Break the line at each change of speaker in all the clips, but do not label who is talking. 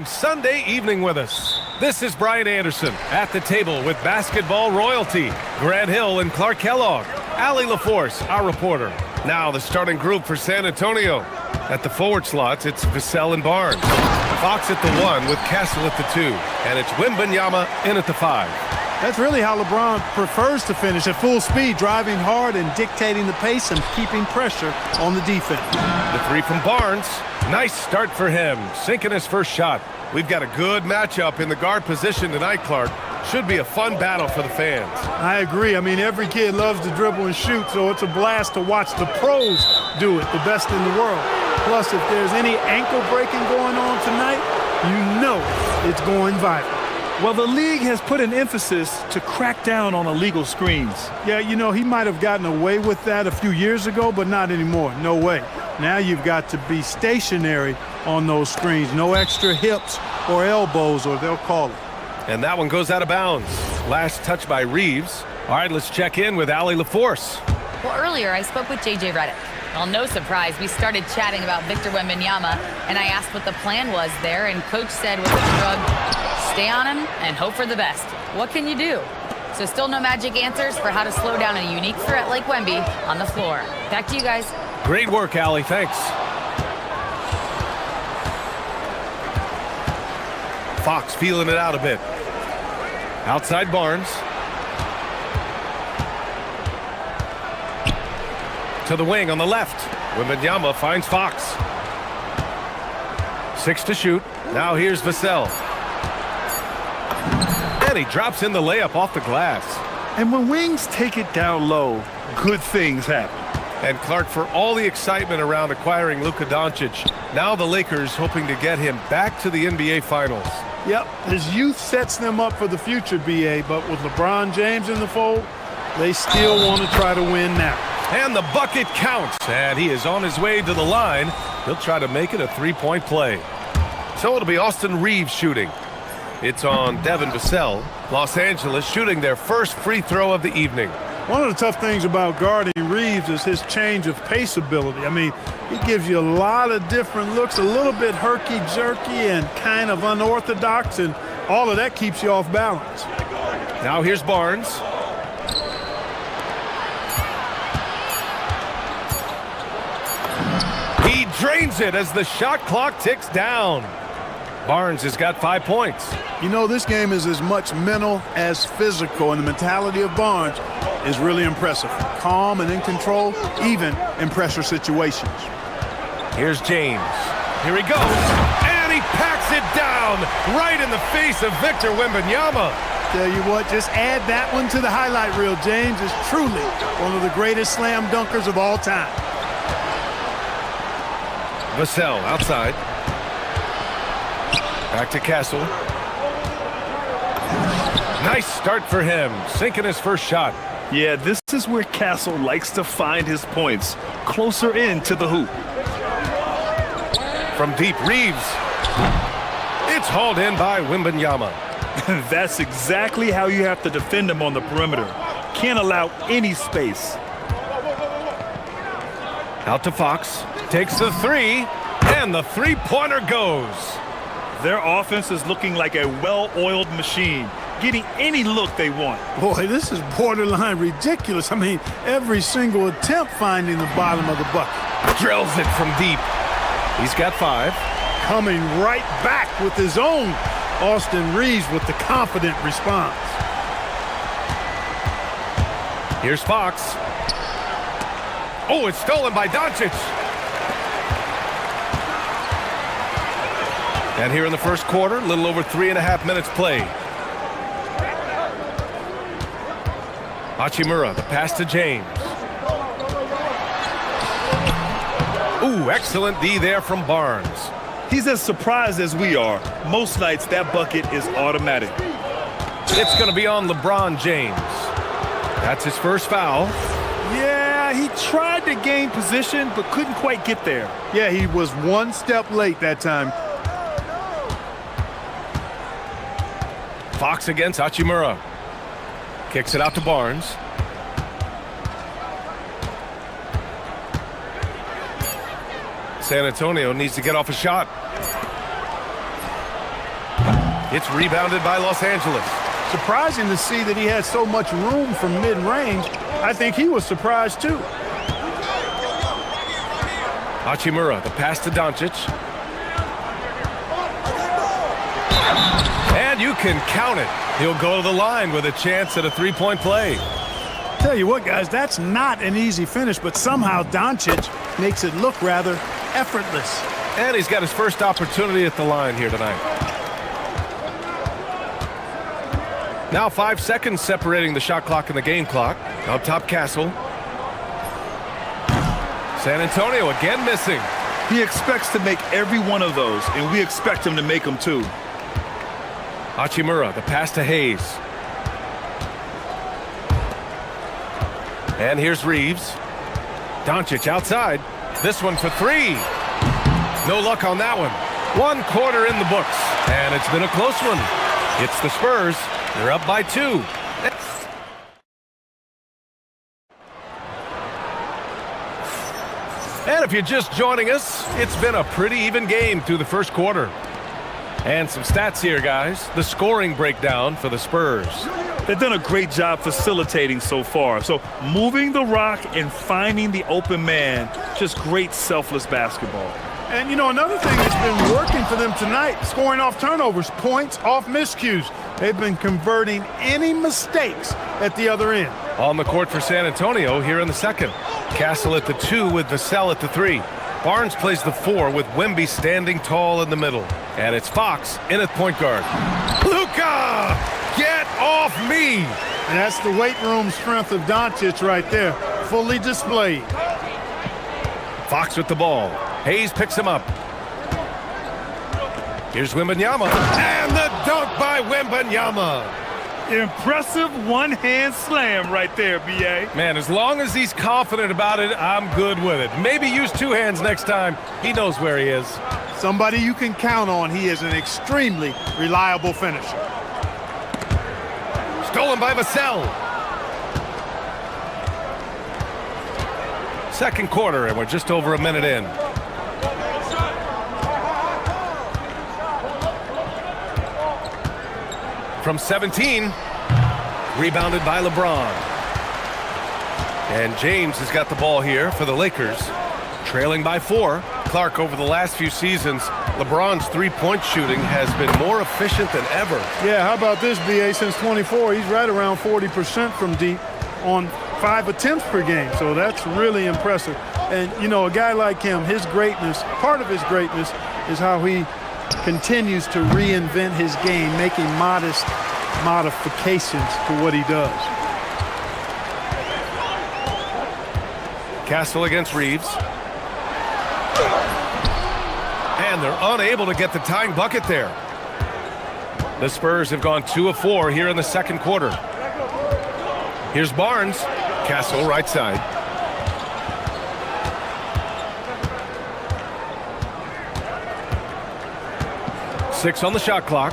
Sunday evening with us. This is Brian Anderson at the table with basketball royalty, Grant Hill and Clark Kellogg, Allie LaForce, our reporter. Now the starting group for San Antonio. At the forward slots, it's Vassell and Barnes. Fox at the 1 with Castle at the 2. And it's Wembanyama in at the 5.
That's really how LeBron prefers to finish, at full speed, driving hard and dictating the pace and keeping pressure on the defense.
The 3 from Barnes. Nice start for him, sinking his first shot. We've got a good matchup in the guard position tonight, Clark. Should be a fun battle for the fans.
I agree. I mean, every kid loves to dribble and shoot, so it's a blast to watch the pros do it, the best in the world. Plus, if there's any ankle breaking going on tonight, you know it's going viral.
Well, the league has put an emphasis to crack down on illegal screens.
Yeah, you know, he might have gotten away with that a few years ago, but not anymore. No way. Now you've got to be stationary on those screens. No extra hips or elbows, or they'll call it.
And that one goes out of bounds. Last touch by Reeves. All right, let's check in with Allie LaForce.
Well, earlier I spoke with J.J. Redick. Well, no surprise, we started chatting about Victor Wembanyama, and I asked what the plan was there, and Coach said with a shrug, stay on him and hope for the best. What can you do? So still no magic answers for how to slow down a unique threat like Wemby on the floor. Back to you guys.
Great work, Allie. Thanks. Fox feeling it out a bit. Outside Barnes. To the wing on the left. Wembanyama finds Fox. 6 to shoot. Now here's Vassell. And he drops in the layup off the glass.
And when wings take it down low, good things happen.
And Clark, for all the excitement around acquiring Luka Doncic, now the Lakers hoping to get him back to the NBA Finals.
Yep, his youth sets them up for the future, B.A., but with LeBron James in the fold, they still want to try to win now.
And the bucket counts, and he is on his way to the line. He'll try to make it a three-point play. So it'll be Austin Reeves shooting. It's on Devin Vassell. Los Angeles shooting their first free throw of the evening.
One of the tough things about guarding Reeves is his change of pace ability. I mean, he gives you a lot of different looks, a little bit herky-jerky and kind of unorthodox, and all of that keeps you off balance.
Now here's Barnes. He drains it as the shot clock ticks down. Barnes has got 5 points.
You know, this game is as much mental as physical, and the mentality of Barnes is really impressive. Calm and in control, even in pressure situations.
Here's James. Here he goes. And he packs it down right in the face of Victor Wembanyama.
Tell you what, just add that one to the highlight reel. James is truly one of the greatest slam dunkers of all time.
Vassell outside. Back to Castle. Nice start for him, sinking his first shot.
Yeah, this is where Castle likes to find his points, closer in to the hoop.
From deep, Reeves. It's hauled in by Wembanyama.
That's exactly how you have to defend him on the perimeter. Can't allow any space.
Out to Fox. Takes the 3, and the three-pointer goes.
Their offense is looking like a well-oiled machine, getting any look they want.
Boy, this is borderline ridiculous. I mean, every single attempt finding the bottom of the bucket.
Drills it from deep. He's got 5.
Coming right back with his own. Austin Reeves with the confident response.
Here's Fox. Oh, it's stolen by Doncic. And here in the first quarter, a little over 3.5 minutes played. Hachimura, the pass to James. Ooh, excellent D there from Barnes.
He's as surprised as we are. Most nights, that bucket is automatic.
It's going to be on LeBron James. That's his first foul.
Yeah, he tried to gain position, but couldn't quite get there.
Yeah, he was one step late that time.
Fox against Hachimura. Kicks it out to Barnes. San Antonio needs to get off a shot. It's rebounded by Los Angeles.
Surprising to see that he had so much room from mid-range. I think he was surprised too.
Hachimura, the pass to Doncic. And you can count it. He'll go to the line with a chance at a three-point play.
Tell you what, guys, that's not an easy finish, but somehow Doncic makes it look rather effortless.
And he's got his first opportunity at the line here tonight. Now 5 seconds separating the shot clock and the game clock. Up top, Castle. San Antonio again missing.
He expects to make every one of those, and we expect him to make them too.
Hachimura, the pass to Hayes. And here's Reeves. Doncic outside. This one for three. No luck on that one. 1 quarter in the books. And it's been a close one. It's the Spurs. They're up by 2. And if you're just joining us, it's been a pretty even game through the first quarter. And some stats here, guys. The scoring breakdown for the Spurs.
They've done a great job facilitating so far. So moving the rock and finding the open man, just great selfless basketball.
And, you know, another thing that's been working for them tonight, scoring off turnovers, points off miscues. They've been converting any mistakes at the other end.
On the court for San Antonio here in the second. Castle at the 2 with Vassell at the 3. Barnes plays the 4 with Wemby standing tall in the middle. And it's Fox in at point guard. Luka! Get off me!
And that's the weight room strength of Doncic right there, fully displayed.
Fox with the ball. Hayes picks him up. Here's Wembanyama. And the dunk by Wembanyama.
Impressive one-hand slam right there, B.A.
Man, as long as he's confident about it, I'm good with it. Maybe use 2 hands next time. He knows where he is.
Somebody you can count on. He is an extremely reliable finisher.
Stolen by Vassell. Second quarter, and we're just over a minute in. From 17, rebounded by LeBron. And James has got the ball here for the Lakers, trailing by 4. Clark, over the last few seasons, LeBron's three-point shooting has been more efficient than ever.
Yeah, how about this, B.A.? Since 24, he's right around 40% from deep on 5 attempts per game, so that's really impressive. And, you know, a guy like him, his greatness, part of his greatness is how he continues to reinvent his game, making modest modifications to what he does.
Castle against Reeves. And they're unable to get the tying bucket there. The Spurs have gone 2 of 4 here in the second quarter. Here's Barnes. Castle right side. Six on the shot clock.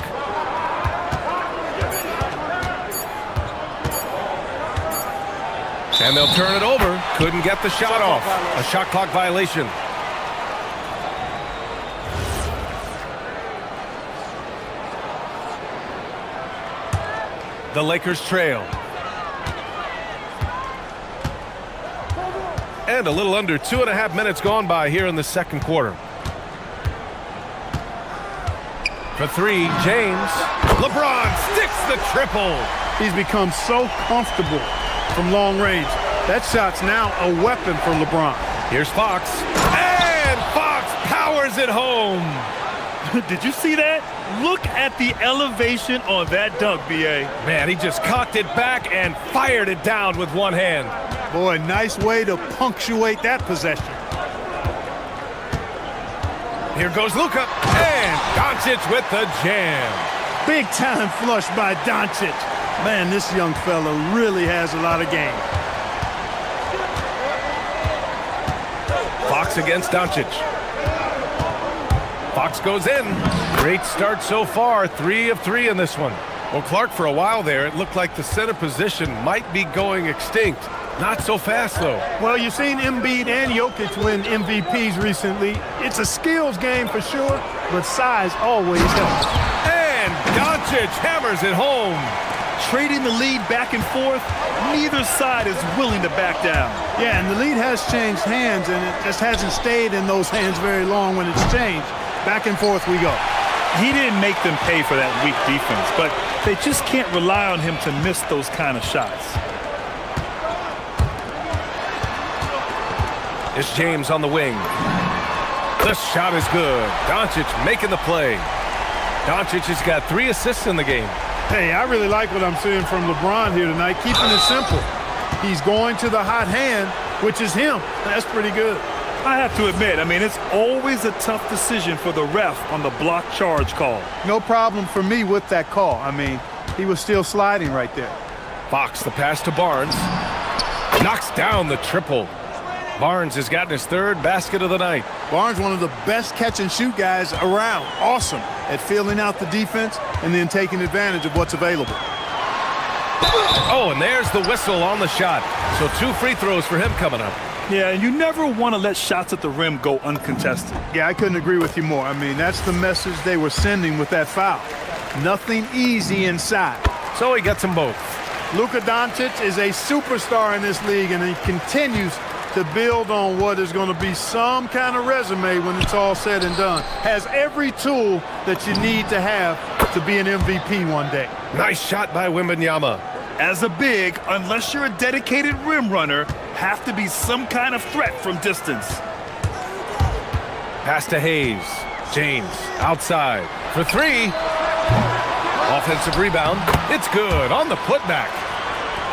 And they'll turn it over. Couldn't get the shot off. A shot clock violation. The Lakers trail. And a little under 2.5 minutes gone by here in the second quarter. For 3, James. LeBron sticks the triple.
He's become so comfortable from long range. That shot's now a weapon for LeBron.
Here's Fox. And Fox powers it home.
Did you see that? Look at the elevation on that dunk, B.A.
Man, he just cocked it back and fired it down with one hand.
Boy, nice way to punctuate that possession.
Here goes Luka. And Doncic with the jam.
Big time flush by Doncic. Man, this young fella really has a lot of game.
Fox against Doncic. Fox goes in. Great start so far. 3 of 3 in this one. Well, Clark, for a while there, it looked like the center position might be going extinct. Not so fast, though.
Well, you've seen Embiid and Jokic win MVPs recently. It's a skills game for sure, but size always helps.
And Doncic hammers it home.
Trading the lead back and forth, neither side is willing to back down.
Yeah, and the lead has changed hands, and it just hasn't stayed in those hands very long when it's changed. Back and forth we go.
He didn't make them pay for that weak defense, but they just can't rely on him to miss those kind of shots.
It's James on the wing. The shot is good. Doncic making the play. Doncic has got 3 assists in the game.
Hey, I really like what I'm seeing from LeBron here tonight, keeping it simple. He's going to the hot hand, which is him. That's pretty good.
I have to admit, I mean, it's always a tough decision for the ref on the block charge call.
No problem for me with that call. I mean, he was still sliding right there.
Fox, the pass to Barnes. Knocks down the triple. Barnes has gotten his 3rd basket of the night.
Barnes, one of the best catch-and-shoot guys around. Awesome at filling out the defense and then taking advantage of what's available.
Oh, and there's the whistle on the shot. So 2 free throws for him coming up.
Yeah, and you never want to let shots at the rim go uncontested.
Yeah, I couldn't agree with you more. I mean, that's the message they were sending with that foul. Nothing easy inside.
So he gets them both.
Luka Doncic is a superstar in this league, and he continues to build on what is going to be some kind of resume when it's all said and done. Has every tool that you need to have to be an MVP one day.
Nice shot by Wembanyama.
As a big, unless you're a dedicated rim runner, have to be some kind of threat from distance.
Pass to Hayes. James outside for 3. Offensive rebound. It's good on the putback.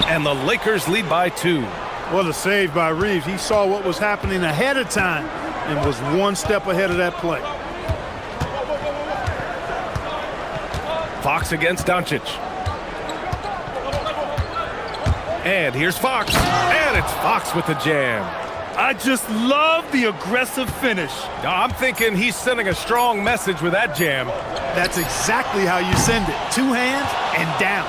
And the Lakers lead by 2.
What a save by Reeves. He saw what was happening ahead of time and was one step ahead of that play.
Fox against Doncic. And here's Fox. And it's Fox with the jam.
I just love the aggressive finish.
I'm thinking he's sending a strong message with that jam.
That's exactly how you send it. 2 hands and down.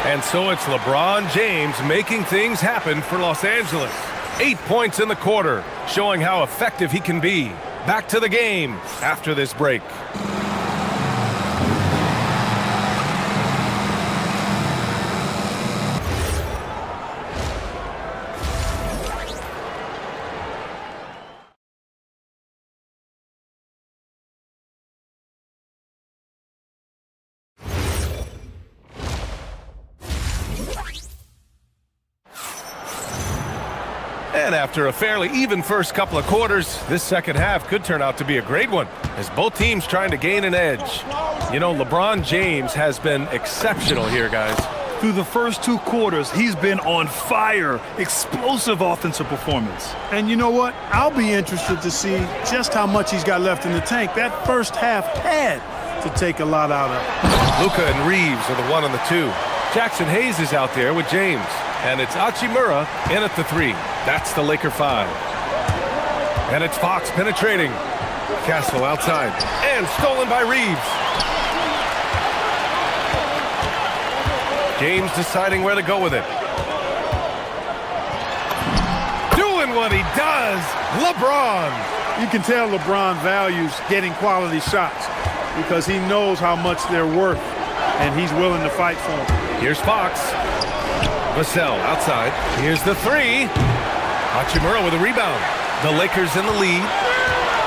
And so it's LeBron James making things happen for Los Angeles. 8 points in the quarter, showing how effective he can be. Back to the game after this break. And after a fairly even first couple of quarters, this second half could turn out to be a great one, as both teams trying to gain an edge. You know, LeBron James has been exceptional here, guys.
Through the first 2 quarters, he's been on fire. Explosive offensive performance.
And you know what? I'll be interested to see just how much he's got left in the tank. That first half had to take a lot out of it.
Luka and Reeves are the 1 and the 2. Jackson Hayes is out there with James. And it's Hachimura in at the 3. That's the Laker 5. And it's Fox penetrating. Castle outside. And stolen by Reeves. James deciding where to go with it. Doing what he does. LeBron.
You can tell LeBron values getting quality shots because he knows how much they're worth, and he's willing to fight for them.
Here's Fox. Vassell outside. Here's the 3. Hachimura with a rebound. The Lakers in the lead.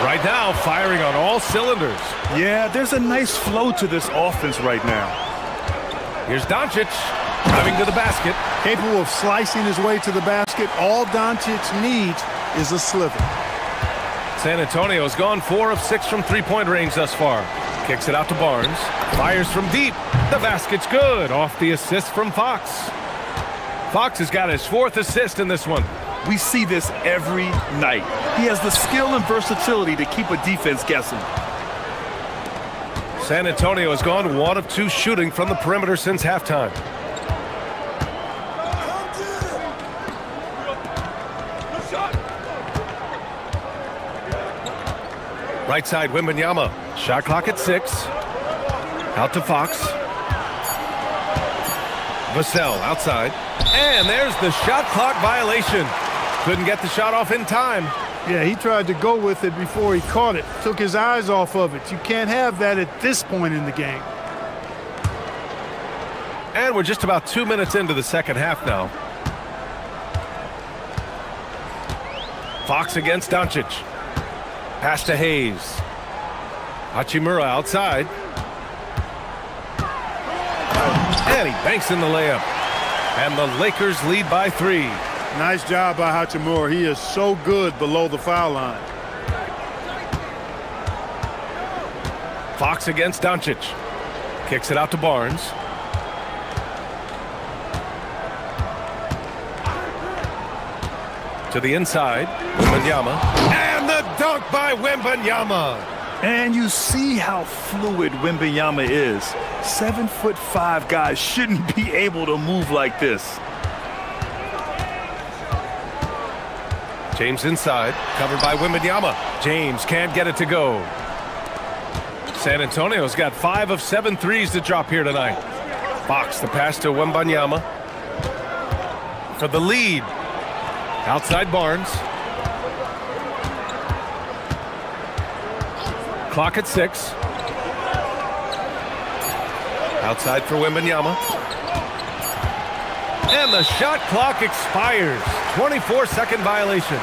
Right now, firing on all cylinders.
Yeah, there's a nice flow to this offense right now.
Here's Doncic driving to the basket.
Capable of slicing his way to the basket. All Doncic needs is a sliver.
San Antonio's gone 4 of 6 from three-point range thus far. Kicks it out to Barnes. Fires from deep. The basket's good. Off the assist from Fox. Fox has got his 4th assist in this one.
We see this every night. He has the skill and versatility to keep a defense guessing.
San Antonio has gone 1 of 2 shooting from the perimeter since halftime. Right side, Wembanyama. Shot clock at 6. Out to Fox. Vassell outside. And there's the shot clock violation. Couldn't get the shot off in time.
Yeah, he tried to go with it before he caught it. Took his eyes off of it. You can't have that at this point in the game.
And we're just about 2 minutes into the second half now. Fox against Doncic. Pass to Hayes. Hachimura outside. And he banks in the layup. And the Lakers lead by 3.
Nice job by Hachimura. He is so good below the foul line.
Fox against Doncic. Kicks it out to Barnes. To the inside, Wembanyama. And the dunk by Wembanyama.
And you see how fluid Wembanyama is. 7'5" guys shouldn't be able to move like this.
James inside, covered by Wembanyama. James can't get it to go. San Antonio's got 5 of 7 threes to drop here tonight. Fox, the pass to Wembanyama. For the lead. Outside Barnes. Clock at 6. Outside for Wembanyama. And the shot clock expires. 24-second violation.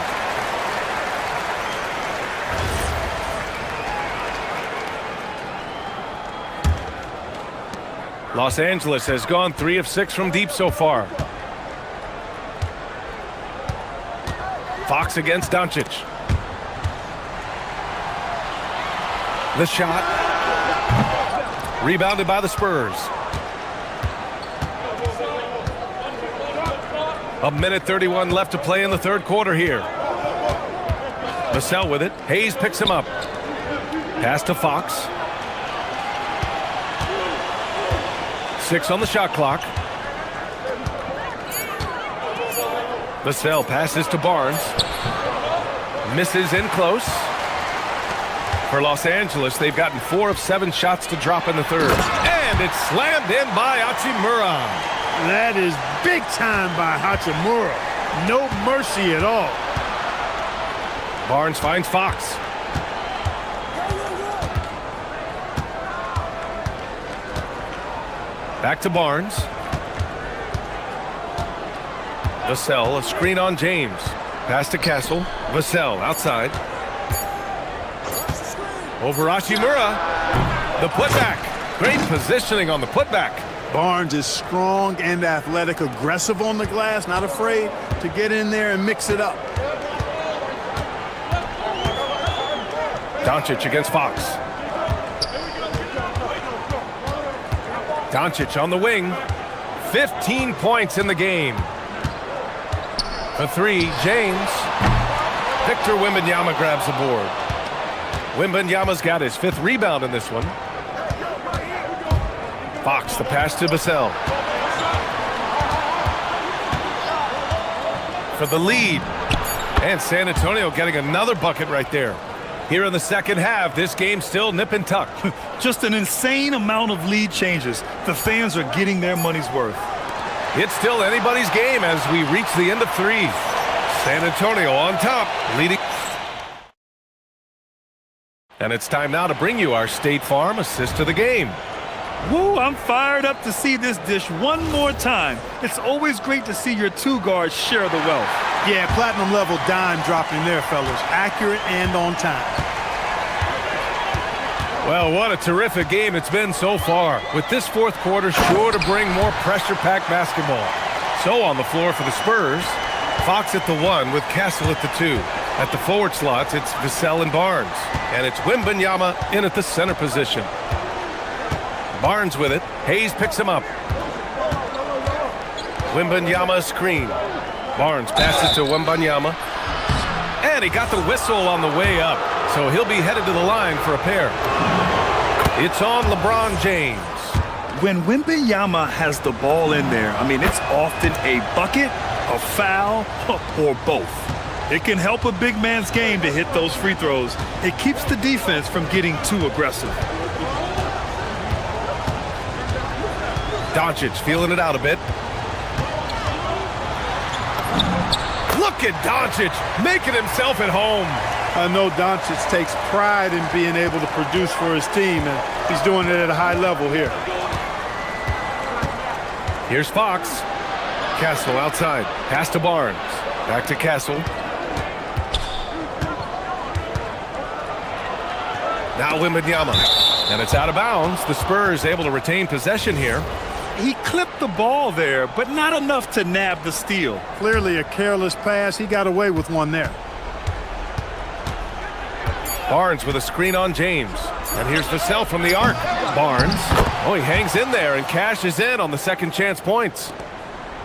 Los Angeles has gone 3 of 6 from deep so far. Fox against Doncic. The shot. Rebounded by the Spurs. A minute 31 left to play in the third quarter here. Vassell with it. Hayes picks him up. Pass to Fox. 6 on the shot clock. Vassell passes to Barnes. Misses in close. For Los Angeles, they've gotten 4 of 7 shots to drop in the third. And it's slammed in by Hachimura.
That is big time by Hachimura. No mercy at all.
Barnes finds Fox. Back to Barnes. Vassell, a screen on James. Pass to Castle. Vassell outside. Over Hachimura. The putback. Great positioning on the putback.
Barnes is strong and athletic, aggressive on the glass, not afraid to get in there and mix it up.
Doncic against Fox. Doncic on the wing. 15 points in the game. For 3, James. Victor Wembanyama grabs the board. Wembanyama's got his 5th rebound in this one. Fox, the pass to Vassell. For the lead. And San Antonio getting another bucket right there. Here in the second half, this game still nip and tuck.
Just an insane amount of lead changes. The fans are getting their money's worth.
It's still anybody's game as we reach the end of 3. San Antonio on top, leading. And it's time now to bring you our State Farm assist of the game.
Woo, I'm fired up to see this dish one more time. It's always great to see your 2 guards share the wealth.
Yeah, platinum level dime dropping there, fellas. Accurate and on time.
Well, what a terrific game it's been so far. With this fourth quarter sure to bring more pressure-packed basketball. So on the floor for the Spurs, Fox at the 1 with Castle at the 2. At the forward slots, it's Vassell and Barnes. And it's Wembanyama in at the center position. Barnes with it. Hayes picks him up. Wembanyama screen. Barnes passes to Wembanyama. And he got the whistle on the way up. So he'll be headed to the line for a pair. It's on LeBron James.
When Wembanyama has the ball in there, I mean, it's often a bucket, a foul, or both. It can help a big man's game to hit those free throws. It keeps the defense from getting too aggressive.
Doncic feeling it out a bit. Look at Doncic making himself at home.
I know Doncic takes pride in being able to produce for his team, and he's doing it at a high level here.
Here's Fox. Castle outside. Pass to Barnes. Back to Castle. Now Wembanyama. And it's out of bounds. The Spurs able to retain possession here.
He clipped the ball there, but not enough to nab the steal.
Clearly a careless pass. He got away with one there.
Barnes with a screen on James. And here's Vassell from the arc. Barnes. Oh, he hangs in there and cashes in on the second chance points.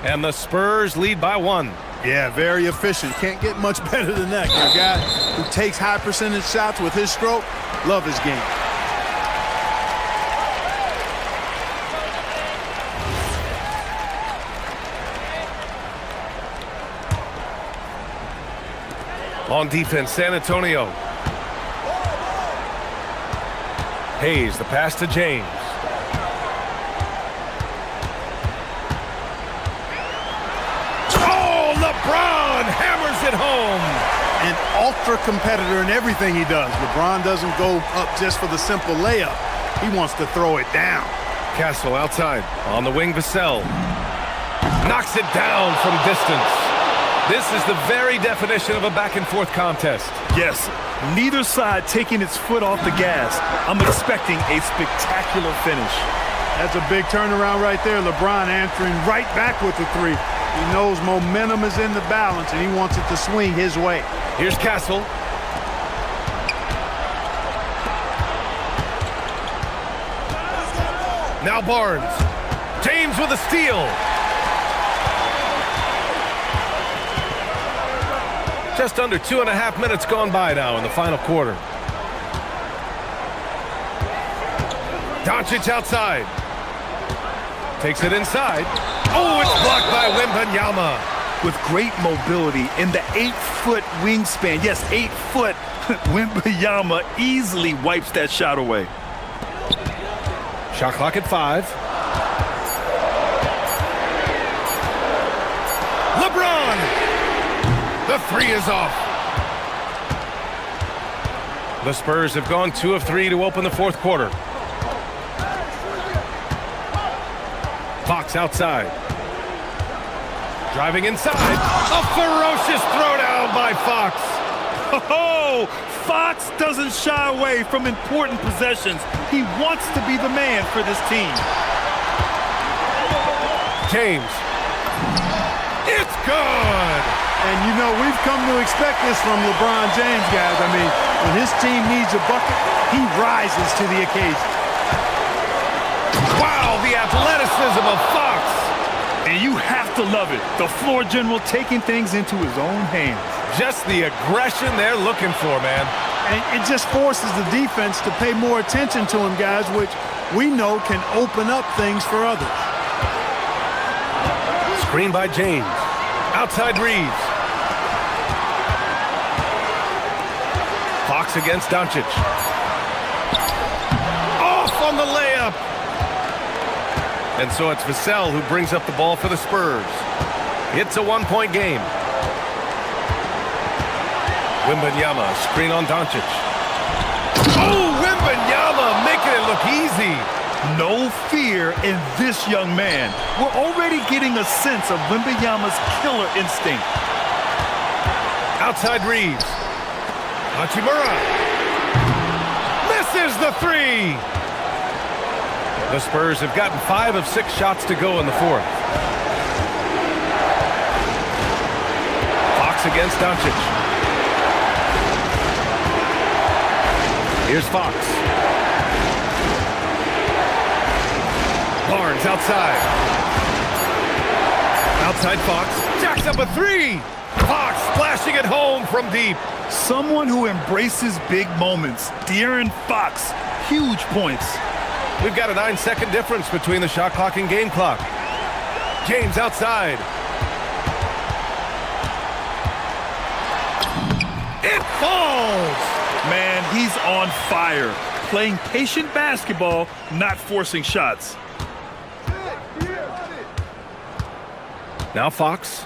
And the Spurs lead by 1.
Yeah, very efficient. Can't get much better than that. A guy who takes high percentage shots with his stroke. Love his game.
On defense, San Antonio. Hayes, the pass to James. Oh, LeBron hammers it home.
An ultra competitor in everything he does. LeBron doesn't go up just for the simple layup. He wants to throw it down.
Castle outside. On the wing, Vassell. Knocks it down from distance. This is the very definition of a back-and-forth contest.
Yes, neither side taking its foot off the gas. I'm expecting a spectacular finish.
That's a big turnaround right there. LeBron answering right back with the three. He knows momentum is in the balance, and he wants it to swing his way.
Here's Castle. Now Barnes. James with a steal. Just under 2.5 minutes gone by now in the final quarter. Doncic outside. Takes it inside. Oh, it's blocked by Wembanyama.
With great mobility in the 8-foot wingspan. Yes, 8 foot. Wembanyama easily wipes that shot away.
Shot clock at 5. LeBron! The 3 is off. The Spurs have gone 2 of 3 to open the fourth quarter. Fox outside. Driving inside. A ferocious throwdown by Fox.
Oh, Fox doesn't shy away from important possessions. He wants to be the man for this team.
James. It's good.
And, you know, we've come to expect this from LeBron James, guys. I mean, when his team needs a bucket, he rises to the occasion.
Wow, the athleticism of Fox.
And you have to love it. The floor general taking things into his own hands.
Just the aggression they're looking for, man.
And it just forces the defense to pay more attention to him, guys, which we know can open up things for others.
Screen by James. Outside Reeves. Fox against Doncic. Off on the layup. And so it's Vassell who brings up the ball for the Spurs. It's a 1-point game. Wembanyama, screen on Doncic. Oh, Wembanyama making it look easy.
No fear in this young man. We're already getting a sense of Wembanyama's killer instinct.
Outside Reeves. Hachimura. Misses the 3. The Spurs have gotten 5 of 6 shots to go in the fourth. Fox against Doncic. Here's Fox. Barnes outside. Outside Fox. Jacks up a 3. Fox splashing it home from deep.
Someone who embraces big moments. De'Aaron Fox. Huge points.
We've got a 9-second difference between the shot clock and game clock. James outside. It falls!
Man, he's on fire. Playing patient basketball, not forcing shots.
Now Fox.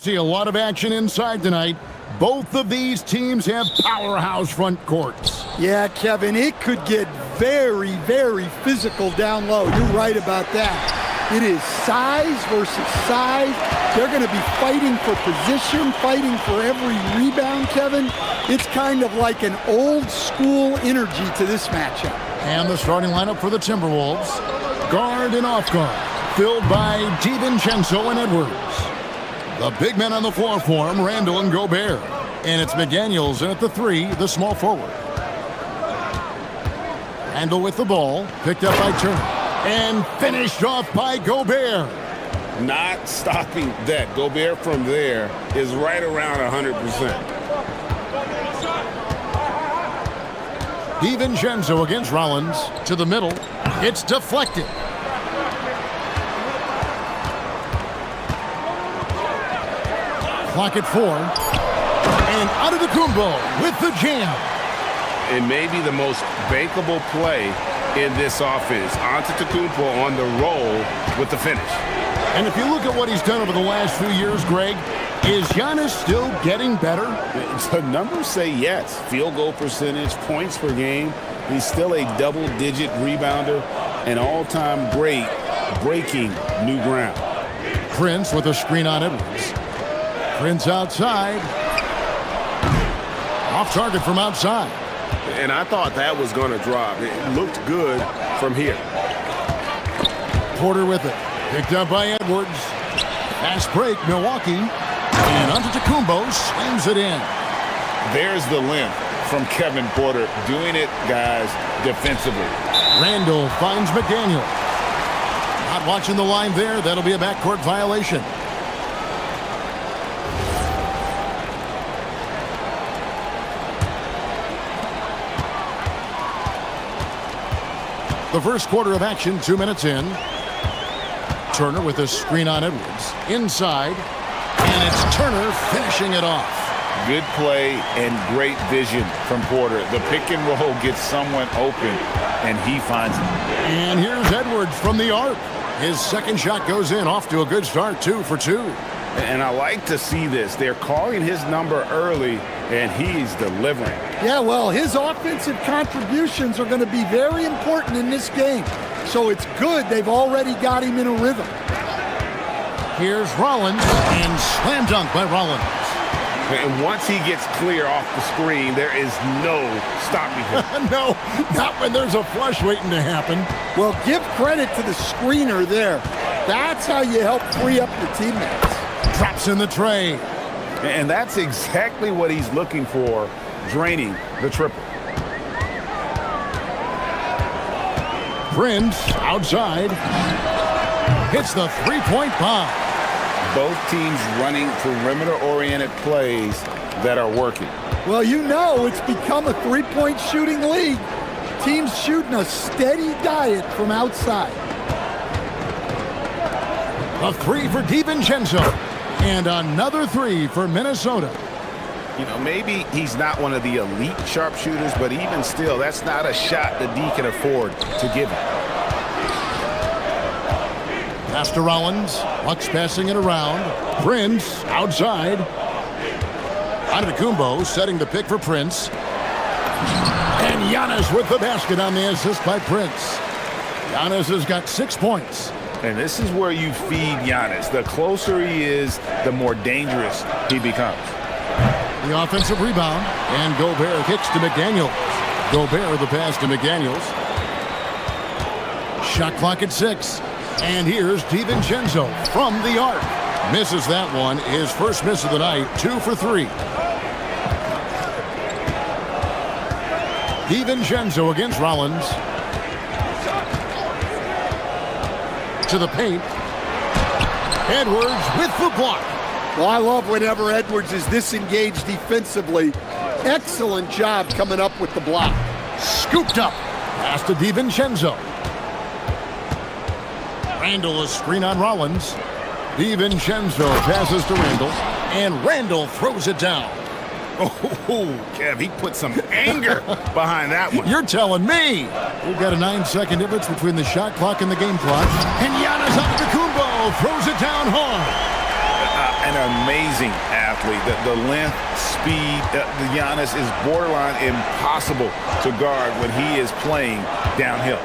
See a lot of action inside tonight. Both of these teams have powerhouse front courts.
Yeah, Kevin, it could get very, very physical down low. You're right about that. It is size versus size. They're going to be fighting for position, fighting for every rebound, Kevin. It's kind of like an old school energy to this matchup.
And the starting lineup for the Timberwolves. Guard and off guard, filled by DiVincenzo and Edwards. The big men on the floor for him, Randall and Gobert. And it's McDaniels in at the 3, the small forward. Randall with the ball, picked up by Turner. And finished off by Gobert.
Not stopping that. Gobert from there is right around 100%.
DiVincenzo against Rollins. To the middle. It's deflected. Clock at 4. And out of the Kumbo with the jam.
It may be the most bankable play in this offense. Antetokounmpo on the roll with the finish.
And if you look at what he's done over the last few years, Greg, is Giannis still getting better?
The numbers say yes. Field goal percentage, points per game. He's still a double-digit rebounder, an all-time great, breaking new ground.
Prince with a screen on Edwards. Prince outside. Off target from outside.
And I thought that was going to drop. It looked good from here.
Porter with it. Picked up by Edwards. Fast break, Milwaukee. And Antetokounmpo slams it in.
There's the length from Kevin Porter. Doing it, guys, defensively.
Randall finds McDaniel. Not watching the line there. That'll be a backcourt violation. The first quarter of action, 2 minutes in. Turner with a screen on Edwards. Inside. And it's Turner finishing it off.
Good play and great vision from Porter. The pick and roll gets someone open, and he finds it.
And here's Edwards from the arc. His second shot goes in, off to a good start, 2 for 2.
And I like to see this. They're calling his number early, and he's delivering.
Yeah, well, his offensive contributions are going to be very important in this game. So it's good they've already got him in a rhythm.
Here's Rollins, and slam dunk by Rollins.
And once he gets clear off the screen, there is no stopping him.
No, not when there's a flush waiting to happen.
Well, give credit to the screener there. That's how you help free up your teammates.
Drops in the tray.
And that's exactly what he's looking for, draining the triple.
Prince outside. Hits the three-point bomb.
Both teams running perimeter-oriented plays that are working.
Well, you know it's become a three-point shooting league. Teams shooting a steady diet from outside.
A 3 for DiVincenzo. And another 3 for Minnesota.
You know, maybe he's not one of the elite sharpshooters, but even still, that's not a shot that D can afford to give him.
Pass to Rollins. Bucks passing it around. Prince outside. Antetokounmpo setting the pick for Prince. And Giannis with the basket on the assist by Prince. Giannis has got 6 points.
And this is where you feed Giannis. The closer he is, the more dangerous he becomes.
The offensive rebound. And Gobert kicks to McDaniels. Gobert the pass to McDaniels. Shot clock at 6. And here's DiVincenzo from the arc. Misses that one. His first miss of the night. 2 for 3. DiVincenzo against Rollins. To the paint. Edwards with the block.
Well, I love whenever Edwards is disengaged defensively. Excellent job coming up with the block.
Scooped up. Pass to DiVincenzo. Randall, a screen on Rollins. DiVincenzo passes to Randall. And Randall throws it down.
Oh, Kev, he put some anger behind that one.
You're telling me. We've got a 9-second difference between the shot clock and the game clock. And Giannis Antetokounmpo throws it down hard.
an amazing athlete. The length, speed, Giannis is borderline impossible to guard when he is playing downhill.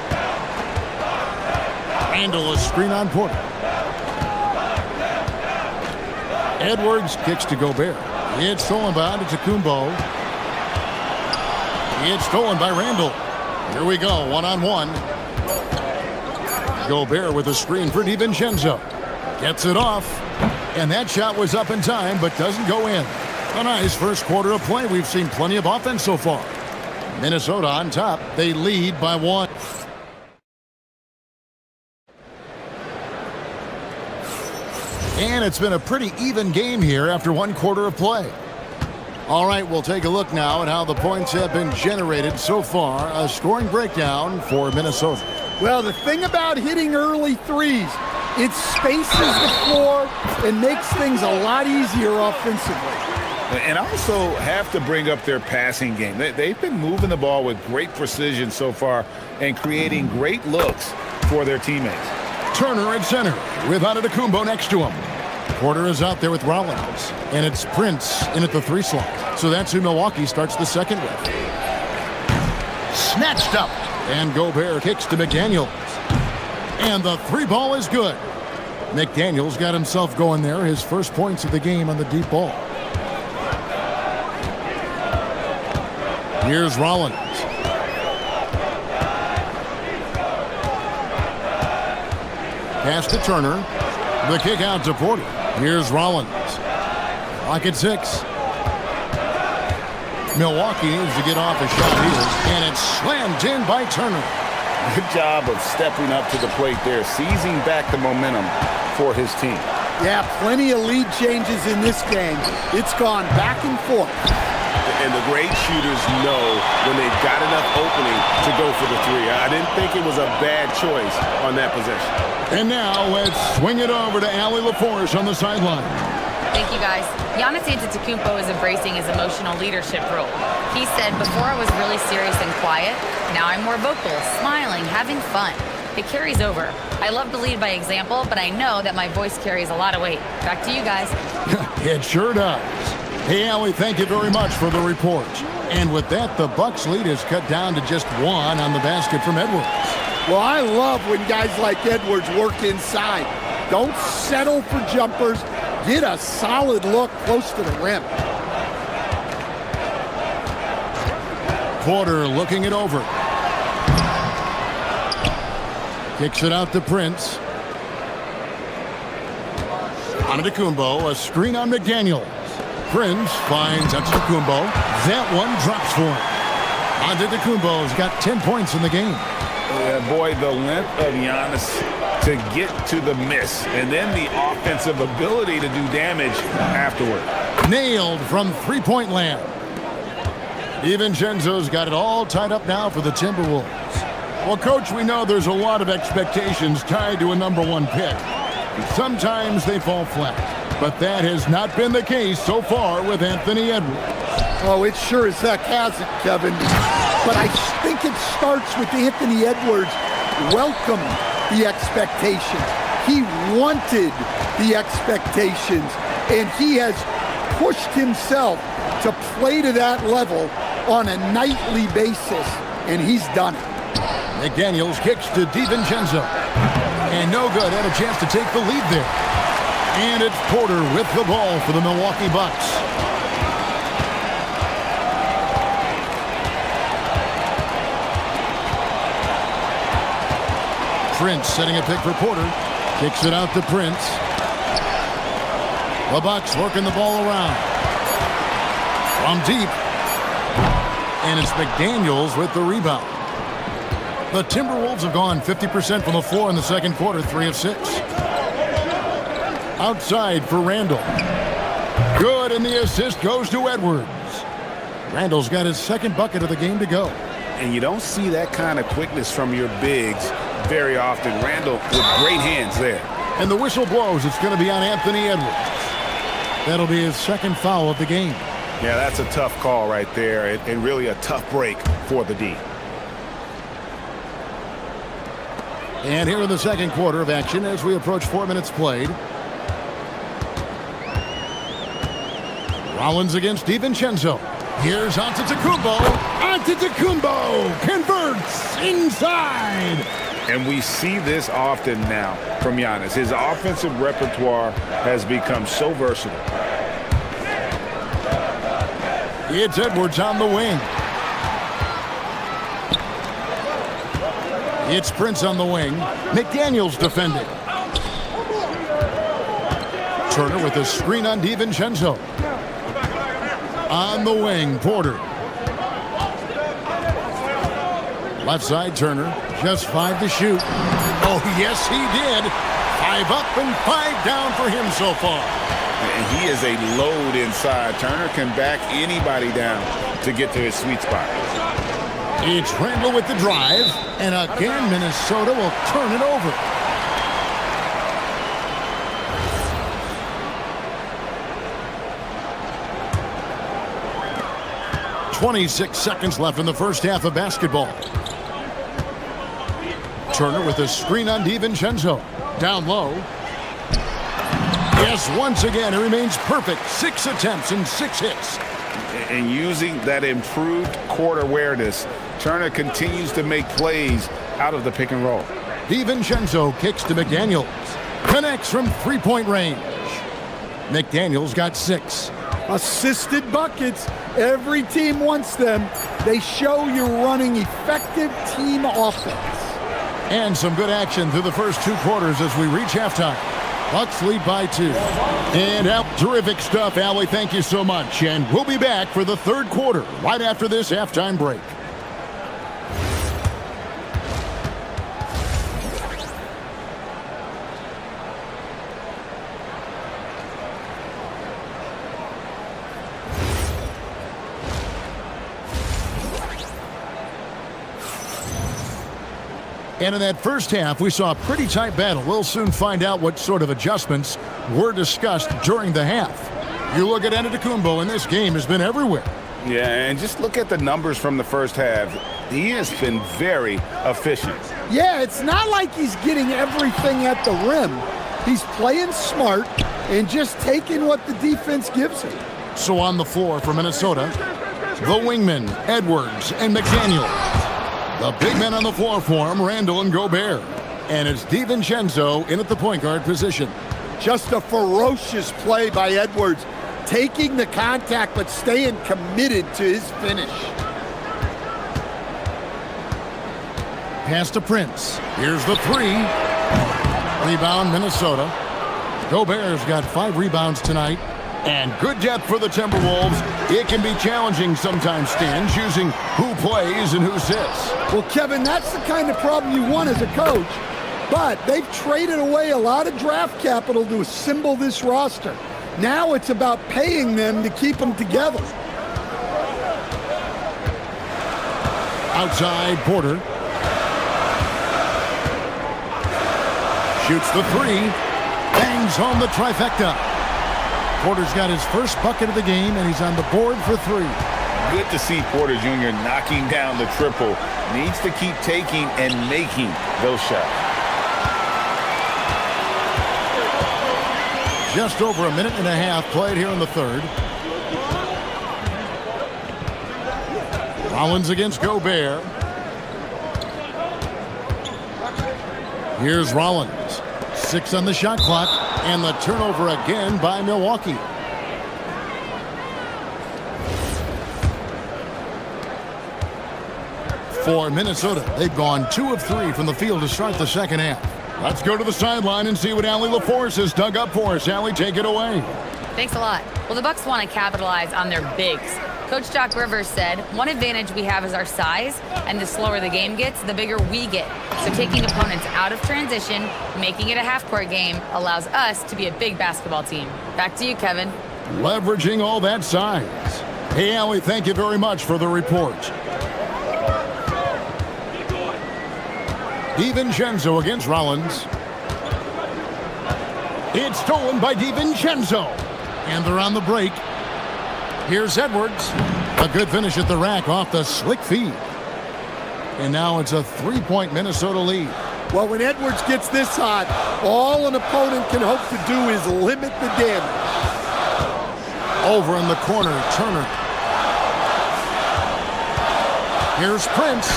Randle a screen on Porter. Edwards kicks to Gobert. It's stolen by Antetokounmpo. It's stolen by Randle. Here we go, one-on-one. Gobert with a screen for DiVincenzo. Gets it off. And that shot was up in time, but doesn't go in. A nice first quarter of play. We've seen plenty of offense so far. Minnesota on top. They lead by 1. And it's been a pretty even game here after 1 quarter of play. All right, we'll take a look now at how the points have been generated so far. A scoring breakdown for Minnesota.
Well, the thing about hitting early threes, it spaces the floor and makes things a lot easier offensively.
And also have to bring up their passing game. They've been moving the ball with great precision so far and creating great looks for their teammates.
Turner at center with Antetokounmpo next to him. Porter is out there with Rollins, and it's Prince in at the 3 slot. So that's who Milwaukee starts the second with. Snatched up, and Gobert kicks to McDaniels. And the 3 ball is good. McDaniels got himself going there, his first points of the game on the deep ball. Here's Rollins. Pass to Turner. The kick out to Porter. Here's Rollins. Clock at 6. Milwaukee needs to get off a shot here, and it's slammed in by Turner.
Good job of stepping up to the plate there, seizing back the momentum for his team.
Yeah, plenty of lead changes in this game. It's gone back and forth.
And the great shooters know when they've got enough opening to go for the 3. I didn't think it was a bad choice on that possession.
And now let's swing it over to Allie LaForce on the sideline.
Thank you, guys. Giannis Antetokounmpo is embracing his emotional leadership role. He said, before I was really serious and quiet, now I'm more vocal, smiling, having fun. It carries over. I love to lead by example, but I know that my voice carries a lot of weight. Back to you guys.
It sure does. Hey, Allie, thank you very much for the report. And with that, the Bucks lead is cut down to just 1 on the basket from Edwards.
Well, I love when guys like Edwards work inside. Don't settle for jumpers. Get a solid look close to the rim.
Porter looking it over. Kicks it out to Prince. Antetokounmpo, a screen on McDaniels. Prince finds Antetokounmpo. That one drops for him. Antetokounmpo's got 10 points in the game.
Boy, the length of Giannis to get to the miss, and then the offensive ability to do damage afterward.
Nailed from three-point land. DiVincenzo's got it all tied up now for the Timberwolves. Well, Coach, we know there's a lot of expectations tied to a #1 pick. Sometimes they fall flat, but that has not been the case so far with Anthony Edwards.
Oh, it sure as heck hasn't, Kevin. But I think it starts with Anthony Edwards welcoming the expectations. He wanted the expectations, and he has pushed himself to play to that level on a nightly basis, and he's done it.
McDaniels kicks to DiVincenzo. And no good, had a chance to take the lead there. And it's Porter with the ball for the Milwaukee Bucks. Prince setting a pick for Porter. Kicks it out to Prince. The Bucks working the ball around. From deep. And it's McDaniels with the rebound. The Timberwolves have gone 50% from the floor in the second quarter, 3 of 6. Outside for Randle. Good, and the assist goes to Edwards. Randle's got his second bucket of the game to go.
And you don't see that kind of quickness from your bigs very often. Randle with great hands there.
And the whistle blows. It's going to be on Anthony Edwards. That'll be his second foul of the game.
Yeah, that's a tough call right there, and really a tough break for the D.
And here in the second quarter of action as we approach 4 minutes played. Rollins against DiVincenzo. Here's Antetokounmpo. Antetokounmpo converts inside.
And we see this often now from Giannis. His offensive repertoire has become so versatile.
It's Edwards on the wing. It's Prince on the wing. McDaniels defending. Turner with a screen on DiVincenzo. On the wing, Porter. Left side, Turner. Just 5 to shoot. Oh, yes, he did. 5 up and 5 down for him so far.
And he is a load inside. Turner can back anybody down to get to his sweet spot.
It's Randall with the drive. And again, Minnesota will turn it over. .26 seconds left in the first half of basketball. Turner with a screen on DiVincenzo. Down low. Yes, once again, it remains perfect. 6 attempts and 6 hits.
And using that improved court awareness, Turner continues to make plays out of the pick and roll.
DiVincenzo kicks to McDaniels. Connects from three-point range. McDaniels got 6.
Assisted buckets. Every team wants them. They show you're running effective team offense.
And some good action through the first 2 quarters as we reach halftime. Bucks lead by 2. And out, terrific stuff, Allie. Thank you so much. And we'll be back for the third quarter right after this halftime break. And in that first half, we saw a pretty tight battle. We'll soon find out what sort of adjustments were discussed during the half. You look at Antetokounmpo, and this game has been everywhere.
Yeah, and just look at the numbers from the first half. He has been very efficient.
Yeah, it's not like he's getting everything at the rim. He's playing smart and just taking what the defense gives him.
So on the floor for Minnesota, the wingmen, Edwards and McDaniel. The big men on the floor for him, Randall and Gobert. And it's DiVincenzo in at the point guard position.
Just a ferocious play by Edwards, taking the contact but staying committed to his finish.
Pass to Prince. Here's the 3. Rebound, Minnesota. Gobert's got 5 rebounds tonight. And good depth for the Timberwolves. It can be challenging sometimes, Stan, choosing who plays and who sits.
Well, Kevin, that's the kind of problem you want as a coach. But they've traded away a lot of draft capital to assemble this roster. Now it's about paying them to keep them together.
Outside, Porter. Shoots the 3. Bangs home the trifecta. Porter's got his first bucket of the game, and he's on the board for 3.
Good to see Porter Jr. knocking down the triple. Needs to keep taking and making those shots.
Just over a minute and a half played here in the third. Rollins against Gobert. Here's Rollins. 6 on the shot clock. And the turnover again by Milwaukee. For Minnesota, they've gone 2 of 3 from the field to start the second half. Let's go to the sideline and see what Allie LaForce has dug up for us. Allie, take it away.
Thanks a lot. Well, the Bucks want to capitalize on their bigs. Coach Doc Rivers said, one advantage we have is our size, and the slower the game gets, the bigger we get. So taking opponents out of transition, making it a half-court game, allows us to be a big basketball team. Back to you, Kevin.
Leveraging all that size. Hey, Allie, thank you very much for the report. DiVincenzo against Rollins. It's stolen by DiVincenzo. And they're on the break. Here's Edwards. A good finish at the rack off the slick feed. And now it's a 3-point Minnesota lead.
Well, when Edwards gets this hot, all an opponent can hope to do is limit the damage.
Over in the corner, Turner. Here's Prince.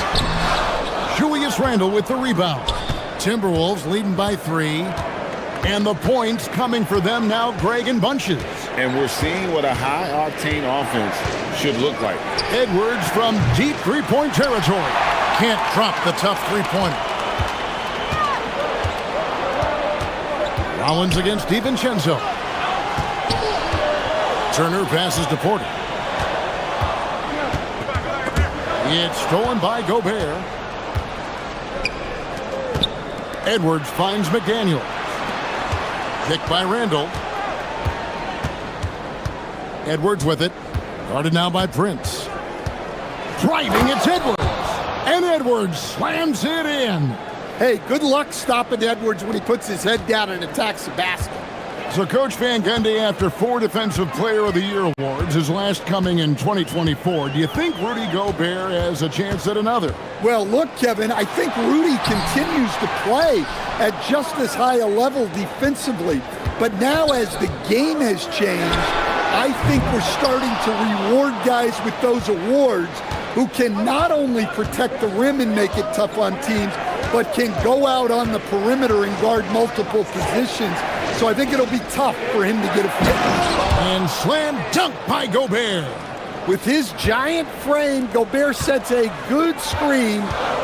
Julius Randle with the rebound. Timberwolves leading by 3. And the points coming for them now, Greg, in bunches.
And we're seeing what a high-octane offense should look like.
Edwards from deep three-point territory. Can't drop the tough three-pointer. Rollins against DiVincenzo. Turner passes to Porter. It's stolen by Gobert. Edwards finds McDaniel. Picked by Randle. Edwards with it. Guarded now by Prince. Driving, it's Edwards. And Edwards slams it in.
Hey, good luck stopping Edwards when he puts his head down and attacks the basket.
So Coach Van Gundy, after 4 Defensive Player of the Year awards, his last coming in 2024, do you think Rudy Gobert has a chance at another?
Well, look, Kevin, I think Rudy continues to play at just as high a level defensively. But now as the game has changed, I think we're starting to reward guys with those awards who can not only protect the rim and make it tough on teams, but can go out on the perimeter and guard multiple positions. So I think it'll be tough for him to get a finish.
And slam dunk by Gobert.
With his giant frame, Gobert sets a good screen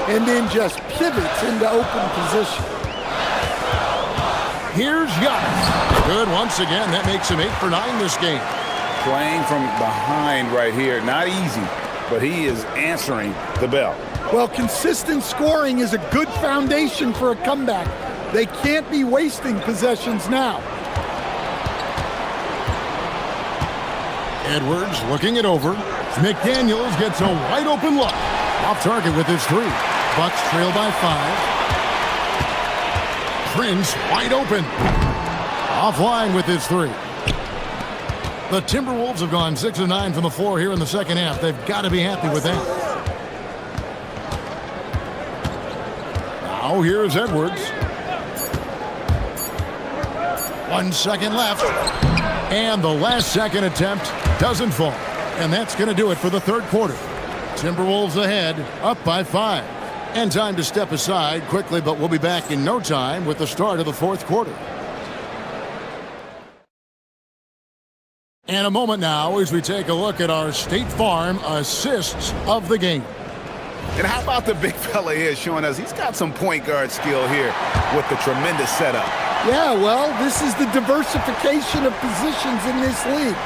and then just pivots into open position.
Here's Giannis. Good once again. That makes him 8 for 9 this game.
Playing from behind right here, not easy, but he is answering the bell.
Well, consistent scoring is a good foundation for a comeback. They can't be wasting possessions now.
Edwards looking it over. McDaniels gets a wide open look. Off target with his 3. Bucks trail by 5. Prince wide open. Offline with his 3. The Timberwolves have gone 6 of 9 from the floor here in the second half. They've got to be happy with that. Now here's Edwards. 1 second left. And the last second attempt doesn't fall. And that's going to do it for the third quarter. Timberwolves ahead, up by 5. And time to step aside quickly, but we'll be back in no time with the start of the fourth quarter. And a moment now as we take a look at our State Farm assists of the game.
And how about the big fella here showing us he's got some point guard skill here with the tremendous setup.
Yeah, well, this is the diversification of positions in this league.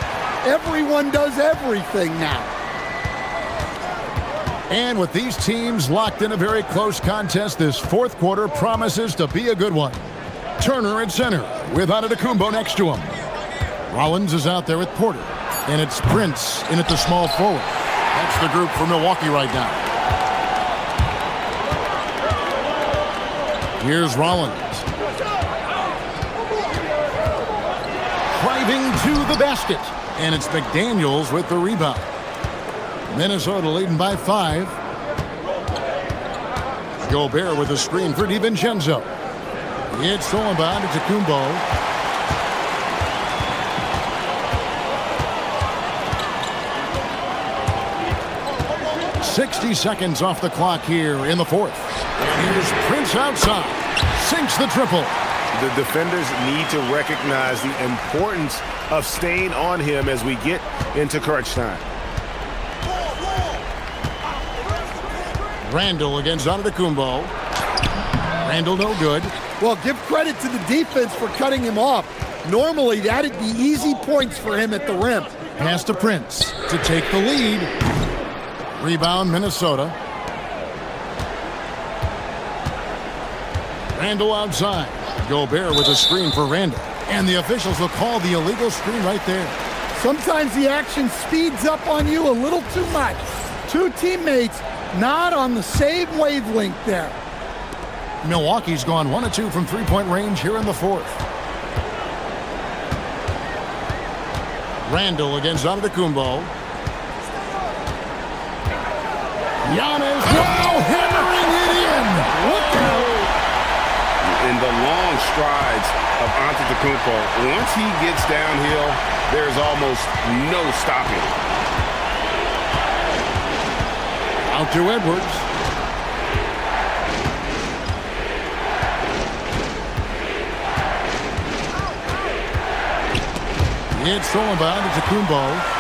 Everyone does everything now.
And with these teams locked in a very close contest, this fourth quarter promises to be a good one. Turner at center with Antetokounmpo next to him. Rollins is out there with Porter. And it's Prince in at the small forward. That's the group for Milwaukee right now. Here's Rollins. Driving to the basket. And it's McDaniels with the rebound. Minnesota leading by 5. Gobert with a screen for DiVincenzo. It's stolen by Antetokounmpo. 60 seconds off the clock here in the fourth. And here's Prince outside. Sinks the triple.
The defenders need to recognize the importance of staying on him as we get into crunch time.
Randle against Antetokounmpo. Randle no good.
Well, give credit to the defense for cutting him off. Normally, that'd be easy points for him at the rim.
Pass to Prince to take the lead. Rebound, Minnesota. Randle outside. Gobert with a screen for Randle. And the officials will call the illegal screen right there.
Sometimes the action speeds up on you a little too much. Two teammates not on the same wavelength there.
Milwaukee's gone 1 of 2 from three-point range here in the fourth. Randle against Antetokounmpo. Giannis now hammering it in. Look out.
In the long
long strides of Antetokounmpo. Once he gets downhill, there's almost no stopping.
Out to Edwards. It's stolen by Antetokounmpo.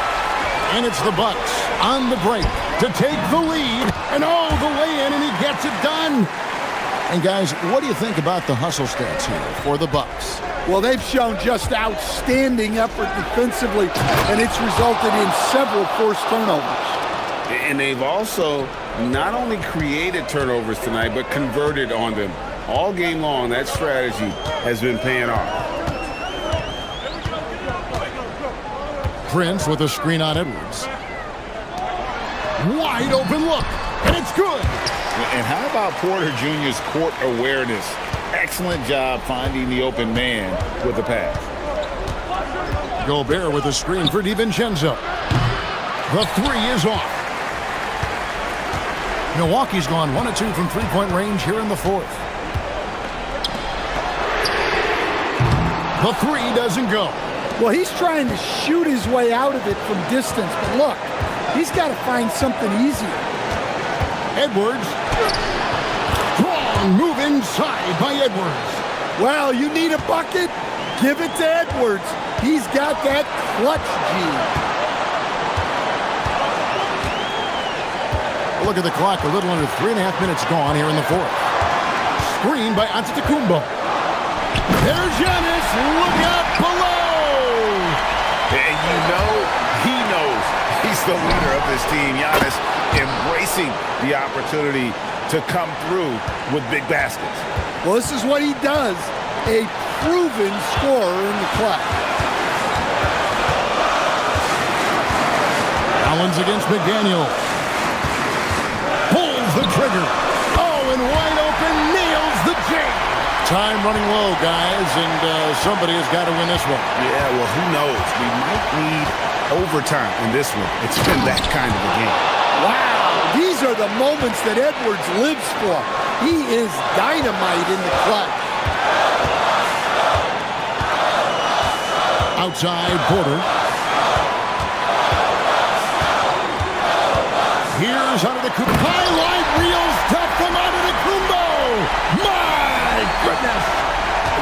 And it's the Bucks on the break to take the lead. And oh, the lay-in, and he gets it done. And guys, what do you think about the hustle stats here for the Bucks?
Well, they've shown just outstanding effort defensively, and it's resulted in several forced turnovers.
And they've also not only created turnovers tonight, but converted on them. All game long, that strategy has been paying off.
Prince with a screen on Edwards. Wide open look, and it's good.
And how about Porter Jr.'s court awareness? Excellent job finding the open man with the pass.
Gobert with a screen for DiVincenzo. The three is off. Milwaukee's gone 1 of 2 from three-point range here in the fourth. The three doesn't go.
Well, he's trying to shoot his way out of it from distance, but look, he's got to find something easier.
Edwards. Strong move inside by Edwards.
Well, you need a bucket? Give it to Edwards. He's got that clutch gene.
Look at the clock, a little under 3.5 minutes gone here in the fourth. Screen by Antetokounmpo. There's Giannis. Look out below.
And you know, he knows he's the leader of this team. Giannis embracing the opportunity to come through with big baskets.
Well, this is what he does. A proven scorer in the clutch.
Allen's against McDaniel. Pulls the trigger. Oh, and wide open, nails the jam. Time running low, guys, and somebody has got to win this one.
Yeah, well, who knows? We might need overtime in this one. It's been that kind of a game.
Wow, these are the moments that Edwards lives for. He is dynamite in the clutch.
Outside Porter. Here's Antetokounmpo. Highlight reels tough from Antetokounmpo. My goodness.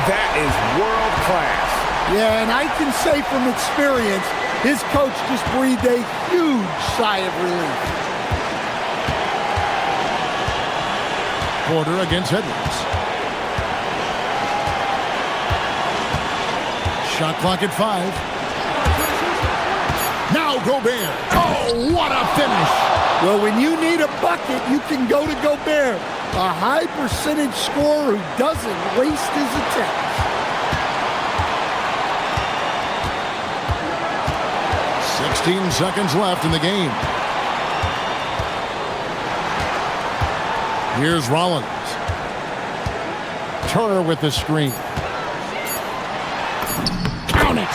That is world class.
Yeah, and I can say from experience, his coach just breathed a huge sigh of relief.
Porter against Edwards. Shot clock at 5. Now Gobert. Oh, what a finish.
Well, when you need a bucket, you can go to Gobert. A high percentage scorer who doesn't waste his attempts.
16 seconds left in the game. Here's Rollins. Turner with the screen. Count it.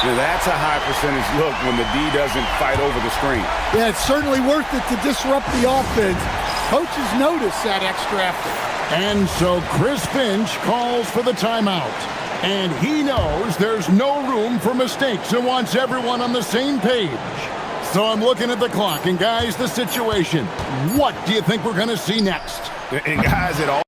Now, that's a high percentage look when the D doesn't fight over the screen.
Yeah, it's certainly worth it to disrupt the offense. Coaches notice that extra effort.
And so Chris Finch calls for the timeout. And he knows there's no room for mistakes and wants everyone on the same page. So I'm looking at the clock, and guys, the situation. What do you think we're going to see next?
And guys, it all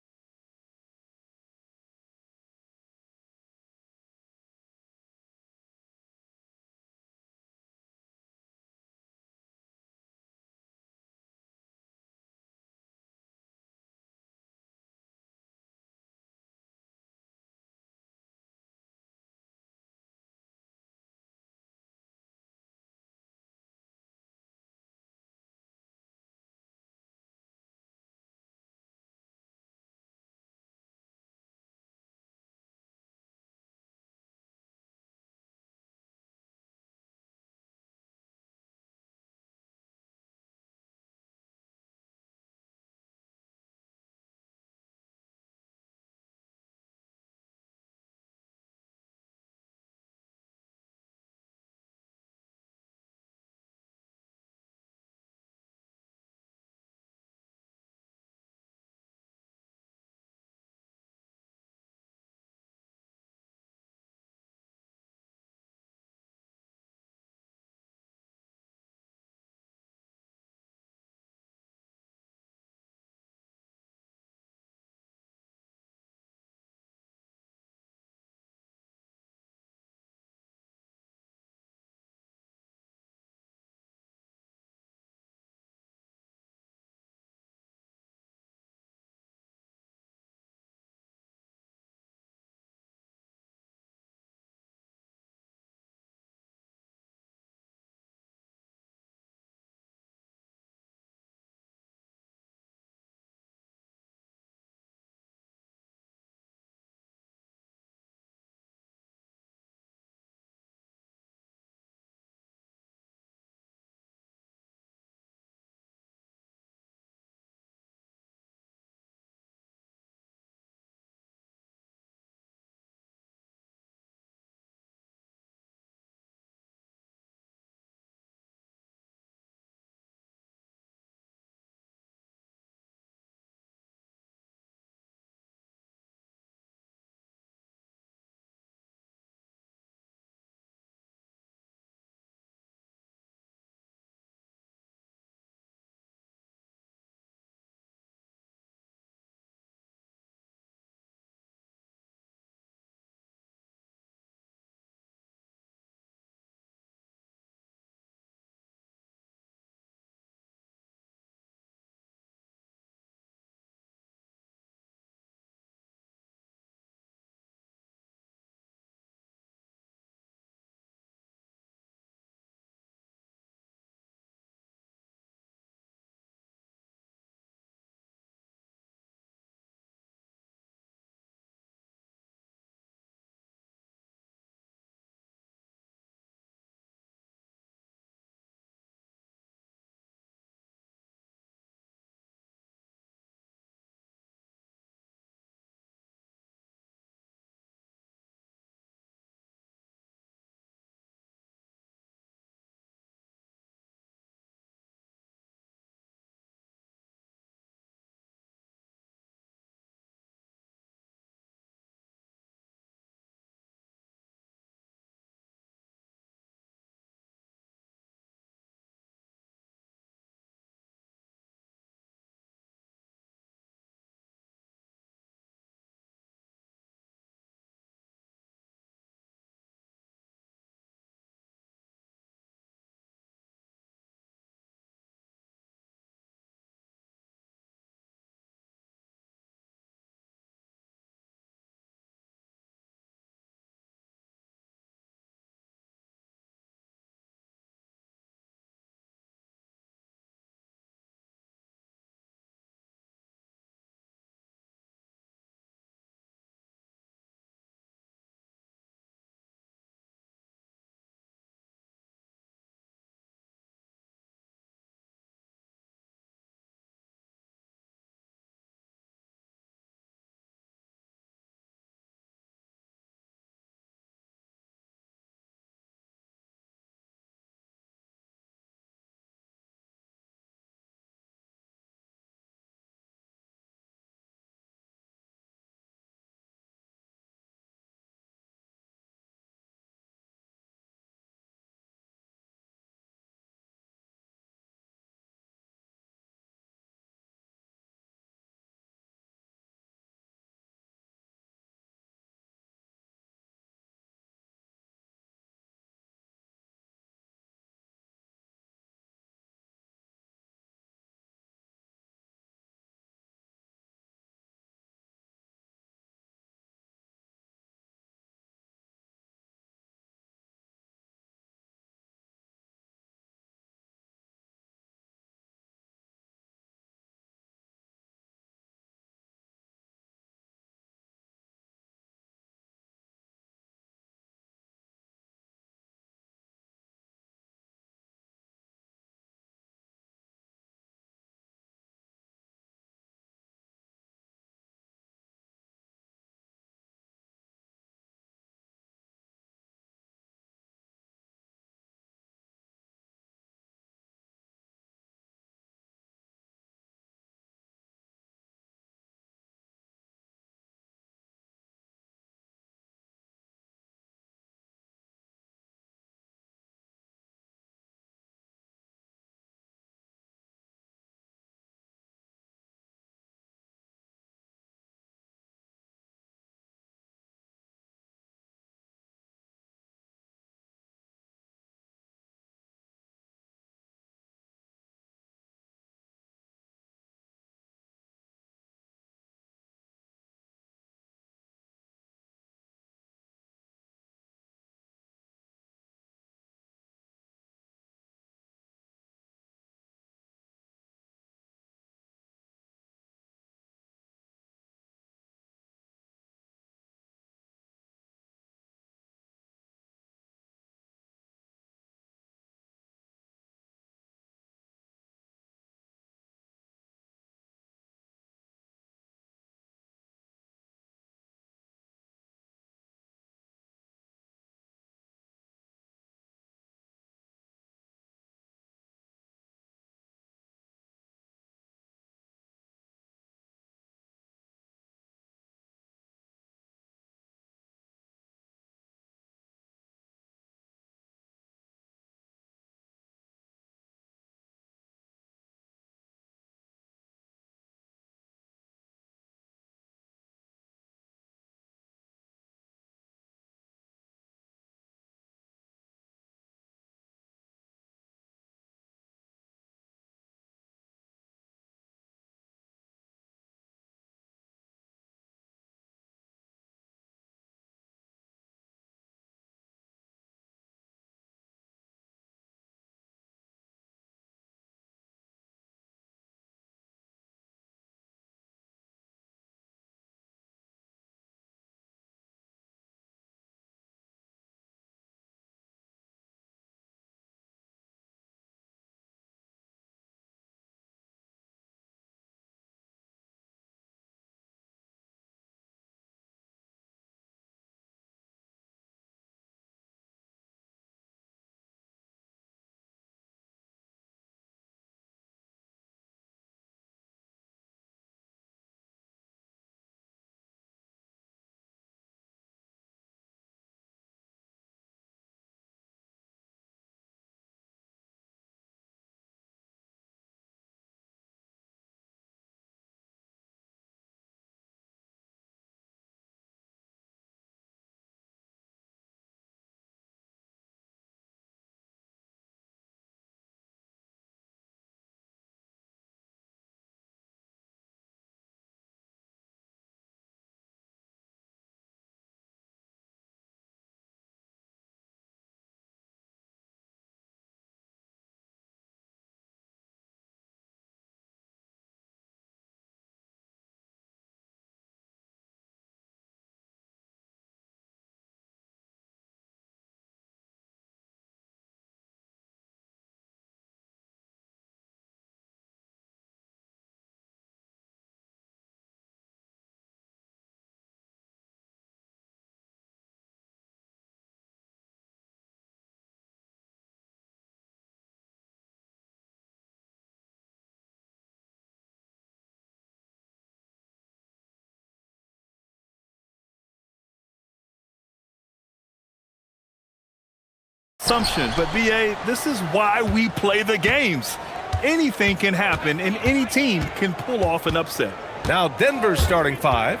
assumption, but BA, this is why we play the games. Anything can happen, and any team can pull off an upset.
Now Denver's starting five.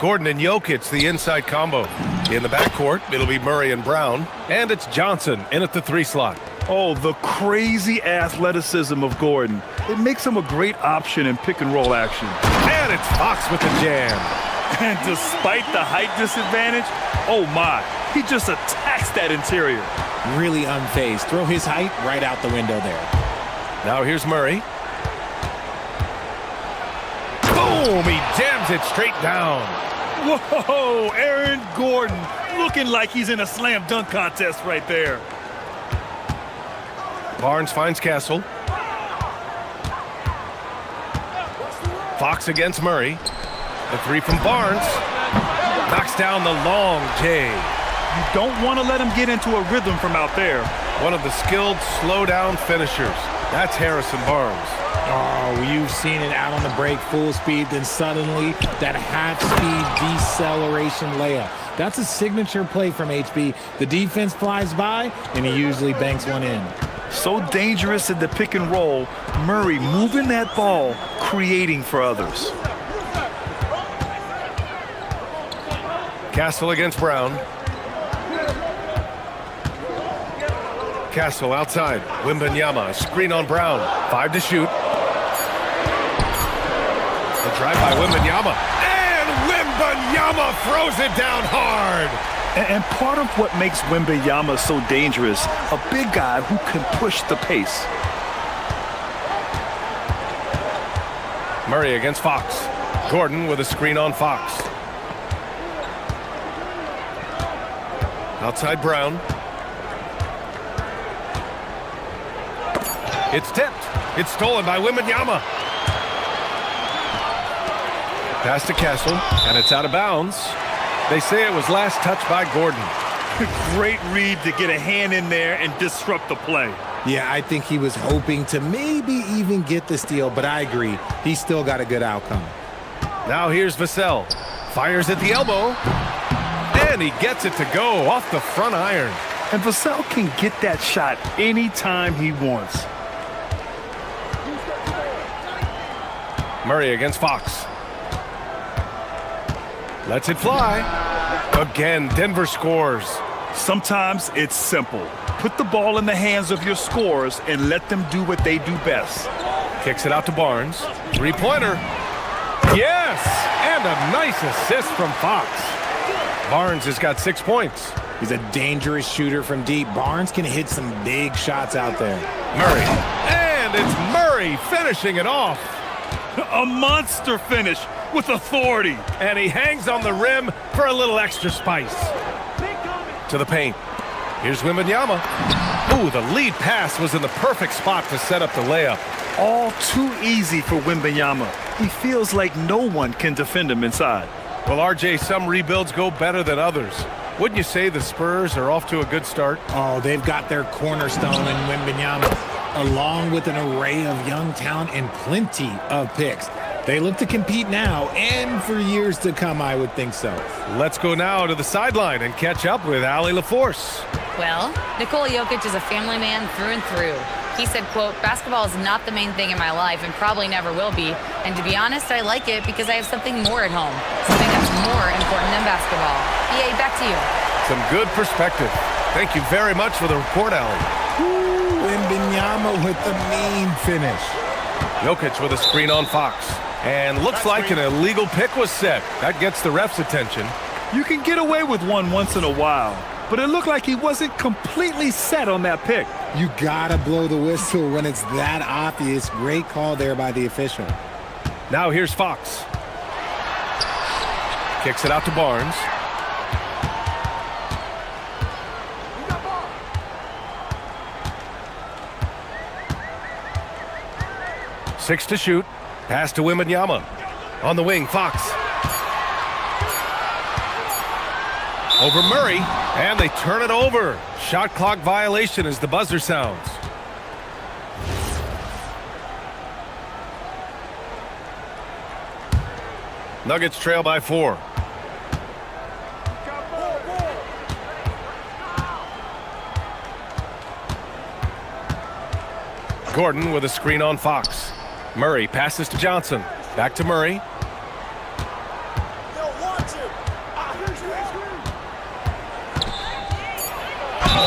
Gordon and Jokic, the inside combo. In the backcourt, it'll be Murray and Brown. And it's Johnson in at the 3 slot.
Oh, the crazy athleticism of Gordon. It makes him a great option in pick-and-roll action.
And it's Fox with the jam.
And despite the height disadvantage, oh my, he just attacks that interior.
Really unfazed. Throw his height right out the window there.
Now here's Murray. Boom! He jams it straight down.
Whoa, Aaron Gordon looking like he's in a slam dunk contest right there.
Barnes finds Castle. Fox against Murray. The 3 from Barnes. Knocks down the long J.
You don't want to let him get into a rhythm from out there.
One of the skilled slow-down finishers. That's Harrison Barnes.
Oh, you've seen it out on the break, full speed, then suddenly that half-speed deceleration layup. That's a signature play from HB. The defense flies by, and he usually banks one in.
So dangerous in the pick and roll. Murray moving that ball, creating for others.
Castle against Brown. Castle outside. Wembanyama, screen on Brown. 5 to shoot. The drive by Wembanyama. And Wembanyama throws it down hard.
And part of what makes Wembanyama so dangerous, a big guy who can push the pace.
Murray against Fox. Gordon with a screen on Fox. Outside Brown. It's tipped. It's stolen by Wembanyama. Pass to Castle, and it's out of bounds. They say it was last touched by Gordon.
Great read to get a hand in there and disrupt the play.
Yeah, I think he was hoping to maybe even get the steal, but I agree. He still got a good outcome.
Now here's Vassell. Fires at the elbow. And he gets it to go off the front iron.
And Vassell can get that shot anytime he wants.
Murray against Fox. Lets it fly. Again, Denver scores.
Sometimes it's simple. Put the ball in the hands of your scorers and let them do what they do best.
Kicks it out to Barnes. 3-pointer. Yes! And a nice assist from Fox. Barnes has got 6 points.
He's a dangerous shooter from deep. Barnes can hit some big shots out there.
Murray. And it's Murray finishing it off.
A monster finish with authority.
And he hangs on the rim for a little extra spice. To the paint. Here's Wembanyama. Ooh, the lead pass was in the perfect spot to set up the layup.
All too easy for Wembanyama. He feels like no one can defend him inside.
Well, RJ, some rebuilds go better than others. Wouldn't you say the Spurs are off to a good start?
Oh, they've got their cornerstone in Wembanyama, along with an array of young talent and plenty of picks. They look to compete now and for years to come, I would think so.
Let's go now to the sideline and catch up with Allie LaForce.
Well, Nikola Jokic is a family man through and through. He said, quote, "Basketball is not the main thing in my life and probably never will be. And to be honest, I like it because I have something more at home, something that's more important than basketball." EA, back to you.
Some good perspective. Thank you very much for the report, Allie.
Wembanyama with the mean finish.
Jokic with a screen on Fox. And looks like an illegal pick was set. That gets the ref's attention.
You can get away with one once in a while, but it looked like he wasn't completely set on that pick.
You gotta blow the whistle when it's that obvious. Great call there by the official.
Now here's Fox. Kicks it out to Barnes. Six to shoot. Pass to Wembanyama. On the wing, Fox. Over Murray, and they turn it over. Shot clock violation as the buzzer sounds. Nuggets trail by 4. Gordon with a screen on Fox. Murray passes to Johnson. Back to Murray.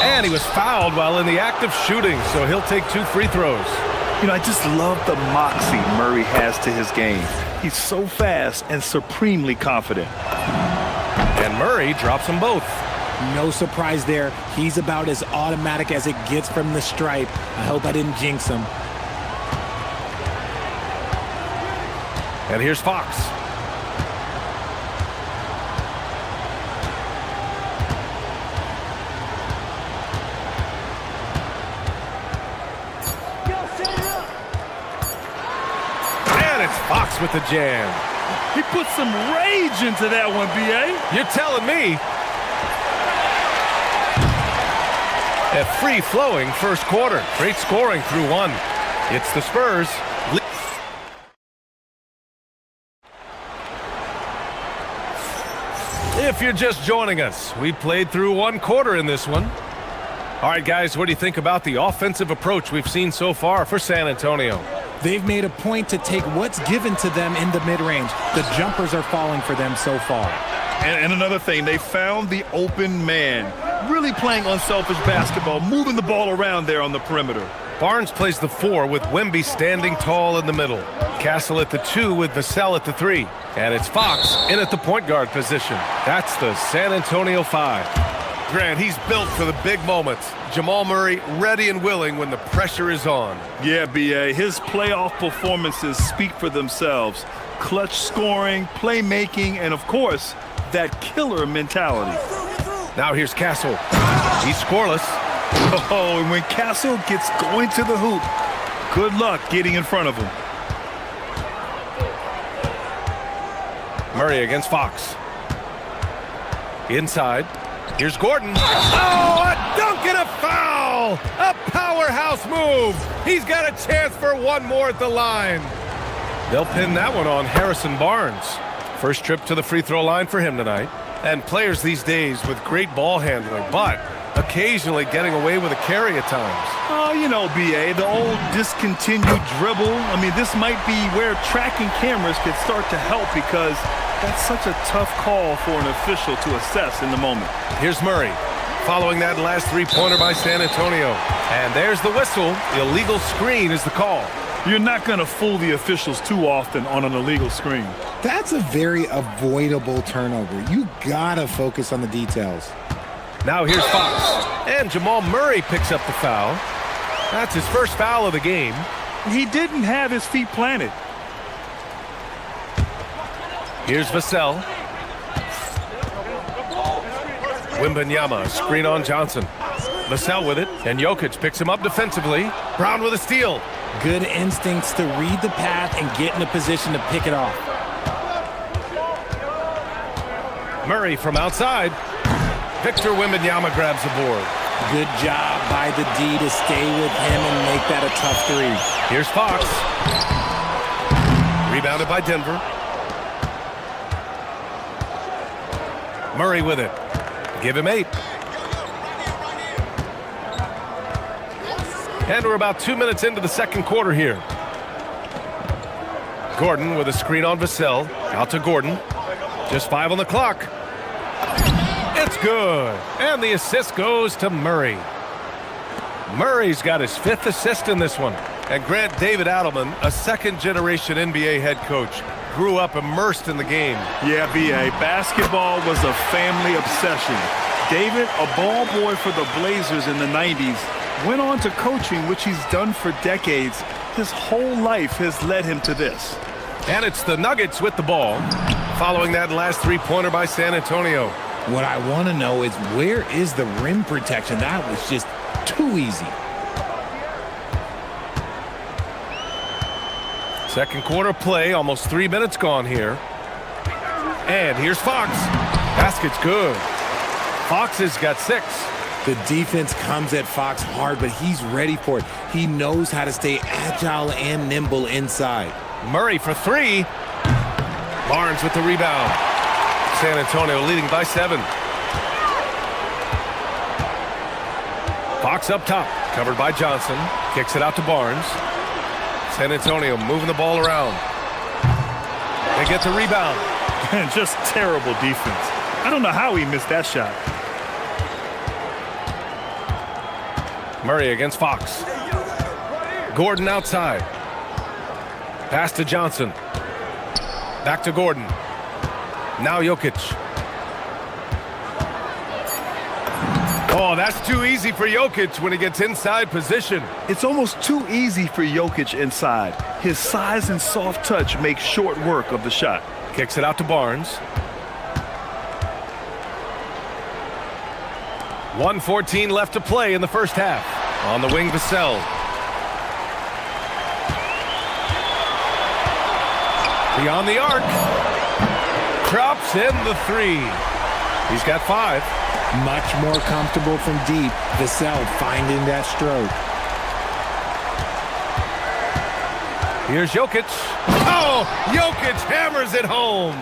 And he was fouled while in the act of shooting, so he'll take 2 free throws.
You know, I just love the moxie Murray has to his game. He's so fast and supremely confident.
And Murray drops them both.
No surprise there. He's about as automatic as it gets from the stripe. I hope I didn't jinx him.
And here's Fox. And it's Fox with the jam.
He put some rage into that one, B.A.
You're telling me. A free-flowing first quarter. Great scoring through 1. It's the Spurs. If you're just joining us, we played through 1 quarter in this one. All right, guys, what do you think about the offensive approach we've seen so far for San Antonio?
They've made a point to take what's given to them in the mid-range. The jumpers are falling for them so far.
And another thing, they found the open man. Really playing unselfish basketball, moving the ball around there on the perimeter.
Barnes plays the 4 with Wemby standing tall in the middle. Castle at the 2 with Vassell at the 3. And it's Fox in at the point guard position. That's the San Antonio 5. Grant, he's built for the big moments. Jamal Murray ready and willing when the pressure is on.
Yeah, B.A., his playoff performances speak for themselves. Clutch scoring, playmaking, and of course, that killer mentality.
Now here's Castle. He's scoreless.
Oh, and when Castle gets going to the hoop, good luck getting in front of him.
Murray against Fox. Inside. Here's Gordon. Oh, a dunk and a foul! A powerhouse move. He's got a chance for 1 more at the line. They'll pin that one on Harrison Barnes. First trip to the free throw line for him tonight. And players these days with great ball handling, but occasionally getting away with a carry at times.
Oh, you know, B.A., the old discontinued dribble. I mean, this might be where tracking cameras could start to help because that's such a tough call for an official to assess in the moment.
Here's Murray, following that last 3-pointer by San Antonio. And there's the whistle. Illegal screen is the call.
You're not going to fool the officials too often on an illegal screen.
That's a very avoidable turnover. You gotta focus on the details.
Now here's Fox. And Jamal Murray picks up the foul. That's his first foul of the game.
He didn't have his feet planted.
Here's Vassell. Wembanyama, screen on Johnson. Vassell with it, and Jokic picks him up defensively. Brown with a steal.
Good instincts to read the path and get in a position to pick it off.
Murray from outside. Victor Wembanyama grabs the board.
Good job by the D to stay with him and make that a tough 3.
Here's Fox. Rebounded by Denver. Murray with it. Give him 8. And we're about 2 minutes into the second quarter here. Gordon with a screen on Vassell. Out to Gordon. Just 5 on the clock. It's good. And the assist goes to Murray. Murray's got his 5th assist in this one. And Grant, David Adelman, a second-generation NBA head coach, grew up immersed in the game.
Yeah, B.A., basketball was a family obsession. David, a ball boy for the Blazers in the 90s, went on to coaching, which he's done for decades. His whole life has led him to this.
And it's the Nuggets with the ball, following that last 3-pointer by San Antonio.
What I want to know is where is the rim protection? That was just too easy.
Second quarter play, almost 3 minutes gone here. And here's Fox. Basket's good. Fox has got 6.
The defense comes at Fox hard, but he's ready for it. He knows how to stay agile and nimble inside.
Murray for 3. Barnes with the rebound. San Antonio leading by 7. Fox up top, covered by Johnson. Kicks it out to Barnes. San Antonio moving the ball around. They get the rebound.
And just terrible defense. I don't know how he missed that shot.
Murray against Fox. Gordon outside. Pass to Johnson. Back to Gordon. Now Jokic. Oh, that's too easy for Jokic when he gets inside position.
It's almost too easy for Jokic inside. His size and soft touch make short work of the shot.
Kicks it out to Barnes. 1:14 left to play in the first half. On the wing, Vassell. Beyond the arc. Drops in the three. He's got 5.
Much more comfortable from deep. Vassell finding that stroke.
Here's Jokic. Oh, Jokic hammers it home.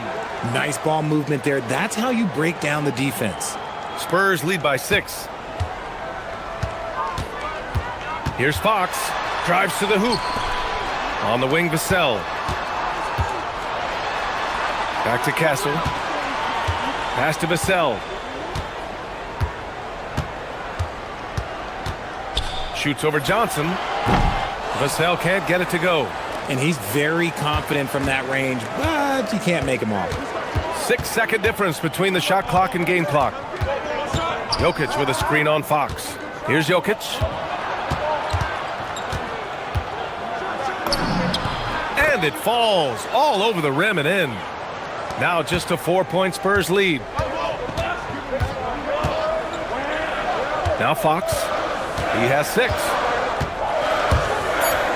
Nice ball movement there. That's how you break down the defense.
Spurs lead by 6. Here's Fox. Drives to the hoop. On the wing, Vassell. Back to Castle. Pass to Vassell. Shoots over Johnson. Vassell can't get it to go.
And he's very confident from that range, but you can't make him off.
6-second difference between the shot clock and game clock. Jokic with a screen on Fox. Here's Jokic. And it falls all over the rim and in. Now just a 4-point Spurs lead. Now Fox. He has 6.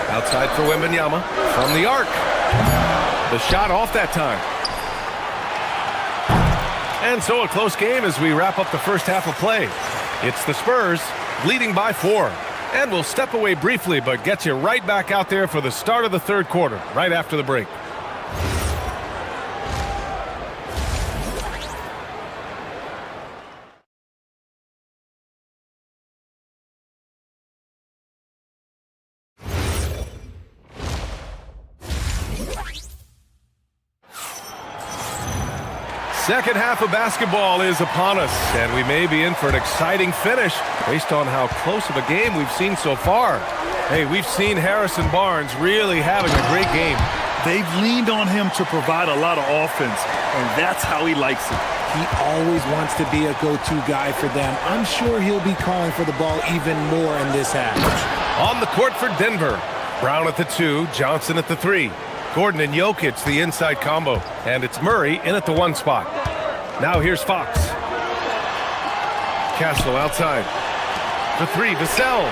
Outside for Wembanyama. From the arc. The shot off that time. And so a close game as we wrap up the first half of play. It's the Spurs leading by 4. And we'll step away briefly, but get you right back out there for the start of the third quarter, right after the break. Second half of basketball is upon us, and we may be in for an exciting finish based on how close of a game we've seen so far. Hey, we've seen Harrison Barnes really having a great game.
They've leaned on him to provide a lot of offense, and that's how he likes it.
He always wants to be a go-to guy for them. I'm sure he'll be calling for the ball even more in this half.
On the court for Denver. Brown at the 2, Johnson at the 3. Gordon and Jokic, the inside combo. And it's Murray in at the 1 spot. Now here's Fox. Castle outside. The 3, Vassell.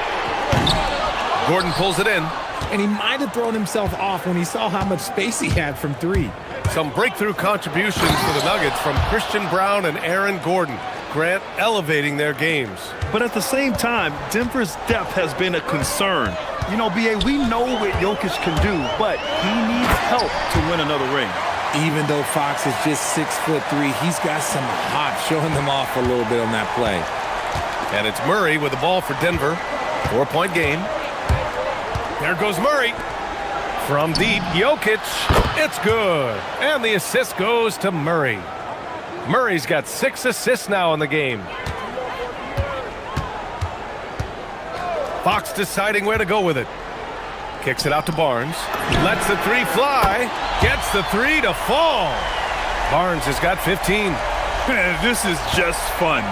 Gordon pulls it in.
And he might have thrown himself off when he saw how much space he had from 3.
Some breakthrough contributions for the Nuggets from Christian Brown and Aaron Gordon. Grant elevating their games.
But at the same time, Denver's depth has been a concern. You know, B.A., we know what Jokic can do, but he needs help to win another ring.
Even though Fox is just 6'3", he's got some hop, showing them off a little bit on that play.
And it's Murray with the ball for Denver. 4-point game. There goes Murray. From deep, Jokic. It's good. And the assist goes to Murray. Murray's got 6 assists now in the game. Fox deciding where to go with it. Kicks it out to Barnes. Lets the 3 fly. Gets the 3 to fall. Barnes has got 15.
This is just fun.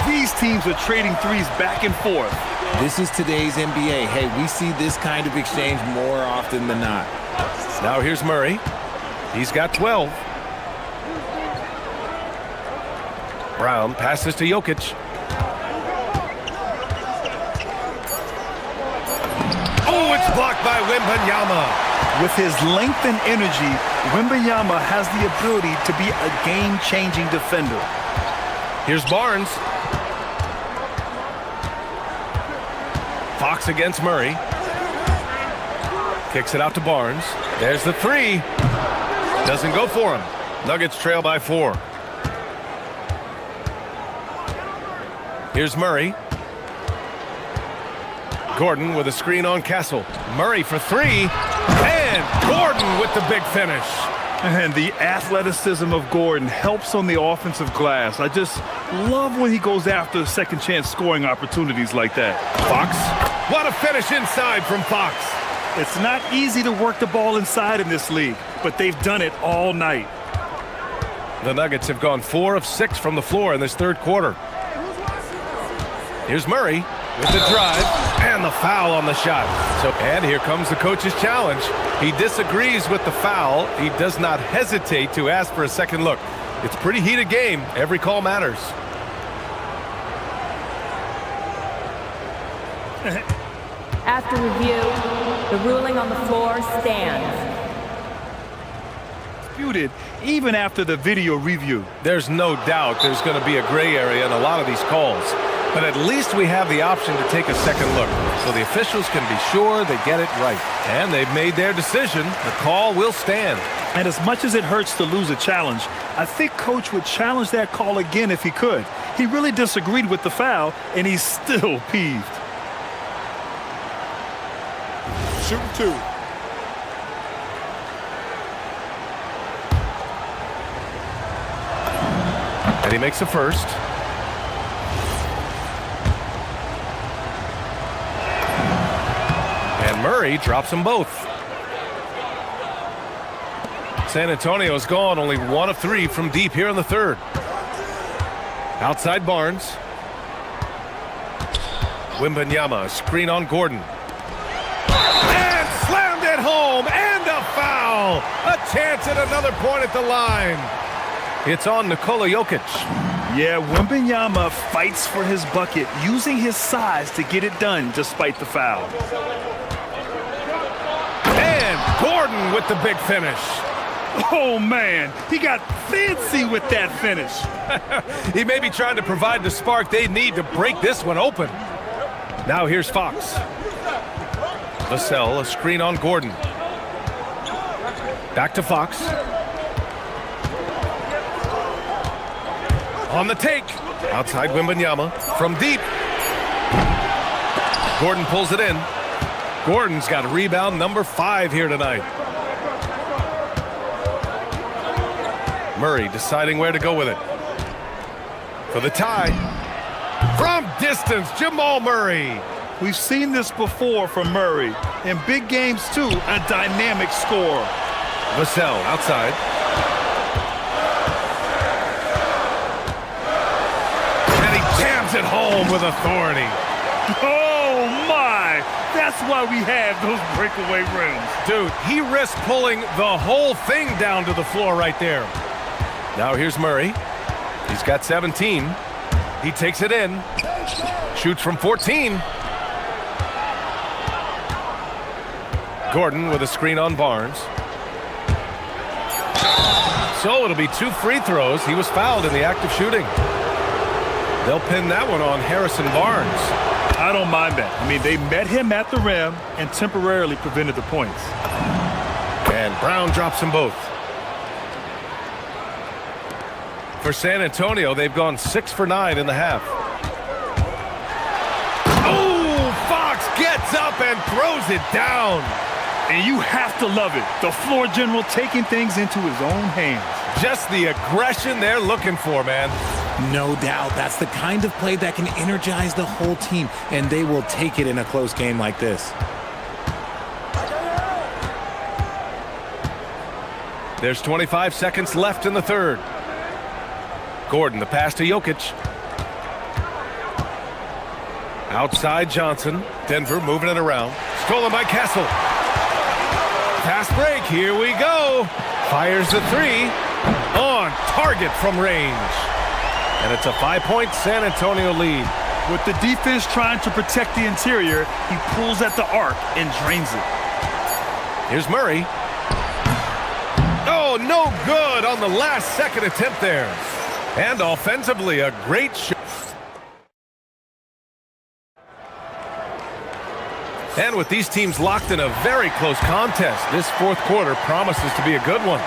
These teams are trading threes back and forth.
This is today's NBA. Hey, we see this kind of exchange more often than not.
Now here's Murray. He's got 12. Brown passes to Jokic. Oh, it's blocked by Wembanyama.
With his length and energy, Wembanyama has the ability to be a game-changing defender.
Here's Barnes. Fox against Murray. Kicks it out to Barnes. There's the 3. Doesn't go for him. Nuggets trail by 4. Here's Murray. Gordon with a screen on Castle. Murray for three. And Gordon with the big finish.
And the athleticism of Gordon helps on the offensive glass. I just love when he goes after second chance scoring opportunities like that.
Fox. What a finish inside from Fox.
It's not easy to work the ball inside in this league, but they've done it all night.
The Nuggets have gone 4 of 6 from the floor in this third quarter. Here's Murray with the drive and the foul on the shot. And here comes the coach's challenge. He disagrees with the foul. He does not hesitate to ask for a second look. It's a pretty heated game. Every call matters.
After review, the ruling on the floor stands.
Disputed even after the video review.
There's no doubt there's going to be a gray area in a lot of these calls. But at least we have the option to take a second look, so the officials can be sure they get it right. And they've made their decision. The call will stand.
And as much as it hurts to lose a challenge, I think Coach would challenge that call again if he could. He really disagreed with the foul, and he's still peeved.
Shoot two.
And he makes the first. And Murray drops them both. San Antonio's gone only 1 of 3 from deep here in the third. Outside Barnes. Wembanyama, screen on Gordon. And slammed it home, and a foul! A chance at another point at the line. It's on Nikola Jokic.
Yeah, Wembanyama fights for his bucket, using his size to get it done despite the foul.
And Gordon with the big finish.
Oh, man, he got fancy with that finish.
He may be trying to provide the spark they need to break this one open. Now here's Fox. Vassell, a screen on Gordon. Back to Fox. On the take. Outside Wembanyama. From deep. Gordon pulls it in. Gordon's got rebound number 5 here tonight. Murray deciding where to go with it. For the tie. From distance, Jamal Murray.
We've seen this before from Murray. In big games, too, a dynamic scorer.
Vassell outside. And he jams it home with authority.
Oh, my! That's why we have those breakaway rims.
Dude, he risked pulling the whole thing down to the floor right there. Now here's Murray. He's got 17. He takes it in. Shoots from 14. Gordon with a screen on Barnes. So it'll be 2 free throws. He was fouled in the act of shooting. They'll pin that one on Harrison Barnes.
I don't mind that. I mean, they met him at the rim and temporarily prevented the points.
And Brown drops them both. For San Antonio, they've gone 6 for 9 in the half. Oh, Fox gets up and throws it down.
And you have to love it. The floor general taking things into his own hands.
Just the aggression they're looking for, man.
No doubt. That's the kind of play that can energize the whole team, and they will take it in a close game like this.
There's 25 seconds left in the third. Gordon, the pass to Jokic. Outside Johnson. Denver moving it around. Stolen by Castle. Fast break. Here we go. Fires the 3. On target from range. And it's a 5-point San Antonio lead.
With the defense trying to protect the interior, he pulls at the arc and drains it.
Here's Murray. Oh, no good on the last second attempt there. And offensively, a great shot. And with these teams locked in a very close contest, this fourth quarter promises to be a good one.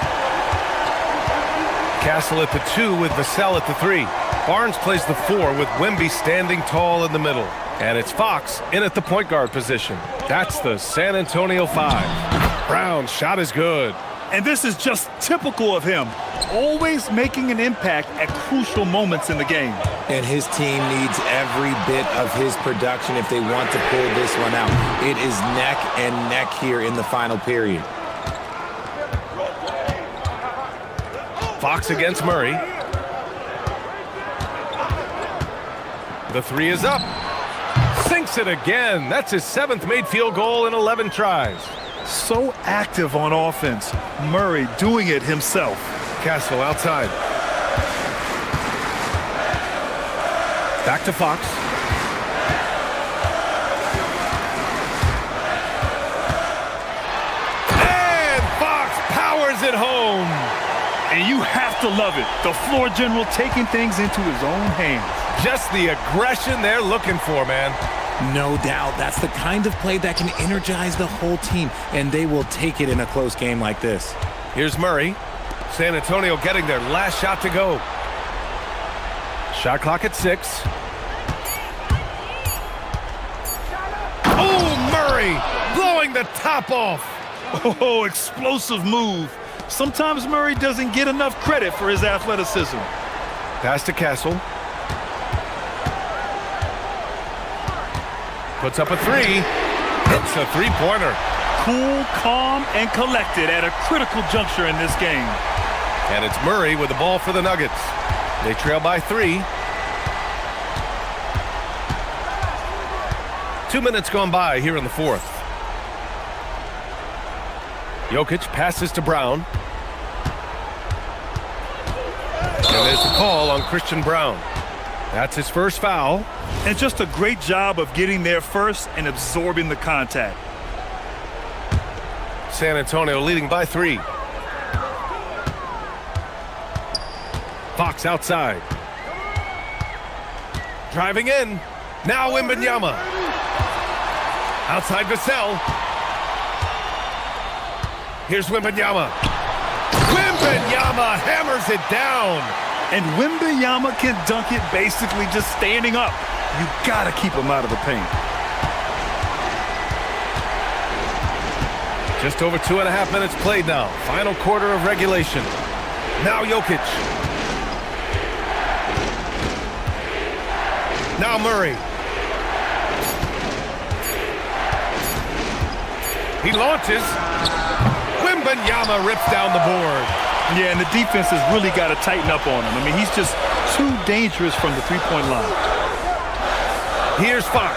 Castle at the 2 with Vassell at the 3. Barnes plays the 4 with Wemby standing tall in the middle. And it's Fox in at the point guard position. That's the San Antonio 5. Brown's shot is good.
And this is just typical of him, always making an impact at crucial moments in the game.
And his team needs every bit of his production if they want to pull this one out. It is neck and neck here in the final period.
Fox against Murray. The three is up. Sinks it again. That's his 7th made field goal in 11 tries.
So active on offense. Murray doing it himself.
Castle outside. Back to Fox. And Fox powers it home.
And you have to love it. The floor general taking things into his own hands.
Just the aggression they're looking for, man.
No doubt. That's the kind of play that can energize the whole team, and they will take it in a close game like this.
Here's Murray. San Antonio getting their last shot to go. Shot clock at 6. Oh, Murray blowing the top off.
Oh, explosive move. Sometimes Murray doesn't get enough credit for his athleticism.
Pass to Castle. Puts up a 3. Hits a three-pointer.
Cool, calm, and collected at a critical juncture in this game.
And it's Murray with the ball for the Nuggets. They trail by 3. 2 minutes gone by here in the 4th. Jokic passes to Brown. And there's the call on Christian Brown. That's his first foul.
And just a great job of getting there first and absorbing the contact.
San Antonio leading by 3. Fox outside. Driving in. Now Wembanyama. Outside Vassell. Here's Wembanyama. Wembanyama hammers it down.
And Wembanyama can dunk it basically just standing up. You gotta keep him out of the paint.
Just over 2.5 minutes played now. Final quarter of regulation. Now Jokic. Now Murray. He launches. Wembanyama rips down the board.
Yeah, and the defense has really got to tighten up on him. I mean, he's just too dangerous from the three-point line.
Here's Fox.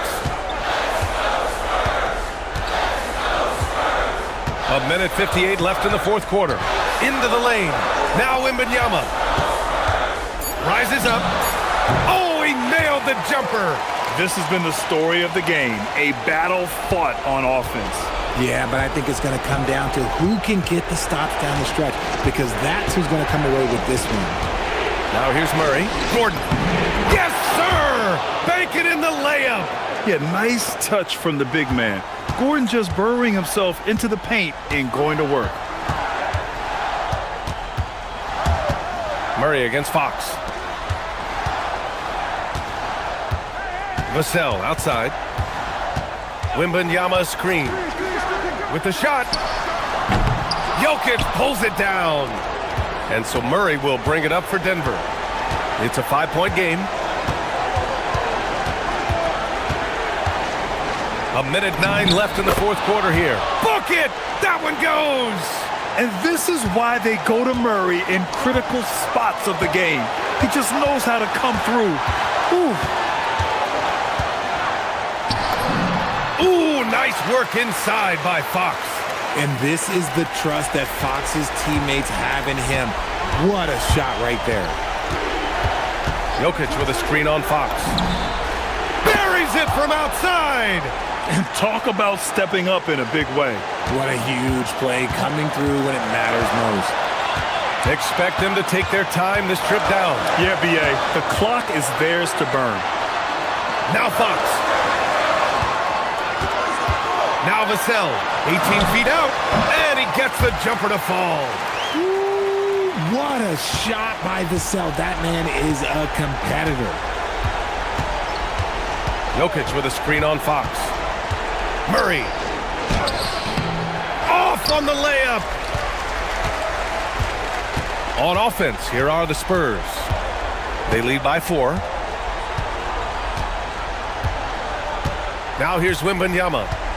A minute 58 left in the 4th quarter. Into the lane. Now Wembanyama. Rises up. Oh, he nailed the jumper.
This has been the story of the game. A battle fought on offense.
Yeah, but I think it's going to come down to who can get the stops down the stretch, because that's who's going to come away with this one.
Now here's Murray. Gordon. Yes, sir! Bank it in the layup.
Yeah, nice touch from the big man. Gordon just burrowing himself into the paint and going to work.
Murray against Fox. Vassell outside. Wembanyama screen. With the shot. Jokic pulls it down. And so Murray will bring it up for Denver. It's a 5-point game. A minute 9 left in the 4th quarter here. Book it! That one goes!
And this is why they go to Murray in critical spots of the game. He just knows how to come through.
Ooh, nice work inside by Fox.
And this is the trust that Fox's teammates have in him. What a shot right there.
Jokic with a screen on Fox. Buries it from outside.
And talk about stepping up in a big way.
What a huge play, coming through when it matters most.
Expect them to take their time this trip down.
Yeah, B.A., the clock is theirs to burn.
Now Fox. Now Vassell, 18 feet out, and he gets the jumper to fall.
Ooh, what a shot by Vassell. That man is a competitor.
Jokic with a screen on Fox. Murray. Off on the layup. On offense, here are the Spurs. They lead by 4. Now here's Wembanyama.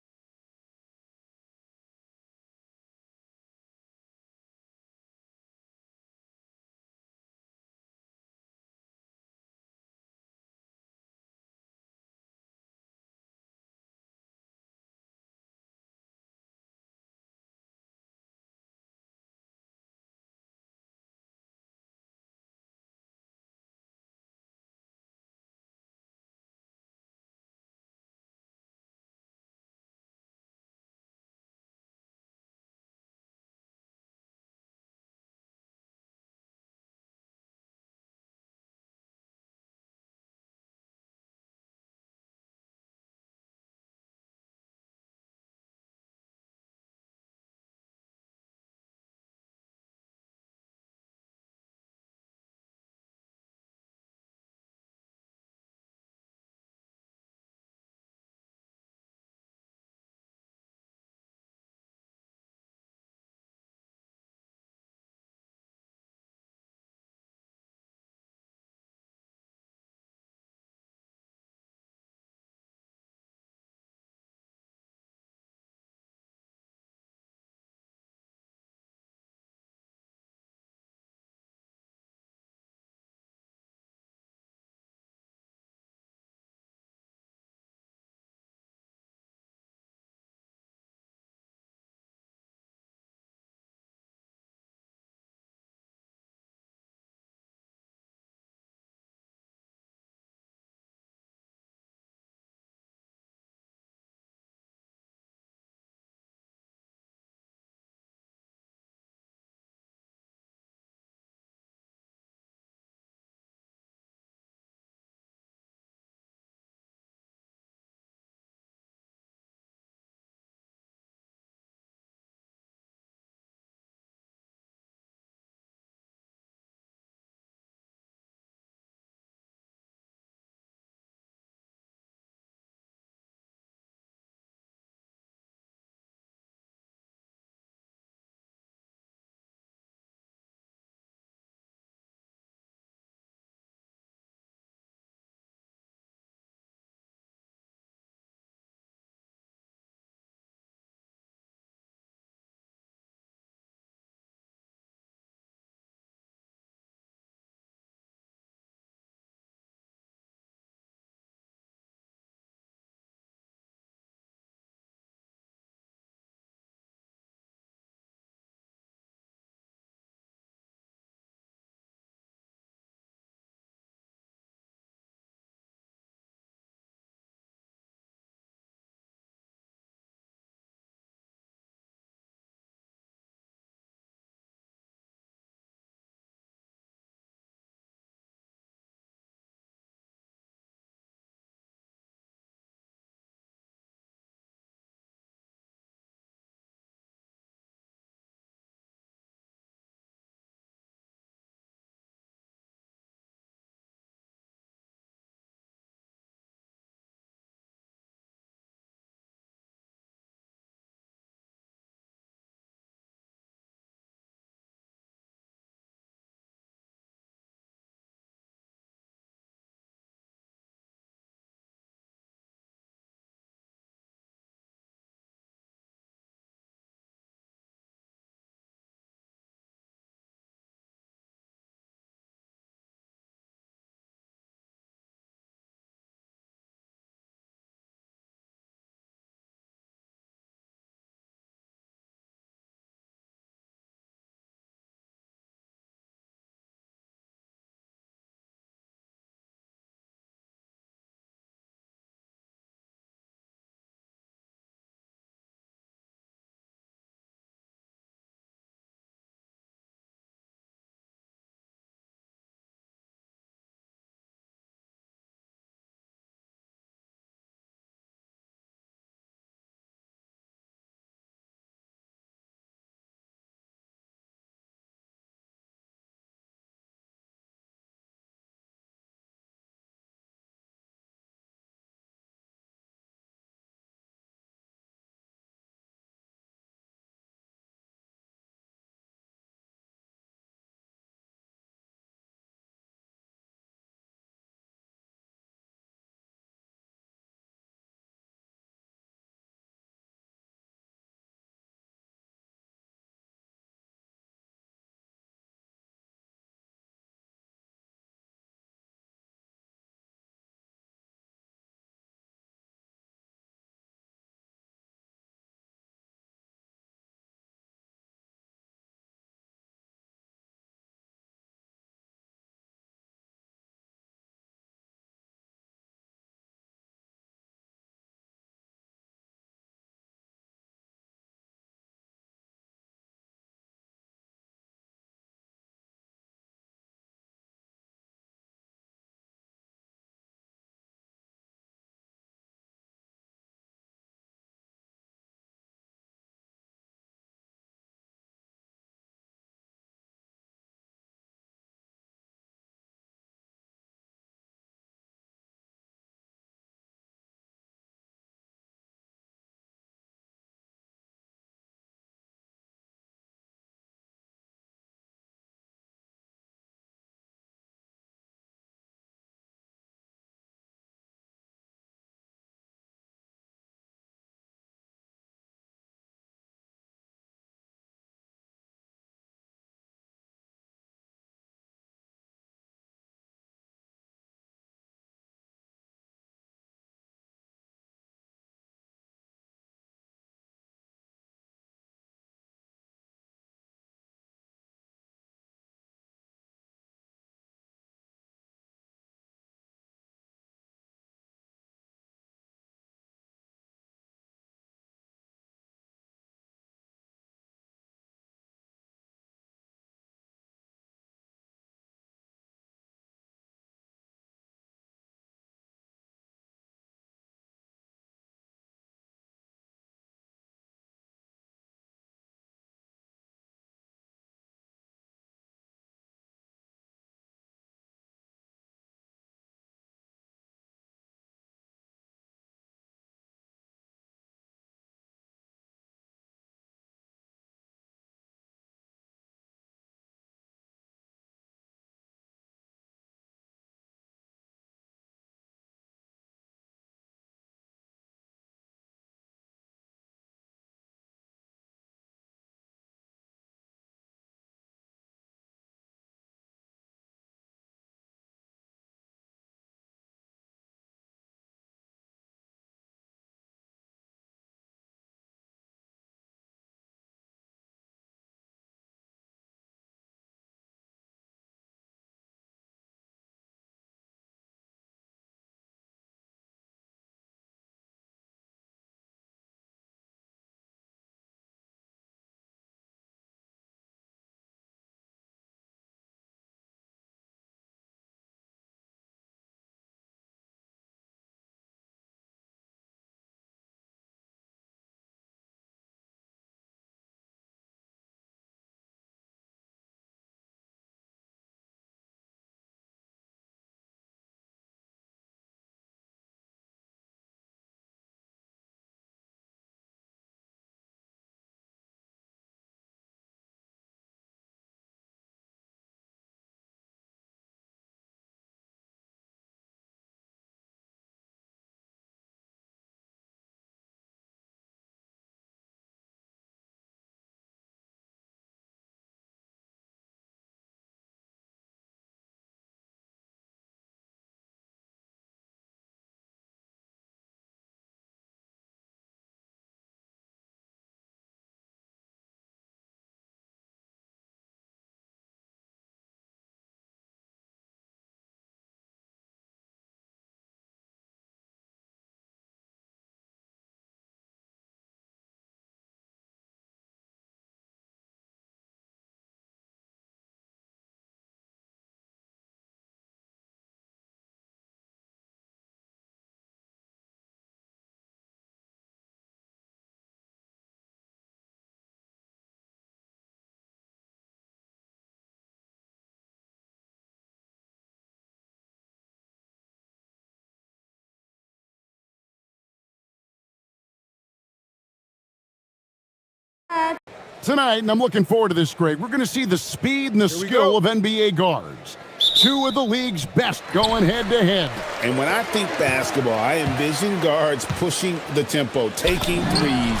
Tonight, and I'm looking forward to this, Greg, we're going to see the speed and the skill of NBA guards. Two of the league's best going head-to-head.
And when I think basketball, I envision guards pushing the tempo, taking threes.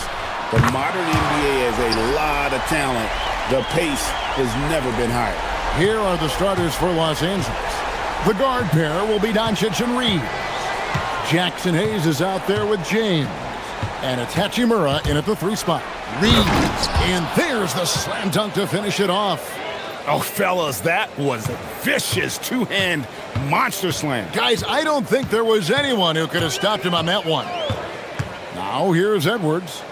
The modern NBA has a lot of talent. The pace has never been higher.
Here are the starters for Los Angeles. The guard pair will be Doncic and Reeves. Jackson Hayes is out there with James. And it's Hachimura in at the 3 spot. Reeves, and there's the slam dunk to finish it off.
Oh, fellas, that was a vicious two-hand monster slam.
Guys, I don't think there was anyone who could have stopped him on that one. Now here's Edwards.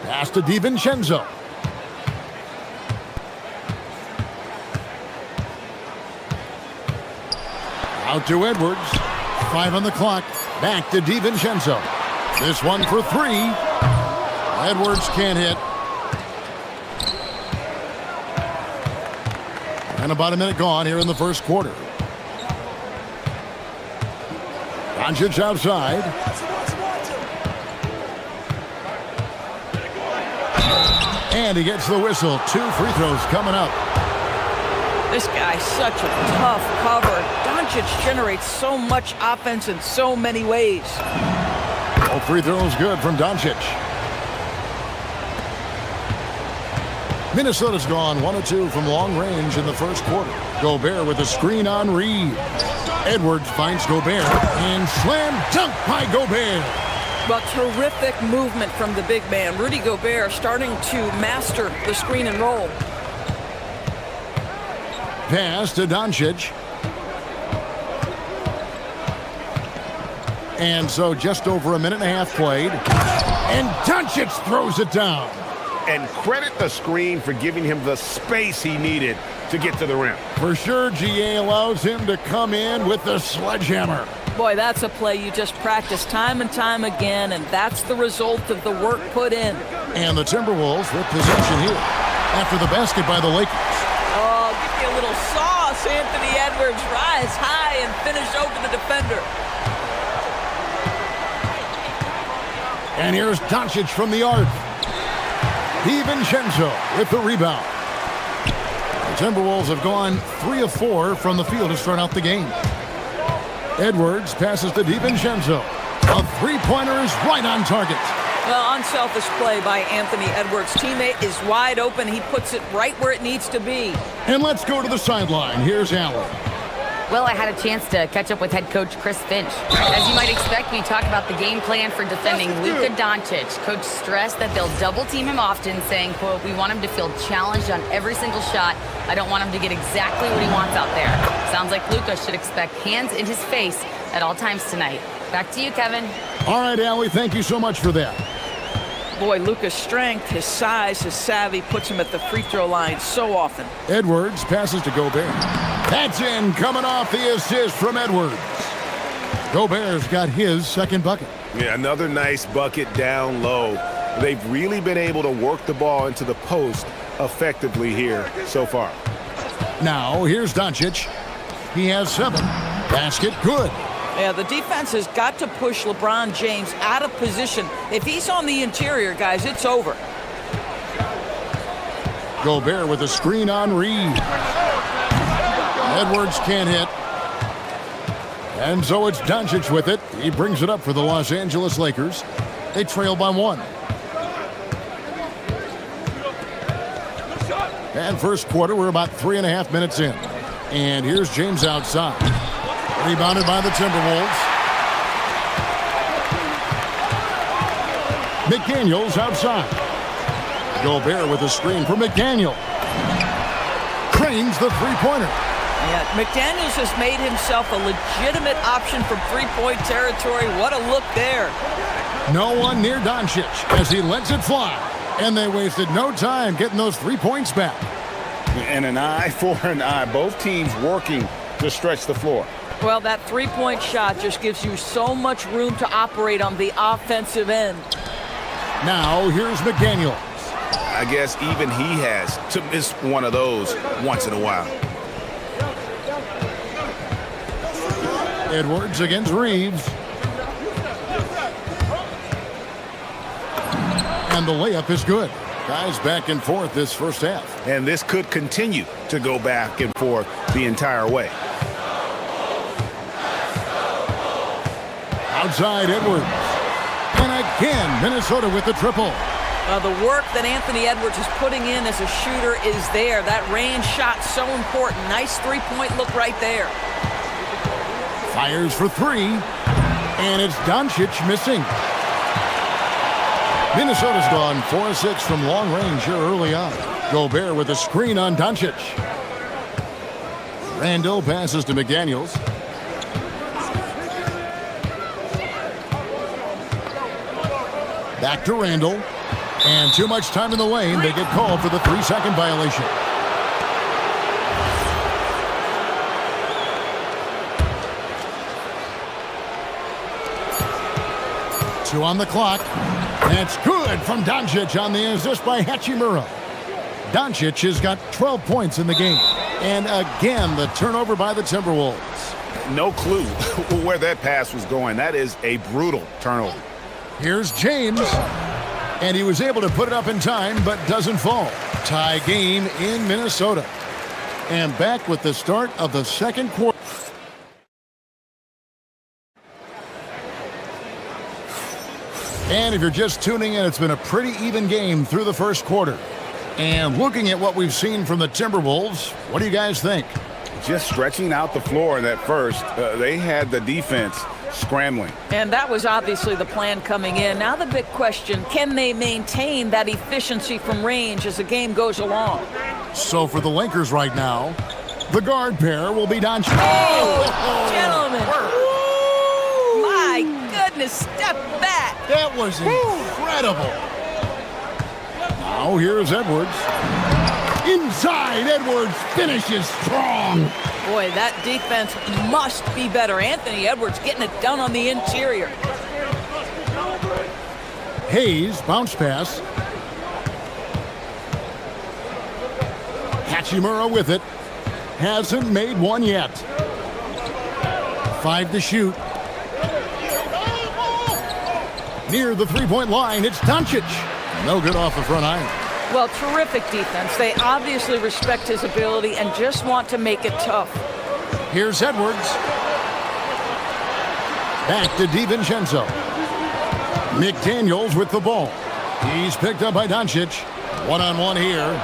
Pass to DiVincenzo. Out to Edwards. 5 on the clock. Back to DiVincenzo. This one for 3. Edwards can't hit. And about a minute gone here in the first quarter. Doncic outside. And he gets the whistle. 2 free throws coming up.
This guy's such a tough cover. Doncic generates so much offense in so many ways.
All free throws good from Doncic. Minnesota's gone 1 of 2 from long range in the first quarter. Gobert with a screen on Reeves. Edwards finds Gobert and slam dunk by Gobert.
Well, terrific movement from the big man. Rudy Gobert starting to master the screen and roll.
Pass to Doncic. And so just over a minute and a half played. And Doncic throws it down.
And credit the screen for giving him the space he needed to get to the rim.
For sure, GA allows him to come in with the sledgehammer.
Boy, that's a play you just practice time and time again, and that's the result of the work put in.
And the Timberwolves with possession here after the basket by the Lakers.
Oh, give me a little sauce. Anthony Edwards rise high and finish over the defender.
And here's Doncic from the arc. DiVincenzo with the rebound. The Timberwolves have gone 3 of 4 from the field to start out the game. Edwards passes to DiVincenzo. A three-pointer is right on target.
Well, unselfish play by Anthony Edwards. Teammate is wide open. He puts it right where it needs to be.
And let's go to the sideline. Here's Allen.
Well, I had a chance to catch up with head coach Chris Finch. As you might expect, we talk about the game plan for defending Luka Doncic. Coach stressed that they'll double team him often, saying, quote, "We want him to feel challenged on every single shot. I don't want him to get exactly what he wants out there." Sounds like Luka should expect hands in his face at all times tonight. Back to you, Kevin.
All right, Allie, thank you so much for that.
Boy, Luka's strength, his size, his savvy puts him at the free throw line so often.
Edwards passes to Gobert. That's in, coming off the assist from Edwards. Gobert's got his second bucket.
Yeah, another nice bucket down low. They've really been able to work the ball into the post effectively here so far.
Now, here's Doncic. He has 7. Basket good.
Yeah, the defense has got to push LeBron James out of position. If he's on the interior, guys, it's over.
Gobert with a screen on Reeves. Edwards can't hit. And so it's Doncic with it. He brings it up for the Los Angeles Lakers. They trail by 1. And first quarter, we're about 3.5 minutes in. And here's James outside. Rebounded by the Timberwolves. McDaniels outside. Gobert with a screen for McDaniel. Cranes the three-pointer.
Yeah, McDaniels has made himself a legitimate option from three-point territory. What a look there.
No one near Doncic as he lets it fly. And they wasted no time getting those 3 points back.
And an eye for an eye. Both teams working to stretch the floor.
Well, that three-point shot just gives you so much room to operate on the offensive end.
Now, here's McDaniels.
I guess even he has to miss one of those once in a while.
Edwards against Reeves. And the layup is good. Guys back and forth this first half.
And this could continue to go back and forth the entire way.
Outside Edwards. And again, Minnesota with the triple.
The work that Anthony Edwards is putting in as a shooter is there. That range shot so important. Nice three-point look right there.
Fires for three. And it's Doncic missing. Minnesota's gone 4-6 from long range here early on. Gobert with a screen on Doncic. Randall passes to McDaniels. Back to Randall. And too much time in the lane. They get called for the 3-second violation. Two on the clock. That's good from Doncic on the assist by Hachimura. Doncic has got 12 points in the game. And again, the turnover by the Timberwolves.
No clue where that pass was going. That is a brutal turnover.
Here's James. And he was able to put it up in time, but doesn't fall. Tie game in Minnesota. And back with the start of the second quarter. And if you're just tuning in, it's been a pretty even game through the first quarter. And looking at what we've seen from the Timberwolves, what do you guys think?
Just stretching out the floor in that first. They had the defense scrambling.
And that was obviously the plan coming in. Now the big question, can they maintain that efficiency from range as the game goes along?
So for the Lakers right now, the guard pair will be Doncic.
Oh, gentlemen. My goodness, step back.
That was incredible. Now here's Edwards. Inside, Edwards finishes strong.
Boy, that defense must be better. Anthony Edwards getting it done on the interior.
Hayes, bounce pass. Hachimura with it. Hasn't made one yet. 5 to shoot. Near the three-point line, it's Doncic. No good off the front iron.
Well, terrific defense. They obviously respect his ability and just want to make it tough.
Here's Edwards. Back to DiVincenzo. McDaniels with the ball. He's picked up by Doncic. One-on-one here.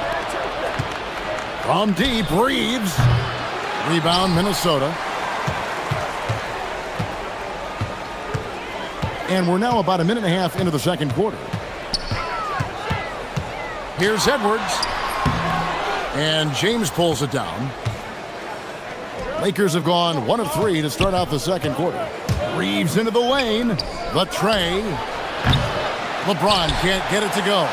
From deep, Reeves. Rebound, Minnesota. And we're now about a minute and a half into the second quarter. Here's Edwards. And James pulls it down. Lakers have gone 1 of 3 to start out the second quarter. Reeves into the lane. The tray. LeBron can't get it to go.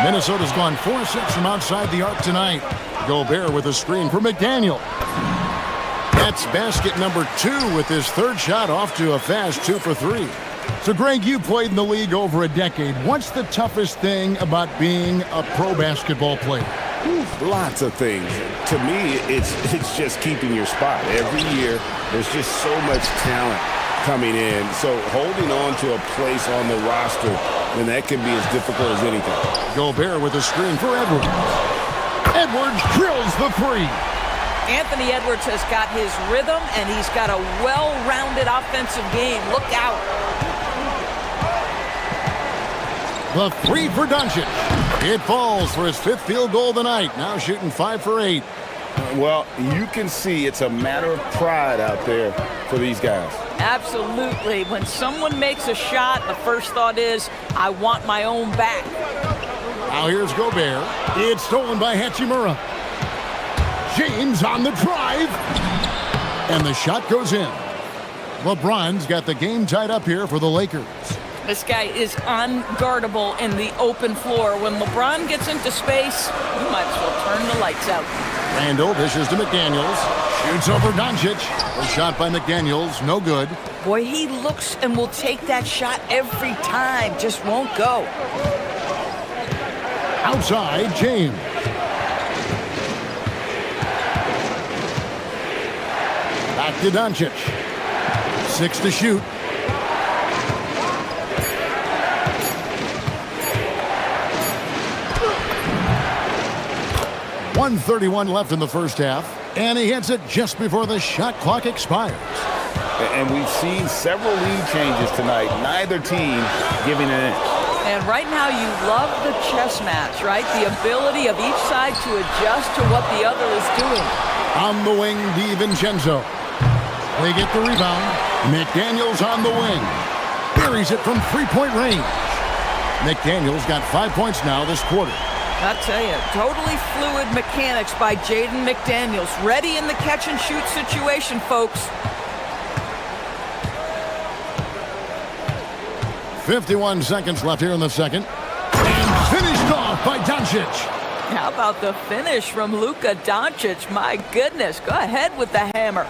Minnesota's gone 4-6 from outside the arc tonight. Gobert with a screen for McDaniel. That's basket number 2 with his third shot off to a fast 2 for 3. So, Greg, you played in the league over a decade. What's the toughest thing about being a pro basketball player?
Lots of things. To me, it's just keeping your spot. Every year, there's just so much talent coming in. So holding on to a place on the roster, and that can be as difficult as anything.
Gobert with a screen for Edwards. Edwards drills the 3.
Anthony Edwards has got his rhythm, and he's got a well-rounded offensive game. Look out.
The 3 for Doncic. It falls for his 5th field goal of the night. Now shooting 5 for 8.
Well, you can see it's a matter of pride out there for these guys.
Absolutely. When someone makes a shot, the first thought is, I want my own back.
Now here's Gobert. It's stolen by Hachimura. James on the drive. And the shot goes in. LeBron's got the game tied up here for the Lakers.
This guy is unguardable in the open floor. When LeBron gets into space, you might as well turn the lights out.
Randall dishes to McDaniels. Shoots over Doncic. A shot by McDaniels. No good.
Boy, he looks and will take that shot every time. Just won't go.
Outside, James. Back to Doncic. 6 to shoot. 1:31 left in the first half, and he hits it just before the shot clock expires.
And we've seen several lead changes tonight, neither team giving an inch.
And right now you love the chess match, right? The ability of each side to adjust to what the other is doing.
On the wing, DiVincenzo. They get the rebound. McDaniels on the wing. Buries it from three-point range. McDaniels got 5 points now this quarter.
I tell you, totally fluid mechanics by Jaden McDaniels. Ready in the catch-and-shoot situation, folks.
51 seconds left here in the second. And finished off by Doncic.
How about the finish from Luka Doncic? My goodness, go ahead with the hammer.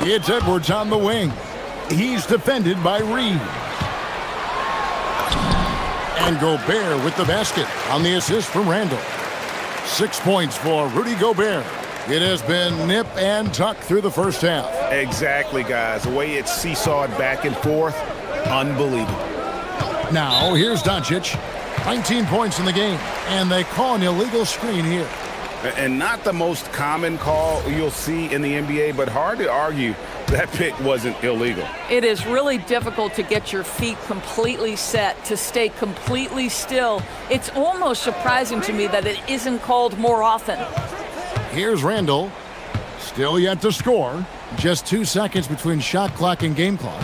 It's Edwards on the wing. He's defended by Reed. And Gobert with the basket on the assist from Randall. 6 points for Rudy Gobert. It has been nip and tuck through the first half.
Exactly, guys. The way it's seesawed back and forth, unbelievable.
Now, here's Doncic. 19 points in the game, and they call an illegal screen here.
And not the most common call you'll see in the NBA, but hard to argue that pick wasn't illegal.
It is really difficult to get your feet completely set, to stay completely still. It's almost surprising to me that it isn't called more often.
Here's Randall. Still yet to score. Just 2 seconds between shot clock and game clock.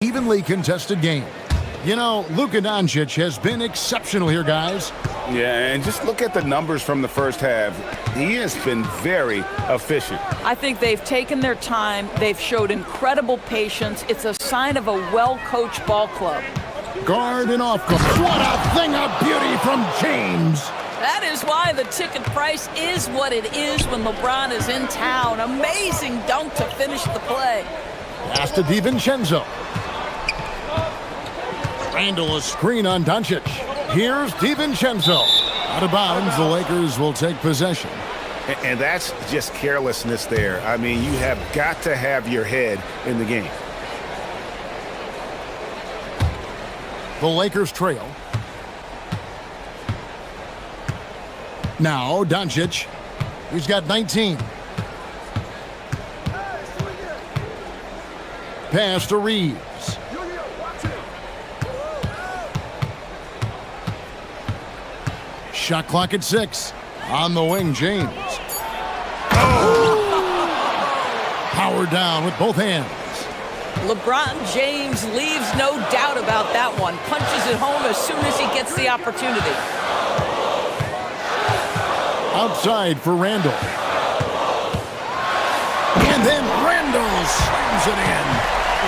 Evenly contested game. You know, Luka Doncic has been exceptional here, guys.
Yeah, and just look at the numbers from the first half. He has been very efficient.
I think they've taken their time. They've showed incredible patience. It's a sign of a well-coached ball club.
Guard and off guard. What a thing of beauty from James.
That is why the ticket price is what it is when LeBron is in town. Amazing dunk to finish the play.
Pass to DiVincenzo. Randall a screen on Doncic. Here's DiVincenzo. Out of bounds, the Lakers will take possession.
And that's just carelessness there. I mean, you have got to have your head in the game.
The Lakers trail. Now, Doncic. He's got 19. Pass to Reeves. Shot clock at 6. On the wing, James. Power down with both hands.
LeBron James leaves no doubt about that one. Punches it home as soon as he gets the opportunity.
Outside for Randall. And then Randall slams it in.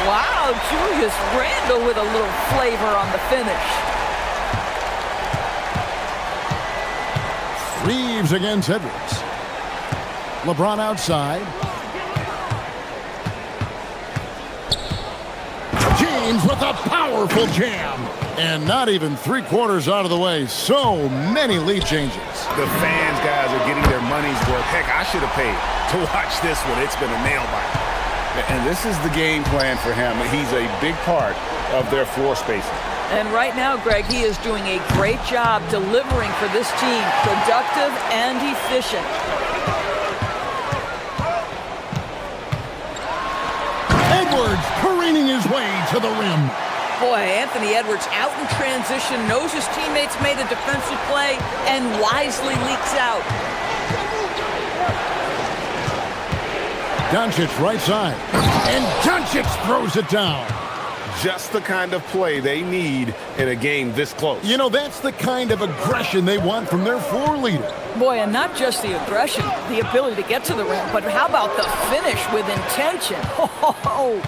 Wow, Julius Randle with a little flavor on the finish.
Reeves against Edwards. LeBron outside. James with a powerful jam. And not even 3/4 out of the way. So many lead changes.
The fans, guys, are getting their money's worth. Heck, I should have paid to watch this one. It's been a nail biter. And this is the game plan for him. He's a big part of their floor spacing.
And right now, Greg, he is doing a great job delivering for this team. Productive and efficient.
Edwards careening his way to the rim.
Boy, Anthony Edwards out in transition, knows his teammates made a defensive play, and wisely leaks out.
Doncic right side. And Doncic throws it down.
just the kind of play they need in a game this close.
You know, that's the kind of aggression they want from their floor leader.
Boy, and not just the aggression, the ability to get to the rim, but how about the finish with intention? Oh.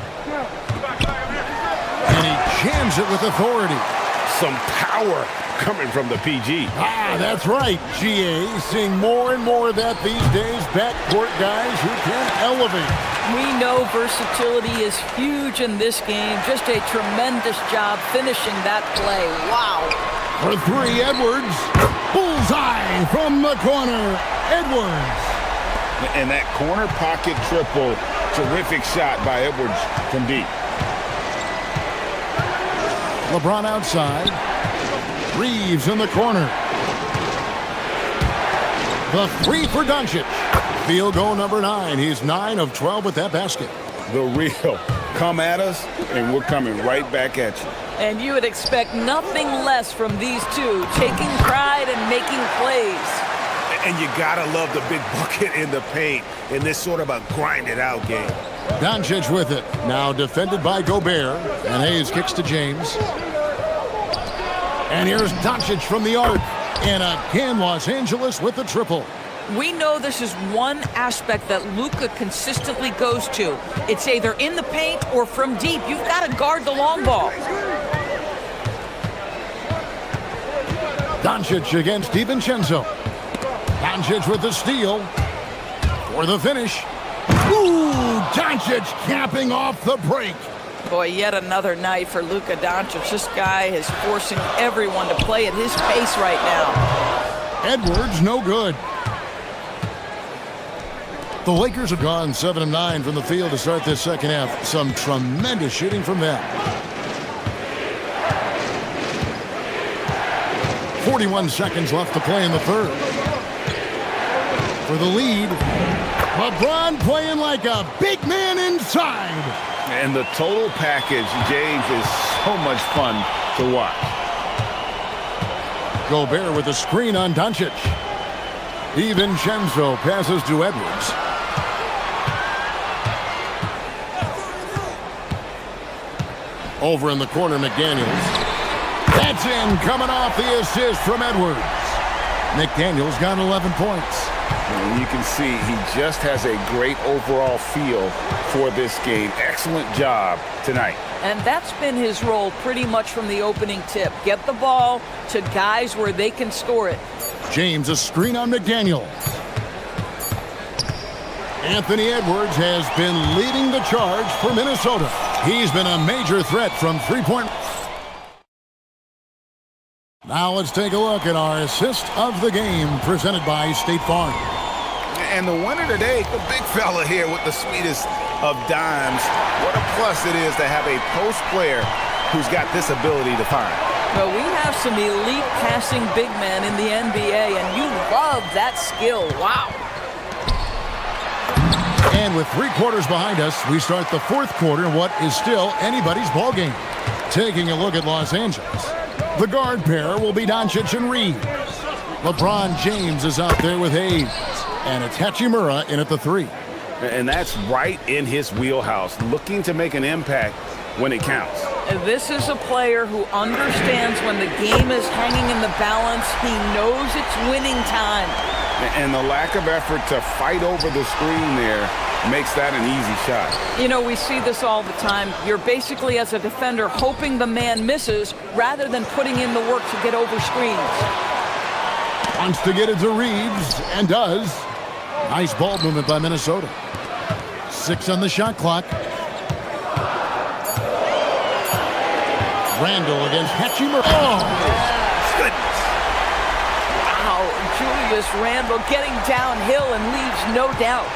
And he jams it with authority.
Some power coming from the PG.
Ah, that's right, GA. Seeing more and more of that these days. Backcourt guys who can elevate.
We know versatility is huge in this game. Just a tremendous job finishing that play. Wow.
For three, Edwards. Bullseye from the corner. Edwards.
And that corner pocket triple, terrific shot by Edwards from deep.
LeBron outside. Reeves in the corner. The three for Doncic. Field goal number 9. He's 9 of 12 with that basket.
The real. Come at us, and we're coming right back at you.
And you would expect nothing less from these two, taking pride and making plays.
And you gotta love the big bucket in the paint in this sort of a grind-it-out game.
Doncic with it. Now defended by Gobert. And Hayes kicks to James. And here's Doncic from the arc. And again, Los Angeles with the triple.
We know this is one aspect that Luka consistently goes to. It's either in the paint or from deep. You've got to guard the long ball.
Doncic against DiVincenzo. Doncic with the steal. For the finish. Ooh, Doncic capping off the break.
Boy, yet another night for Luka Doncic. This guy is forcing everyone to play at his pace right now.
Edwards, no good. The Lakers have gone 7 of 9 from the field to start this second half. Some tremendous shooting from them. 41 seconds left to play in the third. For the lead, LeBron playing like a big man inside.
And the total package, James, is so much fun to watch.
Gobert with a screen on Doncic. DiVincenzo passes to Edwards. Over in the corner, McDaniels. That's in, coming off the assist from Edwards. McDaniels got 11 points.
And you can see he just has a great overall feel for this game. Excellent job tonight.
And that's been his role pretty much from the opening tip. Get the ball to guys where they can score it.
James, a screen on McDaniels. Anthony Edwards has been leading the charge for Minnesota. He's been a major threat from three-point. Now let's take a look at our assist of the game presented by State Farm.
And the winner today, the big fella here with the sweetest of dimes. What a plus it is to have a post player who's got this ability to find.
Well, we have some elite passing big men in the NBA, and you love that skill. Wow.
And with 3 quarters behind us, we start the fourth quarter in what is still anybody's ball game. Taking a look at Los Angeles. The guard pair will be Doncic and Reeves. LeBron James is out there with Hayes. And it's Hachimura in at the 3.
And that's right in his wheelhouse, looking to make an impact when it counts.
This is a player who understands when the game is hanging in the balance. He knows it's winning time.
And the lack of effort to fight over the screen there makes that an easy shot.
You know, we see this all the time. You're basically, as a defender, hoping the man misses rather than putting in the work to get over screens.
Wants to get it to Reeves, and does. Nice ball movement by Minnesota. 6 on the shot clock. Randall against Hachimura. Oh,
goodness. Wow, Julius Randle getting downhill and leaves no doubt.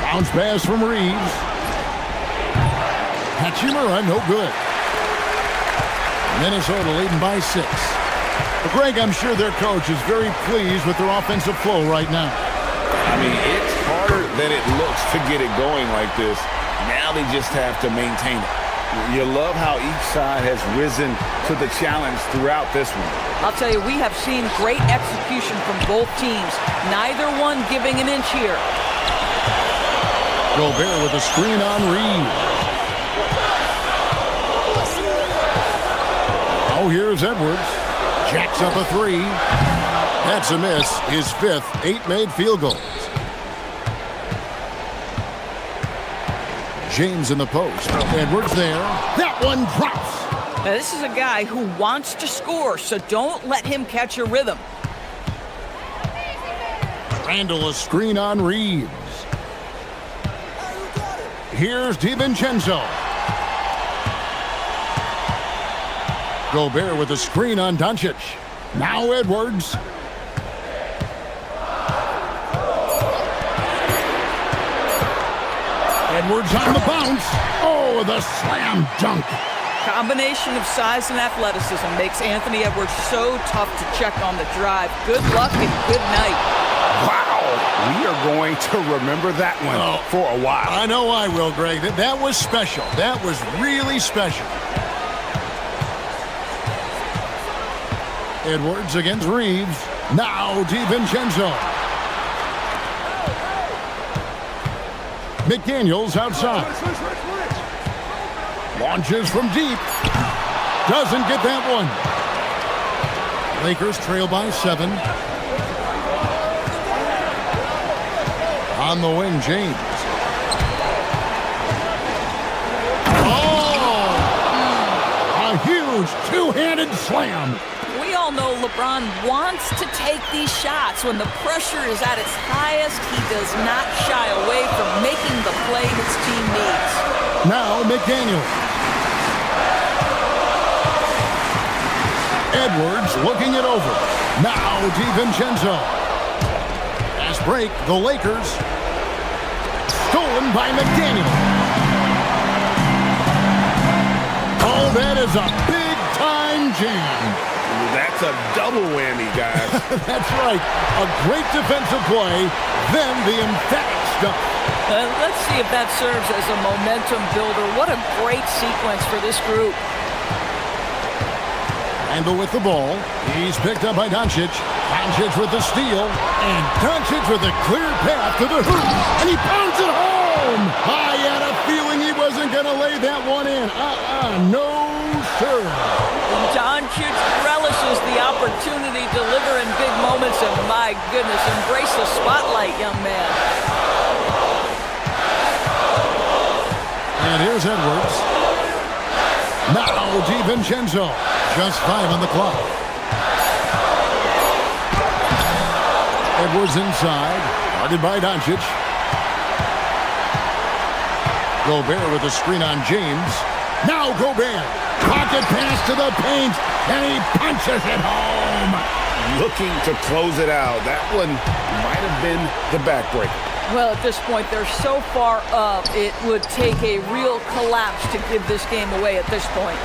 Bounce pass from Reeves. Hachimura, no good. Minnesota leading by 6. Greg, I'm sure their coach is very pleased with their offensive flow right now.
I mean, it's harder than it looks to get it going like this. Now they just have to maintain it. You love how each side has risen to the challenge throughout this one.
I'll tell you, we have seen great execution from both teams. Neither one giving an inch here.
Gobert with a screen on Reeves. Now here's Edwards. Jacks up a three. That's a miss. His fifth, 8 made field goals. James in the post. Edwards there. That one drops.
Now, this is a guy who wants to score, so don't let him catch a rhythm.
Randall a screen on Reeves. Here's DiVincenzo. Gobert with a screen on Doncic. Now Edwards. Edwards on the bounce. Oh, the slam dunk.
Combination of size and athleticism makes Anthony Edwards so tough to check on the drive. Good luck and good night.
Wow, we are going to remember that one for a while.
I know I will, Greg. That was special. That was really special. Edwards against Reeves. Now DiVincenzo. McDaniels outside. Launches from deep. Doesn't get that one. Lakers trail by 7. On the wing, James. Oh! A huge two-handed slam.
We all know LeBron wants to take these shots. When the pressure is at its highest, he does not shy away from making the play his team needs.
Now McDaniels. Edwards looking it over. Now DiVincenzo. Fast break, the Lakers. Stolen by McDaniels. Oh, that is a big-time jam.
That's a double whammy, guys.
That's right. A great defensive play, then the emphatic stuff.
Let's see if that serves as a momentum builder. What a great sequence for this group.
Randall with the ball. He's picked up by Doncic. Doncic with the steal. And Doncic with a clear path to the hoop. And he pounds it home. I had a feeling he wasn't going to lay that one in. No, sir.
Doncic relishes the opportunity to deliver in big moments. And my goodness, embrace the spotlight, young man.
And here's Edwards. Now DiVincenzo. Just 5 on the clock. Edwards inside. Guarded by Doncic. Gobert with a screen on James. Now Gobert. Pocket pass to the paint. And he punches it home.
Looking to close it out. That one might have been the backbreaker.
Well, at this point, they're so far up, it would take a real collapse to give this game away at this point.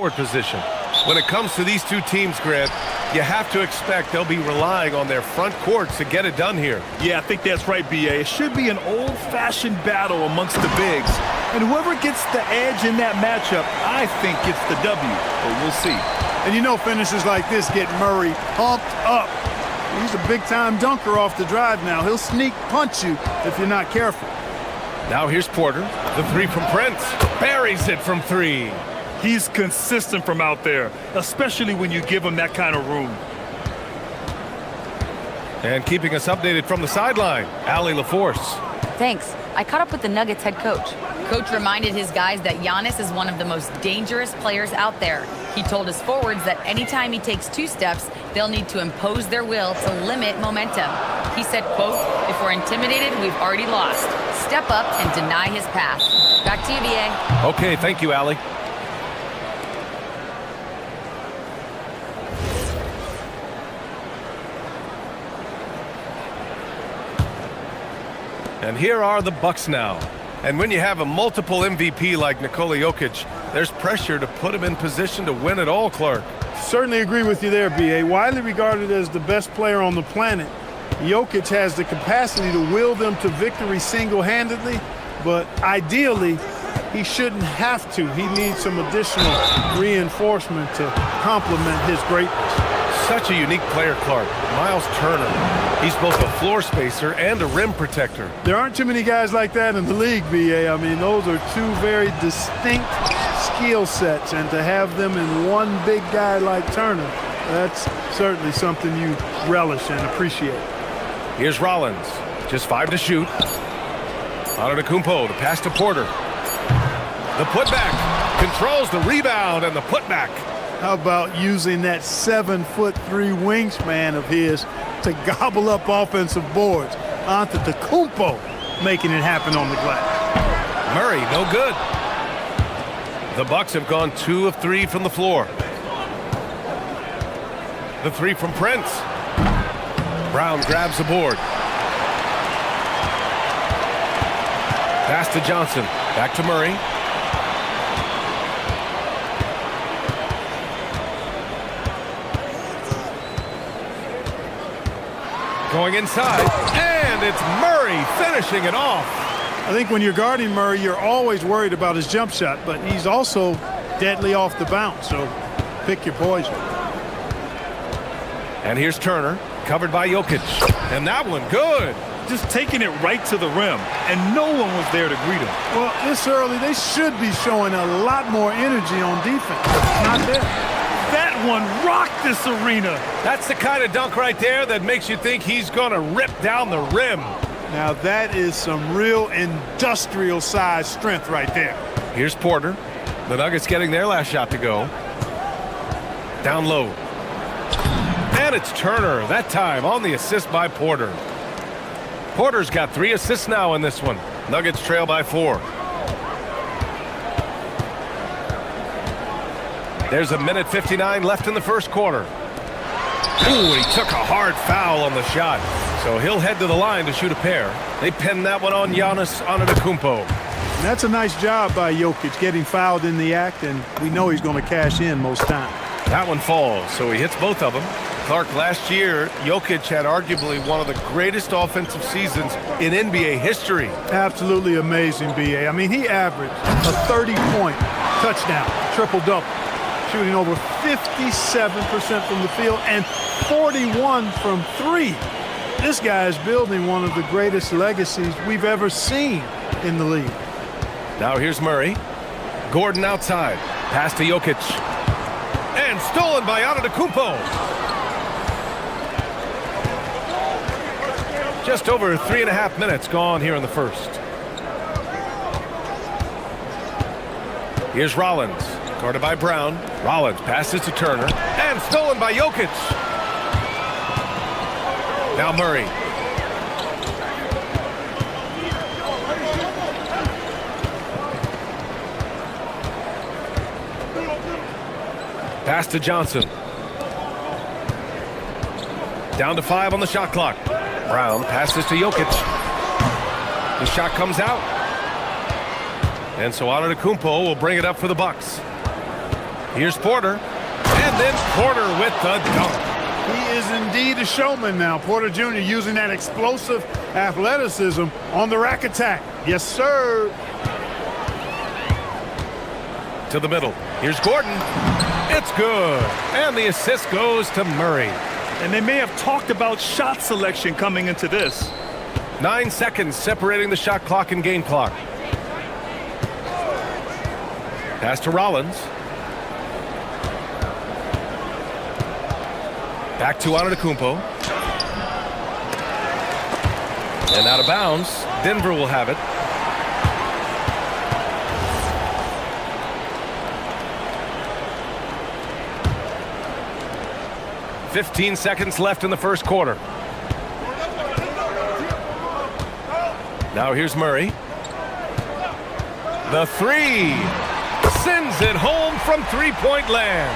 forward position. When it comes to these two teams, Grant, you have to expect they'll be relying on their front courts to get it done here.
Yeah, I think that's right, B.A. It should be an old-fashioned battle amongst the bigs. And whoever gets the edge in that matchup, I think gets the W. But we'll see.
And you know finishes like this get Murray pumped up. He's a big-time dunker off the drive now. He'll sneak punch you if you're not careful.
Now here's Porter. The three from Prince. Buries it from three.
He's consistent from out there, especially when you give him that kind of room.
And keeping us updated from the sideline, Allie LaForce.
Thanks. I caught up with the Nuggets head coach. Coach reminded his guys that Giannis is one of the most dangerous players out there. He told his forwards that anytime he takes two steps, they'll need to impose their will to limit momentum. He said, quote, "If we're intimidated, we've already lost. Step up and deny his path." Back to you, BA.
Okay, thank you, Allie. And here are the Bucks now. And when you have a multiple MVP like Nikola Jokic, there's pressure to put him in position to win it all, Clark.
Certainly agree with you there, B.A. Widely regarded as the best player on the planet, Jokic has the capacity to will them to victory single-handedly, but ideally, he shouldn't have to. He needs some additional reinforcement to complement his greatness.
Such a unique player, Clark. Miles Turner. He's both a floor spacer and a rim protector.
There aren't too many guys like that in the league, B.A. I mean, those are two very distinct skill sets, and to have them in one big guy like Turner, that's certainly something you relish and appreciate.
Here's Rollins. Just 5 to shoot. Antetokounmpo, the pass to Porter. The putback. Controls the rebound and the putback.
How about using that 7'3" wingspan of his to gobble up offensive boards? Antetokounmpo making it happen on the glass.
Murray, no good. The Bucks have gone 2 of 3 from the floor. The three from Prince. Brown grabs the board. Pass to Johnson. Back to Murray. Going inside, and it's Murray finishing it off.
I think when you're guarding Murray, you're always worried about his jump shot, but he's also deadly off the bounce, so pick your poison.
And here's Turner, covered by Jokic. And that one, good.
Just taking it right to the rim, and no one was there to greet him.
Well, this early, they should be showing a lot more energy on defense. It's not there.
That one rocked this arena.
That's the kind of dunk right there that makes you think he's going to rip down the rim.
Now that is some real industrial size strength right there.
Here's Porter. The Nuggets getting their last shot to go. Down low. And it's Turner, that time on the assist by Porter. Porter's got 3 assists now in this one. Nuggets trail by 4. There's 1:59 left in the first quarter. Ooh, he took a hard foul on the shot. So he'll head to the line to shoot a pair. They pin that one on Giannis Antetokounmpo.
And that's a nice job by Jokic getting fouled in the act, and we know he's going to cash in most times.
That one falls, so he hits both of them. Clark, last year, Jokic had arguably one of the greatest offensive seasons in NBA history.
Absolutely amazing, B.A. I mean, he averaged a 30-point touchdown, triple-double, shooting over 57% from the field and 41 from 3. This guy is building one of the greatest legacies we've ever seen in the league.
Now here's Murray. Gordon outside. Pass to Jokic. And stolen by Antetokounmpo. Just over 3.5 minutes gone here in the first. Here's Rollins. Guarded by Brown. Rollins passes to Turner. And stolen by Jokic. Now Murray. Pass to Johnson. Down to 5 on the shot clock. Brown passes to Jokic. The shot comes out. And so Antetokounmpo will bring it up for the Bucks. Here's Porter. And then Porter with the dunk.
He is indeed a showman now. Porter Jr. using that explosive athleticism on the rack attack. Yes, sir.
To the middle. Here's Gordon. It's good. And the assist goes to Murray.
And they may have talked about shot selection coming into this.
9 seconds separating the shot clock and game clock. Pass to Rollins. Back to Antetokounmpo. And out of bounds. Denver will have it. "15 seconds left in the first quarter. Now here's Murray. The three. Sends it home from three-point land.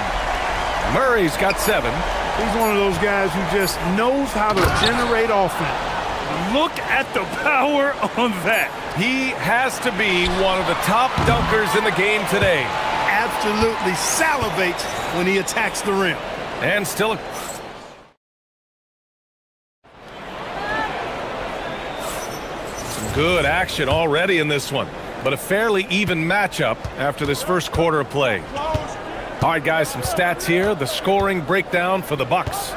Murray's got 7.
He's one of those guys who just knows how to generate offense.
Look at the power on that.
He has to be one of the top dunkers in the game today.
Absolutely salivates when he attacks the rim.
And still some good action already in this one, but a fairly even matchup after this first quarter of play. All right, guys, some stats here. The scoring breakdown for the Bucks.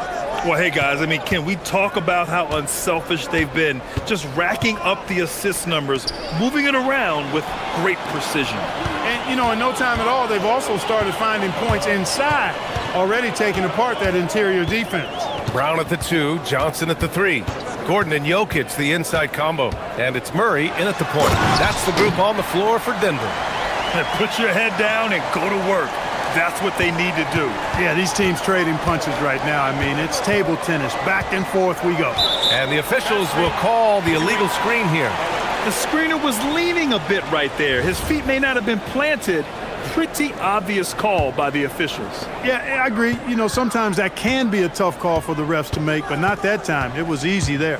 Well, hey, guys, I mean, can we talk about how unselfish they've been? Just racking up the assist numbers, moving it around with great precision.
And, you know, in no time at all, they've also started finding points inside, already taking apart that interior defense.
Brown at the 2, Johnson at the 3. Gordon and Jokic, the inside combo. And it's Murray in at the point. That's the group on the floor for Denver.
Put your head down and go to work. That's what they need to do.
Yeah, these teams trading punches right now. I mean, it's table tennis. Back and forth we go.
And the officials will call the illegal screen here.
The screener was leaning a bit right there. His feet may not have been planted. Pretty obvious call by the officials.
Yeah, I agree. You know, sometimes that can be a tough call for the refs to make, but not that time. It was easy there.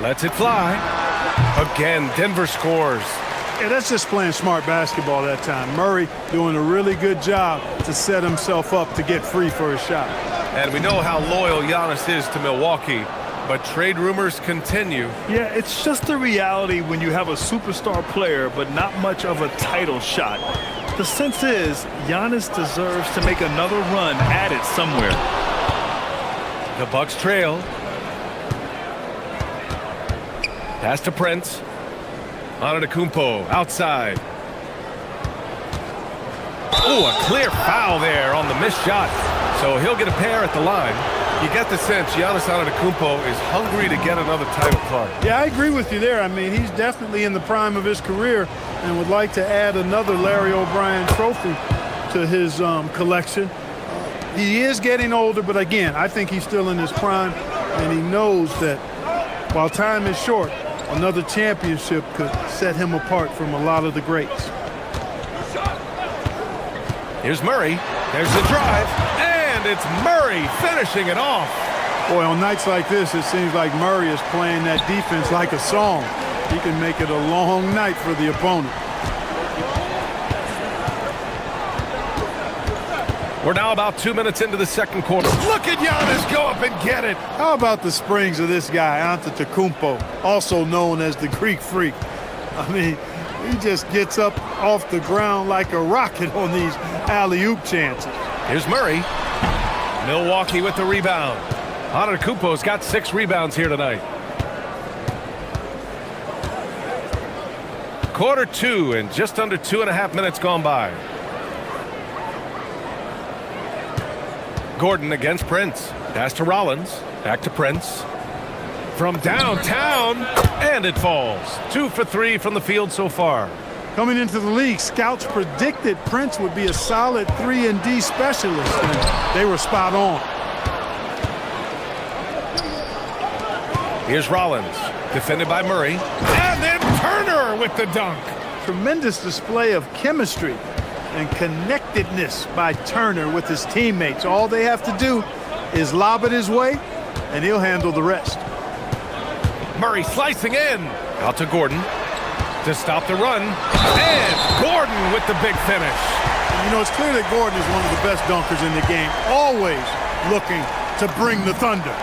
Lets it fly. Again, Denver scores.
Yeah, that's just playing smart basketball that time. Murray doing a really good job to set himself up to get free for his shot.
And we know how loyal Giannis is to Milwaukee, but trade rumors continue.
Yeah, it's just the reality when you have a superstar player but not much of a title shot. The sense is Giannis deserves to make another run at it somewhere.
The Bucks trail. Pass to Prince. Antetokounmpo outside. Oh, a clear foul there on the missed shot. So he'll get a pair at the line. You get the sense Giannis Antetokounmpo is hungry to get another title card.
Yeah, I agree with you there. I mean, he's definitely in the prime of his career and would like to add another Larry O'Brien trophy to his collection. He is getting older, but again, I think he's still in his prime, and he knows that while time is short, another championship could set him apart from a lot of the greats.
Here's Murray. There's the drive. And it's Murray finishing it off.
Boy, on nights like this, it seems like Murray is playing that defense like a song. He can make it a long night for the opponent.
We're now about 2 minutes into the second quarter. Look at Giannis go up and get it.
How about the springs of this guy, Antetokounmpo, also known as the Greek Freak? I mean, he just gets up off the ground like a rocket on these alley-oop chances.
Here's Murray. Milwaukee with the rebound. Antetokounmpo's got 6 rebounds here tonight. Quarter 2 and just under 2.5 minutes gone by. Gordon against Prince. Pass to Rollins. Back to Prince. From downtown, and it falls. 2 for 3 from the field so far.
Coming into the league, scouts predicted Prince would be a solid 3-and-D specialist, and they were spot on.
Here's Rollins, defended by Murray. And then Turner with the dunk.
Tremendous display of chemistry and connectedness by Turner with his teammates. All they have to do is lob it his way, and he'll handle the rest.
Murray slicing in. Out to Gordon. to stop the run. And Gordon with the big finish.
You know, it's clear that Gordon is one of the best dunkers in the game, always looking to bring the thunder.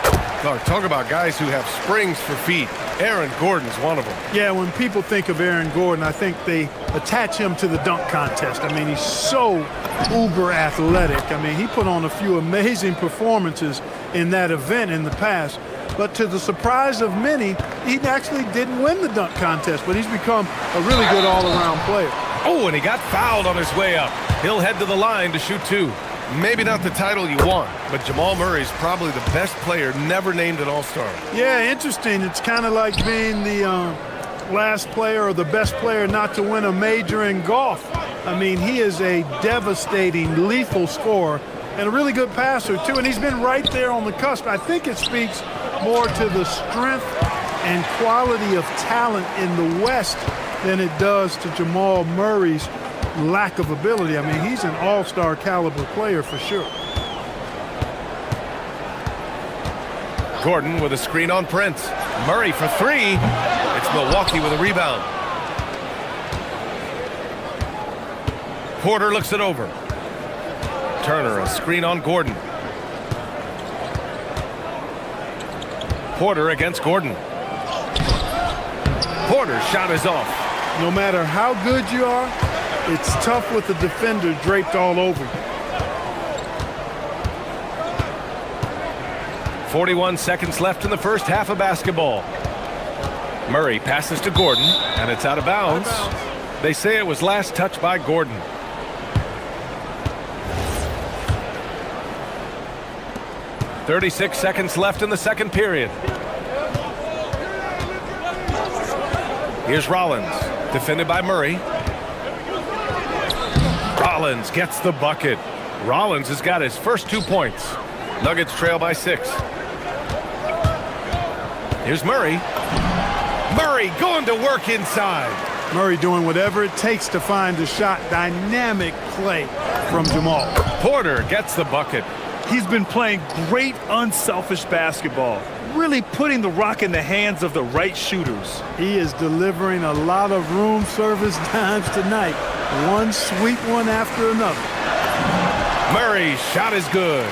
Clark, talk about guys who have springs for feet. Aaron Gordon's one of them.
Yeah, when people think of Aaron Gordon, I think they attach him to the dunk contest. I mean, he's so uber athletic. I mean, he put on a few amazing performances in that event in the past. But to the surprise of many, he actually didn't win the dunk contest, but he's become a really good all-around player.
Oh, and he got fouled on his way up. He'll head to the line to shoot two. Maybe not the title you want, but Jamal Murray's probably the best player never named an All-Star.
Yeah, interesting. It's kind of like being the last player or the best player not to win a major in golf. I mean, he is a devastating, lethal scorer and a really good passer, too. And he's been right there on the cusp. I think it speaks more to the strength and quality of talent in the West than it does to Jamal Murray's lack of ability. I mean, he's an all-star caliber player for sure.
Gordon with a screen on Prince. Murray for three. It's Milwaukee with a rebound. Porter looks it over. Turner, a screen on Gordon. Porter against Gordon. Porter's shot is off.
No matter how good you are, it's tough with the defender draped all over you.
41 seconds left in the first half of basketball. Murray passes to Gordon, and it's out of bounds. They say it was last touched by Gordon. .36 seconds left in the second period. Here's Rollins, defended by Murray. Rollins gets the bucket. Rollins has got his first 2 points. Nuggets trail by 6. Here's Murray. Murray going to work inside.
Murray doing whatever it takes to find the shot. Dynamic play from Jamal.
Porter gets the bucket.
He's been playing great unselfish basketball, really putting the rock in the hands of the right shooters.
He is delivering a lot of room service dimes tonight. One sweet one after another.
Murray's shot is good.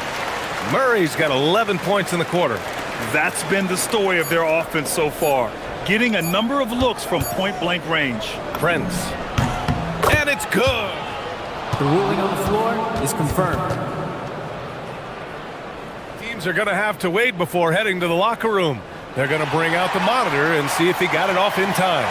Murray's got 11 points in the quarter.
That's been the story of their offense so far, getting a number of looks from point-blank range.
Prince. And it's good.
The ruling on the floor is confirmed.
Teams are going to have to wait before heading to the locker room. They're going to bring out the monitor and see if he got it off in time.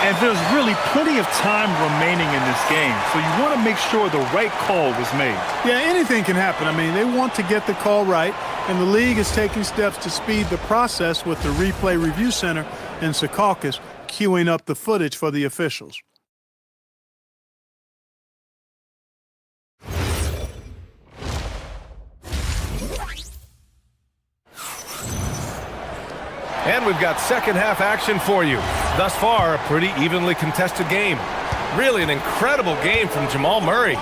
And there's really plenty of time remaining in this game, so you want to make sure the right call was made.
Yeah, anything can happen. I mean, they want to get the call right, and the league is taking steps to speed the process with the Replay Review Center in Secaucus queuing up the footage for the officials.
And we've got second half action for you. Thus far, a pretty evenly contested game. Really an incredible game from Jamal Murray.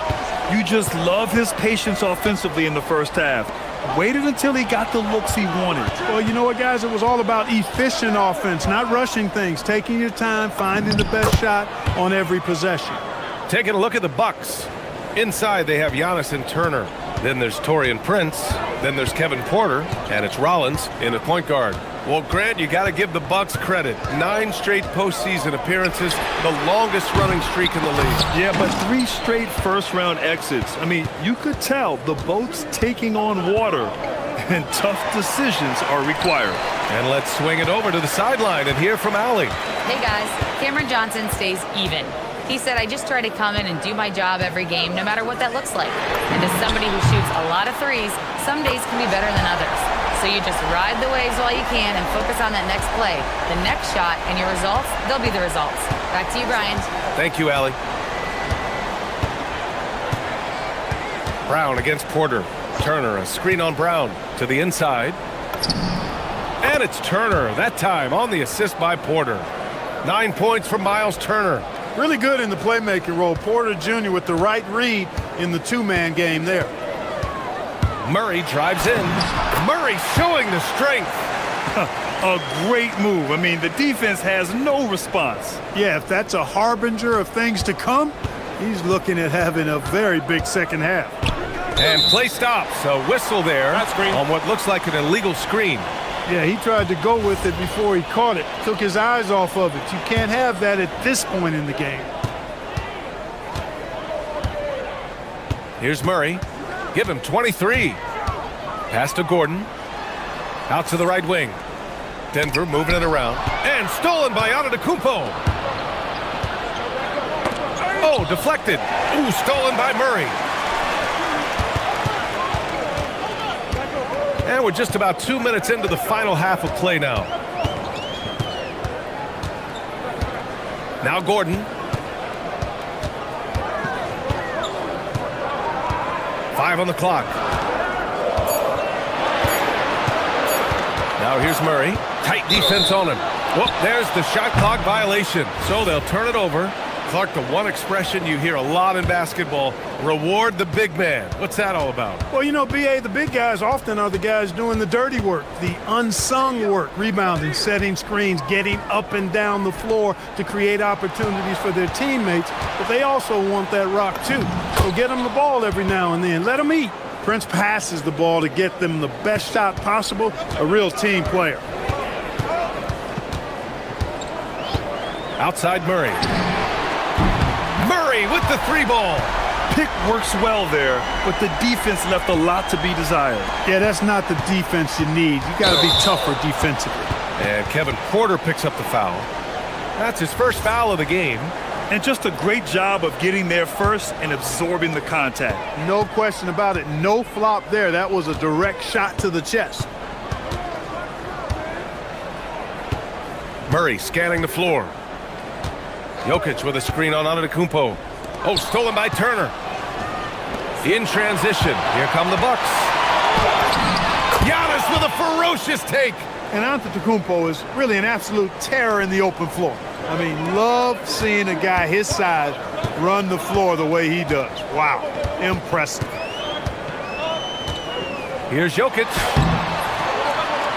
You just love his patience offensively in the first half. Waited until he got the looks he wanted.
Well, you know what, guys? It was all about efficient offense, not rushing things, taking your time, finding the best shot on every possession.
Taking a look at the Bucks. Inside, they have Giannis and Turner. Then there's Taurean Prince. Then there's Kevin Porter. And it's Rollins in at point guard. Well, Grant, you got to give the Bucks credit. 9 straight postseason appearances, the longest running streak in the league.
Yeah, but 3 straight first-round exits. I mean, you could tell the boat's taking on water, and tough decisions are required.
And let's swing it over to the sideline and hear from Allie.
Hey, guys. Cameron Johnson stays even. He said, I just try to come in and do my job every game, no matter what that looks like. And as somebody who shoots a lot of threes, some days can be better than others. So you just ride the waves while you can and focus on that next play. The next shot and your results, they'll be the results. Back to you, Brian.
Thank you, Allie. Brown against Porter. Turner, a screen on Brown to the inside. And it's Turner, that time on the assist by Porter. 9 points from Miles Turner.
Really good in the playmaking role. Porter Jr. with the right read in the two-man game there.
Murray drives in. Murray showing the strength.
A great move. I mean, the defense has no response.
Yeah, if that's a harbinger of things to come, he's looking at having a very big second half.
And play stops. A whistle there on what looks like an illegal screen.
Yeah, he tried to go with it before he caught it. Took his eyes off of it. You can't have that at this point in the game.
Here's Murray. Give him 23. Pass to Gordon. Out to the right wing. Denver moving it around. And stolen by Antetokounmpo. Oh, deflected. Ooh, stolen by Murray. And we're just about 2 minutes into the final half of play now. Now Gordon. 5 on the clock. Now here's Murray. Tight defense on him. Whoop, there's the shot clock violation. So they'll turn it over. Clark, the one expression you hear a lot in basketball, reward the big man. What's that all about?
Well, you know, B.A., the big guys often are the guys doing the dirty work, the unsung work, rebounding, setting screens, getting up and down the floor to create opportunities for their teammates. But they also want that rock, too. So get them the ball every now and then. Let them eat. Prince passes the ball to get them the best shot possible, a real team player.
Outside Murray. Murray with the 3-ball.
Pick works well there, but the defense left a lot to be desired.
Yeah, that's not the defense you need. You got to be tougher defensively.
And Kevin Porter picks up the foul. That's his first foul of the game.
And just a great job of getting there first and absorbing the contact.
No question about it. No flop there. That was a direct shot to the chest.
Murray scanning the floor. Jokic with a screen on Antetokounmpo. Oh, stolen by Turner. In transition. Here come the Bucks. Giannis with a ferocious take.
And Antetokounmpo is really an absolute terror in the open floor. I mean, love seeing a guy his size run the floor the way he does. Wow, impressive.
Here's Jokic.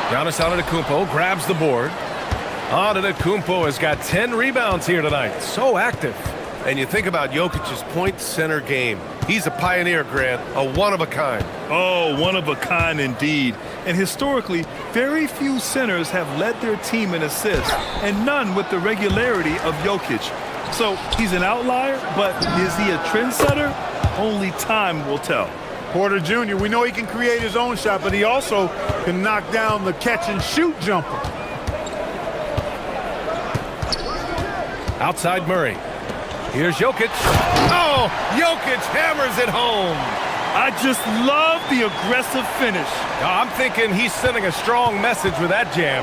Giannis Antetokounmpo grabs the board. Antetokounmpo has got 10 rebounds here tonight. So active. And you think about Jokic's point center game. He's a pioneer, Grant, a one-of-a-kind.
Oh, one-of-a-kind indeed. And historically, very few centers have led their team in assists, and none with the regularity of Jokic. So he's an outlier, but is he a trendsetter? Only time will tell.
Porter Jr., we know he can create his own shot, but he also can knock down the catch-and-shoot jumper.
Outside Murray. Here's Jokic. Oh, Jokic hammers it home.
I just love the aggressive finish.
I'm thinking he's sending a strong message with that jam.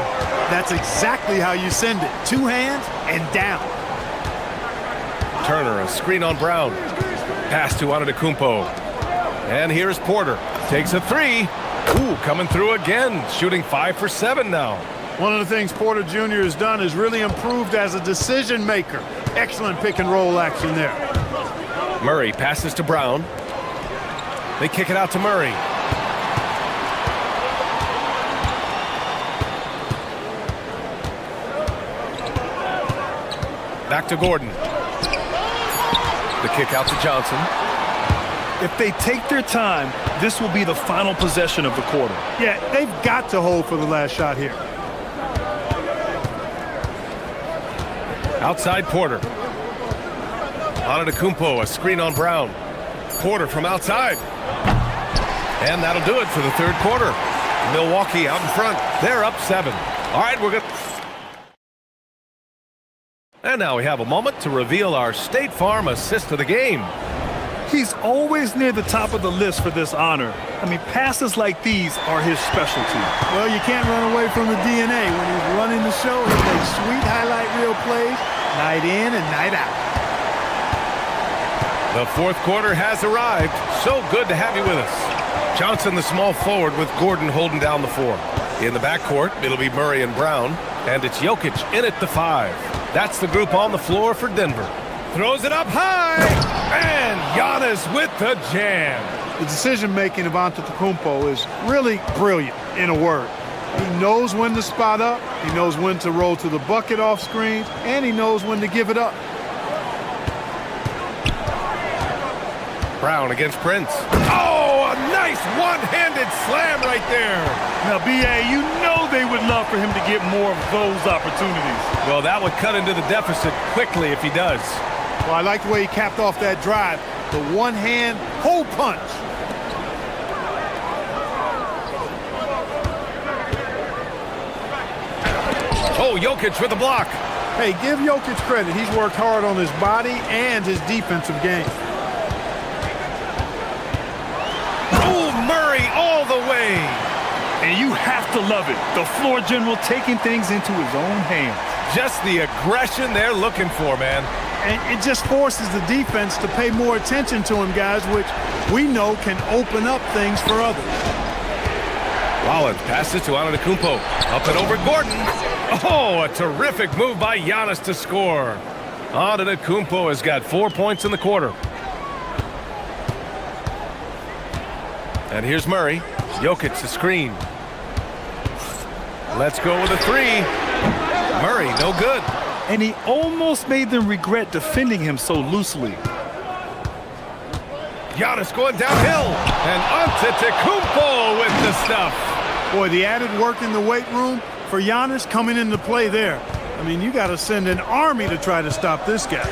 That's exactly how you send it. 2 hands and down.
Turner, a screen on Brown. Pass to Antetokounmpo. And here's Porter. Takes a 3. Ooh, coming through again. Shooting 5 for 7 now.
One of the things Porter Jr. has done is really improved as a decision maker. Excellent pick and roll action there.
Murray passes to Brown. They kick it out to Murray. Back to Gordon. The kick out to Johnson.
If they take their time, this will be the final possession of the quarter.
Yeah, they've got to hold for the last shot here.
Outside Porter. Antetokounmpo, a screen on Brown. Porter from outside. And that'll do it for the third quarter. Milwaukee out in front. They're up 7. All right, we're good. And now we have a moment to reveal our State Farm assist of the game.
He's always near the top of the list for this honor. I mean, passes like these are his specialty.
Well, you can't run away from the DNA. When he's running the show, he makes sweet highlight reel plays, night in and night out.
The fourth quarter has arrived. So good to have you with us. Johnson, the small forward, with Gordon holding down the 4. In the backcourt, it'll be Murray and Brown, and it's Jokic in at the 5. That's the group on the floor for Denver. Throws it up high, and Giannis with the jam.
The decision-making of Antetokounmpo is really brilliant, in a word. He knows when to spot up, he knows when to roll to the bucket off screen, and he knows when to give it up.
Brown against Prince. Oh, a nice one-handed slam right there.
Now, B.A., you know they would love for him to get more of those opportunities.
Well, that would cut into the deficit quickly if he does.
Well, I like the way he capped off that drive. The one-hand hole punch.
Oh, Jokic with the block.
Hey, give Jokic credit. He's worked hard on his body and his defensive game.
Oh, Murray all the way.
And you have to love it. The floor general taking things into his own hands.
Just the aggression they're looking for, man.
And it just forces the defense to pay more attention to him, guys, which we know can open up things for others.
Rollins passes to Antetokounmpo. Up and over Gordon. Oh, a terrific move by Giannis to score. Antetokounmpo has got 4 points in the quarter. And here's Murray. Jokic the screen. Let's go with a three. Murray, no good.
And he almost made them regret defending him so loosely.
Giannis going downhill. And Antetokounmpo with the stuff.
Boy, the added work in the weight room for Giannis coming into play there. I mean, you got to send an army to try to stop this guy.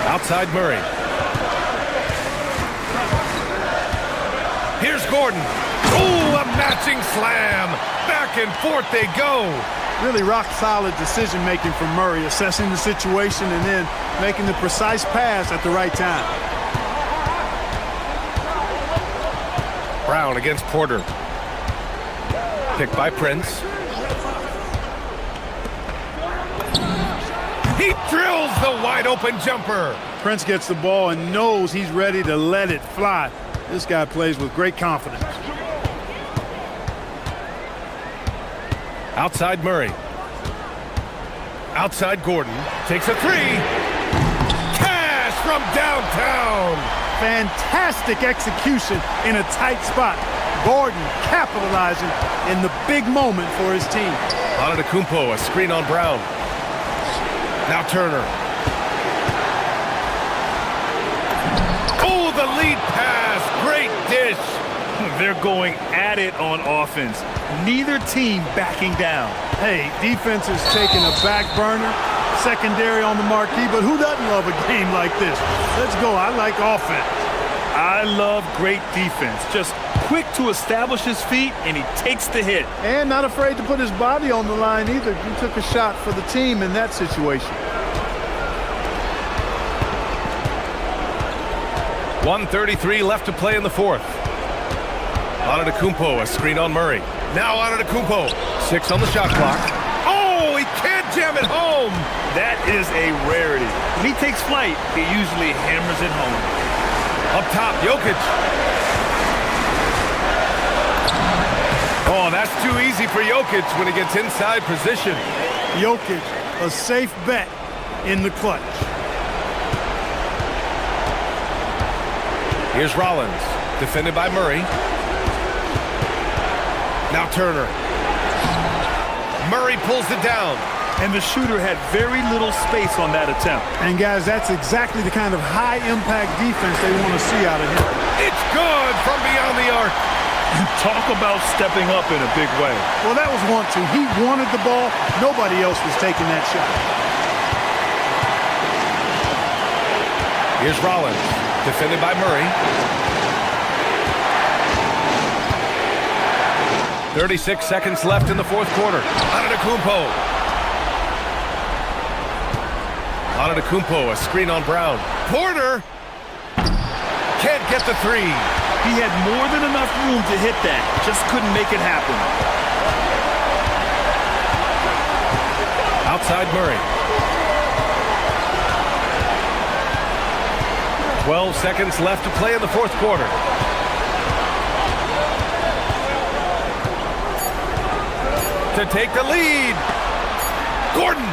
Outside Murray. Here's Gordon. Oh, a matching slam. Back and forth they go.
Really rock-solid decision-making from Murray, assessing the situation and then making the precise pass at the right time.
Brown against Porter. Picked by Prince. He drills the wide-open jumper.
Prince gets the ball and knows he's ready to let it fly. This guy plays with great confidence.
Outside Murray. Outside Gordon. Takes a three. Cash from downtown.
Fantastic execution in a tight spot. Gordon capitalizing in the big moment for his team.
Antetokounmpo, a screen on Brown. Now Turner. Oh, the lead pass. Great dish.
They're going at it on offense. Neither team backing down.
Hey, defense is taking a back burner. Secondary on the marquee, but who doesn't love a game like this? Let's go. I like offense.
I love great defense. Just quick to establish his feet, and he takes the hit.
And not afraid to put his body on the line either. He took a shot for the team in that situation.
1:33 left to play in the fourth. Antetokounmpo, a screen on Murray. Now Antetokounmpo, 6 on the shot clock. Oh, he can't jam it home.
That is a rarity. When he takes flight, he usually hammers it home.
Up top, Jokic. Oh, that's too easy for Jokic when he gets inside position.
Jokic, a safe bet in the clutch.
Here's Rollins, defended by Murray. Now Turner. Murray pulls it down.
And the shooter had very little space on that attempt.
And guys, that's exactly the kind of high-impact defense they want to see out of him.
It's good from beyond the arc.
Talk about stepping up in a big way.
Well, that was want to. He wanted the ball. Nobody else was taking that shot.
Here's Rollins, defended by Murray. 36 seconds left in the fourth quarter. Antetokounmpo. Antetokounmpo, a screen on Brown. Porter can't get the three.
He had more than enough room to hit that. Just couldn't make it happen.
Outside Murray. 12 seconds left to play in the fourth quarter. To take the lead. Gordon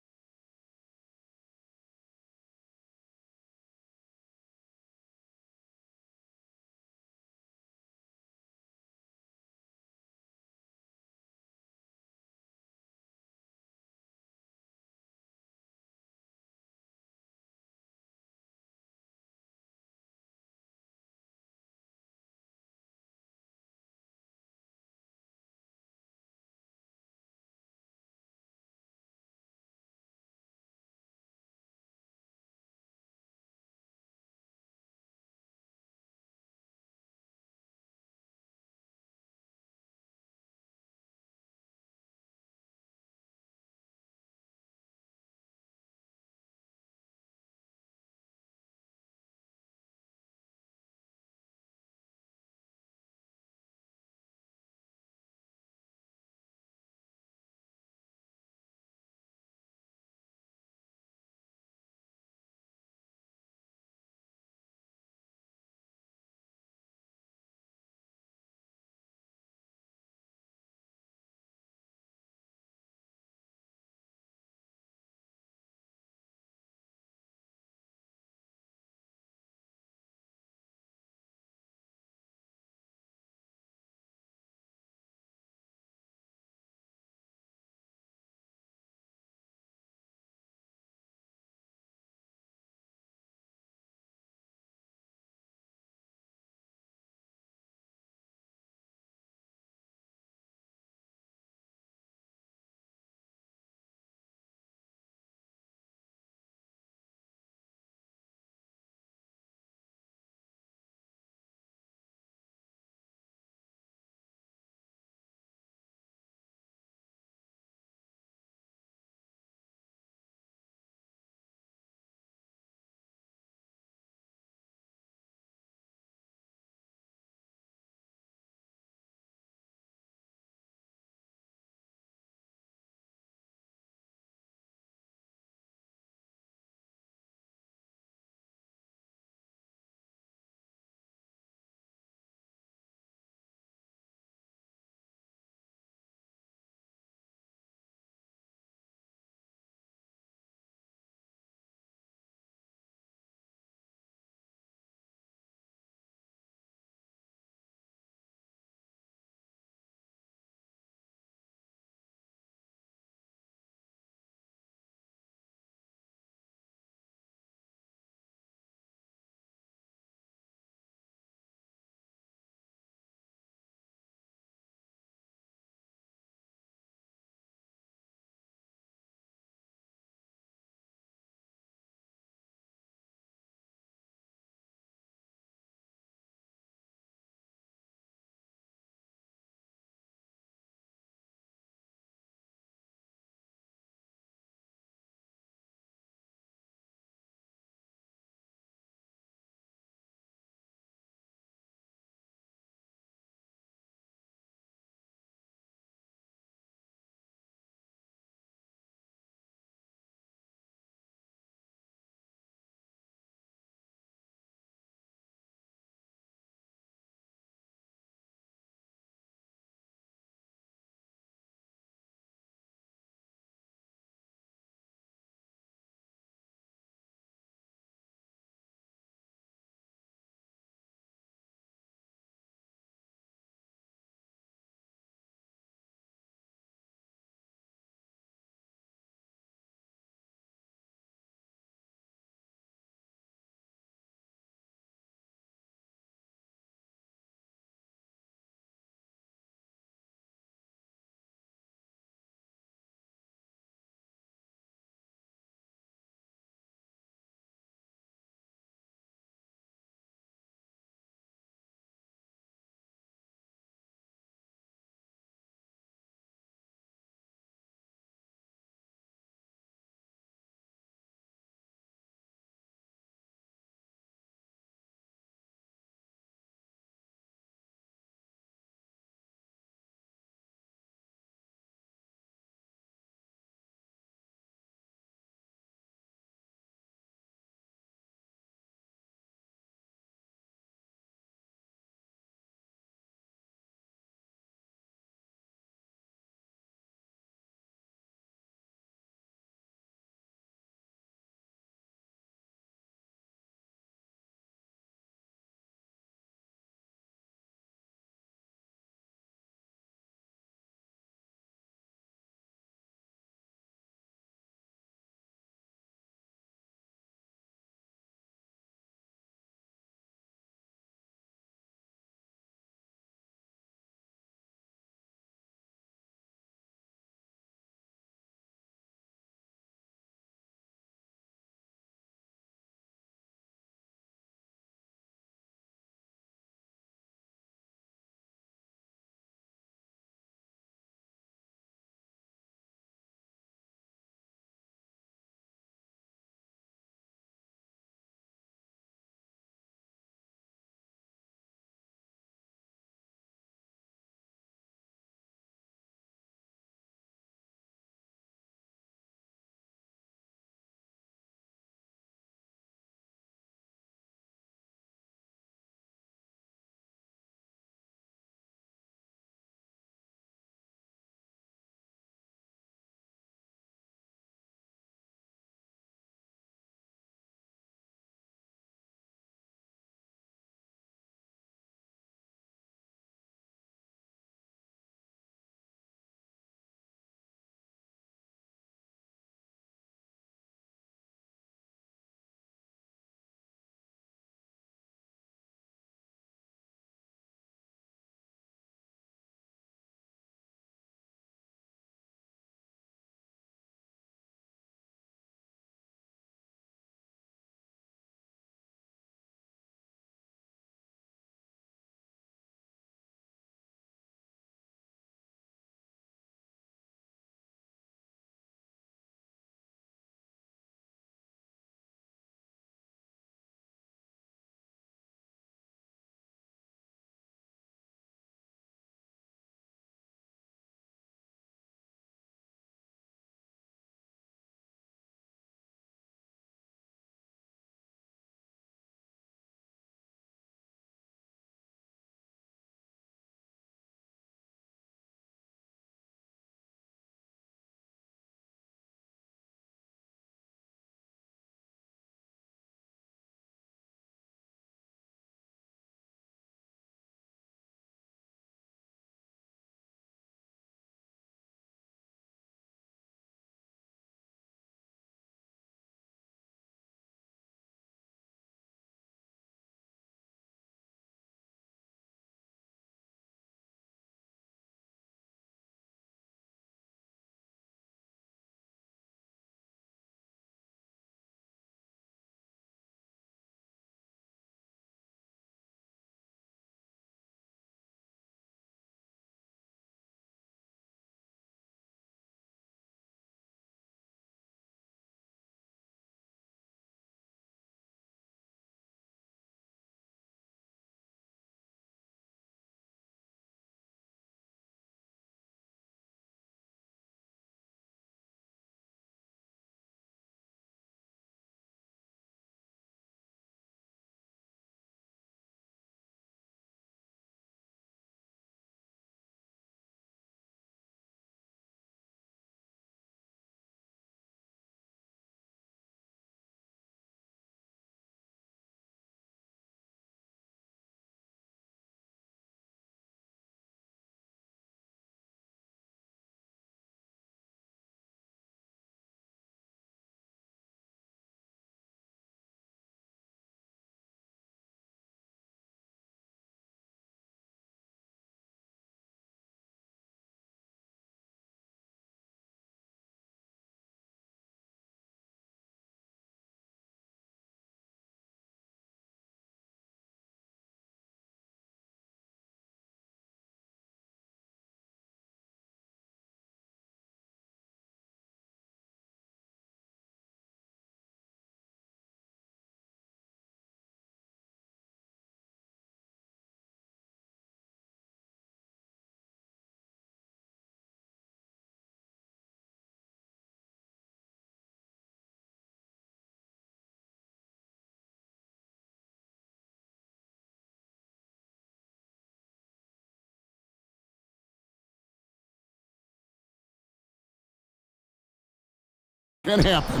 can happen.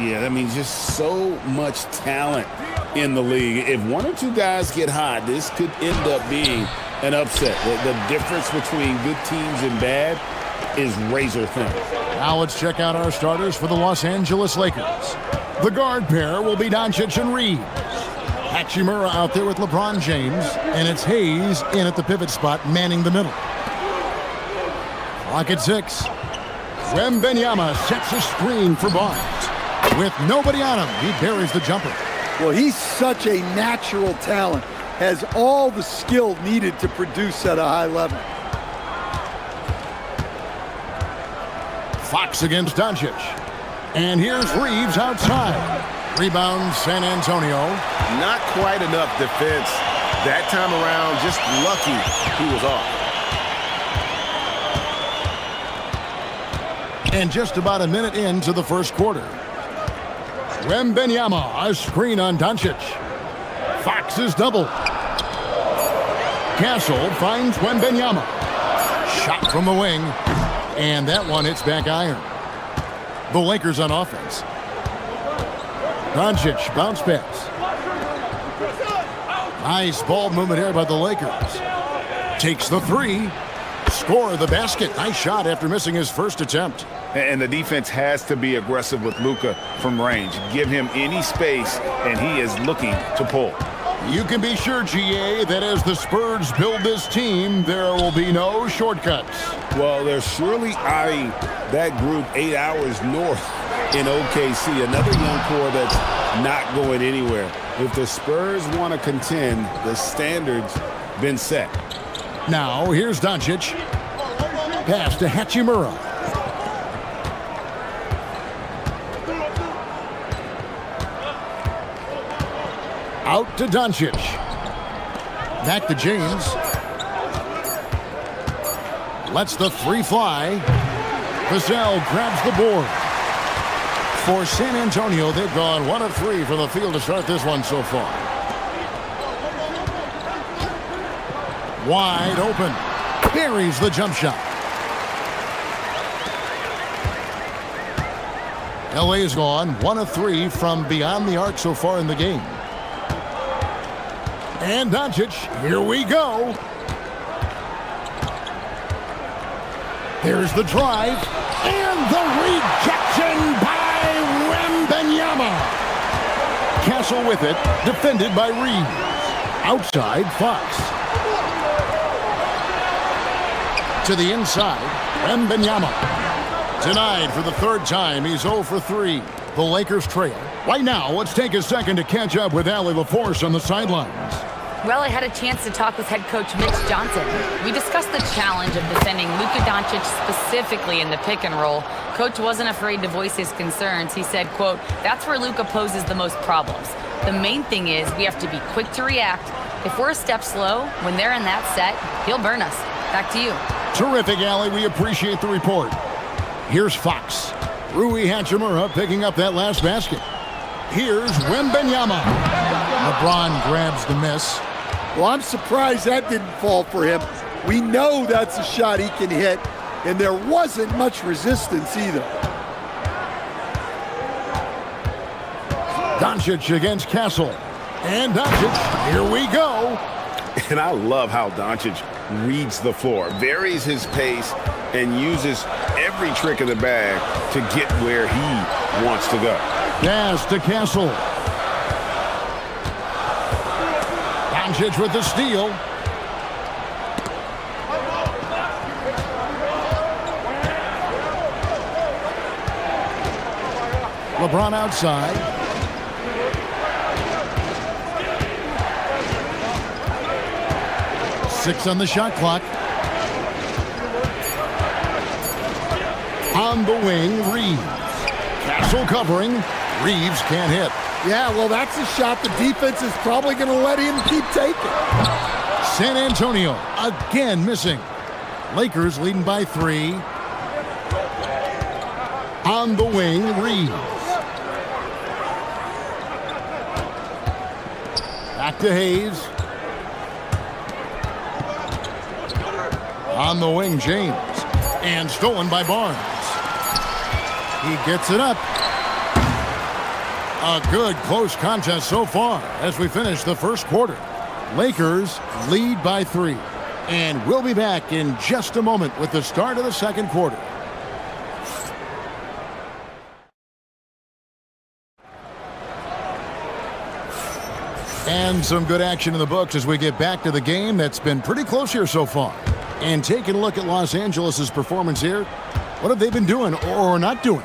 Yeah, that means just so much talent in the league. If one or two guys get hot, this could end up being an upset. The difference between good teams and bad is razor thin.
Now let's check out our starters for the Los Angeles Lakers. The guard pair will be Doncic and Reeves. Hachimura out there with LeBron James, and it's Hayes in at the pivot spot, manning the middle. Clock at 6. Wembanyama sets a screen for Barnes. With nobody on him, he buries the jumper.
Well, he's such a natural talent, has all the skill needed to produce at a high level.
Fox against Doncic. And here's Reeves outside. Rebound San Antonio.
Not quite enough defense that time around. Just lucky he was off.
And just about a minute into the first quarter. Wembanyama, a screen on Doncic. Fox is double. Castle finds Wembanyama. Shot from the wing. And that one hits back iron. The Lakers on offense. Doncic, bounce pass. Nice ball movement here by the Lakers. Takes the three. Score the basket. Nice shot after missing his first attempt.
And the defense has to be aggressive with Luka from range. Give him any space, and he is looking to pull.
You can be sure, GA, that as the Spurs build this team, there will be no shortcuts.
Well, they're surely eyeing that group 8 hours north in OKC. Another young core that's not going anywhere. If the Spurs want to contend, the standard's been set.
Now, here's Doncic. Pass to Hachimura. Out to Doncic. Back to James. Lets the three fly. Vassell grabs the board. For San Antonio, they've gone 1 of 3 from the field to start this one so far. Wide open. Buries the jump shot. LA's gone 1 of 3 from beyond the arc so far in the game. And Doncic, here we go. There's the drive. And the rejection by Wembanyama. Castle with it, defended by Reeves. Outside, Fox. To the inside, Wembanyama. Denied for the third time. He's 0 for 3. The Lakers trail. Right now, let's take a second to catch up with Allie LaForce on the sidelines.
Well, I had a chance to talk with head coach Mitch Johnson. We discussed the challenge of defending Luka Doncic specifically in the pick and roll. Coach wasn't afraid to voice his concerns. He said, quote, "That's where Luka poses the most problems. The main thing is we have to be quick to react. If we're a step slow, when they're in that set, he'll burn us." Back to you.
Terrific, Allie. We appreciate the report. Here's Fox. Rui Hachimura picking up that last basket. Here's Wembanyama. LeBron grabs the miss.
Well, I'm surprised that didn't fall for him. We know that's a shot he can hit, and there wasn't much resistance either.
Doncic against Castle. And Doncic, here we go.
And I love how Doncic reads the floor, varies his pace, and uses every trick in the bag to get where he wants to go.
Pass to Castle. Doncic with the steal. LeBron outside. Six on the shot clock. On the wing, Reeves. Castle covering. Reeves can't hit.
Yeah, well, that's a shot the defense is probably going to let him keep taking.
San Antonio again missing. Lakers leading by 3. On the wing, Reeves. Back to Hayes. On the wing, James. And stolen by Barnes. He gets it up. A good close contest so far as we finish the first quarter. Lakers lead by 3. And we'll be back in just a moment with the start of the second quarter. And some good action in the books as we get back to the game that's been pretty close here so far. And taking a look at Los Angeles' performance here, what have they been doing or not doing?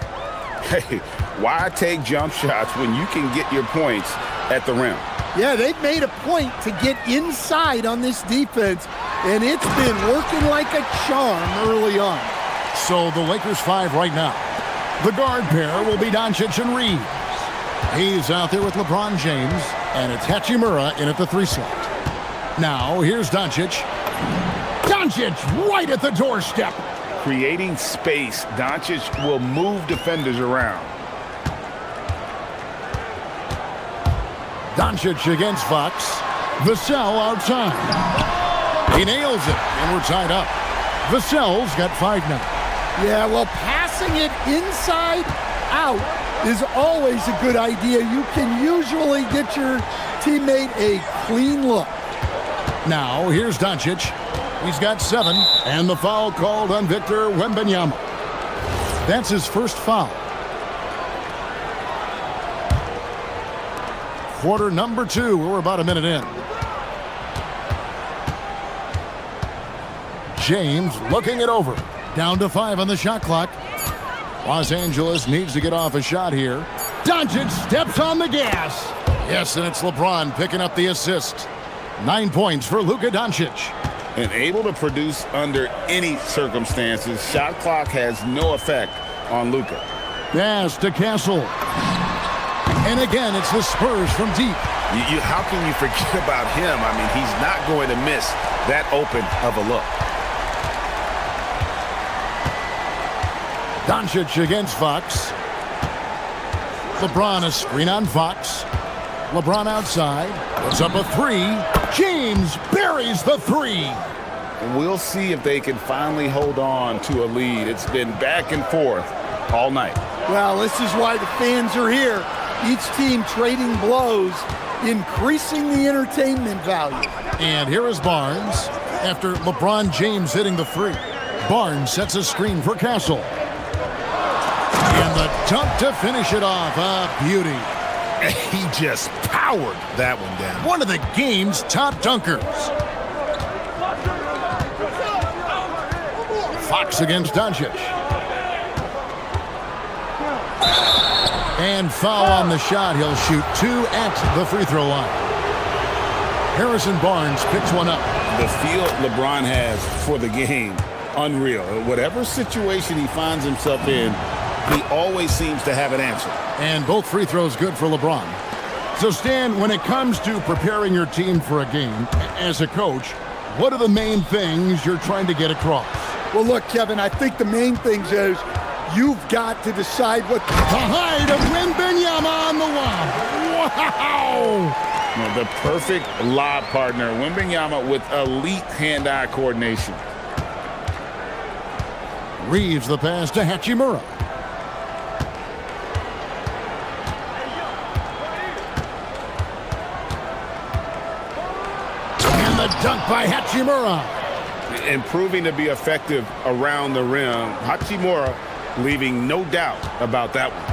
Hey, why take jump shots when you can get your points at the rim?
Yeah, they've made a point to get inside on this defense, and it's been working like a charm early on.
So the Lakers 5 right now. The guard pair will be Doncic and Reeves. He's out there with LeBron James, and it's Hachimura in at the 3 slot. Now, here's Doncic. Doncic right at the doorstep.
Creating space, Doncic will move defenders around.
Doncic against Fox. Vassell outside. He nails it, and we're tied up. Vassell's got 5 now.
Yeah, well, passing it inside out is always a good idea. You can usually get your teammate a clean look.
Now, here's Doncic. He's got 7, and the foul called on Victor Wembanyama. That's his first foul. Quarter number 2. We're about a minute in. James looking it over. Down to 5 on the shot clock. Los Angeles needs to get off a shot here. Doncic steps on the gas. Yes, and it's LeBron picking up the assist. 9 points for Luka Doncic.
And able to produce under any circumstances. Shot clock has no effect on Luka.
Pass to Castle. And again, it's the Spurs from deep.
How can you forget about him? I mean, he's not going to miss that open of a look.
Doncic against Fox. LeBron a screen on Fox. LeBron outside. Puts up a 3. James buries the 3.
We'll see if they can finally hold on to a lead. It's been back and forth all night.
Well, this is why the fans are here. Each team trading blows, increasing the entertainment value.
And here is Barnes after LeBron James hitting the 3. Barnes sets a screen for Castle. And the dunk to finish it off. A beauty.
He just powered that one down.
One of the game's top dunkers. Fox against Doncic. And foul on the shot. He'll shoot 2 at the free throw line. Harrison Barnes picks one up.
The feel LeBron has for the game, unreal. Whatever situation he finds himself in, he always seems to have an answer.
And both free throws good for LeBron. So, Stan, when it comes to preparing your team for a game, as a coach, what are the main things you're trying to get across?
Well, look, Kevin, I think the main things is you've got to decide what...
The height of Wembanyama on the lob. Wow!
The perfect lob partner. Wembanyama with elite hand-eye coordination.
Reeves the pass to Hachimura. And the dunk by Hachimura.
Improving to be effective around the rim. Hachimura leaving no doubt about that one.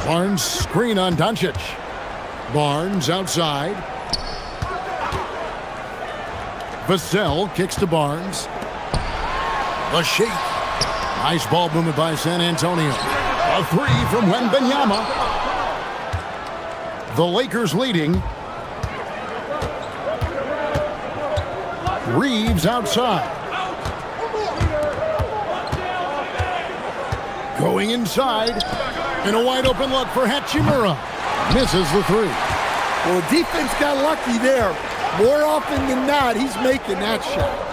Barnes screen on Doncic. Barnes outside. Vassell kicks to Barnes. The shake. Nice ball movement by San Antonio. A 3 from Wembanyama. The Lakers leading. Reeves outside. Going inside. And a wide open look for Hachimura. Misses the 3.
Well, the defense got lucky there. More often than not, he's making that shot.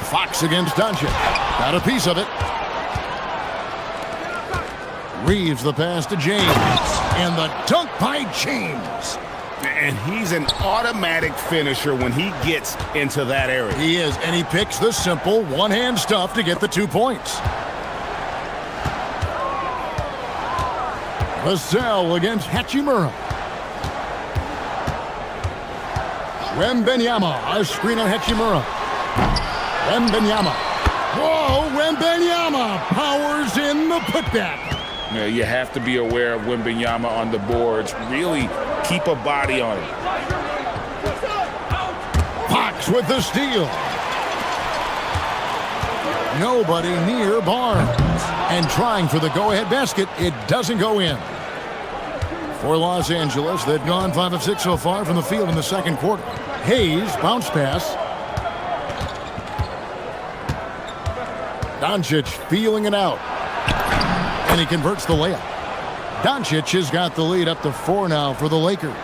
Fox against Doncic. Got a piece of it. Reeves the pass to James. And the dunk by James.
And he's an automatic finisher when he gets into that area.
He is, and he picks the simple one-hand stuff to get the 2 points. Vassell against Hachimura. Wembenyama, a screen on Hachimura. Wembenyama. Whoa, Wembenyama powers in the putback.
You know, you have to be aware of Wembenyama on the boards. Really keep a body on him.
Fox with the steal. Nobody near Barnes. And trying for the go-ahead basket, it doesn't go in. For Los Angeles, they've gone 5 of 6 so far from the field in the second quarter. Hayes, bounce pass. Doncic feeling it out. And he converts the layup. Doncic has got the lead up to 4 now for the Lakers.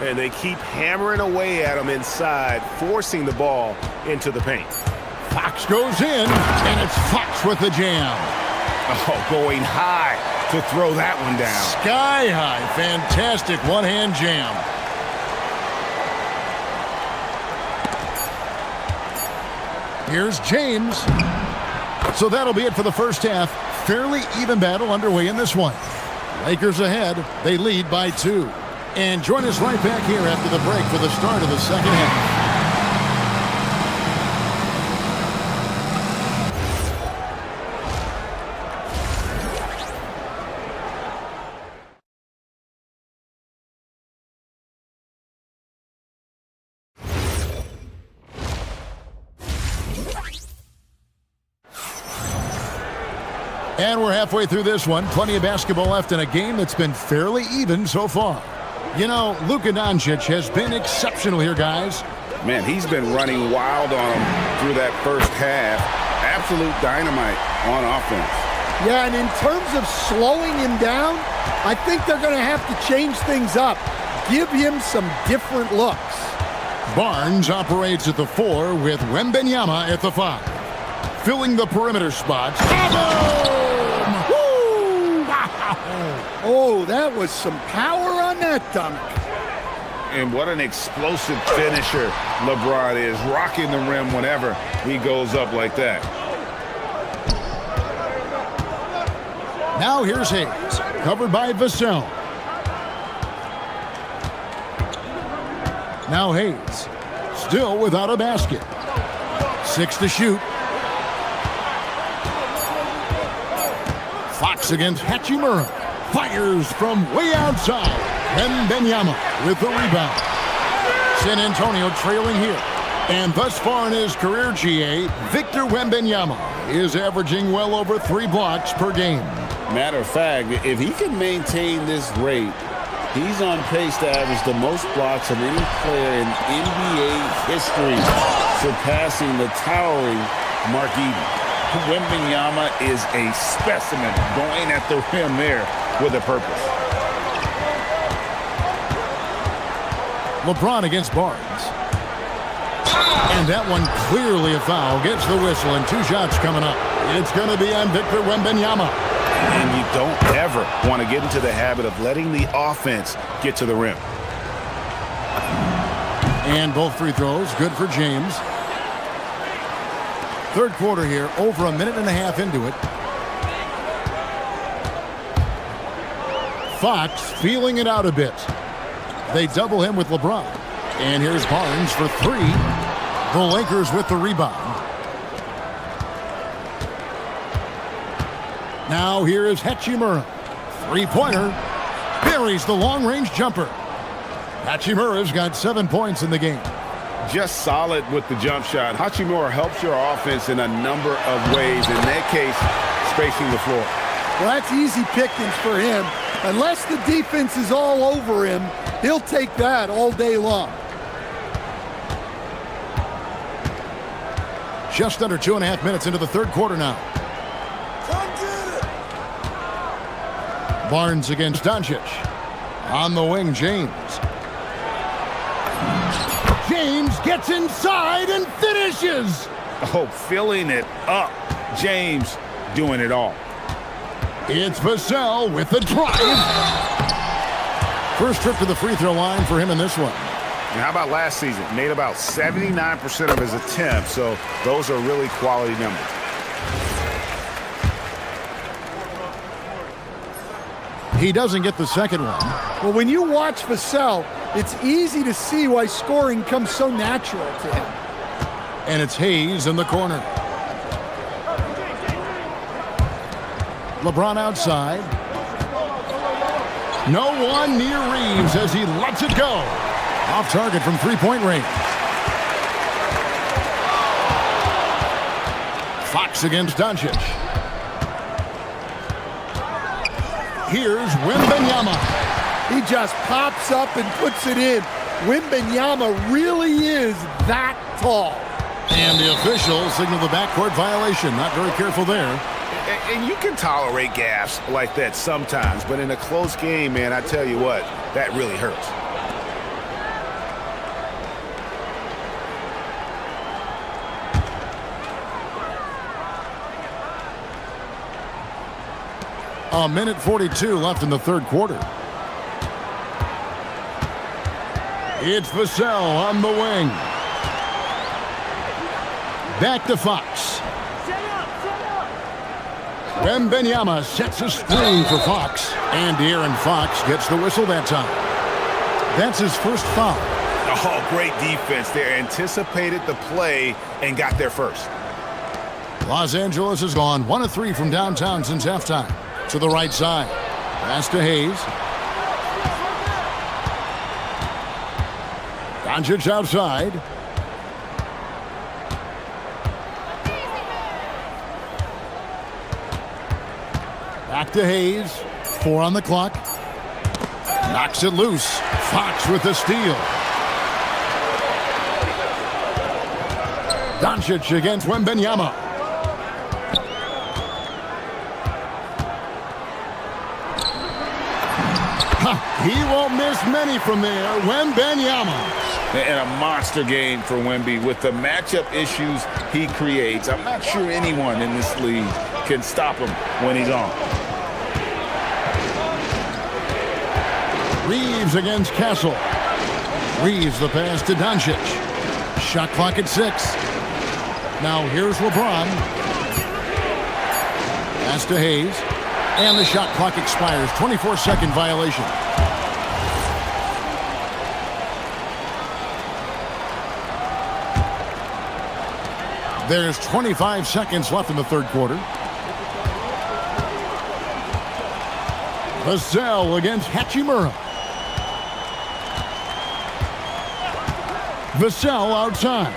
And they keep hammering away at him inside, forcing the ball into the paint.
Fox goes in, and it's Fox with the jam.
Oh, going high to throw that one down.
Sky high. Fantastic one-hand jam. Here's James. So that'll be it for the first half. Fairly even battle underway in this one. Lakers ahead. They lead by 2. And join us right back here after the break for the start of the second half. And we're halfway through this one. Plenty of basketball left in a game that's been fairly even so far. You know, Luka Doncic has been exceptional here, guys.
Man, he's been running wild on him through that first half. Absolute dynamite on offense.
Yeah, and in terms of slowing him down, I think they're going to have to change things up. Give him some different looks.
Barnes operates at the 4 with Wembenyama at the 5. Filling the perimeter spots.
Oh, that was some power on that dunk.
And what an explosive finisher LeBron is, rocking the rim whenever he goes up like that.
Now here's Hayes, covered by Vassell. Now Hayes, still without a basket. 6 to shoot. Fox against Hachimura. Fires from way outside. Wembenyama with the rebound. San Antonio trailing here. And thus far in his career, GA, Victor Wembenyama is averaging well over 3 blocks per game.
Matter of fact, if he can maintain this rate, he's on pace to average the most blocks of any player in NBA history, surpassing the towering Mark Eaton. Wembenyama is a specimen going at the rim there with a purpose.
LeBron against Barnes. And that one clearly a foul. Gets the whistle and 2 shots coming up. It's going to be on Victor Wembanyama.
And you don't ever want to get into the habit of letting the offense get to the rim.
And both free throws, good for James. Third quarter here, over 1.5 minutes into it. Fox feeling it out a bit. They double him with LeBron. And here's Barnes for 3. The Lakers with the rebound. Now here is Hachimura. 3-pointer. Buries the long-range jumper. Hachimura's got 7 points in the game.
Just solid with the jump shot. Hachimura helps your offense in a number of ways. In that case, spacing the floor.
Well, that's easy pickings for him. Unless the defense is all over him, he'll take that all day long.
Just under 2.5 minutes into the third quarter now. Barnes against Doncic. On the wing, James. James gets inside and finishes.
Oh, filling it up. James doing it all.
It's Vassell with the drive. First trip to the free throw line for him in this one.
And how about last season? Made about 79% of his attempts, so those are really quality numbers.
He doesn't get the second one.
Well, when you watch Vassell, it's easy to see why scoring comes so natural to him.
And it's Hayes in the corner. LeBron outside. No one near Reeves as he lets it go. Off target from three-point range. Fox against Doncic. Here's Wembanyama.
He just pops up and puts it in. Wembanyama really is that tall.
And the officials signal the backcourt violation. Not very careful there.
And you can tolerate gaffes like that sometimes, but in a close game, man, I tell you what, that really hurts.
A minute 42 left in the third quarter. It's Vassell on the wing. Back to Fox. Wembanyama sets a screen for Fox. And De'Aaron Fox gets the whistle that time. That's his first foul.
Oh, great defense there. Anticipated the play and got there first.
Los Angeles has gone 1 of 3 from downtown since halftime. To the right side. Pass to Hayes. Doncic outside. Back to Hayes. 4 on the clock. Knocks it loose. Fox with the steal. Doncic against Wembanyama. He won't miss many from there. Wembanyama.
And a monster game for Wemby with the matchup issues he creates. I'm not sure anyone in this league can stop him when he's on.
Reeves against Castle. Reeves the pass to Doncic. Shot clock at 6. Now here's LeBron. Pass to Hayes. And the shot clock expires. 24-second violation. There's 25 seconds left in the third quarter. Vassell against Hachimura. Vassell outside.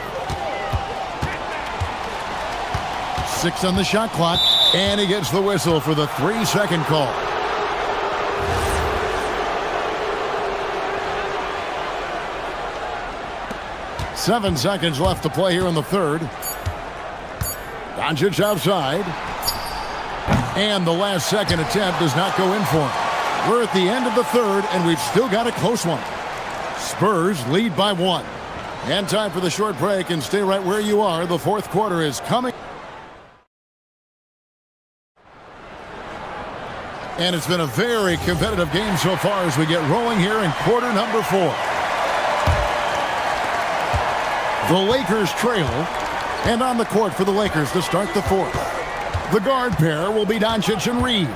6 on the shot clock, and he gets the whistle for the 3-second call. Seven seconds left to play here in the third. Doncic outside. And the last second attempt does not go in for him. We're at the end of the third, and we've still got a close one. Spurs lead by 1. And time for the short break, and stay right where you are. The fourth quarter is coming. And it's been a very competitive game so far as we get rolling here in quarter number 4. The Lakers trail. And on the court for the Lakers to start the fourth. The guard pair will be Doncic and Reeves.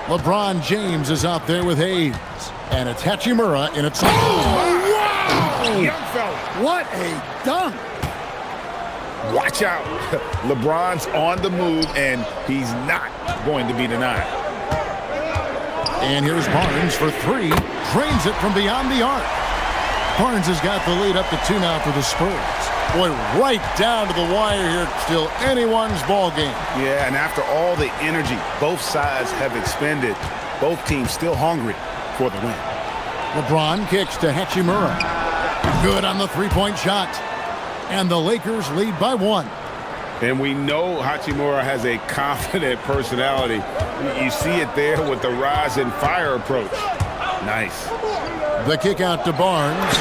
LeBron James is out there with Hayes. And it's Hachimura in its...
Oh, wow!
Young fella.
What a dunk!
Watch out. LeBron's on the move, and he's not going to be denied.
And here's Barnes for 3. Drains it from beyond the arc. Barnes has got the lead up to 2 now for the Spurs. Boy, right down to the wire here. Still anyone's ball game.
Yeah, and after all the energy both sides have expended, both teams still hungry for the win.
LeBron kicks to Hachimura. Good on the three-point shot. And the Lakers lead by 1.
And we know Hachimura has a confident personality. You see it there with the rise and fire approach. Nice.
The kick out to Barnes.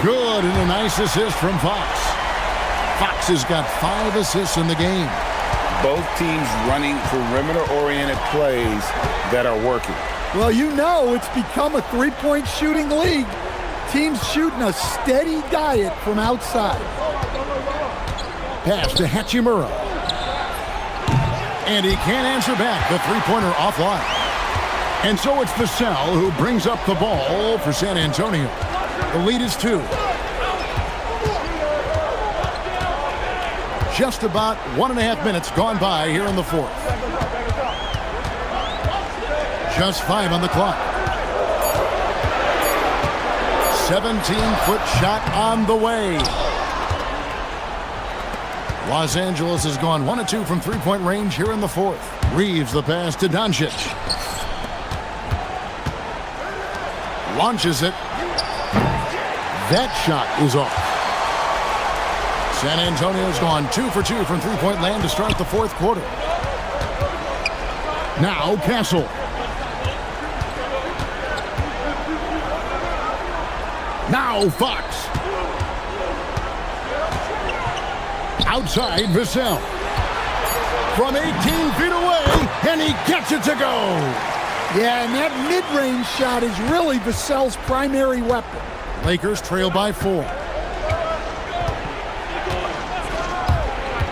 Good, and a nice assist from Fox. Fox has got 5 assists in the game.
Both teams running perimeter-oriented plays that are working.
Well, you know it's become a three-point shooting league. Teams shooting a steady diet from outside.
Pass to Hachimura. And he can't answer back. The three-pointer offline. And so it's Vassell who brings up the ball for San Antonio. The lead is 2. Just about 1.5 minutes gone by here in the fourth. Just 5 on the clock. 17-foot shot on the way. Los Angeles has gone 1 of 2 from three-point range here in the fourth. Reeves the pass to Doncic. Launches it. That shot is off. San Antonio's gone 2 for 2 from three-point land to start the fourth quarter. Now Castle. Now Fox. Outside Vassell. From 18 feet away, and he gets it to go.
Yeah, and that mid-range shot is really Vassell's primary weapon.
Lakers trail by 4.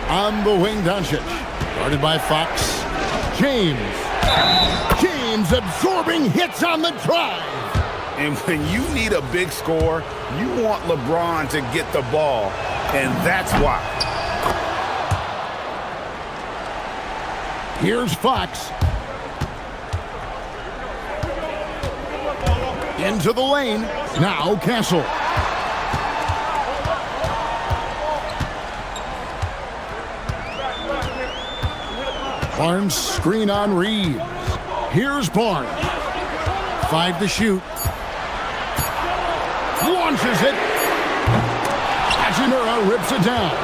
On the wing, Doncic. Guarded by Fox. James. James absorbing hits on the drive.
And when you need a big score, you want LeBron to get the ball, and that's why.
Here's Fox. Into the lane. Now Castle. Barnes screen on Reeves. Here's Barnes. 5 to shoot. Launches it. Hachimura rips it down.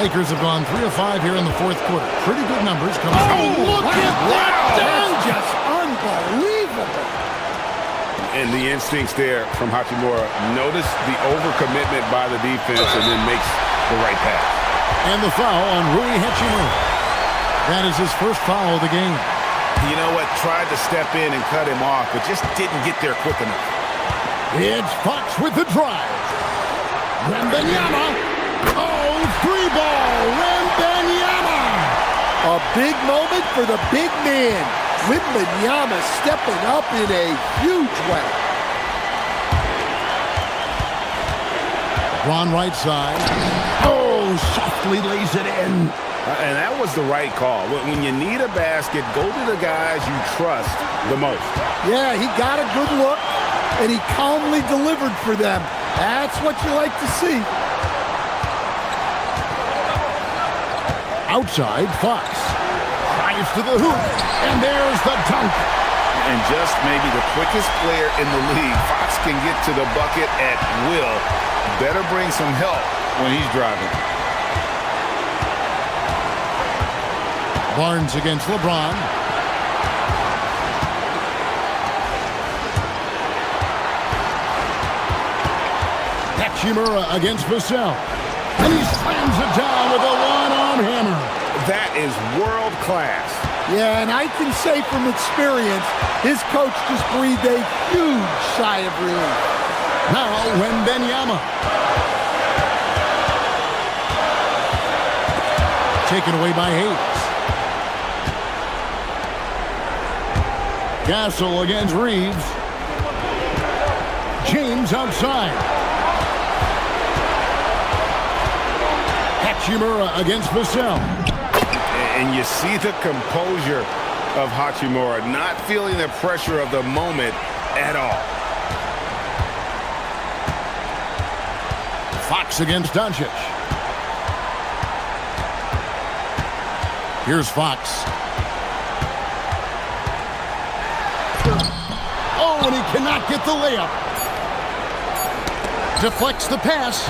Lakers have gone 3 of 5 here in the fourth quarter. Pretty good numbers coming.
Oh, look at that! That's just unbelievable.
And the instincts there from Hachimura. Notice the overcommitment by the defense and then makes the right pass.
And the foul on Rui Hachimura. That is his first foul of the game.
You know what? Tried to step in and cut him off, but just didn't get there quick enough.
It's Fox with the drive. Wembanyama. Oh, 3-ball. Wembanyama.
A big moment for the big man. Wembanyama stepping up in a huge way.
Ron right side. Oh, softly lays it in.
And that was the right call. When you need a basket, go to the guys you trust the most.
Yeah, he got a good look, and he calmly delivered for them. That's what you like to see.
Outside, Fox. Drives to the hoop, and there's the dunk.
And just maybe the quickest player in the league. Fox can get to the bucket at will. Better bring some help when he's driving.
Barnes against LeBron. Hachimura against Vassell. And he slams it down with a one-arm hammer.
That is world class.
Yeah, and I can say from experience, his coach just breathed a huge sigh of relief.
Now Wembanyama. Taken away by Hayes. Castle against Reeves. James outside. Hachimura against Vassell.
And you see the composure of Hachimura, not feeling the pressure of the moment at all.
Fox against Doncic. Here's Fox. Oh, and he cannot get the layup. Deflects the pass.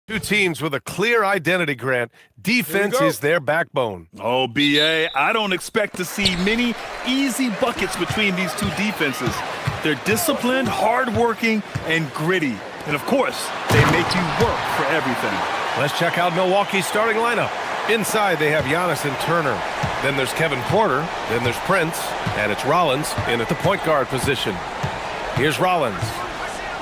Two teams with a clear identity, Grant. Defense is their backbone.
Oh, B.A., I don't expect to see many easy buckets between these two defenses. They're disciplined, hardworking, and gritty. And, of course, they make you work for everything.
Let's check out Milwaukee's starting lineup. Inside, they have Giannis and Turner. Then there's Kevin Porter. Then there's Prince. And it's Rollins in at the point guard position. Here's Rollins.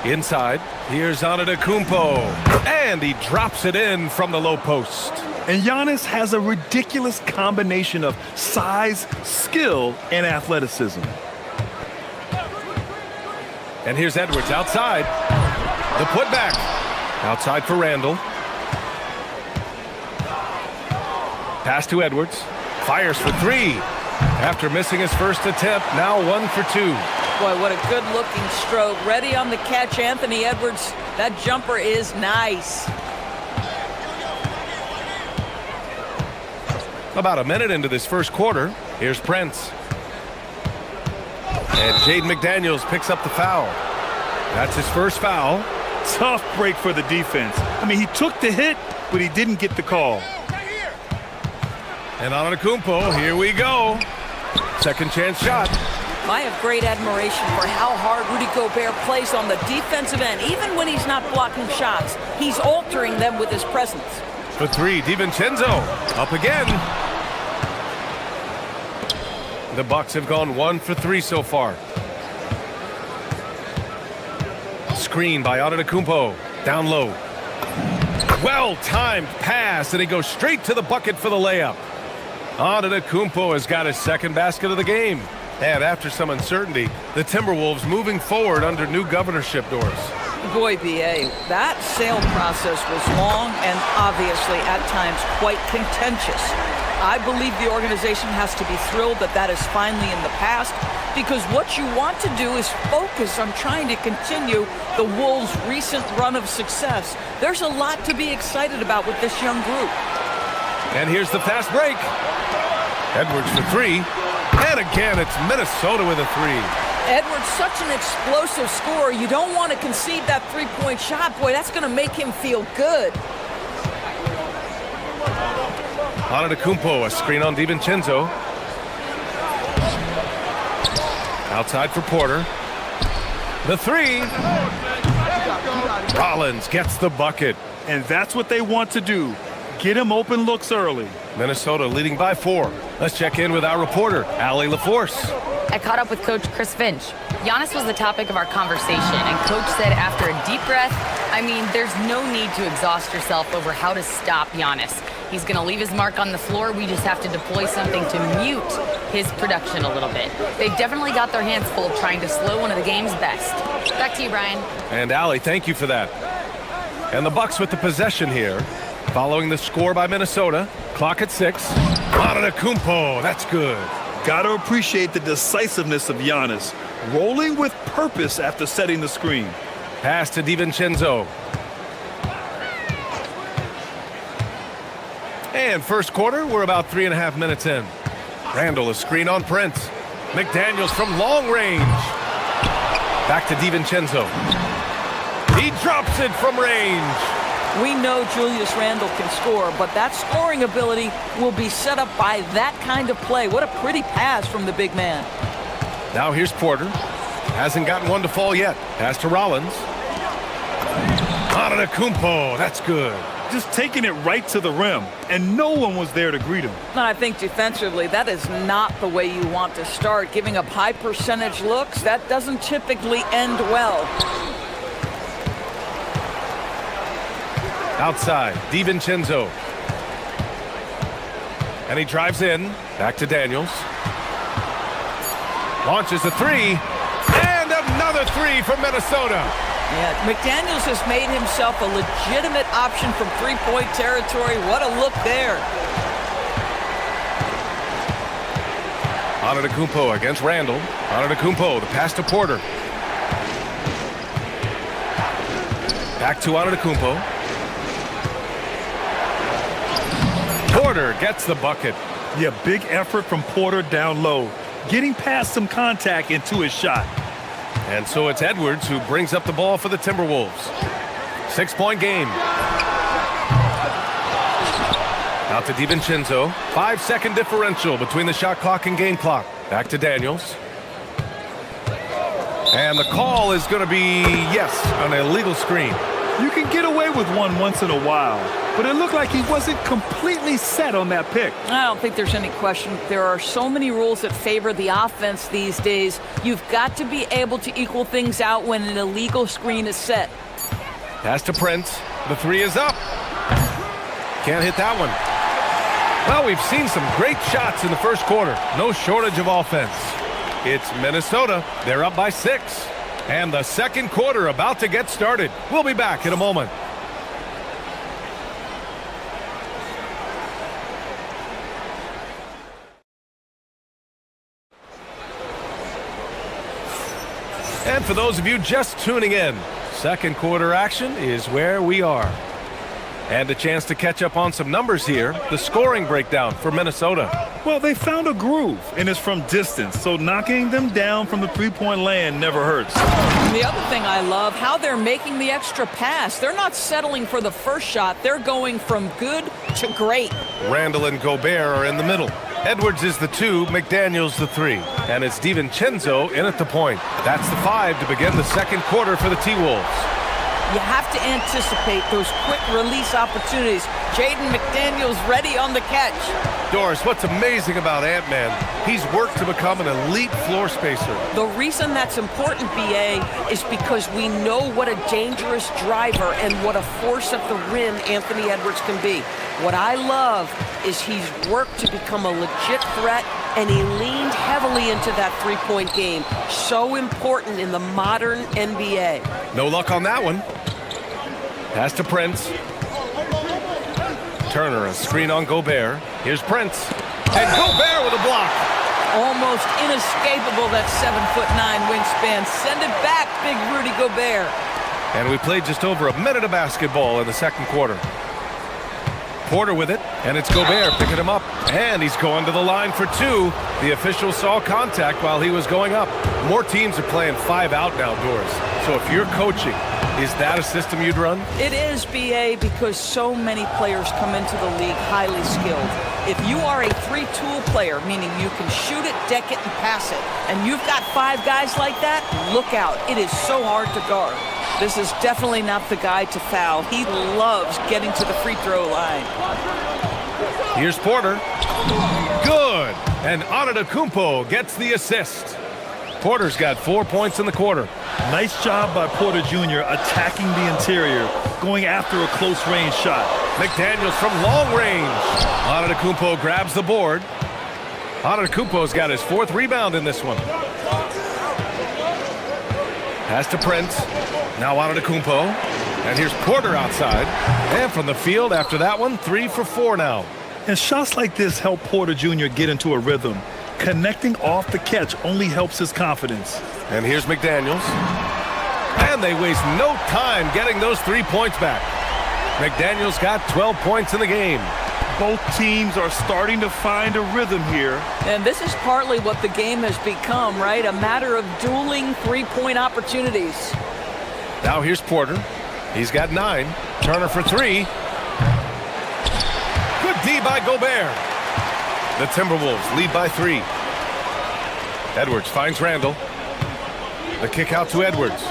Inside, here's Antetokounmpo. And he drops it in from the low post.
And Giannis has a ridiculous combination of size, skill, and athleticism.
And here's Edwards outside. The putback. Outside for Randall. Pass to Edwards. Fires for three. After missing his first attempt, now 1 for 2.
Boy, what a good-looking stroke. Ready on the catch, Anthony Edwards. That jumper is nice.
About a minute into this first quarter, here's Prince. And Jaden McDaniels picks up the foul. That's his first foul.
Tough break for the defense. I mean, he took the hit, but he didn't get the call.
And Antetokounmpo, here we go. Second chance shot.
I have great admiration for how hard Rudy Gobert plays on the defensive end. Even when he's not blocking shots, he's altering them with his presence.
For three, DiVincenzo up again. The Bucks have gone 1 for 3 so far. Screen by Antetokounmpo, down low. Well-timed pass, and he goes straight to the bucket for the layup. Antetokounmpo has got his second basket of the game. And after some uncertainty, the Timberwolves moving forward under new governorship doors.
Boy, B.A., that sale process was long and obviously at times quite contentious. I believe the organization has to be thrilled that that is finally in the past, because what you want to do is focus on trying to continue the Wolves' recent run of success. There's a lot to be excited about with this young group.
And here's the fast break. Edwards for three. And again, it's Minnesota with a three.
Edwards, such an explosive scorer. You don't want to concede that three-point shot. Boy, that's going to make him feel good.
Antetokounmpo, a screen on DiVincenzo. Outside for Porter. The three. Rollins gets the bucket.
And that's what they want to do. Get him open looks early.
Minnesota leading by 4. Let's check in with our reporter, Allie LaForce.
I caught up with Coach Chris Finch. Giannis was the topic of our conversation, and Coach said after a deep breath, I mean, there's no need to exhaust yourself over how to stop Giannis. He's going to leave his mark on the floor. We just have to deploy something to mute his production a little bit. They've definitely got their hands full trying to slow one of the game's best. Back to you, Brian.
And Allie, thank you for that. And the Bucks with the possession here. Following the score by Minnesota. Clock at 6. Antetokounmpo, that's good.
Gotta appreciate the decisiveness of Giannis. Rolling with purpose after setting the screen.
Pass to DiVincenzo. And first quarter, we're about 3.5 minutes in. Randall, a screen on Prince. McDaniels from long range. Back to DiVincenzo. He drops it from range.
We know Julius Randle can score, but that scoring ability will be set up by that kind of play. What a pretty pass from the big man.
Now here's Porter. Hasn't gotten one to fall yet. Pass to Rollins. Antetokounmpo, that's good.
Just taking it right to the rim, and no one was there to greet him.
I think defensively, that is not the way you want to start. Giving up high percentage looks, that doesn't typically end well.
Outside, DiVincenzo. And he drives in. Back to Daniels. Launches a three. And another three from Minnesota.
Yeah, McDaniels has made himself a legitimate option from three-point territory. What a look there.
Antetokounmpo against Randall. Antetokounmpo, the pass to Porter. Back to Antetokounmpo. Porter gets the bucket.
Yeah, big effort from Porter down low, getting past some contact into his shot.
And so it's Edwards who brings up the ball for the Timberwolves. 6-point game. Out to DiVincenzo. 5-second differential between the shot clock and game clock. Back to Daniels. And the call is going to be, yes, an illegal screen.
You can get away with one once in a while, but it looked like he wasn't completely set on that pick.
I don't think there's any question. There are so many rules that favor the offense these days. You've got to be able to equal things out when an illegal screen is set.
Pass to Prince. The three is up. Can't hit that one. Well, we've seen some great shots in the first quarter. No shortage of offense. It's Minnesota. They're up by 6. And the second quarter about to get started. We'll be back in a moment. And for those of you just tuning in, second quarter action is where we are. And a chance to catch up on some numbers here. The scoring breakdown for Minnesota.
Well, they found a groove, and it's from distance, so knocking them down from the three-point land never hurts.
And the other thing I love, how they're making the extra pass. They're not settling for the first shot. They're going from good to great.
Randall and Gobert are in the middle. Edwards is the 2, McDaniels the 3. And it's DiVincenzo in at the point. That's the 5 to begin the second quarter for the T-Wolves.
You have to anticipate those quick release opportunities. Jaden McDaniels ready on the catch.
Doris, what's amazing about Ant-Man, he's worked to become an elite floor spacer.
The reason that's important, BA, is because we know what a dangerous driver and what a force at the rim Anthony Edwards can be. What I love is he's worked to become a legit threat, and he leaned heavily into that three-point game. So important in the modern NBA.
No luck on that one. Pass to Prince. Turner, a screen on Gobert. Here's Prince. And Gobert with a block.
Almost inescapable, that 7'9" wingspan. Send it back, big Rudy Gobert.
And we played just over a minute of basketball in the second quarter. Porter with it, and it's Gobert picking him up. And he's going to the line for 2. The official saw contact while he was going up. More teams are playing 5 out now, Doris. So if you're coaching, is that a system you'd run?
It is, BA, because so many players come into the league highly skilled. If you are a 3-tool player, meaning you can shoot it, deck it, and pass it, and you've got 5 guys like that, look out. It is so hard to guard. This is definitely not the guy to foul. He loves getting to the free throw line.
Here's Porter. Good. And Antetokounmpo gets the assist. Porter's got 4 points in the quarter.
Nice job by Porter Jr. attacking the interior, going after a close-range shot.
McDaniels from long range. Antetokounmpo grabs the board. Antetokounmpo's got his 4th rebound in this one. Pass to Prince. Now Antetokounmpo. And here's Porter outside. And from the field after that one, 3 for 4 now.
And shots like this help Porter Jr. get into a rhythm. Connecting off the catch only helps his confidence.
And here's McDaniels. And they waste no time getting those 3 points back. McDaniels got 12 points in the game.
Both teams are starting to find a rhythm here.
And this is partly what the game has become, right? A matter of dueling 3-point opportunities.
Now here's Porter. He's got 9. Turner for 3. Good D by Gobert. The Timberwolves lead by 3. Edwards finds Randall. The kick out to Edwards.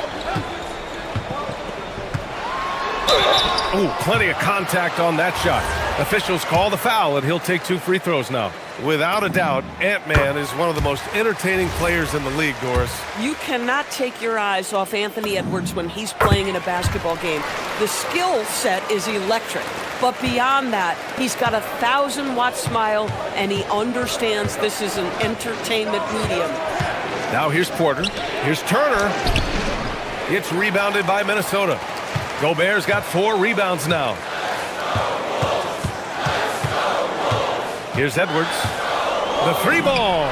Oh, plenty of contact on that shot. Officials call the foul, and he'll take 2 free throws now. Without a doubt, Ant-Man is one of the most entertaining players in the league, Doris.
You cannot take your eyes off Anthony Edwards when he's playing in a basketball game. The skill set is electric. But beyond that, he's got a 1,000-watt smile, and he understands this is an entertainment medium.
Now here's Porter. Here's Turner. It's rebounded by Minnesota. Gobert's got 4 rebounds now. Here's Edwards. The 3-ball.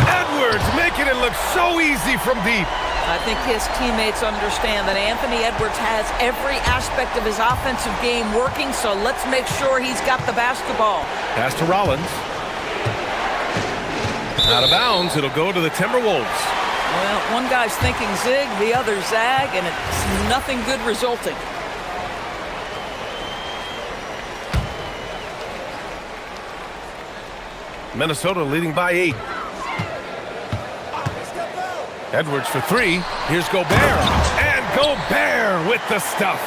Edwards making it look so easy from deep.
I think his teammates understand that Anthony Edwards has every aspect of his offensive game working, so let's make sure he's got the basketball.
Pass to Rollins. Out of bounds, it'll go to the Timberwolves.
Well, one guy's thinking zig, the other zag, and it's nothing good resulting.
Minnesota leading by 8. Edwards for 3. Here's Gobert. And Gobert with the stuff.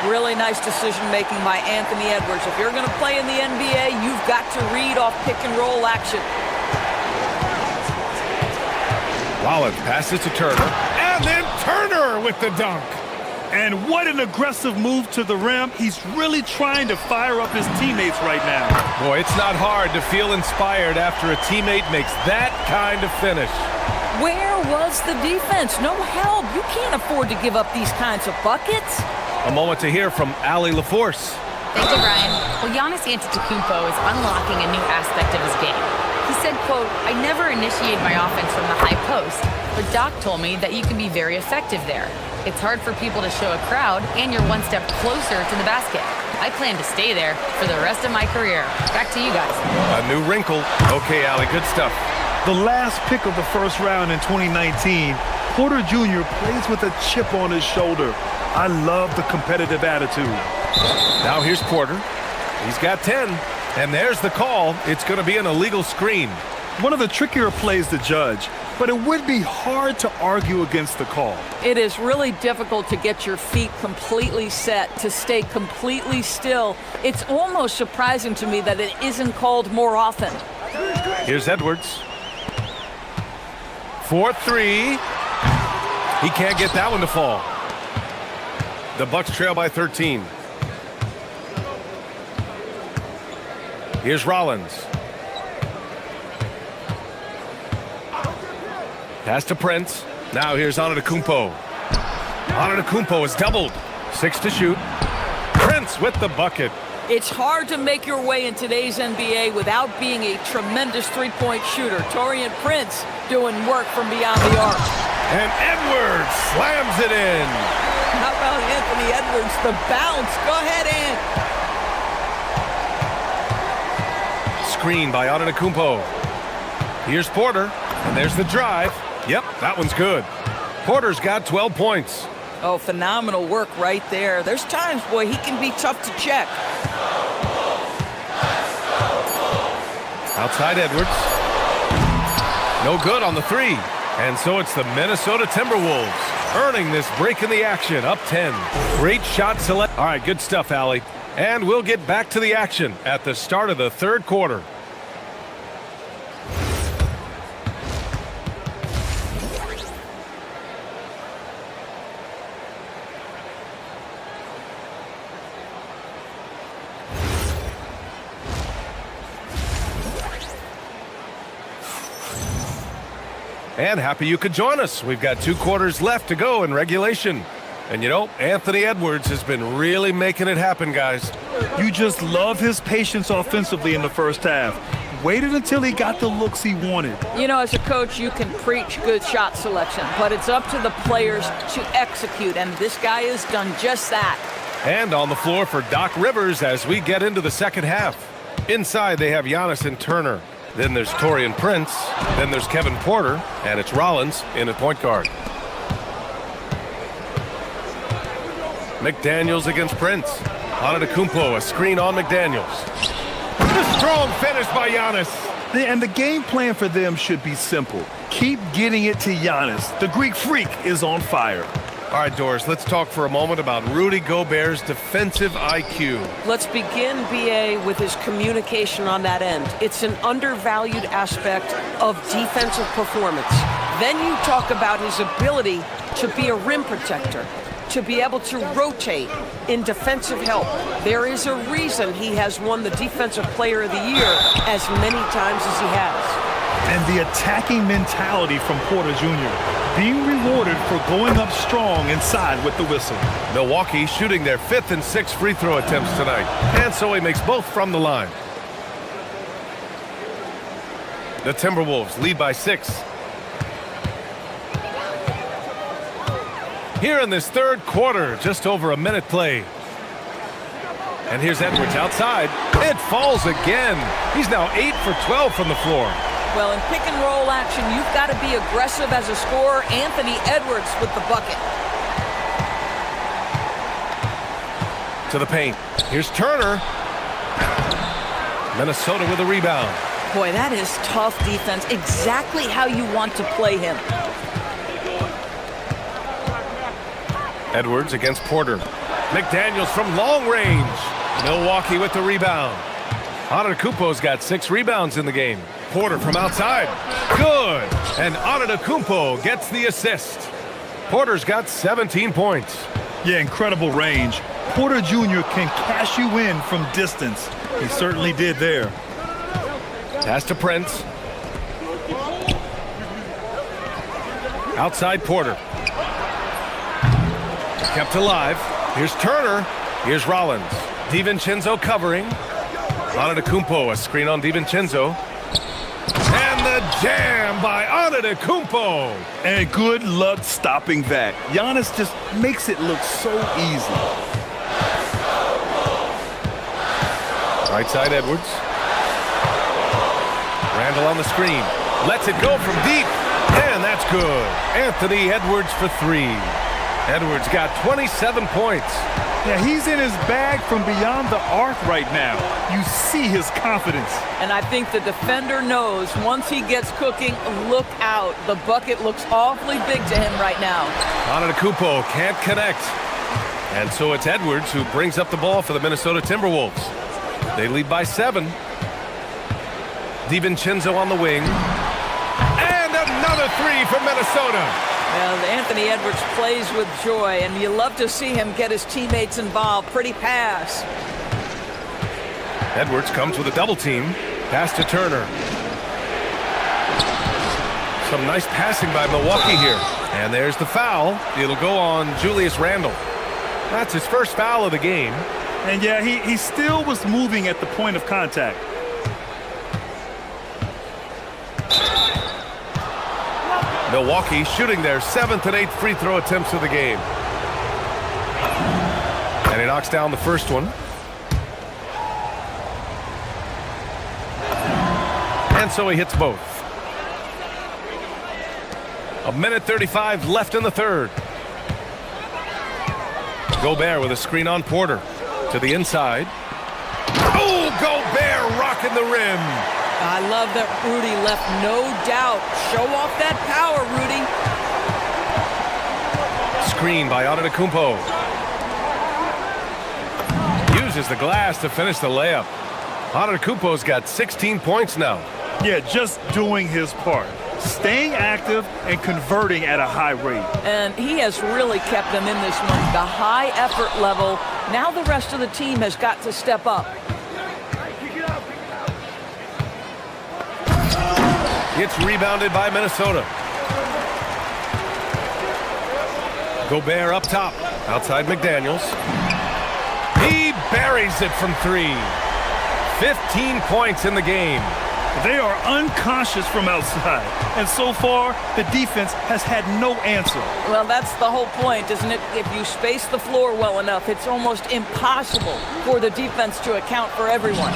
Really nice decision-making by Anthony Edwards. If you're going to play in the NBA, you've got to read off pick-and-roll action.
Rollins passes to Turner. And then Turner with the dunk.
And what an aggressive move to the rim. He's really trying to fire up his teammates right now.
Boy, it's not hard to feel inspired after a teammate makes that kind of finish.
Where was the defense? No help. You can't afford to give up these kinds of buckets.
A moment to hear from Allie LaForce.
Thank you, Brian. Well, Giannis Antetokounmpo is unlocking a new aspect of his game. He said, quote, "I never initiate my offense from the high post, but Doc told me that you can be very effective there. It's hard for people to show a crowd, and you're one step closer to the basket. I plan to stay there for the rest of my career." Back to you guys.
A new wrinkle. Okay, Allie, good stuff.
The last pick of the first round in 2019, Porter Jr. plays with a chip on his shoulder. I love the competitive attitude.
Now here's Porter. He's got 10. And there's the call. It's going to be an illegal screen.
One of the trickier plays to judge, but it would be hard to argue against the call.
It is really difficult to get your feet completely set, to stay completely still. It's almost surprising to me that it isn't called more often.
Here's Edwards. 4-3. He can't get that one to fall. The Bucks trail by 13. Here's Rollins. Pass to Prince. Now here's Antetokounmpo. Antetokounmpo is doubled. 6 to shoot. Prince with the bucket.
It's hard to make your way in today's NBA without being a tremendous three-point shooter. Taurean Prince doing work from beyond the arc.
And Edwards slams it in.
How about Anthony Edwards, the bounce? Go ahead, Ant.
Screen by Antetokounmpo. Here's Porter, and there's the drive. Yep, that one's good. Porter's got 12 points.
Oh, phenomenal work right there. There's times, boy, he can be tough to check.
Outside Edwards. No good on the 3. And so it's the Minnesota Timberwolves earning this break in the action, up 10. Great shot select. All right, good stuff, Allie. And we'll get back to the action at the start of the third quarter. And happy you could join us. We've got 2 quarters left to go in regulation. And you know, Anthony Edwards has been really making it happen, guys.
You just love his patience offensively in the first half. Waited until he got the looks he wanted.
You know, as a coach, you can preach good shot selection, but it's up to the players to execute, and this guy has done just that.
And on the floor for Doc Rivers as we get into the second half. Inside, they have Giannis and Turner. Then there's Taurean Prince. Then there's Kevin Porter. And it's Rollins in at point guard. McDaniels against Prince. Antetokounmpo, a screen on McDaniels. The strong finish by Giannis.
And the game plan for them should be simple. Keep getting it to Giannis. The Greek freak is on fire.
All right, Doris, let's talk for a moment about Rudy Gobert's defensive IQ.
Let's begin, BA, with his communication on that end. It's an undervalued aspect of defensive performance. Then you talk about his ability to be a rim protector, to be able to rotate in defensive help. There is a reason he has won the Defensive Player of the Year as many times as he has.
And the attacking mentality from Porter Jr. being rewarded for going up strong inside with the whistle.
Milwaukee shooting their 5th and 6th free throw attempts tonight. And so he makes both from the line. The Timberwolves lead by 6. Here in this third quarter, just over a minute play. And here's Edwards outside. It falls again. He's now 8 for 12 from the floor.
Well, in pick-and-roll action, you've got to be aggressive as a scorer. Anthony Edwards with the bucket.
To the paint. Here's Turner. Minnesota with a rebound.
Boy, that is tough defense. Exactly how you want to play him.
Edwards against Porter. McDaniels from long range. Milwaukee with the rebound. Antetokounmpo's got 6 rebounds in the game. Porter from outside. Good. And Antetokounmpo gets the assist. Porter's got 17 points.
Yeah, incredible range. Porter Jr. can cash you in from distance. He certainly did there.
Pass to Prince. Outside Porter. Kept alive. Here's Turner. Here's Rollins. DiVincenzo covering. Antetokounmpo, a screen on DiVincenzo. And the jam by Antetokounmpo.
And good luck stopping that. Giannis just makes it look so easy.
Right side Edwards. Randall on the screen. Lets it go from deep. And that's good. Anthony Edwards for 3. Edwards got 27 points.
Yeah, he's in his bag from beyond the arc right now. You see his confidence.
And I think the defender knows once he gets cooking, look out. The bucket looks awfully big to him right now.
Antetokounmpo can't connect. And so it's Edwards who brings up the ball for the Minnesota Timberwolves. They lead by 7. DiVincenzo on the wing. And another 3 for Minnesota.
Well, Anthony Edwards plays with joy, and you love to see him get his teammates involved. Pretty pass.
Edwards comes with a double team. Pass to Turner. Some nice passing by Milwaukee here. And there's the foul. It'll go on Julius Randle. That's his first foul of the game.
And yeah, he still was moving at the point of contact.
Milwaukee shooting their 7th and 8th free throw attempts of the game. And he knocks down the first one. And so he hits both. 1:35 left in the third. Gobert with a screen on Porter. To the inside. Oh, Gobert rocking the rim.
I love that Rudy left no doubt. Show off that power, Rudy.
Screen by Antetokounmpo. Uses the glass to finish the layup. Antetokounmpo's got 16 points now.
Yeah, just doing his part. Staying active and converting at a high rate.
And he has really kept them in this one. The high effort level. Now the rest of the team has got to step up.
It's rebounded by Minnesota. Gobert up top. Outside McDaniels. He buries it from 3. 15 points in the game.
They are unconscious from outside. And so far, the defense has had no answer.
Well, that's the whole point, isn't it? If you space the floor well enough, it's almost impossible for the defense to account for everyone.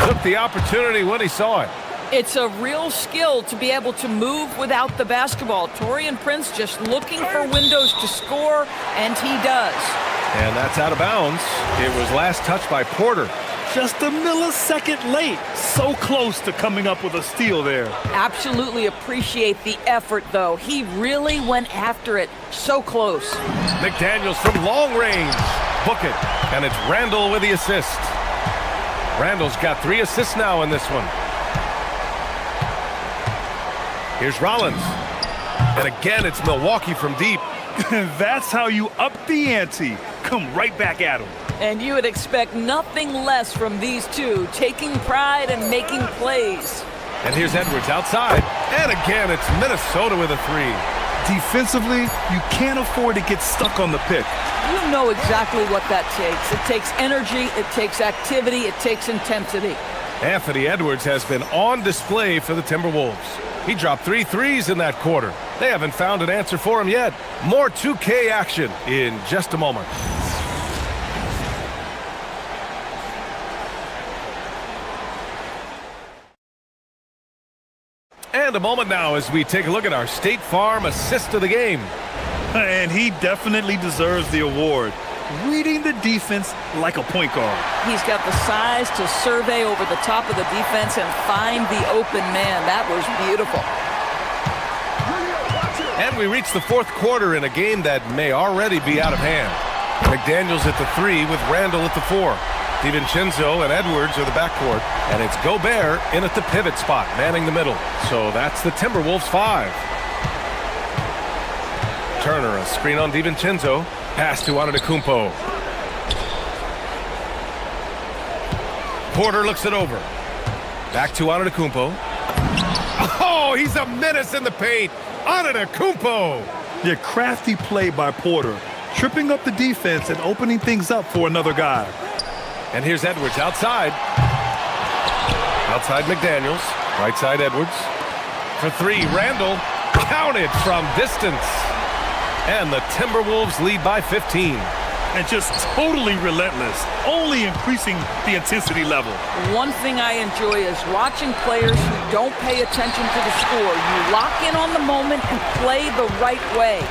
Took the opportunity when he saw it.
It's a real skill to be able to move without the basketball. Taurean Prince just looking for windows to score, and he does.
And that's out of bounds. It was last touched by Porter.
Just a millisecond late. So close to coming up with a steal there.
Absolutely appreciate the effort, though. He really went after it. So close.
McDaniels from long range. Book it. And it's Randall with the assist. Randall's got 3 assists now in this one. Here's Rollins. And again, it's Milwaukee from deep.
That's how you up the ante. Come right back at him.
And you would expect nothing less from these two, taking pride and making plays.
And here's Edwards outside. And again, it's Minnesota with a 3.
Defensively, you can't afford to get stuck on the pick.
You know exactly what that takes. It takes energy, it takes activity, it takes intensity.
Anthony Edwards has been on display for the Timberwolves. He dropped 3 threes in that quarter. They haven't found an answer for him yet. More 2K action in just a moment. And a moment now as we take a look at our State Farm assist of the game.
And he definitely deserves the award. reading the defense like a point guard.
He's got the size to survey over the top of the defense and find the open man. That was beautiful.
And we reach the fourth quarter in a game that may already be out of hand. McDaniels at the 3 with Randall at the 4. DiVincenzo and Edwards are the backcourt, and it's Gobert in at the pivot spot, manning the middle. So that's the Timberwolves 5. Turner, a screen on DiVincenzo. Pass to Antetokounmpo. Porter looks it over. Back to Antetokounmpo. Oh, he's a menace in the paint. Antetokounmpo.
Yeah, crafty play by Porter, tripping up the defense and opening things up for another guy.
And here's Edwards outside. Outside McDaniels. Right side Edwards. For 3, Randall. Counted from distance. And the Timberwolves lead by 15.
And just totally relentless, only increasing the intensity level.
One thing I enjoy is watching players who don't pay attention to the score. You lock in on the moment and play the right way.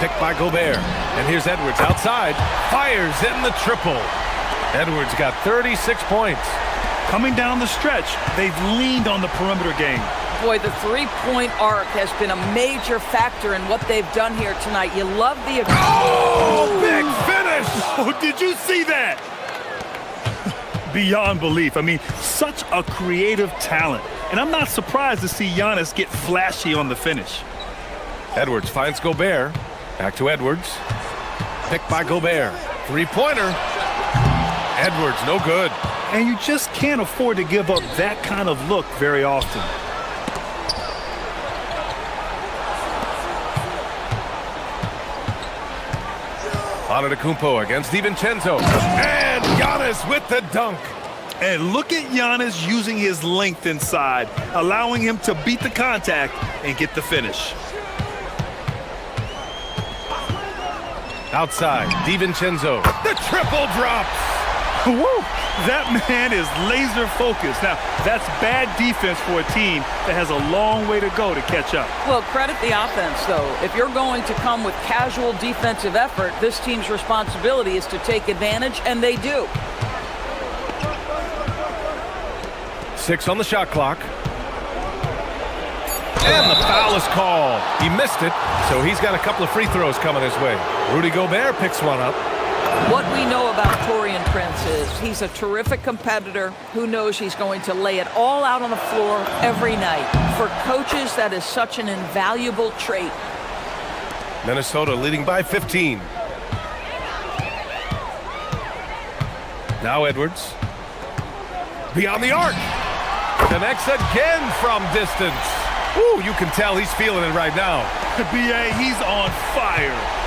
Picked by Gobert. And here's Edwards outside. Fires in the triple. Edwards got 36 points.
Coming down the stretch, they've leaned on the perimeter game.
Boy, the three-point arc has been a major factor in what they've done here tonight. You love the...
Oh, big finish!
Oh, did you see that? Beyond belief. I mean, such a creative talent. And I'm not surprised to see Giannis get flashy on the finish.
Edwards finds Gobert. Back to Edwards. Picked by Gobert. Three-pointer. Edwards, no good.
And you just can't afford to give up that kind of look very often.
Antetokounmpo against DiVincenzo. And Giannis with the dunk.
And look at Giannis using his length inside, allowing him to beat the contact and get the finish.
Outside, DiVincenzo. The triple drops.
Woo! That man is laser focused. Now, that's bad defense for a team that has a long way to go to catch up.
Well, credit the offense, though. If you're going to come with casual defensive effort, this team's responsibility is to take advantage, and they do.
6 on the shot clock. And the foul is called. He missed it, so he's got a couple of free throws coming his way. Rudy Gobert picks one up.
What we know about Taurean Prince is he's a terrific competitor who knows he's going to lay it all out on the floor every night. For coaches, that is such an invaluable trait.
Minnesota leading by 15. Now Edwards. Beyond the arc. Connects again from distance. Ooh, you can tell he's feeling it right now.
B.A., he's on fire.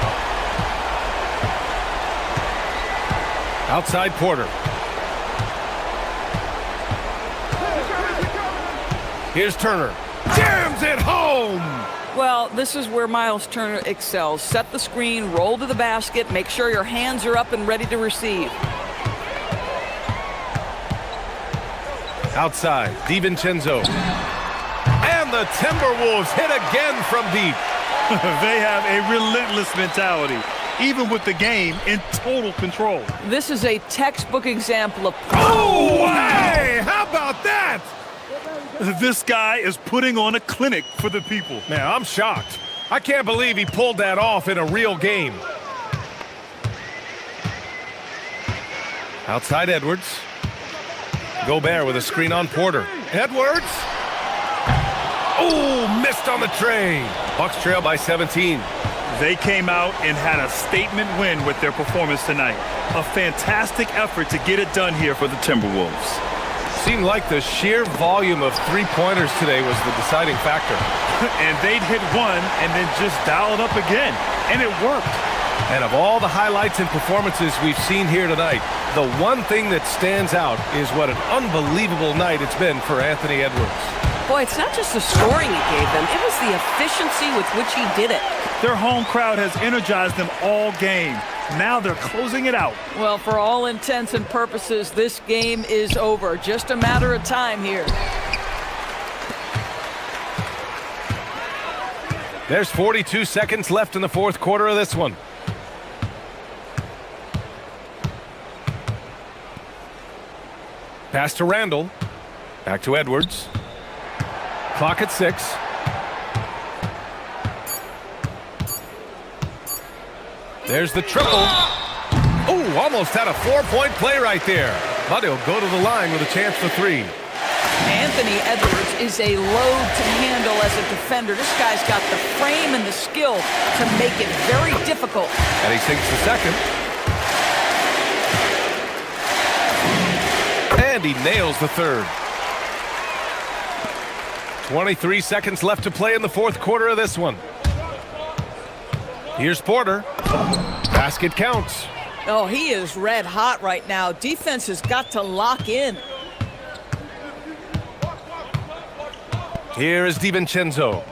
Outside Porter. Here's Turner. Jams it home!
Well, this is where Miles Turner excels. Set the screen, roll to the basket, make sure your hands are up and ready to receive.
Outside, DiVincenzo. And the Timberwolves hit again from deep.
They have a relentless mentality, even with the game in total control.
This is a textbook example of...
Oh, hey! How about that?
This guy is putting on a clinic for the people.
Man, I'm shocked. I can't believe he pulled that off in a real game. Outside Edwards. Gobert with a screen on Porter. Edwards. Oh, missed on the tray. Bucks trail by 17.
They came out and had a statement win with their performance tonight. A fantastic effort to get it done here for the Timberwolves.
Seemed like the sheer volume of three-pointers today was the deciding factor.
And they'd hit one and then just dial it up again. And it worked.
And of all the highlights and performances we've seen here tonight, the one thing that stands out is what an unbelievable night it's been for Anthony Edwards.
Boy, it's not just the scoring he gave them. It was the efficiency with which he did it.
Their home crowd has energized them all game. Now they're closing it out.
Well, for all intents and purposes, this game is over. Just a matter of time here.
There's 42 seconds left in the fourth quarter of this one. Pass to Randall. Back to Edwards. Clock at 6. There's the triple. Oh, almost had a 4-point play right there. But he'll go to the line with a chance for 3.
Anthony Edwards is a load to handle as a defender. This guy's got the frame and the skill to make it very difficult.
And he sinks the second. And he nails the third. 23 seconds left to play in the fourth quarter of this one. Here's Porter. Basket counts.
Oh, he is red hot right now. Defense has got to lock in.
Here is DiVincenzo.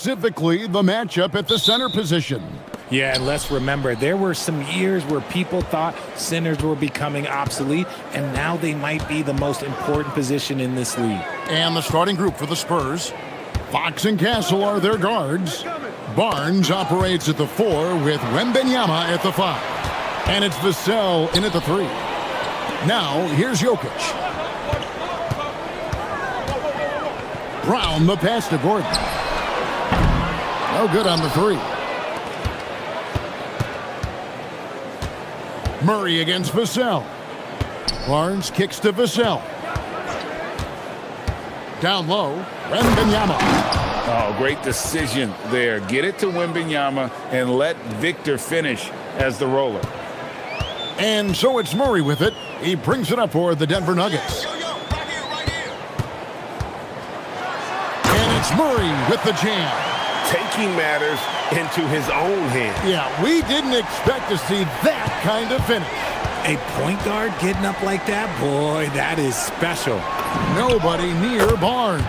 specifically the matchup at the center position.
Yeah, and let's remember, there were some years where people thought centers were becoming obsolete, and now they might be the most important position in this league.
And the starting group for the Spurs. Fox and Castle are their guards. Barnes operates at the 4 with Wembanyama at the 5. And it's Vassell in at the 3. Now, here's Jokic. Brown the pass to Gordon. No good on the 3. Murray against Vassell. Barnes kicks to Vassell. Down low, Wembanyama.
Oh, great decision there. Get it to Wembanyama and let Victor finish as the roller.
And so it's Murray with it. He brings it up for the Denver Nuggets. And it's Murray with the jam.
Taking matters into his own hands.
Yeah, we didn't expect to see that kind of finish.
A point guard getting up like that, boy, that is special.
Nobody near Barnes.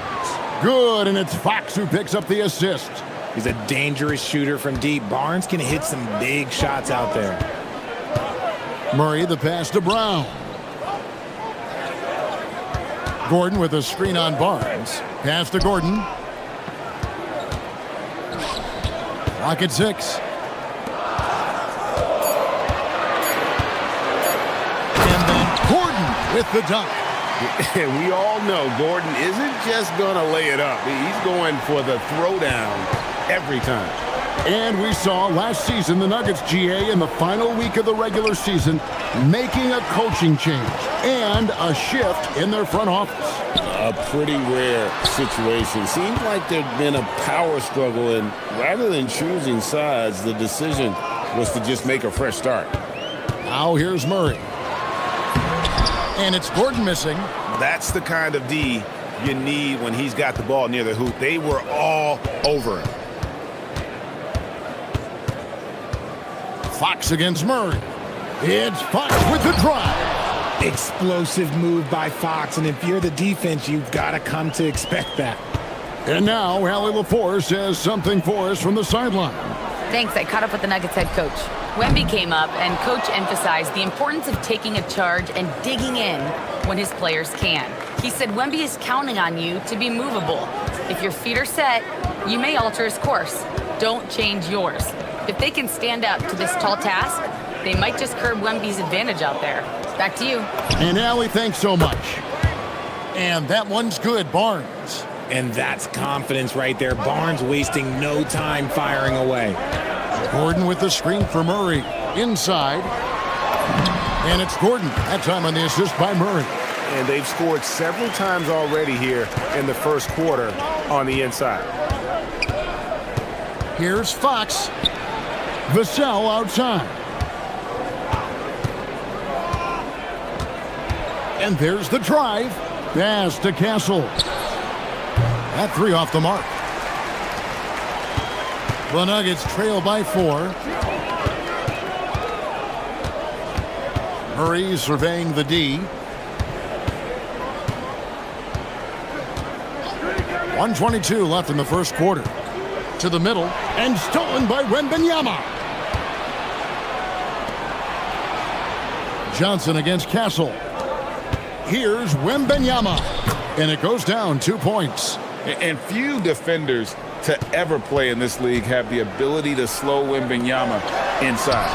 Good, and it's Fox who picks up the assist.
He's a dangerous shooter from deep. Barnes can hit some big shots out there.
Murray the pass to Brown. Gordon with a screen on Barnes. Pass to Gordon. Clock at 6. And then Gordon with the dunk.
We all know Gordon isn't just going to lay it up. He's going for the throwdown every time.
And we saw last season the Nuggets, GA, in the final week of the regular season, making a coaching change and a shift in their front office.
A pretty rare situation. Seems like there'd been a power struggle, and rather than choosing sides, the decision was to just make a fresh start.
Now here's Murray. And it's Gordon missing.
That's the kind of D you need when he's got the ball near the hoop. They were all over him.
Fox against Murray. It's Fox with the drive.
Explosive move by Fox, and if you're the defense, you've got to come to expect that.
And now Allie LaForce has something for us from the sideline.
Thanks. I caught up with the Nuggets head coach. Wemby came up, and coach emphasized the importance of taking a charge and digging in when his players can. He said Wemby is counting on you to be movable. If your feet are set, you may alter his course. Don't change yours. If they can stand up to this tall task, they might just curb Wemby's advantage out there. Back to you.
And Allie, thanks so much. And that one's good, Barnes.
And that's confidence right there. Barnes wasting no time firing away.
Gordon with the screen for Murray. Inside. And it's Gordon. That time on the assist by Murray.
And they've scored several times already here in the first quarter on the inside.
Here's Fox. Vassell outside. And there's the drive. Pass to Castle. That 3 off the mark. The Nuggets trail by 4. Murray surveying the D. 1:22 left in the first quarter. To the middle, and stolen by Wembanyama. Johnson against Castle. Here's Wembanyama. And it goes down 2 points.
And few defenders to ever play in this league have the ability to slow Wembanyama inside.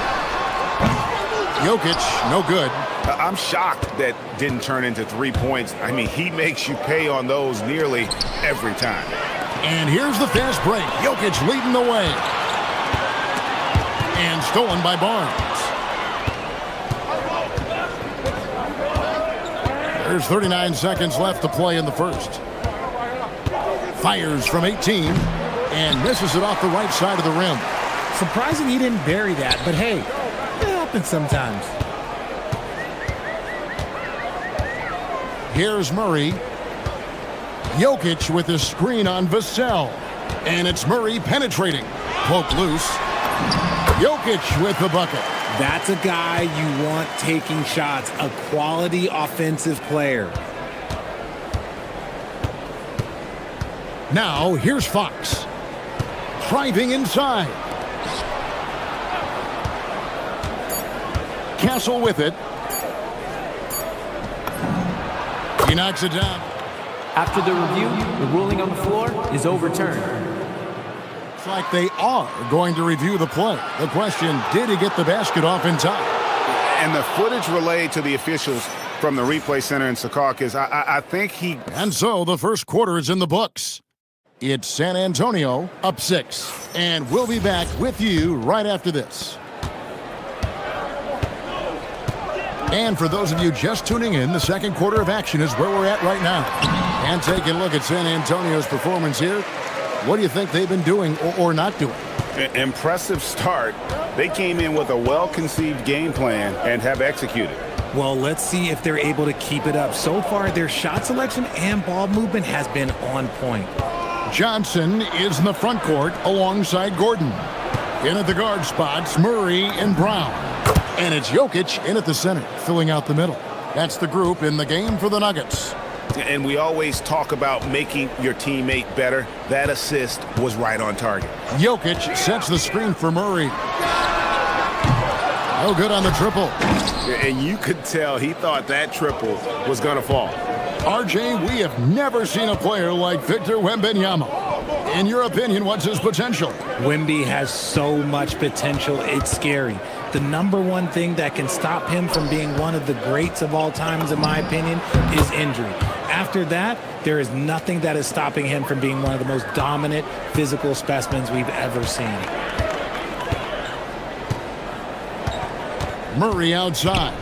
Jokic, no good.
I'm shocked that didn't turn into 3 points. I mean, he makes you pay on those nearly every time.
And here's the fast break. Jokic leading the way. And stolen by Barnes. There's 39 seconds left to play in the first. Fires from 18 and misses it off the right side of the rim.
Surprising he didn't bury that, but hey, it happens sometimes.
Here's Murray. Jokic with a screen on Vassell. And it's Murray penetrating. Poke loose. Jokic with the bucket.
That's a guy you want taking shots, a quality offensive player.
Now, here's Fox. driving inside. Castle with it. He knocks it down.
After the review, the ruling on the floor is overturned.
It's like they are going to review the play. The question, did he get the basket off in time?
And the footage relayed to the officials from the replay center in Secaucus, I think he...
And so the first quarter is in the books. It's San Antonio up 6. And we'll be back with you right after this. And for those of you just tuning in, the second quarter of action is where we're at right now. And taking a look at San Antonio's performance here. What do you think they've been doing or not doing?
Impressive start. They came in with a well-conceived game plan and have executed.
Well, let's see if they're able to keep it up. So far, their shot selection and ball movement has been on point.
Johnson is in the front court alongside Gordon. In at the guard spots, Murray and Brown. And it's Jokic in at the center, filling out the middle. That's the group in the game for the Nuggets.
And we always talk about making your teammate better. That assist was right on target.
Jokic sets the screen for Murray. No good on the triple.
And you could tell he thought that triple was going to fall.
RJ, we have never seen a player like Victor Wembanyama. In your opinion, what's his potential?
Wemby has so much potential, it's scary. The number one thing that can stop him from being one of the greats of all times, in my opinion, is injury. After that, there is nothing that is stopping him from being one of the most dominant physical specimens we've ever seen.
Murray outside.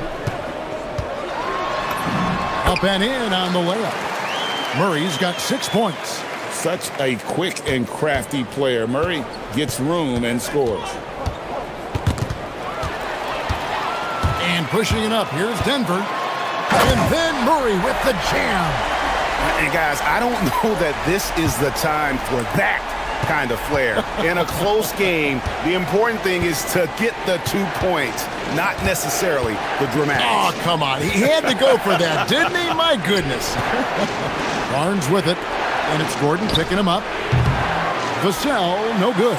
Up and in on the layup. Murray's got 6 points.
Such a quick and crafty player. Murray gets room and scores.
And pushing it up, here's Denver. And then Murray with the jam.
And guys, I don't know that this is the time for that kind of flair. In a close game, the important thing is to get the 2 points, not necessarily the dramatics.
Oh, come on. He had to go for that, didn't he? My goodness. Barnes with it. And it's Gordon picking him up. Vassell, no good.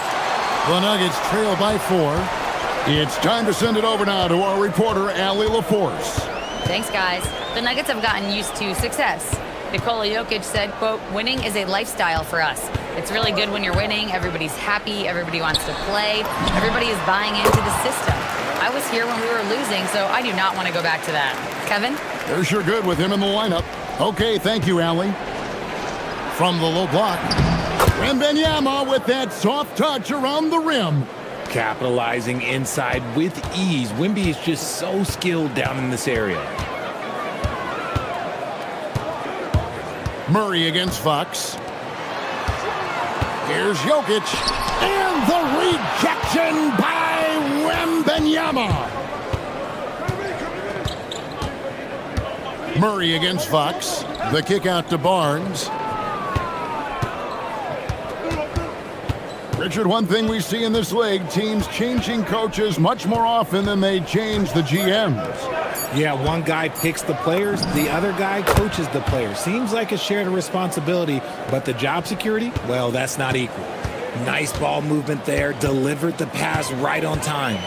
The Nuggets trail by 4. It's time to send it over now to our reporter, Allie LaForce.
Thanks, guys. The Nuggets have gotten used to success. Nikola Jokic said, quote, "Winning is a lifestyle for us. It's really good when you're winning. Everybody's happy. Everybody wants to play. Everybody is buying into the system. I was here when we were losing, so I do not want to go back to that." Kevin?
They're sure good with him in the lineup. Okay, thank you, Allie. From the low block, Wembanyama with that soft touch around the rim.
Capitalizing inside with ease. Wemby is just so skilled down in this area.
Murray against Fox. Here's Jokic. And the rejection by Wembanyama. Murray against Fox. The kick out to Barnes. Richard, one thing we see in this league, teams changing coaches much more often than they change the GMs.
Yeah, one guy picks the players, the other guy coaches the players. Seems like a shared responsibility, but the job security, well, that's not equal. Nice ball movement there, delivered the pass right on time.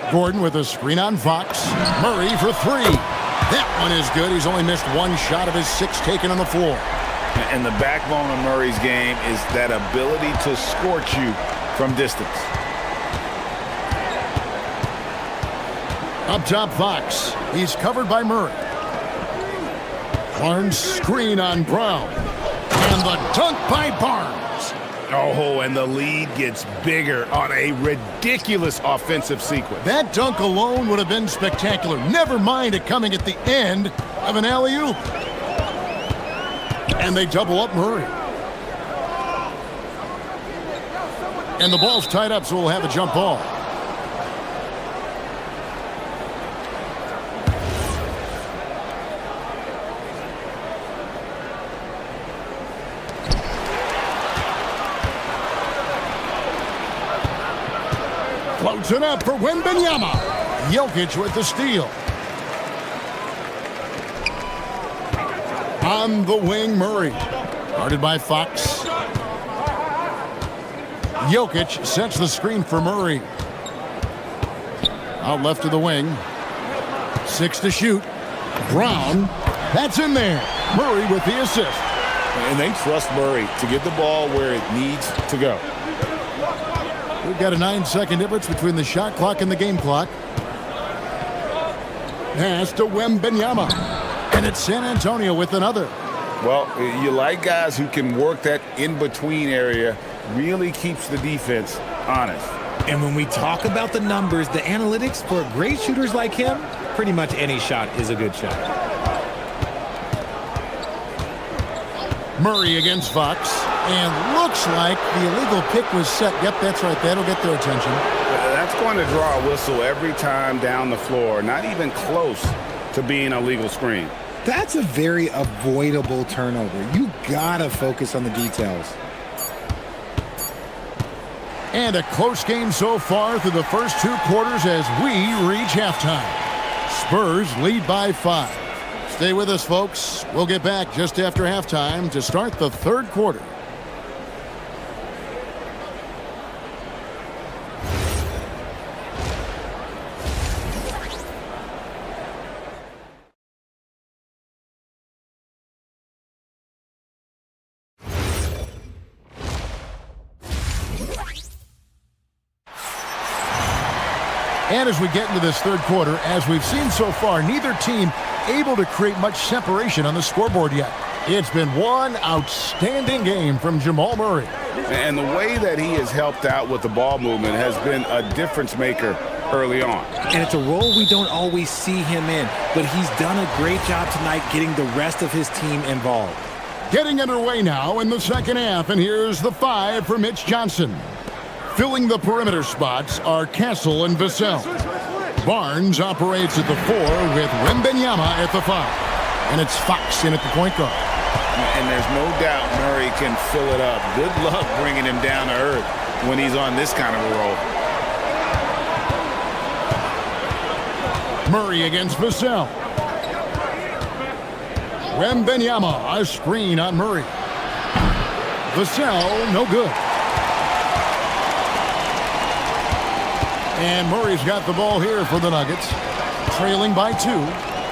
Gordon with a screen on Fox. Murray for 3. That one is good. He's only missed 1 shot of his 6 taken on the floor.
And the backbone of Murray's game is that ability to scorch you from distance.
Up top, Fox. He's covered by Murray. Barnes screen on Brown. And the dunk by Barnes.
Oh, and the lead gets bigger on a ridiculous offensive sequence.
That dunk alone would have been spectacular. Never mind it coming at the end of an alley-oop. And they double up Murray. And the ball's tied up, so we'll have a jump ball. Floats it up for Wembanyama. Jokic with the steal. On the wing, Murray. Guarded by Fox. Jokic sets the screen for Murray. Out left to the wing. 6 to shoot. Brown. That's in there. Murray with the assist.
And they trust Murray to get the ball where it needs to go.
We've got a 9-second difference between the shot clock and the game clock. Pass to Wembanyama. And it's San Antonio with another.
Well, you like guys who can work that in-between area. Really keeps the defense honest.
And when we talk about the numbers, the analytics for great shooters like him, pretty much any shot is a good shot.
Murray against Fox. And looks like the illegal kick was set. Yep, that's right. That'll get their attention.
That's going to draw a whistle every time down the floor. Not even close to being a legal screen.
That's a very avoidable turnover. You gotta focus on the details.
And a close game so far through the first 2 quarters as we reach halftime. Spurs lead by 5. Stay with us, folks. We'll get back just after halftime to start the 3rd quarter. And as we get into this 3rd quarter, as we've seen so far, neither team able to create much separation on the scoreboard yet. It's been one outstanding game from Jamal Murray.
And the way that he has helped out with the ball movement has been a difference maker early on.
And it's a role we don't always see him in, but he's done a great job tonight getting the rest of his team involved.
Getting underway now in the 2nd half, and here's the 5 for Mitch Johnson. Filling the perimeter spots are Castle and Vassell. Barnes operates at the 4 with Wembanyama at the 5. And it's Fox in at the point guard.
And there's no doubt Murray can fill it up. Good luck bringing him down to earth when he's on this kind of a roll.
Murray against Vassell. Wembanyama, a screen on Murray. Vassell, no good. And Murray's got the ball here for the Nuggets, trailing by 2.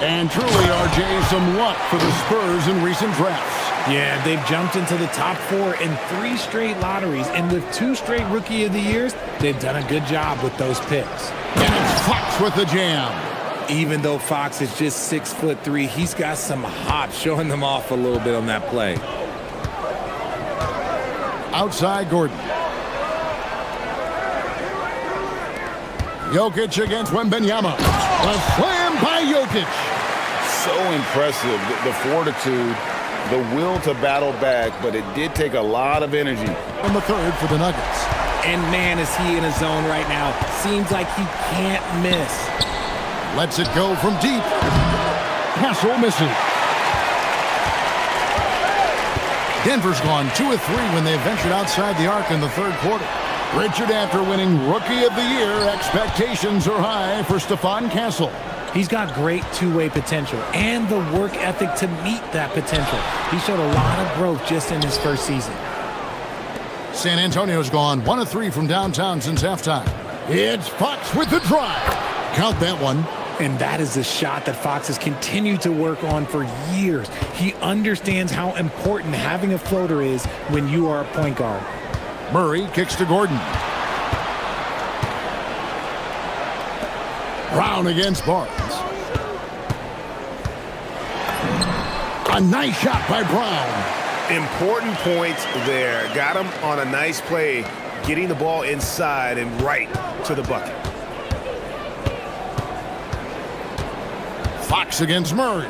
And truly, RJ, some luck for the Spurs in recent drafts.
Yeah, they've jumped into the top 4 in 3 straight lotteries, and with 2 straight Rookie of the Years, they've done a good job with those picks.
And it's Fox with the jam.
Even though Fox is just 6'3", he's got some hop, showing them off a little bit on that play.
Outside Gordon. Jokic against Wembanyama. A slam by Jokic.
So impressive, the fortitude, the will to battle back, but it did take a lot of energy.
And the 3rd for the Nuggets.
And man, is he in a zone right now. Seems like he can't miss.
Lets it go from deep. Castle misses. Denver's gone 2 of 3 when they ventured outside the arc in the 3rd quarter. Richard, after winning Rookie of the Year, expectations are high for Stephon Castle.
He's got great two-way potential and the work ethic to meet that potential. He showed a lot of growth just in his first season.
San Antonio's gone 1 of 3 from downtown since halftime. It's Fox with the drive. Count that one.
And that is a shot that Fox has continued to work on for years. He understands how important having a floater is when you are a point guard.
Murray kicks to Gordon. Brown against Barnes. A nice shot by Brown.
Important points there. Got him on a nice play, getting the ball inside and right to the bucket.
Fox against Murray.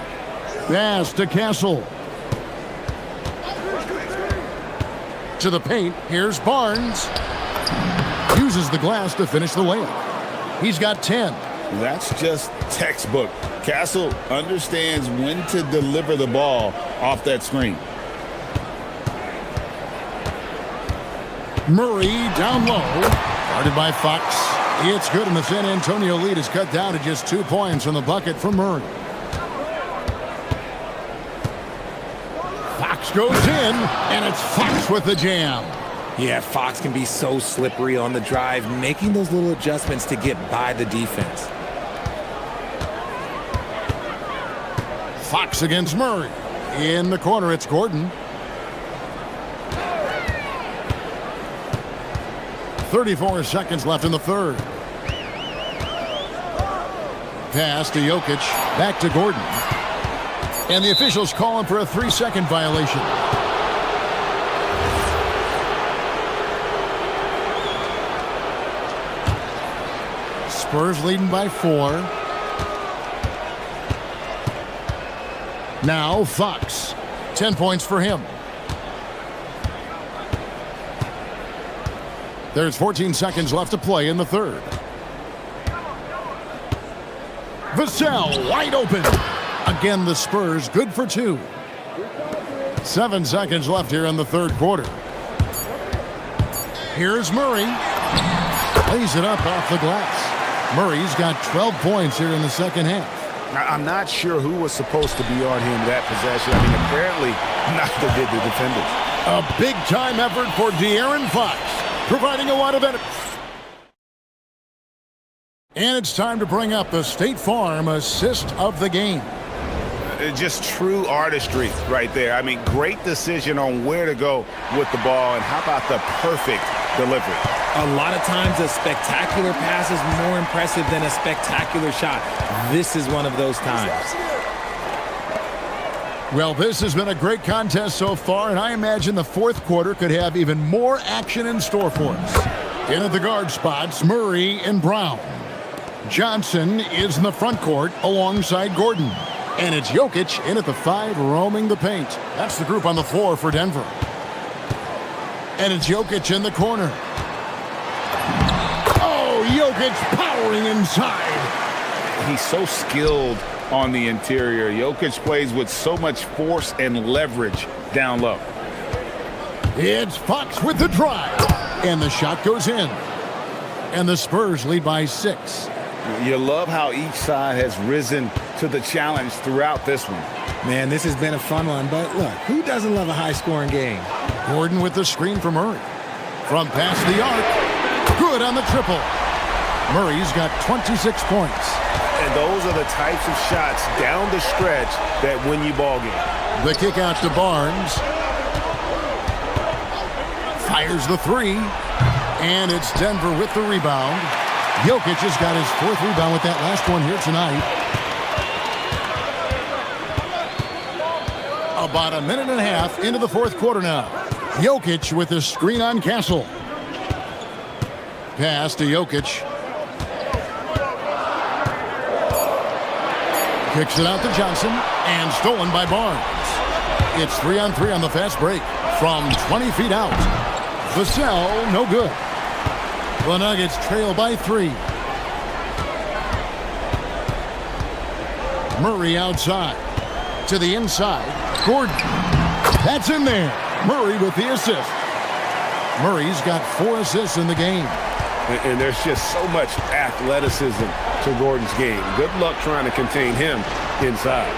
Pass to Castle. To the paint. Here's Barnes. Uses the glass to finish the layup. He's got 10.
That's just textbook. Castle understands when to deliver the ball off that screen.
Murray down low. Guarded by Fox. It's good, and the San Antonio lead is cut down to just 2 points on the bucket for Murray. Fox Fox goes in, and it's Fox with the jam.
Yeah, Fox can be so slippery on the drive, making those little adjustments to get by the defense.
Fox against Murray. In the corner, it's Gordon. 34 seconds left in the third. Pass to Jokic. Back to Gordon. And the officials call him for a 3-second violation. Spurs leading by 4. Now Fox. 10 points for him. There's 14 seconds left to play in the third. Vassell wide open. Again, the Spurs good for 2. 7 seconds left here in the third quarter. Here's Murray. Lays it up off the glass. Murray's got 12 points here in the second half.
I'm not sure who was supposed to be on him that possession. I mean, apparently neither did the defenders.
A big-time effort for De'Aaron Fox, providing a lot of energy. And it's time to bring up the State Farm assist of the game.
Just true artistry right there. I mean, great decision on where to go with the ball, and how about the perfect delivery?
A lot of times a spectacular pass is more impressive than a spectacular shot. This is one of those times.
Well, this has been a great contest so far, and I imagine the fourth quarter could have even more action in store for us. In at the guard spots, Murray and Brown. Johnson is in the front court alongside Gordon. And it's Jokic in at the 5, roaming the paint. That's the group on the floor for Denver. And it's Jokic in the corner. Oh, Jokic powering inside.
He's so skilled on the interior. Jokic plays with so much force and leverage down low.
It's Fox with the drive. And the shot goes in. And the Spurs lead by 6.
You love how each side has risen to the challenge throughout this one.
Man, this has been a fun one, but look, who doesn't love a high-scoring game?
Gordon with the screen for Murray. From past the arc. Good on the triple. Murray's got 26 points.
And those are the types of shots down the stretch that win you ball game.
The kick out to Barnes. Fires the 3. And it's Denver with the rebound. Jokic has got his 4th rebound with that last one here tonight. About a minute and a half into the fourth quarter now. Jokic with the screen on Castle. Pass to Jokic. Kicks it out to Johnson, and stolen by Barnes. It's 3-on-3 on the fast break from 20 feet out. Vassell, no good. The Nuggets trail by 3. Murray outside. To the inside. Gordon. That's in there. Murray with the assist. Murray's got 4 assists in the game.
And there's just so much athleticism to Gordon's game. Good luck trying to contain him inside.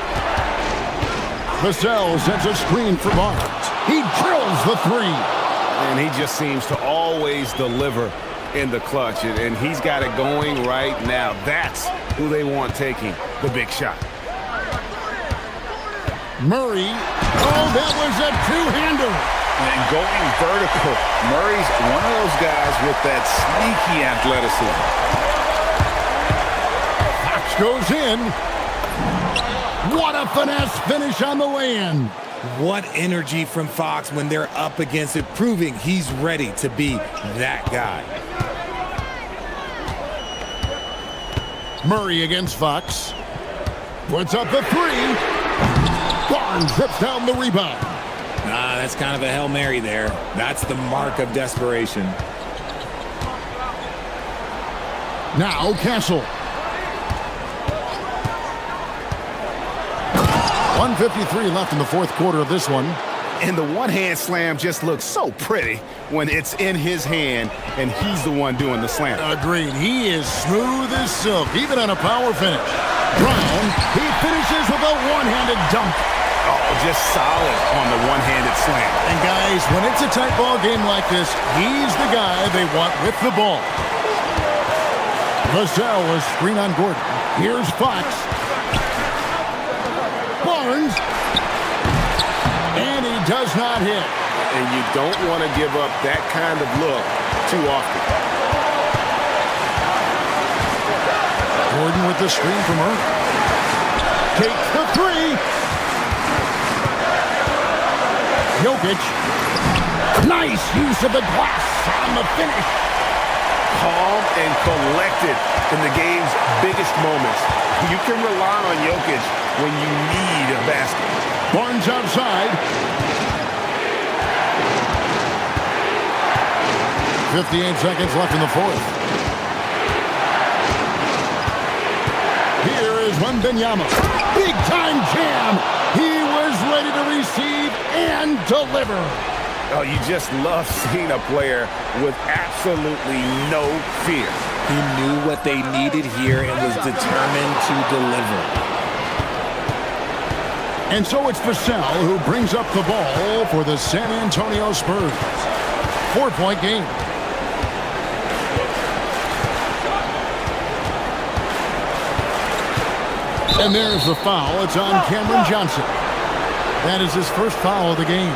Vassell sends a screen for Barnes. He drills the 3.
And he just seems to always deliver in the clutch. And he's got it going right now. That's who they want taking the big shot.
Murray. Oh, that was a 2-hander.
And going vertical, Murray's one of those guys with that sneaky athleticism.
Fox goes in. What a finesse finish on the lay-in.
What energy from Fox when they're up against it, proving he's ready to be that guy.
Murray against Fox. Puts up the 3. Barnes rips down the rebound.
That's kind of a Hail Mary there. That's the mark of desperation.
Now Castle. 1:53 left in the fourth quarter of this one.
And the one-hand slam just looks so pretty when it's in his hand and he's the one doing the slam.
Agreed. He is smooth as silk, even on a power finish. Brown, he finishes with a one-handed dunk.
Oh, just solid on the one-handed slam.
And guys, when it's a tight ball game like this, he's the guy they want with the ball. Vassell was screen on Gordon. Here's Fox. Barnes. And he does not hit.
And you don't want to give up that kind of look too often.
Gordon with the screen from Earl. Takes the three. Jokic. Nice use of the glass on the finish.
Calm and collected in the game's biggest moments. You can rely on Jokic when you need a basket.
Barnes outside. 58 seconds left in the fourth. Here is Wembanyama. Big time jam. He was ready to receive and deliver.
Oh, you just love seeing a player with absolutely no fear.
He knew what they needed here and was determined to deliver.
And so it's Vassell who brings up the ball for the San Antonio Spurs. 4-point game. And there's the foul. It's on Cameron Johnson. That is his first foul of the game.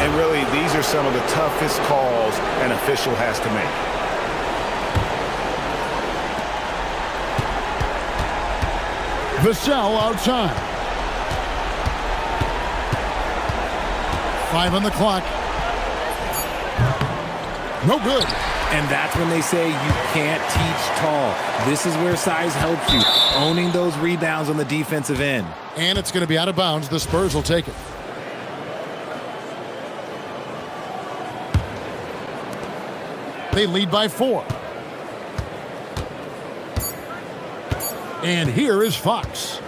And really, these are some of the toughest calls an official has to make.
Vassell outside. 5 on the clock. No good.
And that's when they say you can't teach tall. This is where size helps you, owning those rebounds on the defensive end.
And it's going to be out of bounds. The Spurs will take it. They lead by 4. And here is Fox.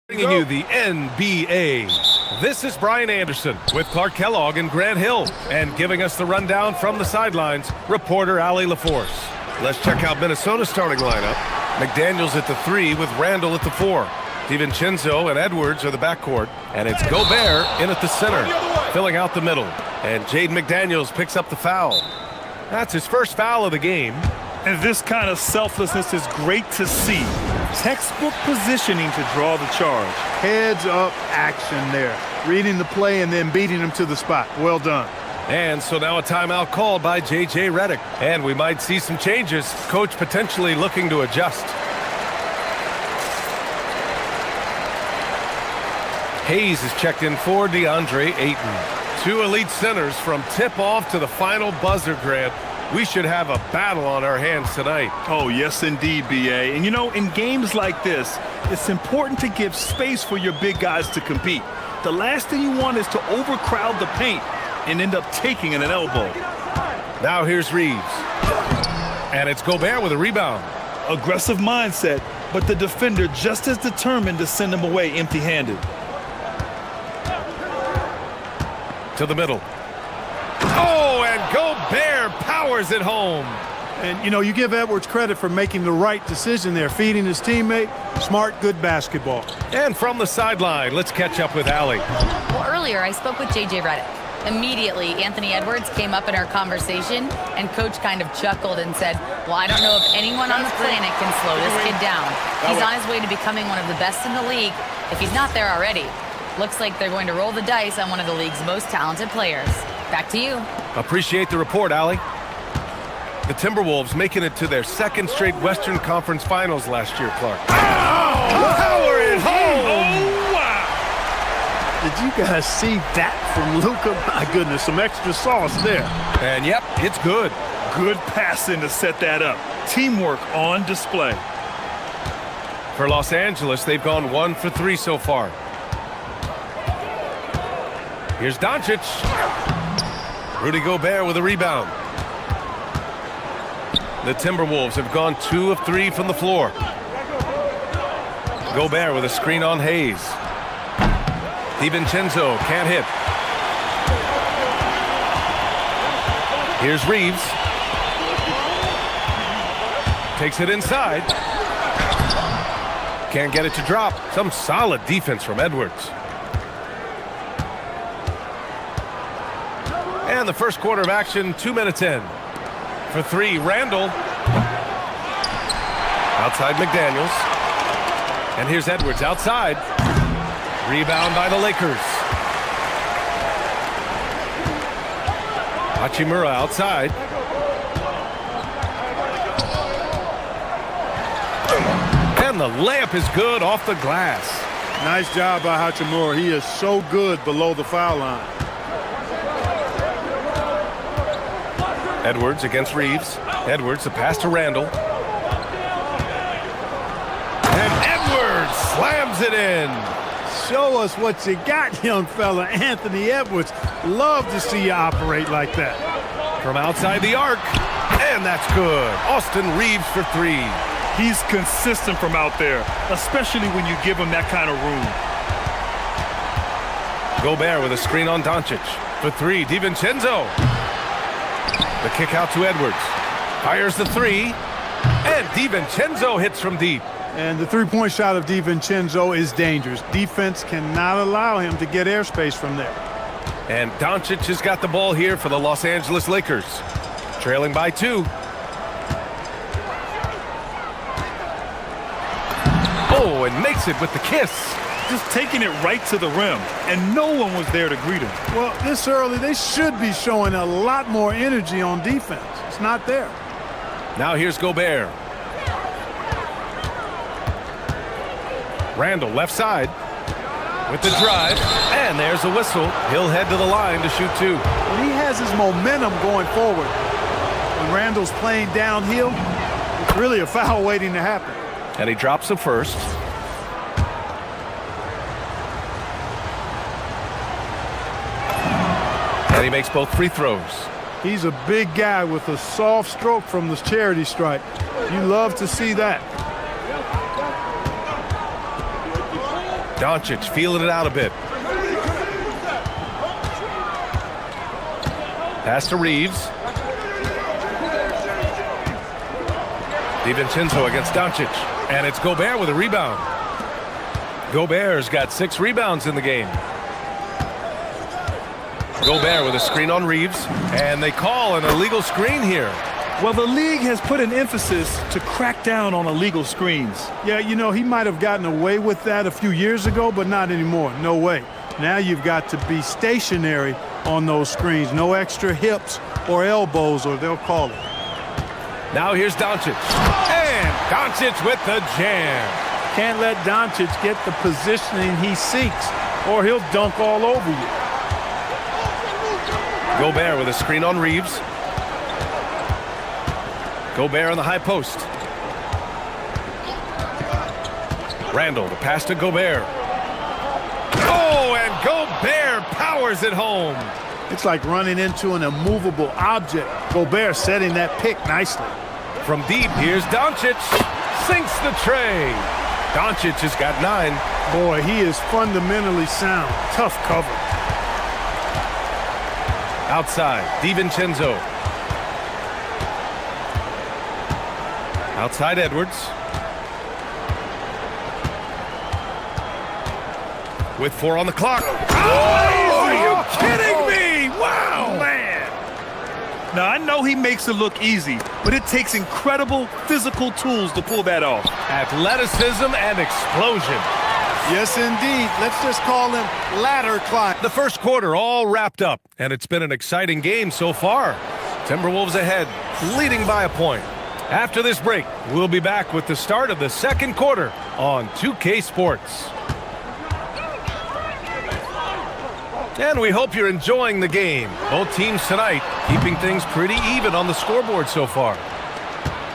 Bringing you the NBA. This is Brian Anderson with Clark Kellogg and Grant Hill. And giving us the rundown from the sidelines, reporter Allie LaForce. Let's check out Minnesota's starting lineup. McDaniels at the 3 with Randall at the 4. DiVincenzo and Edwards are the backcourt. And it's Gobert in at the center, filling out the middle. And Jaden McDaniels picks up the foul. That's his first foul of the game.
And this kind of selflessness is great to see. Textbook positioning to draw the charge.
Heads up action there. Reading the play and then beating him to the spot. Well done.
And so now a timeout called by J.J. Redick. And we might see some changes. Coach potentially looking to adjust. Hayes is checked in for DeAndre Ayton. Two elite centers from tip-off to the final buzzer, Grant. We should have a battle on our hands tonight.
Oh, yes, indeed, B.A. And, you know, in games like this, it's important to give space for your big guys to compete. The last thing you want is to overcrowd the paint and end up taking an elbow.
Now here's Reeves. And it's Gobert with a rebound.
Aggressive mindset, but the defender just as determined to send him away empty-handed.
To the middle. Oh, and Gobert powers it home.
And, you know, you give Edwards credit for making the right decision there, feeding his teammate. Smart, good basketball.
And from the sideline, let's catch up with Allie.
Well, earlier I spoke with J.J. Redick. Immediately, Anthony Edwards came up in our conversation, and Coach kind of chuckled and said, well, I don't know if anyone on the planet can slow this kid down. He's on his way to becoming one of the best in the league, if he's not there already. Looks like they're going to roll the dice on one of the league's most talented players. Back to you.
Appreciate the report, Allie. The Timberwolves making it to their second straight Western Conference Finals last year, Clark. Oh, power it home!
Oh, wow!
Did you guys see that from Luka? My goodness, some extra sauce there.
And yep, it's good.
Good passing to set that up. Teamwork on display.
For Los Angeles, they've gone 1 for 3 so far. Here's Doncic. Rudy Gobert with a rebound. The Timberwolves have gone 2 of 3 from the floor. Gobert with a screen on Hayes. DiVincenzo can't hit. Here's Reeves. Takes it inside. Can't get it to drop. Some solid defense from Edwards. And the first quarter of action, 2 minutes in. For 3, Randall. Outside McDaniels. And here's Edwards outside. Rebound by the Lakers. Hachimura outside. And the layup is good off the glass.
Nice job by Hachimura. He is so good below the foul line.
Edwards against Reeves. Edwards, a pass to Randall. And Edwards slams it in.
Show us what you got, young fella. Anthony Edwards. Love to see you operate like that.
From outside the arc. And that's good. Austin Reeves for 3.
He's consistent from out there, especially when you give him that kind of room.
Gobert with a screen on Doncic. For 3, DiVincenzo. The kick out to Edwards. Fires the 3. And DiVincenzo hits from deep.
And the three-point shot of DiVincenzo is dangerous. Defense cannot allow him to get airspace from there.
And Doncic has got the ball here for the Los Angeles Lakers. Trailing by 2. Oh, and makes it with the kiss.
Just taking it right to the rim, and no one was there to greet him.
Well, this early, they should be showing a lot more energy on defense. It's not there.
Now here's Gobert. Randall left side with the drive, and there's a whistle. He'll head to the line to shoot 2.
When he has his momentum going forward, when Randall's playing downhill, it's really a foul waiting to happen.
And he drops the first. And he makes both free throws.
He's a big guy with a soft stroke from the charity stripe. You love to see that.
Doncic feeling it out a bit. Pass to Reeves. DiVincenzo against Doncic. And it's Gobert with a rebound. Gobert's got 6 rebounds in the game. Gobert with a screen on Reeves. And they call an illegal screen here.
Well, the league has put an emphasis to crack down on illegal screens.
Yeah, you know, he might have gotten away with that a few years ago, but not anymore. No way. Now you've got to be stationary on those screens. No extra hips or elbows, or they'll call it.
Now here's Doncic. And Doncic with the jam.
Can't let Doncic get the positioning he seeks, or he'll dunk all over you.
Gobert with a screen on Reeves. Gobert on the high post. Randall, the pass to Gobert. Oh, and Gobert powers it home.
It's like running into an immovable object. Gobert setting that pick nicely.
From deep, here's Doncic. Sinks the tray. Doncic has got 9.
Boy, he is fundamentally sound. Tough cover.
Outside, DiVincenzo. Outside Edwards. With 4 on the clock. Oh, are you kidding me? Wow, man.
Now, I know he makes it look easy, but it takes incredible physical tools to pull that off.
Athleticism and explosion.
Yes, indeed. Let's just call him ladder climb.
The first quarter all wrapped up, and it's been an exciting game so far. Timberwolves ahead, leading by a point. After this break, we'll be back with the start of the second quarter on 2K Sports. And we hope you're enjoying the game. Both teams tonight keeping things pretty even on the scoreboard so far.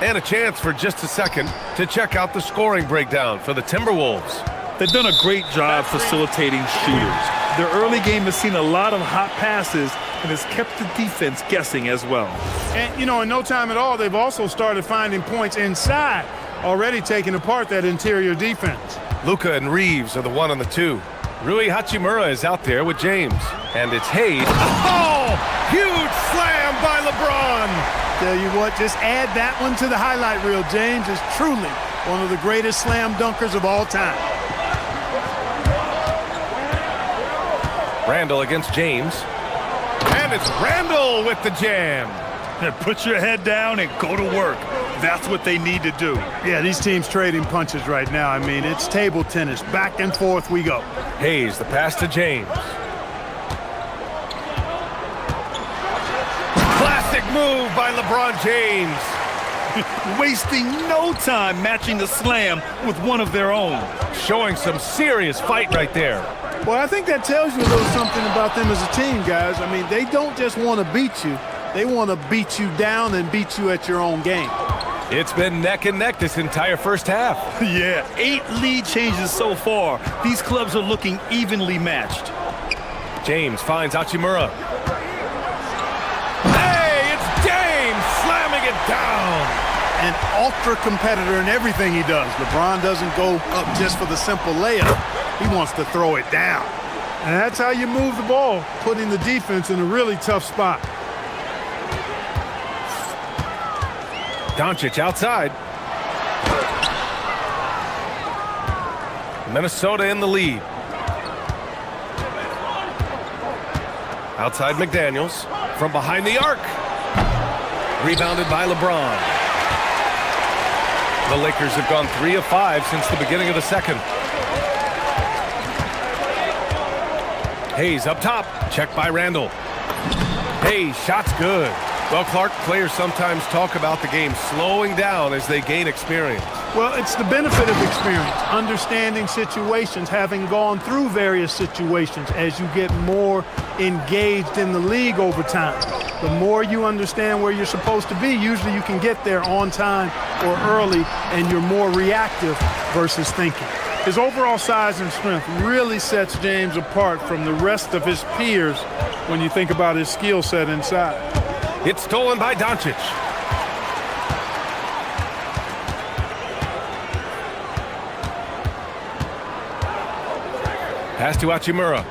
And a chance for just a second to check out the scoring breakdown for the Timberwolves.
They've done a great job facilitating shooters. Their early game has seen a lot of hot passes and has kept the defense guessing as well.
And, you know, in no time at all, they've also started finding points inside, already taking apart that interior defense.
Luka and Reeves are the 1 and the 2. Rui Hachimura is out there with James. And it's Hayes. Oh! Huge slam by LeBron!
Tell you what, just add that one to the highlight reel. James is truly one of the greatest slam dunkers of all time.
Randall against James. And it's Randall with the jam.
Put your head down and go to work. That's what they need to do.
Yeah, these teams trading punches right now. I mean, it's table tennis. Back and forth we go.
Hayes, the pass to James. Classic move by LeBron James.
Wasting no time matching the slam with one of their own.
Showing some serious fight right there.
Well, I think that tells you a little something about them as a team, guys. I mean, they don't just want to beat you. They want to beat you down and beat you at your own game.
It's been neck and neck this entire first half.
Yeah, 8 lead changes so far. These clubs are looking evenly matched.
James finds Hachimura. Hey, it's James slamming it down.
An ultra competitor in everything he does. LeBron doesn't go up just for the simple layup. He wants to throw it down. And that's how you move the ball, putting the defense in a really tough spot.
Doncic outside. Minnesota in the lead. Outside McDaniels. From behind the arc. Rebounded by LeBron. The Lakers have gone 3 of 5 since the beginning of the second. Hayes up top. Checked by Randall. Hayes, shot's good. Well, Clark, players sometimes talk about the game slowing down as they gain experience.
Well, it's the benefit of experience, understanding situations, having gone through various situations as you get more engaged in the league over time. The more you understand where you're supposed to be, usually you can get there on time or early, and you're more reactive versus thinking. His overall size and strength really sets James apart from the rest of his peers when you think about his skill set inside.
It's stolen by Doncic. Pass to Hachimura.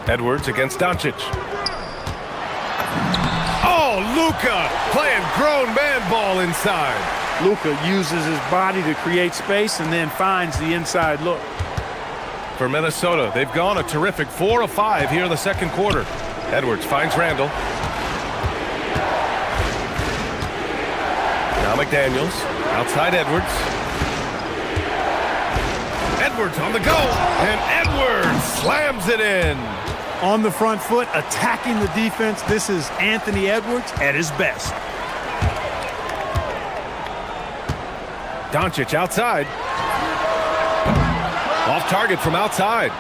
Edwards against Doncic. Oh, Luka playing grown man ball inside.
Luka uses his body to create space and then finds the inside look.
For Minnesota, they've gone a terrific 4 of 5 here in the second quarter. Edwards finds Randall. Now McDaniels, outside Edwards. Edwards on the go, and Edwards slams it in.
On the front foot, attacking the defense. This is Anthony Edwards at his best.
Doncic outside. Off target from outside.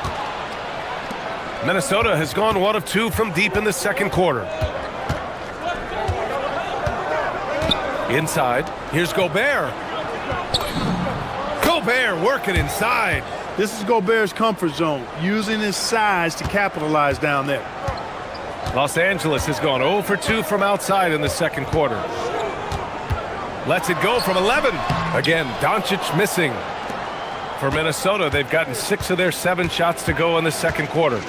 Minnesota has gone 1 of 2 from deep in the second quarter. Inside, here's Gobert. Gobert working inside.
This is Gobert's comfort zone, using his size to capitalize down there.
Los Angeles has gone 0 for 2 from outside in the second quarter. Lets it go from 11. Again, Doncic missing. For Minnesota, they've gotten 6 of their 7 shots to go in the second quarter.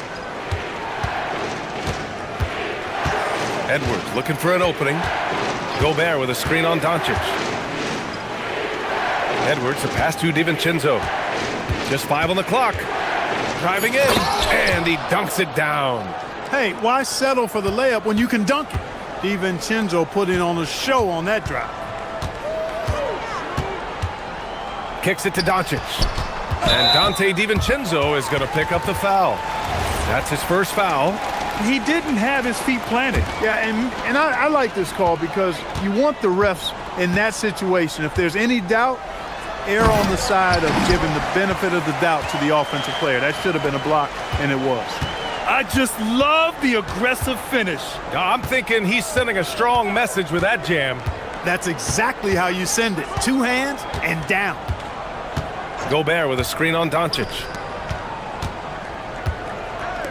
Edwards looking for an opening. Gobert with a screen on Doncic. Edwards, a pass to DiVincenzo. Just 5 on the clock. Driving in, and he dunks it down.
Hey, why settle for the layup when you can dunk it? DiVincenzo put in on a show on that drive.
Kicks it to Doncic. And Dante DiVincenzo is going to pick up the foul. That's his first foul.
He didn't have his feet planted.
Yeah, and I like this call because you want the refs in that situation. If there's any doubt, err on the side of giving the benefit of the doubt to the offensive player. That should have been a block, and it was.
I just love the aggressive finish.
I'm thinking he's sending a strong message with that jam.
That's exactly how you send it. 2 hands and down.
Gobert with a screen on Doncic.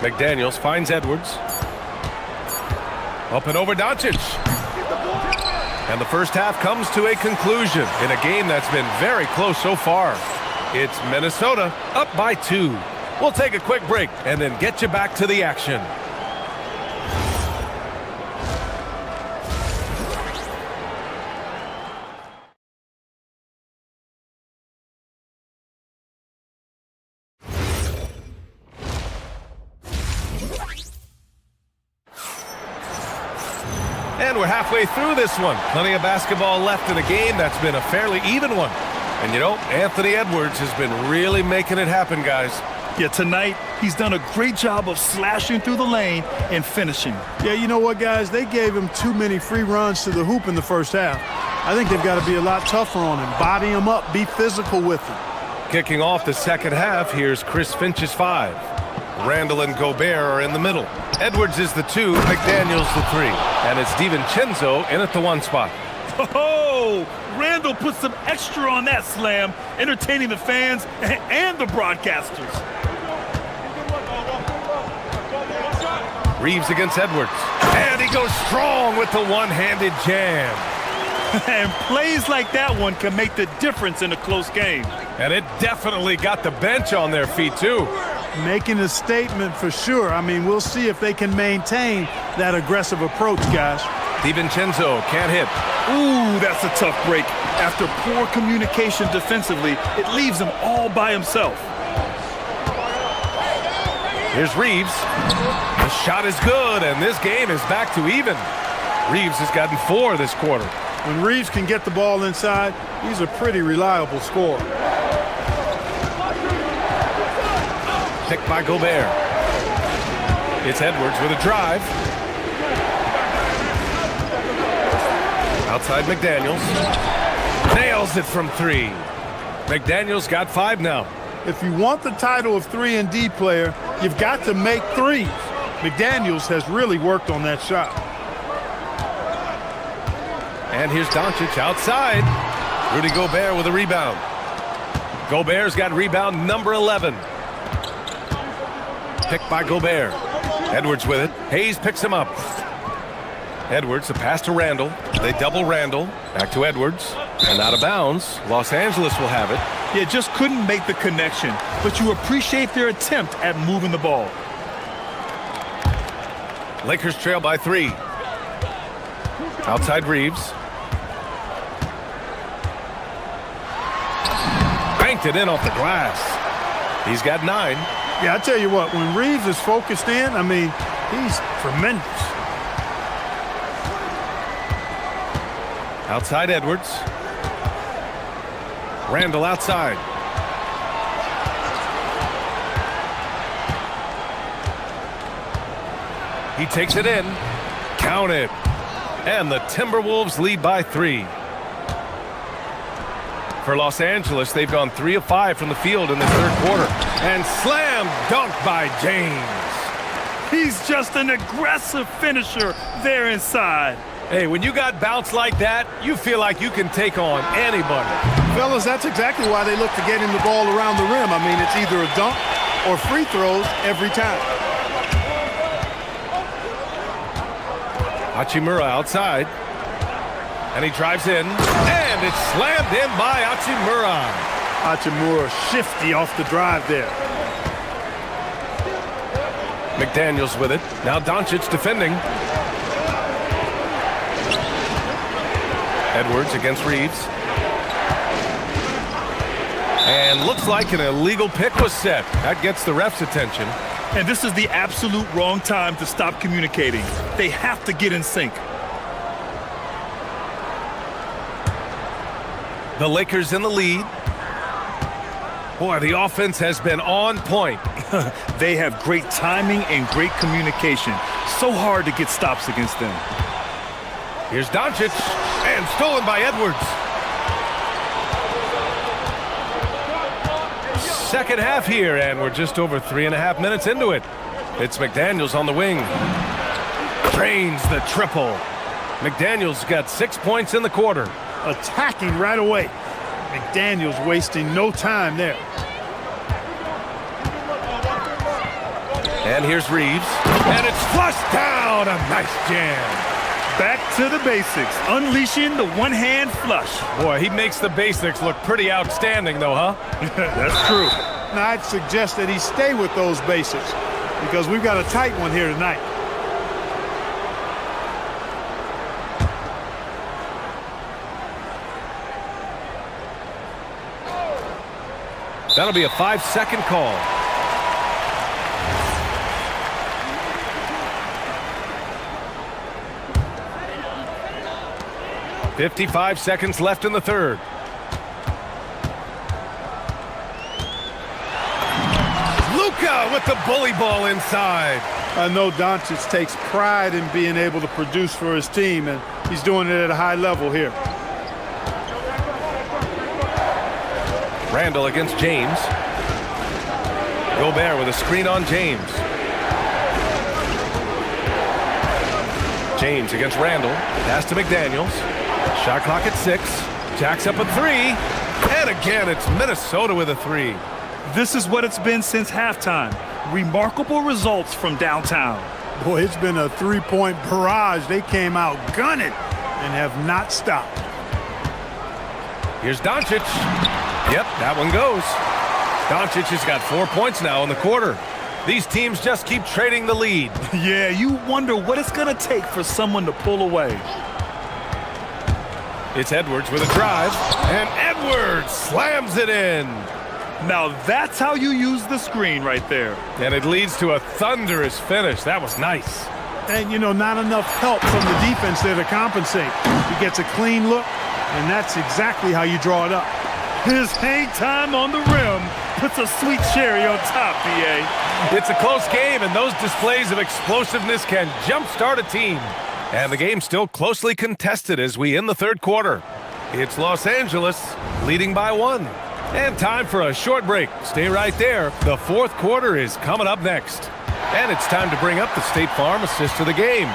McDaniels finds Edwards. Up and over Doncic. And the first half comes to a conclusion in a game that's been very close so far. It's Minnesota up by 2. We'll take a quick break and then get you back to the action. And we're halfway through this one. Plenty of basketball left in a game that's been a fairly even one. And you know, Anthony Edwards has been really making it happen, guys.
Yeah, tonight, he's done a great job of slashing through the lane and finishing.
Yeah, you know what, guys? They gave him too many free runs to the hoop in the first half. I think they've got to be a lot tougher on him. Body him up. Be physical with him.
Kicking off the second half, here's Chris Finch's 5. Randall and Gobert are in the middle. Edwards is the 2, McDaniels the 3. And it's DiVincenzo in at the 1 spot.
Oh, Randall put some extra on that slam, entertaining the fans and the broadcasters.
Reeves against Edwards. And he goes strong with the one-handed jam.
And plays like that one can make the difference in a close game.
And it definitely got the bench on their feet, too.
Making a statement for sure. I mean, we'll see if they can maintain that aggressive approach, guys.
DiVincenzo can't hit.
Ooh, that's a tough break. After poor communication defensively, it leaves him all by himself.
Here's Reeves. The shot is good, and this game is back to even. Reeves has gotten 4 this quarter.
When Reeves can get the ball inside, he's a pretty reliable scorer.
Picked by Gobert. It's Edwards with a drive. Outside McDaniels. Nails it from 3. McDaniels got 5 now.
If you want the title of 3-and-D player, you've got to make threes. McDaniels has really worked on that shot.
And here's Doncic outside. Rudy Gobert with a rebound. Gobert's got rebound number 11. Picked by Gobert. Edwards with it. Hayes picks him up. Edwards, the pass to Randall. They double Randall. Back to Edwards. And out of bounds. Los Angeles will have it.
Yeah, just couldn't make the connection, but you appreciate their attempt at moving the ball.
Lakers trail by 3. Outside Reeves. Banked it in off the glass. He's got 9.
Yeah, I tell you what, when Reeves is focused in, I mean, he's tremendous.
Outside Edwards. Randall outside. He takes it in. Count it. And the Timberwolves lead by 3. For Los Angeles, they've gone 3 of 5 from the field in the third quarter. And slam dunk by James.
He's just an aggressive finisher there inside.
Hey, when you got bounce like that, you feel like you can take on anybody.
Fellas, that's exactly why they look to get him the ball around the rim. I mean, it's either a dunk or free throws every time.
Hachimura outside. And he drives in. And it's slammed in by Hachimura.
Hachimura shifty off the drive there.
McDaniels with it. Now Doncic defending. Edwards against Reeves. And looks like an illegal pick was set. That gets the ref's attention.
And this is the absolute wrong time to stop communicating. They have to get in sync.
The Lakers in the lead. Boy, the offense has been on point.
They have great timing and great communication. So hard to get stops against them.
Here's Doncic, and stolen by Edwards. Second half here, and we're just over 3.5 minutes into it. It's McDaniels on the wing. Drains the triple. McDaniels got 6 points in the quarter.
Attacking right away. McDaniels wasting no time there.
And here's Reeves. And it's flushed down. A nice jam.
Back to the basics, unleashing the one-hand flush.
Boy, he makes the basics look pretty outstanding, though, huh?
That's true.
Now, I'd suggest that he stay with those basics because we've got a tight one here tonight.
That'll be a 5-second call. .55 seconds left in the third. Luka with the bully ball inside.
I know Doncic takes pride in being able to produce for his team, and he's doing it at a high level here.
Randall against James. Gobert with a screen on James. James against Randall. Pass to McDaniels. Shot clock at 6. Jacks up a 3. And again, it's Minnesota with a 3.
This is what it's been since halftime. Remarkable results from downtown.
Boy, it's been a three-point barrage. They came out gunning and have not stopped.
Here's Doncic. Yep, that one goes. Doncic has got 4 points now in the quarter. These teams just keep trading the lead.
Yeah, you wonder what it's going to take for someone to pull away.
It's Edwards with a drive, and Edwards slams it in.
Now that's how you use the screen right there.
And it leads to a thunderous finish. That was nice.
And, you know, not enough help from the defense there to compensate. He gets a clean look, and that's exactly how you draw it up.
His hang time on the rim puts a sweet cherry on top, BA.
It's a close game, and those displays of explosiveness can jumpstart a team. And the game's still closely contested as we end the third quarter. It's Los Angeles leading by 1. And time for a short break. Stay right there. The fourth quarter is coming up next. And it's time to bring up the State Farm assist of the game.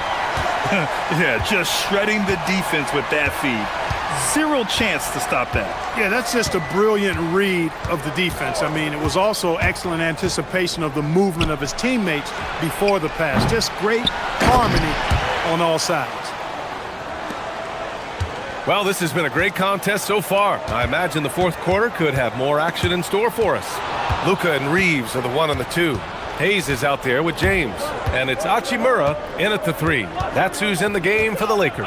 Yeah, just shredding the defense with that feed. Zero chance to stop that.
Yeah, that's just a brilliant read of the defense. I mean, it was also excellent anticipation of the movement of his teammates before the pass. Just great harmony on all sides.
Well, this has been a great contest so far. I imagine the fourth quarter could have more action in store for us. Luka and Reeves are the 1 and the 2. Hayes is out there with James. And it's Hachimura in at the 3. That's who's in the game for the Lakers.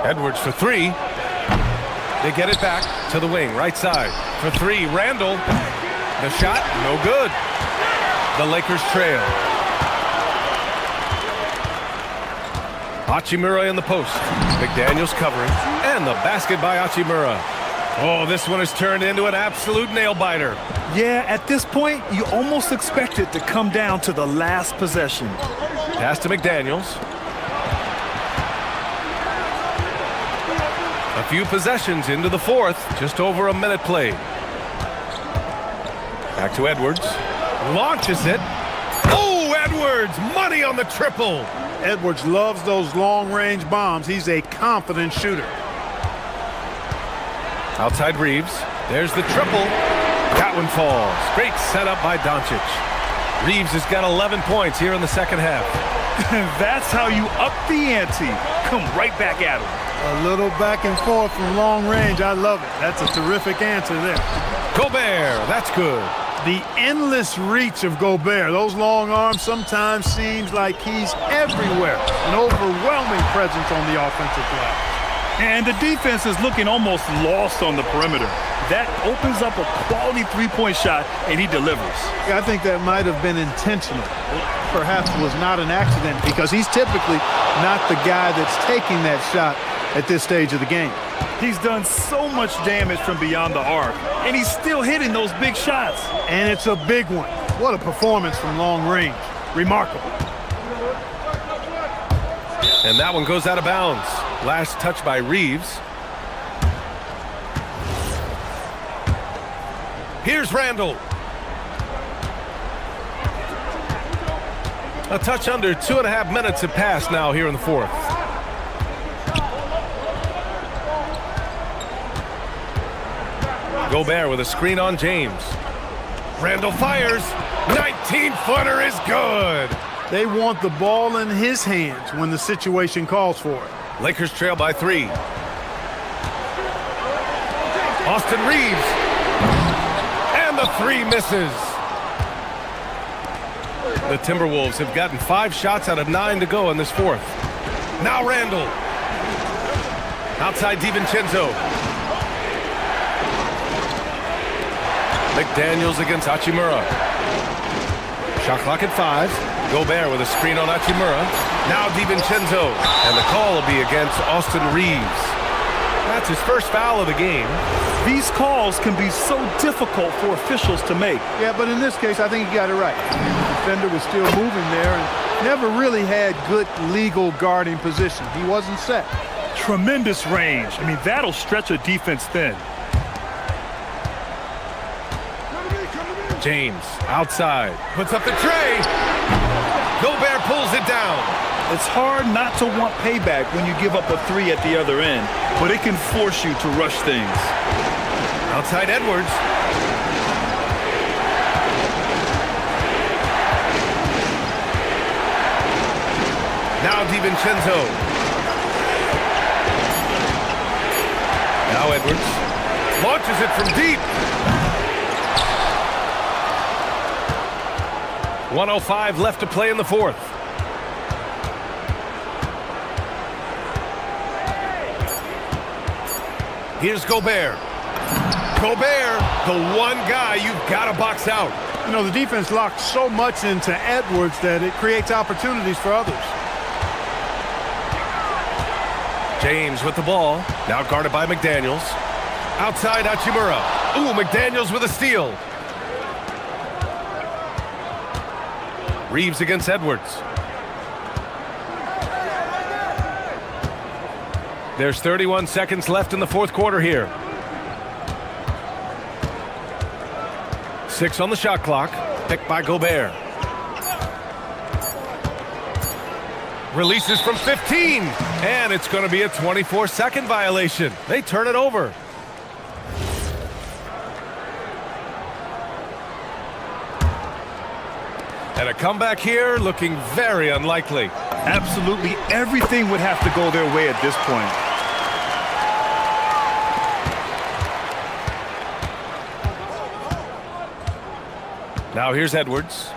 Edwards for 3. They get it back to the wing, right side. For 3, Randall. The shot, no good. The Lakers trail. Hachimura in the post. McDaniels covering. And the basket by Hachimura. Oh, this one has turned into an absolute nail-biter.
Yeah, at this point, you almost expect it to come down to the last possession.
Pass to McDaniels. A few possessions into the fourth. Just over a minute played. Back to Edwards. Launches it. Oh, Edwards! Money on the triple!
Edwards loves those long-range bombs. He's a confident shooter.
Outside Reeves. There's the triple. That one falls. Great setup by Doncic. Reeves has got 11 points here in the second half.
That's how you up the ante. Come right back at him.
A little back and forth from long range. I love it. That's a terrific answer there.
Gobert. That's good.
The endless reach of Gobert. Those long arms sometimes seems like he's everywhere. An overwhelming presence on the offensive glass.
And the defense is looking almost lost on the perimeter. That opens up a quality three-point shot, and he delivers.
I think that might have been intentional. Perhaps was not an accident because he's typically not the guy that's taking that shot at this stage of the game.
He's done so much damage from beyond the arc, and he's still hitting those big shots.
And it's a big one. What a performance from long range. Remarkable.
And that one goes out of bounds. Last touch by Reeves. Here's Randall. A touch under 2.5 minutes have passed now here in the fourth. Gobert with a screen on James. Randall fires. 19-footer is good.
They want the ball in his hands when the situation calls for it.
Lakers trail by 3. Austin Reeves. And the 3 misses. The Timberwolves have gotten 5 shots out of 9 to go in this fourth. Now Randall. Outside DiVincenzo. McDaniels against Hachimura. Shot clock at 5. Gobert with a screen on Hachimura. Now DiVincenzo. And the call will be against Austin Reeves. That's his first foul of the game.
These calls can be so difficult for officials to make.
Yeah, but in this case, I think he got it right. The defender was still moving there and never really had good legal guarding position. He wasn't set.
Tremendous range. I mean, that'll stretch a defense thin.
James outside. Puts up the tray. Gobert pulls it down.
It's hard not to want payback when you give up a 3 at the other end, but it can force you to rush things.
Outside Edwards. Now DiVincenzo. Now Edwards. Launches it from deep. 1:05 left to play in the fourth. Here's Gobert. Gobert, the one guy you've got to box out.
You know, the defense locked so much into Edwards that it creates opportunities for others.
James with the ball. Now guarded by McDaniels. Outside Hachimura. Ooh, McDaniels with a steal. Reeves against Edwards. There's 31 seconds left in the fourth quarter here. 6 on the shot clock. Picked by Gobert. Releases from 15. And it's going to be a 24-second violation. They turn it over. And a comeback here looking very unlikely.
Absolutely everything would have to go their way at this point.
Now here's Edwards.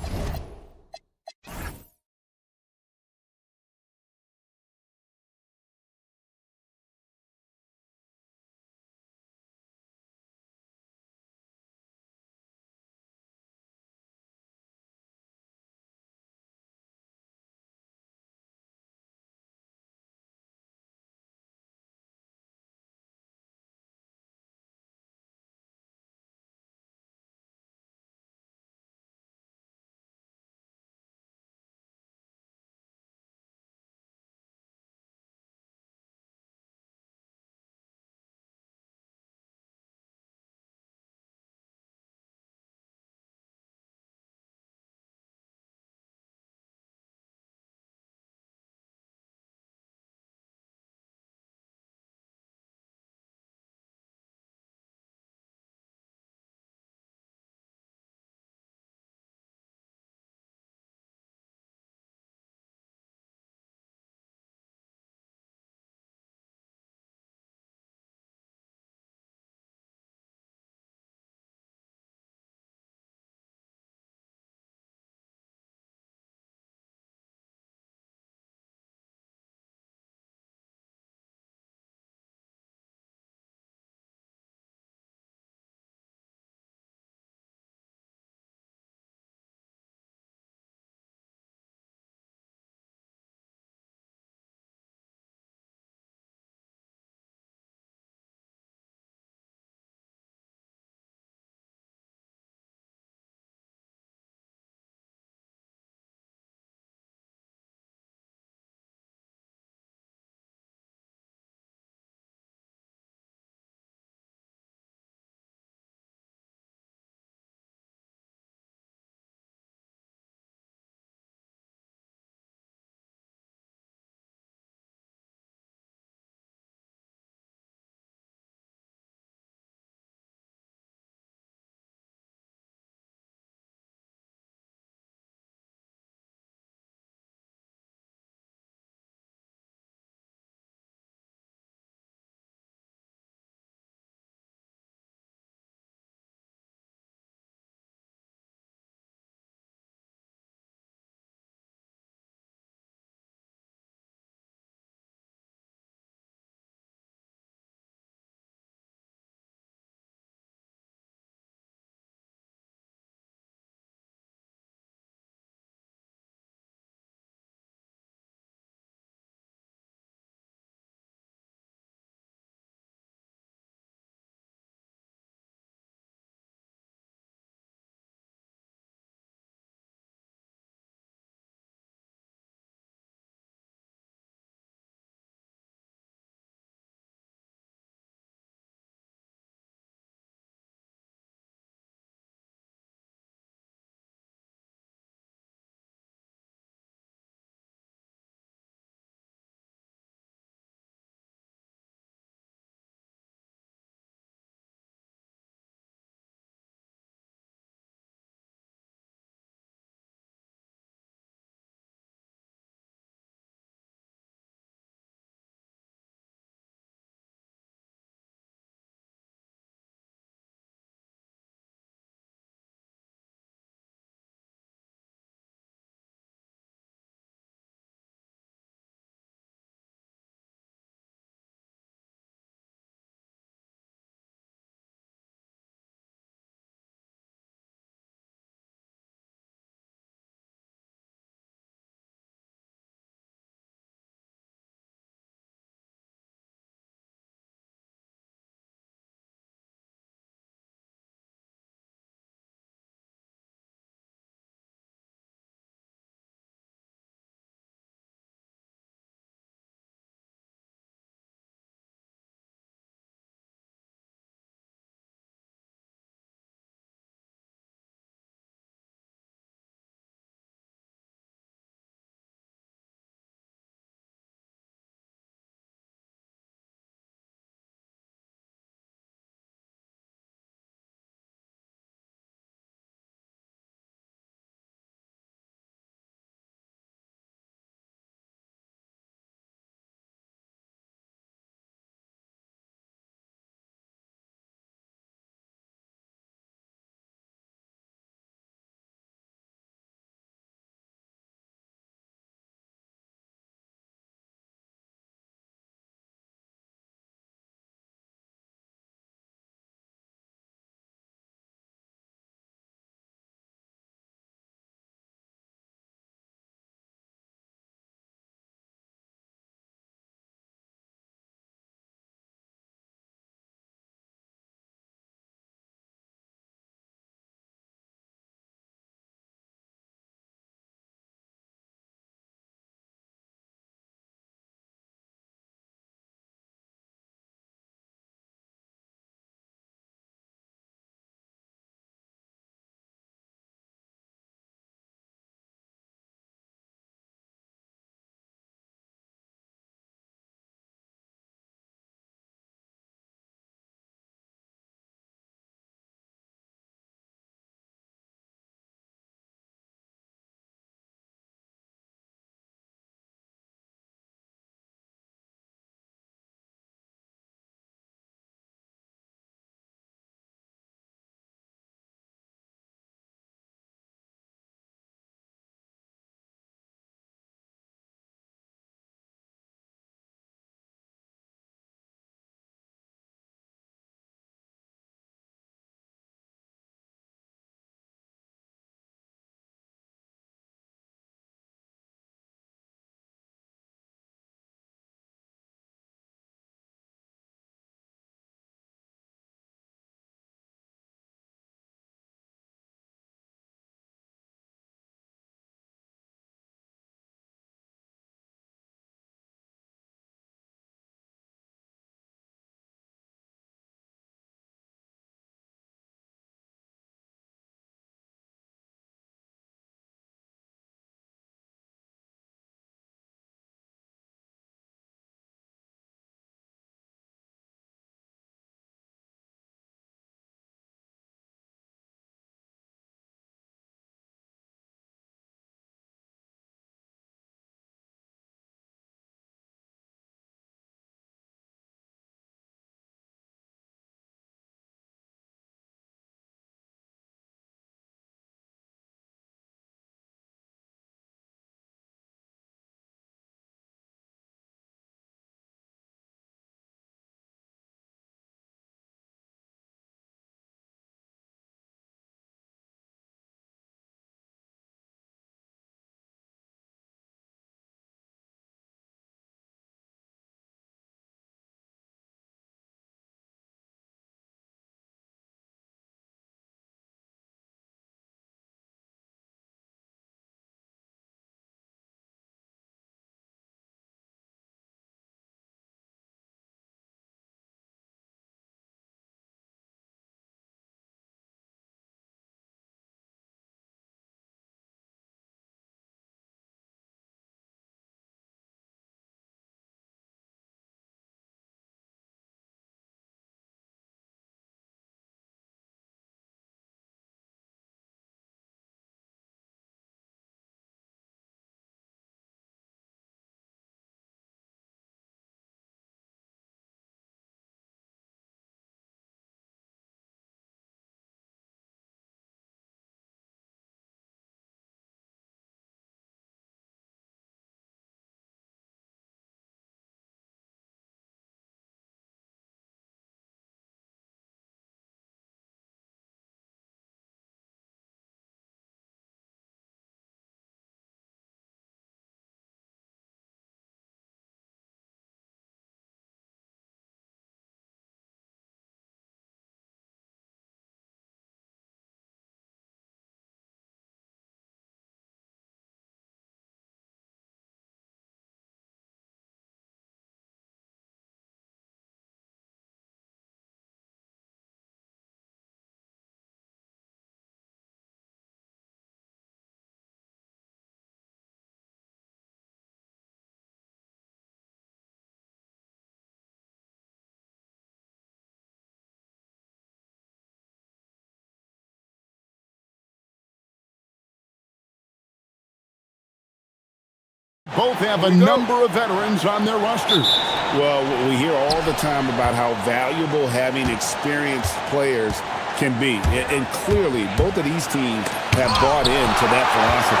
Both have a number of veterans on their rosters.
Well, we hear all the time about how valuable having experienced players can be. And clearly, both of these teams have bought into that philosophy.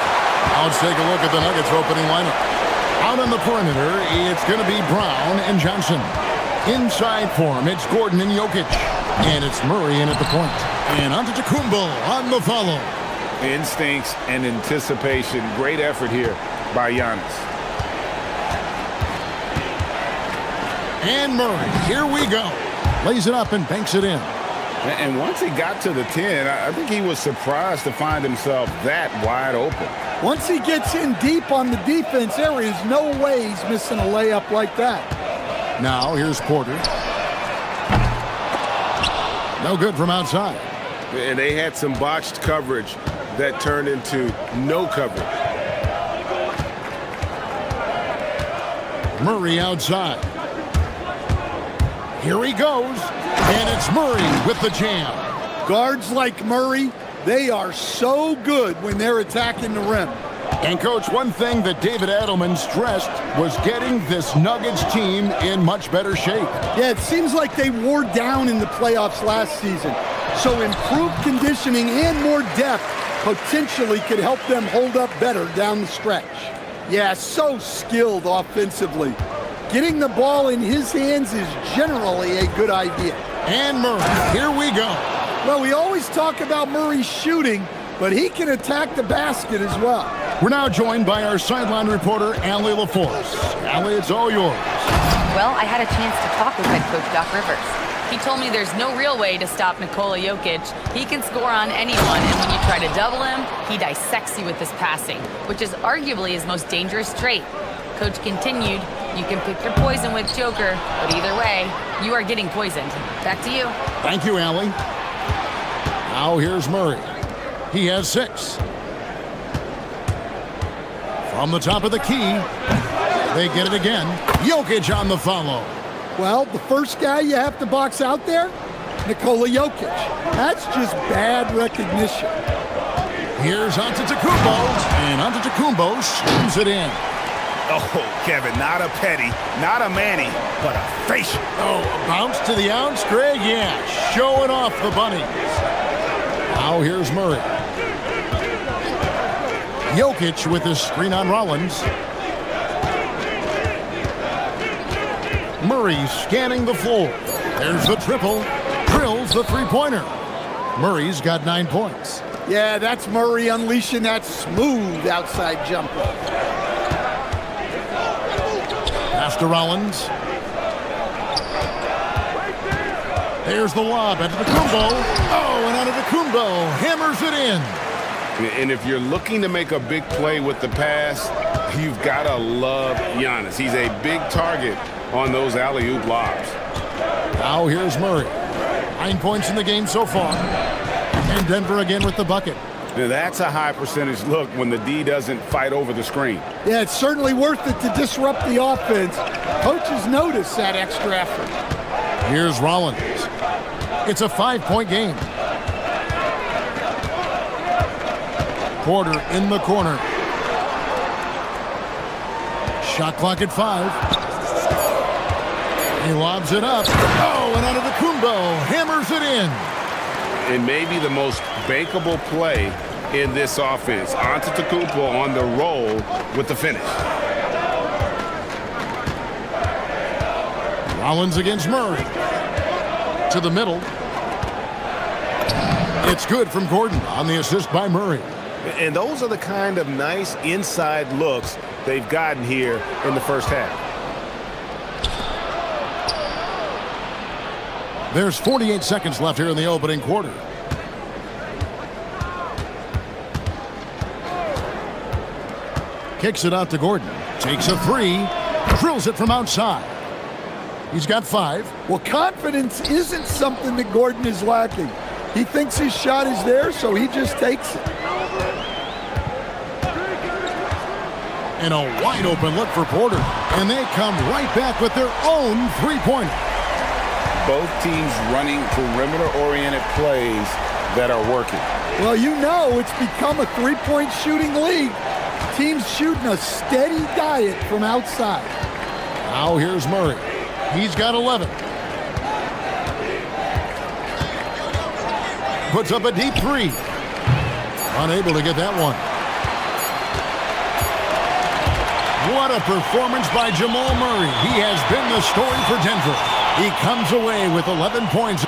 Let's take a look at the Nuggets opening lineup. Out on the perimeter, it's going to be Brown and Johnson. Inside for him, it's Gordon and Jokic. And it's Murray in at the point. And Antetokounmpo on the follow.
Instincts and anticipation. Great effort here by Giannis.
And Murray, here we go. Lays it up and banks it in.
And once he got to the 10, I think he was surprised to find himself that wide open.
Once he gets in deep on the defense, there is no way he's missing a layup like that.
Now here's Porter. No good from outside.
And they had some botched coverage that turned into no coverage.
Murray outside. Here he goes. And it's Murray with the jam.
Guards like Murray, they are so good when they're attacking the rim.
And, Coach, one thing that David Adelman stressed was getting this Nuggets team in much better shape.
Yeah, it seems like they wore down in the playoffs last season. So improved conditioning and more depth potentially could help them hold up better down the stretch. Yeah, so skilled offensively. Getting the ball in his hands is generally a good idea.
And Murray, here we go.
Well, we always talk about Murray shooting, but he can attack the basket as well.
We're now joined by our sideline reporter, Allie LaForce. Allie, it's all yours.
Well, I had a chance to talk with head coach Doc Rivers. He told me there's no real way to stop Nikola Jokic. He can score on anyone, and when you try to double him, he dissects you with his passing, which is arguably his most dangerous trait. Coach continued, you can pick your poison with Joker, but either way, you are getting poisoned. Back to you.
Thank you, Allie. Now here's Murray. He has 6. From the top of the key, they get it again. Jokic on the follow.
Well, the first guy you have to box out there, Nikola Jokic. That's just bad recognition.
Here's Antetokounmpo, and Antetokounmpo slams it in.
Oh, Kevin, not a petty, not a Manny, but a facial.
Oh, a bounce to the ounce, Greg? Yeah, showing off the bunnies. Now here's Murray. Jokic with his screen on Rollins. Murray scanning the floor. There's the triple. Drills the three-pointer. Murray's got 9 points.
Yeah, that's Murray unleashing that smooth outside jumper.
Pass to Rollins. There's the lob. Antetokounmpo. Oh, and Antetokounmpo hammers it in.
And if you're looking to make a big play with the pass, you've got to love Giannis. He's a big target on those alley-oop lobs.
Now here's Murray. 9 points in the game so far. And Denver again with the bucket.
Now that's a high percentage look when the D doesn't fight over the screen.
Yeah, it's certainly worth it to disrupt the offense. Coaches notice that extra effort.
Here's Rollins. It's a 5-point game. Porter in the corner. Shot clock at 5. He lobs it up. Oh, and Antetokounmpo hammers it in.
And maybe the most bankable play in this offense. Antetokounmpo on the roll with the finish.
Rollins against Murray. To the middle. It's good from Gordon on the assist by Murray.
And those are the kind of nice inside looks they've gotten here in the first half.
There's 48 seconds left here in the opening quarter. Kicks it out to Gordon. Takes a 3. Drills it from outside. He's got 5.
Well, confidence isn't something that Gordon is lacking. He thinks his shot is there, so he just takes it.
And a wide open look for Porter. And they come right back with their own three-pointer.
Both teams running perimeter-oriented plays that are working.
Well, you know it's become a three-point shooting league. team's shooting a steady diet from outside.
Now here's Murray. He's got 11. Puts up a deep three. Unable to get that one. What a performance by Jamal Murray. He has been the story for Denver. He comes away with 11 points.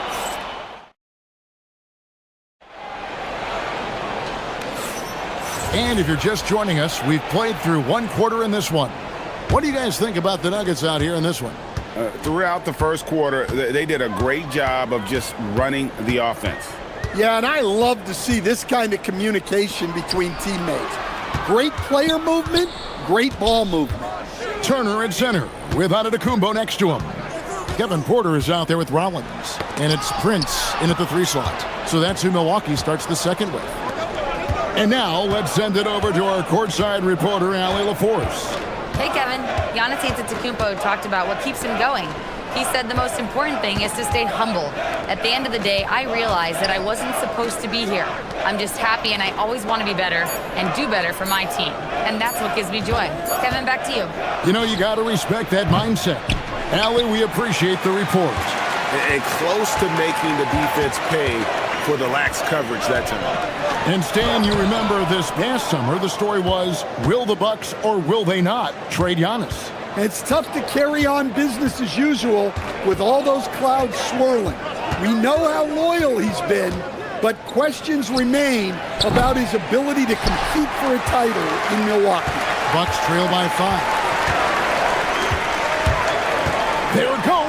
And if you're just joining us, we've played through one quarter in this one. What do you guys think about the Nuggets out here in this one?
Throughout the first quarter, they did a great job of just running the offense.
Yeah, and I love to see this kind of communication between teammates. Great player movement, great ball movement.
Turner at center with Antetokounmpo next to him. Kevin Porter is out there with Rollins. And it's Prince in at the 3 slot. So that's who Milwaukee starts the second with. And now let's send it over to our courtside reporter, Allie LaForce.
Hey, Kevin. Giannis Antetokounmpo talked about what keeps him going. He said the most important thing is to stay humble. At the end of the day, I realized that I wasn't supposed to be here. I'm just happy, and I always want to be better and do better for my team. And that's what gives me joy. Kevin, back to you.
You know, you got to respect that mindset. Allie, we appreciate the report.
And close to making the defense pay for the lax coverage that time.
And Stan, you remember this past summer, the story was, will the Bucks or will they not trade Giannis?
It's tough to carry on business as usual with all those clouds swirling. We know how loyal he's been, but questions remain about his ability to compete for a title in Milwaukee.
Bucks trail by 5. There it goes.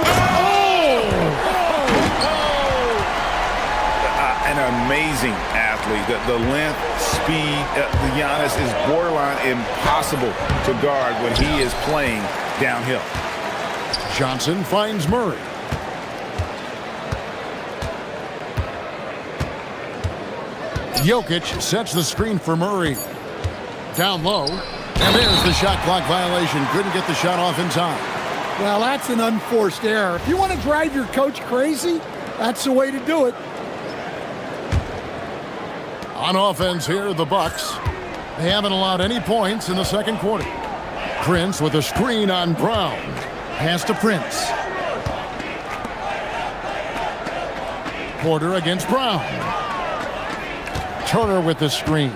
An amazing athlete. The length, speed, the Giannis is borderline impossible to guard when he is playing downhill.
Johnson finds Murray. Jokic sets the screen for Murray. Down low. And there's the shot clock violation. Couldn't get the shot off in time.
Well, that's an unforced error. If you want to drive your coach crazy, that's the way to do it.
On offense here, the Bucks. They haven't allowed any points in the second quarter. Prince with a screen on Brown. Pass to Prince. Porter against Brown. Turner with the screen.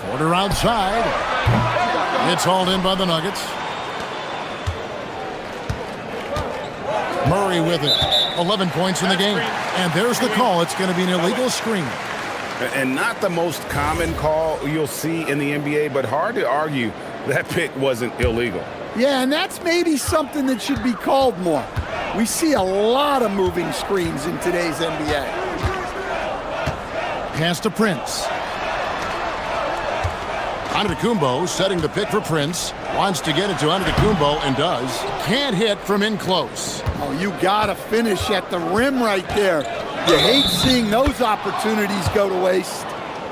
Porter outside. It's hauled in by the Nuggets. Murray with it. 11 points in the game. And there's the call. It's going to be an illegal screen.
And not the most common call you'll see in the NBA, but hard to argue that pick wasn't illegal.
Yeah, and that's maybe something that should be called more. We see a lot of moving screens in today's NBA.
Pass to Prince. Antetokounmpo setting the pick for Prince. Wants to get it to Antetokounmpo and does. Can't hit from in close.
Oh, you gotta finish at the rim right there. You hate seeing those opportunities go to waste.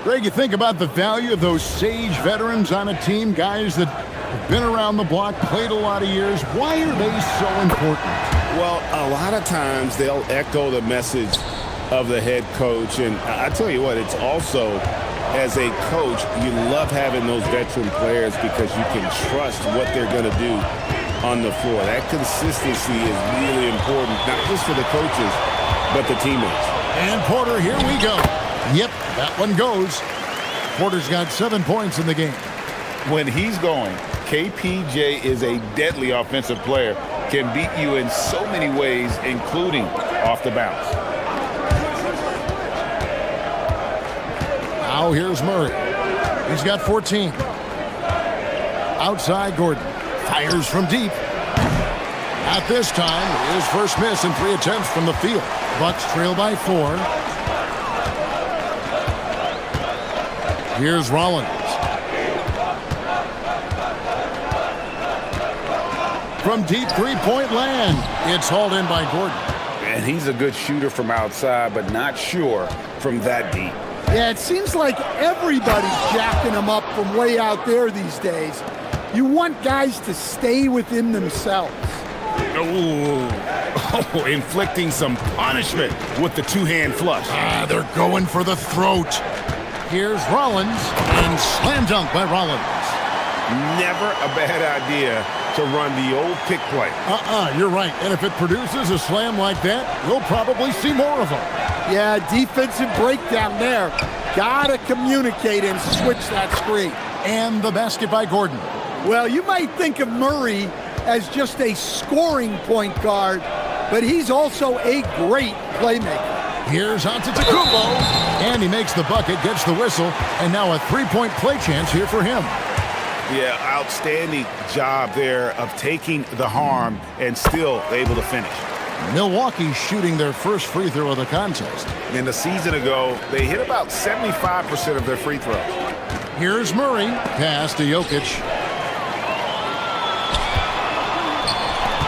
Greg, you think about the value of those sage veterans on a team, guys that have been around the block, played a lot of years. Why are they so important?
Well, a lot of times they'll echo the message of the head coach. And I tell you what, it's also, as a coach, you love having those veteran players because you can trust what they're going to do on the floor. That consistency is really important, not just for the coaches, but the teammates.
And Porter, here we go. Yep, that one goes. Porter's got 7 points in the game.
When he's going, KPJ is a deadly offensive player. Can beat you in so many ways, including off the bounce.
Now here's Murray. He's got 14. Outside Gordon. Fires from deep. At this time, his first miss in 3 attempts from the field. Bucks trail by 4. Here's Rollins. From deep three-point land, it's hauled in by Gordon.
And he's a good shooter from outside, but not sure from that deep.
Yeah, it seems like everybody's jacking him up from way out there these days. You want guys to stay within themselves.
Oh, inflicting some punishment with the two-hand flush.
They're going for the throat. Here's Rollins, and slam dunk by Rollins.
Never a bad idea to run the old pick play.
You're right. And if it produces a slam like that, you'll probably see more of them.
Yeah, defensive breakdown there. Gotta communicate and switch that screen.
And the basket by Gordon.
Well, you might think of Murray as just a scoring point guard, but he's also a great playmaker.
Here's Antetokounmpo, and he makes the bucket, gets the whistle, and now a three-point play chance here for him.
Yeah, outstanding job there of taking the harm and still able to finish.
Milwaukee shooting their first free throw of the contest.
In the season ago, they hit about 75% of their free throws.
Here's Murray, pass to Jokic.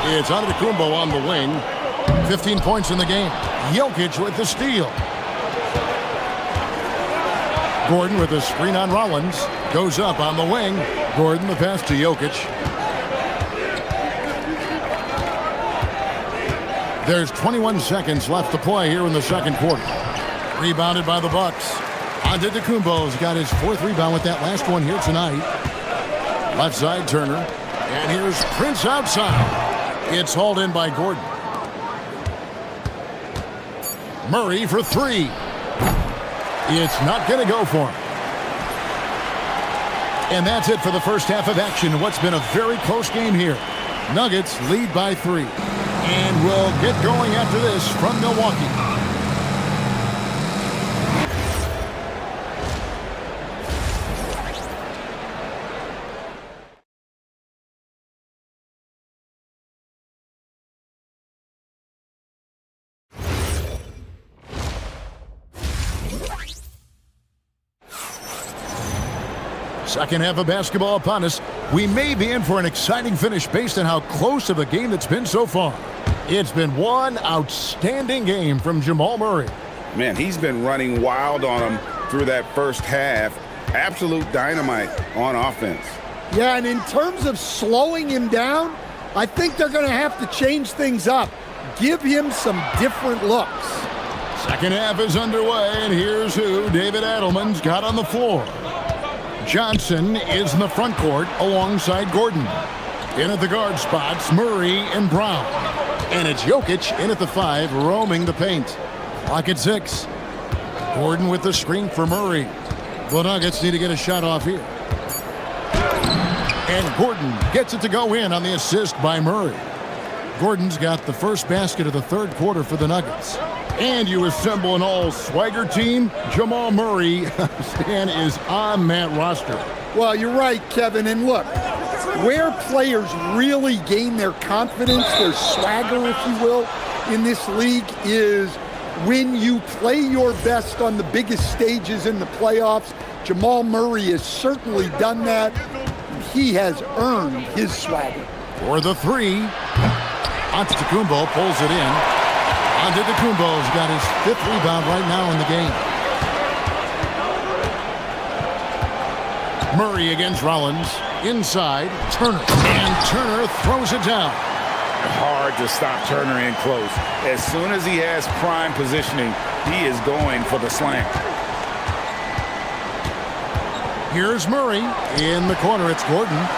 It's Antetokounmpo on the wing. 15 points in the game. Jokic with the steal. Gordon with a screen on Rollins. Goes up on the wing. Gordon the pass to Jokic. There's 21 seconds left to play here in the second quarter. Rebounded by the Bucks. Antetokounmpo's got his fourth rebound with that last one here tonight. Left side Turner. And here's Prince outside. It's hauled in by Gordon. Murray for three. It's not going to go for him. And that's it for the first half of action. What's been a very close game here. Nuggets lead by 3. And we'll get going after this from Milwaukee. Second half of basketball upon us. We may be in for an exciting finish based on how close of a game it's been so far. It's been one outstanding game from Jamal Murray.
Man, he's been running wild on him through that first half. Absolute dynamite on offense.
Yeah, and in terms of slowing him down, I think they're going to have to change things up. Give him some different looks.
Second half is underway, and here's who David Adelman's got on the floor. Johnson is in the front court alongside Gordon. In at the guard spots, Murray and Brown. And it's Jokic in at the 5, roaming the paint. Clock at 6. Gordon with the screen for Murray. The Nuggets need to get a shot off here. And Gordon gets it to go in on the assist by Murray. Gordon's got the first basket of the third quarter for the Nuggets. And you assemble an all-swagger team. Jamal Murray, Stan, is on that roster.
Well, you're right, Kevin. And look, where players really gain their confidence, their swagger, if you will, in this league is when you play your best on the biggest stages in the playoffs. Jamal Murray has certainly done that. He has earned his swagger.
For the 3, Antetokounmpo pulls it in. Antetokounmpo's got his 5th rebound right now in the game. Murray against Rollins. Inside, Turner. And Turner throws it down.
Hard to stop Turner in close. As soon as he has prime positioning, he is going for the slam.
Here's Murray. In the corner, it's Gordon.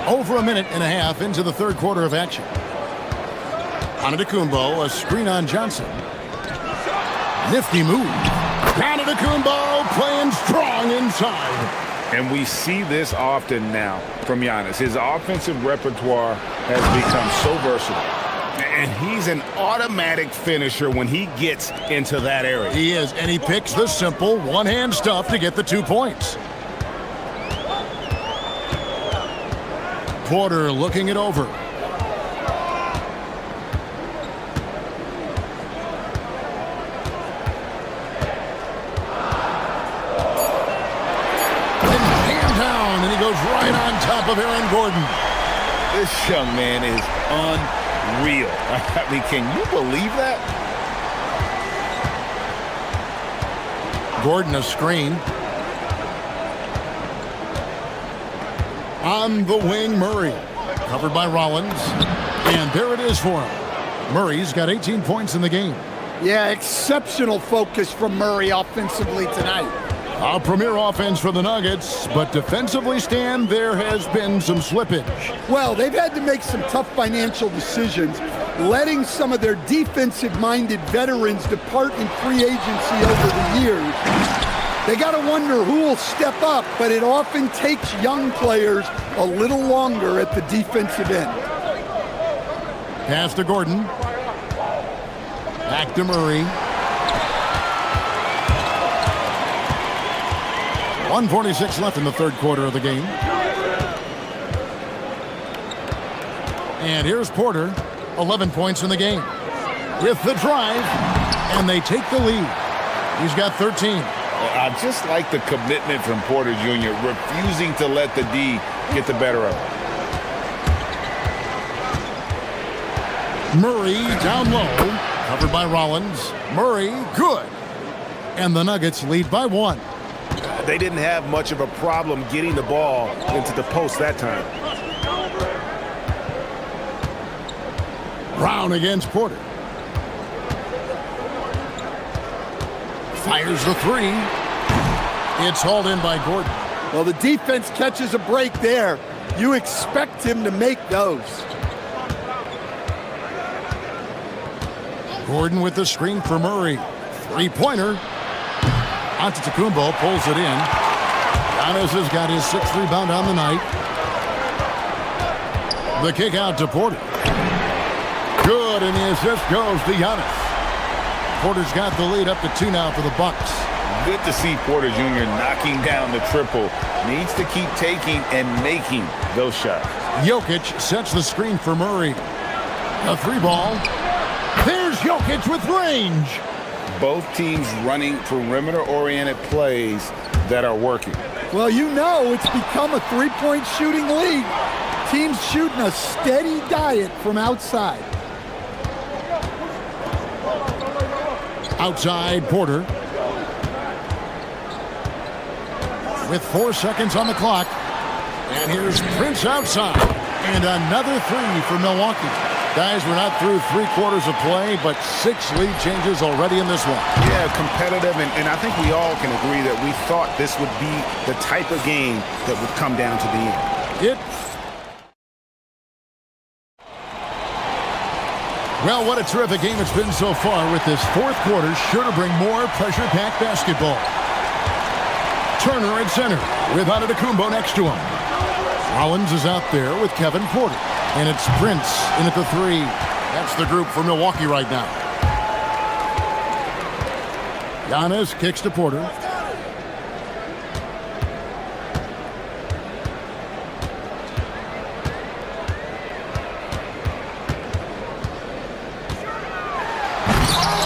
Over a minute and a half into the third quarter of action. Antetokounmpo, a screen on Johnson. Nifty move. Antetokounmpo playing strong inside.
And we see this often now from Giannis. His offensive repertoire has become so versatile. And he's an automatic finisher when he gets into that area.
He is, and he picks the simple one-hand stuff to get the 2 points. Porter looking it over. And down, and he goes right on top of Aaron Gordon.
This young man is unreal. I mean, can you believe that?
Gordon a screen. On the wing, Murray. Covered by Rollins. And there it is for him. Murray's got 18 points in the game.
Yeah, exceptional focus from Murray offensively tonight.
A premier offense for the Nuggets, but defensively, Stan, there has been some slippage.
Well, they've had to make some tough financial decisions, letting some of their defensive-minded veterans depart in free agency over the years. They got to wonder who will step up, but it often takes young players a little longer at the defensive end.
Pass to Gordon. Back to Murray. 1:46 left in the third quarter of the game. And here's Porter, 11 points in the game. With the drive, and they take the lead. He's got 13.
I just like the commitment from Porter Jr., refusing to let the D get the better of him.
Murray down low, covered by Rollins. Murray, good. And the Nuggets lead by 1.
They didn't have much of a problem getting the ball into the post that time.
Brown against Porter. Fires the three. It's hauled in by Gordon.
Well, the defense catches a break there. You expect him to make those.
Gordon with the screen for Murray. Three-pointer. Antetokounmpo pulls it in. Giannis has got his 6th rebound on the night. The kick out to Porter. Good, and the assist goes to Giannis. Porter's got the lead up to 2 now for the Bucks.
Good to see Porter Jr. knocking down the triple. Needs to keep taking and making those shots.
Jokic sets the screen for Murray. A 3-ball. There's Jokic with range.
Both teams running perimeter-oriented plays that are working.
Well, you know it's become a three-point shooting league. Teams shooting a steady diet from outside.
Outside, Porter. With 4 seconds on the clock. And here's Prince outside. And another 3 for Milwaukee. Guys, we're not through 3 quarters of play, but 6 lead changes already in this one.
Yeah, competitive, and I think we all can agree that we thought this would be the type of game that would come down to the end.
Well, what a terrific game it's been so far, with this 4th quarter sure to bring more pressure-packed basketball. Turner at center with Antetokounmpo next to him. Rollins is out there with Kevin Porter. And it's Prince in at the 3. That's the group for Milwaukee right now. Giannis kicks to Porter.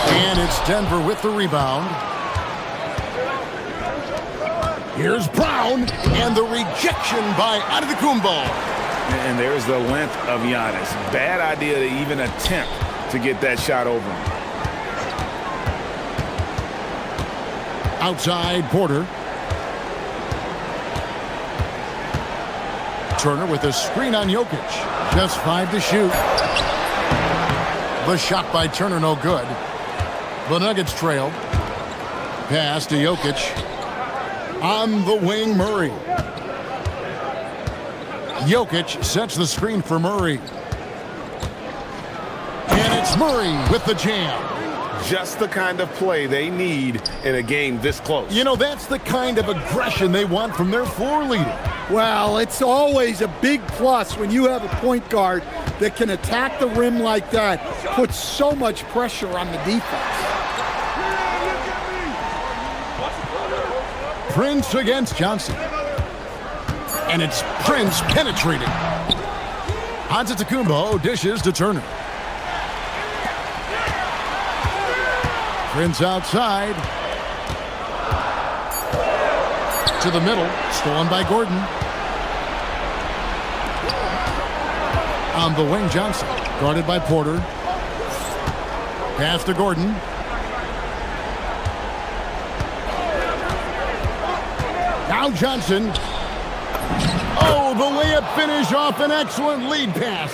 And it's Denver with the rebound. Here's Brown, and the rejection by Antetokounmpo.
And there's the length of Giannis. Bad idea to even attempt to get that shot over him.
Outside, Porter. Turner with a screen on Jokic. Just 5 to shoot. The shot by Turner, no good. The Nuggets trail. Pass to Jokic. On the wing, Murray. Jokic sets the screen for Murray. And it's Murray with the jam.
Just the kind of play they need in a game this close.
You know, that's the kind of aggression they want from their floor leader.
Well, it's always a big plus when you have a point guard that can attack the rim like that, put so much pressure on the defense.
Prince against Johnson. And it's Prince penetrating. Antetokounmpo dishes to Turner. Prince outside. To the middle. Stolen by Gordon. On the wing, Johnson. Guarded by Porter. Pass to Gordon. Now Johnson. Oh, the layup finish off an excellent lead pass.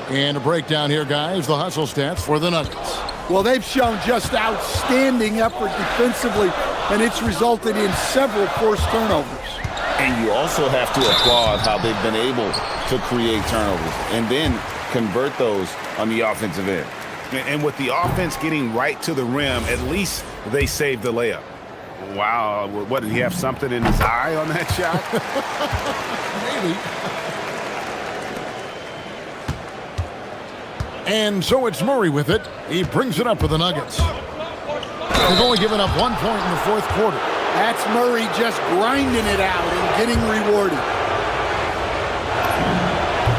And a breakdown here, guys. The hustle stats for the Nuggets.
Well, they've shown just outstanding effort defensively, and it's resulted in several forced turnovers.
And you also have to applaud how they've been able to create turnovers and then convert those on the offensive end.
And with the offense getting right to the rim, at least they saved the layup. Wow, what, did he have something in his eye on that shot?
Maybe. And so it's Murray with it. He brings it up for the Nuggets. They've only given up 1 point in the fourth quarter.
That's Murray just grinding it out and getting rewarded.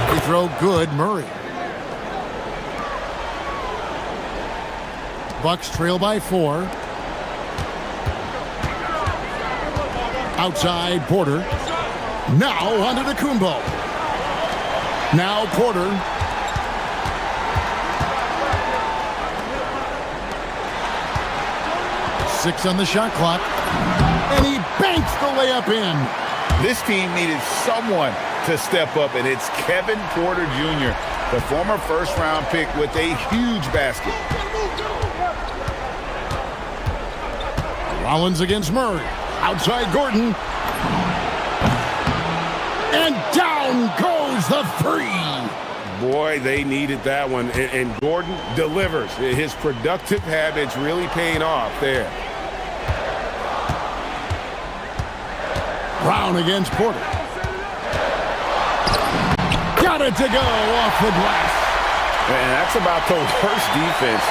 Free throw good, Murray. Bucks trail by 4. Outside Porter. Now onto the Kumbo. Now Porter. Six on the shot clock. And he banks the layup in.
This team needed someone to step up, and it's Kevin Porter Jr., the former first-round pick with a huge basket.
Rollins against Murray. Outside Gordon. And down goes the three.
Boy, they needed that one. And Gordon delivers. His productive habits really paying off there.
Brown against Porter. Got it to go off the glass.
And that's about the worst defense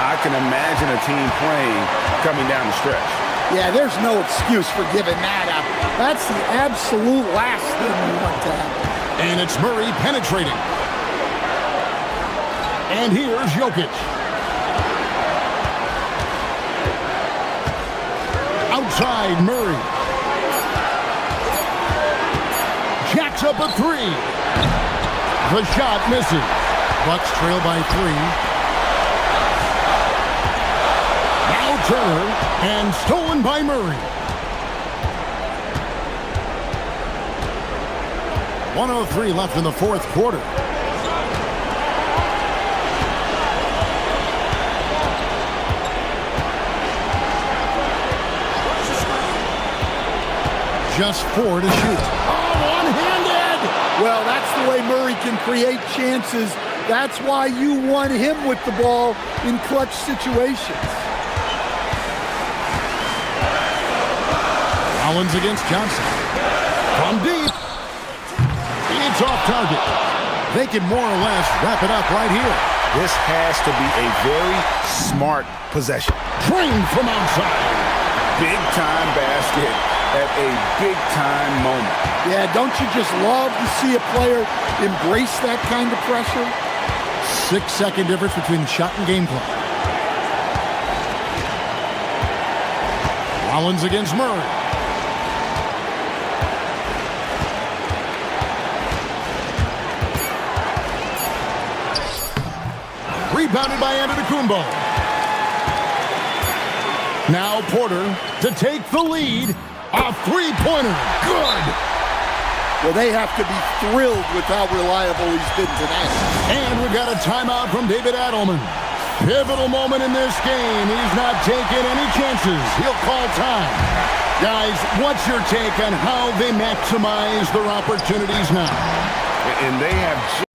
I can imagine a team playing coming down the stretch.
Yeah, there's no excuse for giving that up. That's the absolute last thing you want to happen.
And it's Murray penetrating. And here's Jokic. Outside Murray. Jacks up a three. The shot misses. Bucks trail by 3. Now Turner, and stolen by Murray. 1:03 left in the fourth quarter. Just 4 to shoot. Oh, one-handed!
Well, that's the way Murray can create chances. That's why you want him with the ball in clutch situations.
Rollins against Johnson. From deep. It's off target. They can more or less wrap it up right here.
This has to be a very smart possession.
Drained from outside.
Big-time basket at a big-time moment.
Yeah, don't you just love to see a player embrace that kind of pressure?
6-second difference between the shot and game clock. Rollins against Murray. Rebounded by Antetokounmpo. Now Porter to take the lead. A three-pointer. Good.
Well, they have to be thrilled with how reliable he's been tonight.
And we've got a timeout from David Adelman. Pivotal moment in this game. He's not taking any chances. He'll call time. Guys, what's your take on how they maximize their opportunities now?
And they have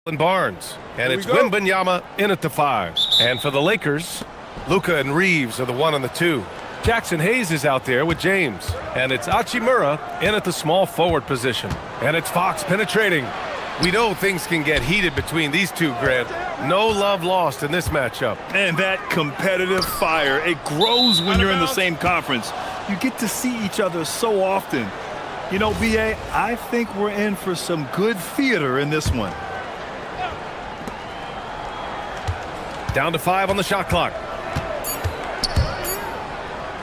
and Barnes. And it's Wembanyama in at the 5. And for the Lakers, Luka and Reeves are the 1 and the 2. Jackson Hayes is out there with James. And it's Hachimura in at the small forward position. And it's Fox penetrating. We know things can get heated between these two, Grant. No love lost in this matchup.
And that competitive fire, it grows when you're in the same conference. You get to see each other so often. You know, B.A., I think we're in for some good theater in this one.
Down to 5 on the shot clock.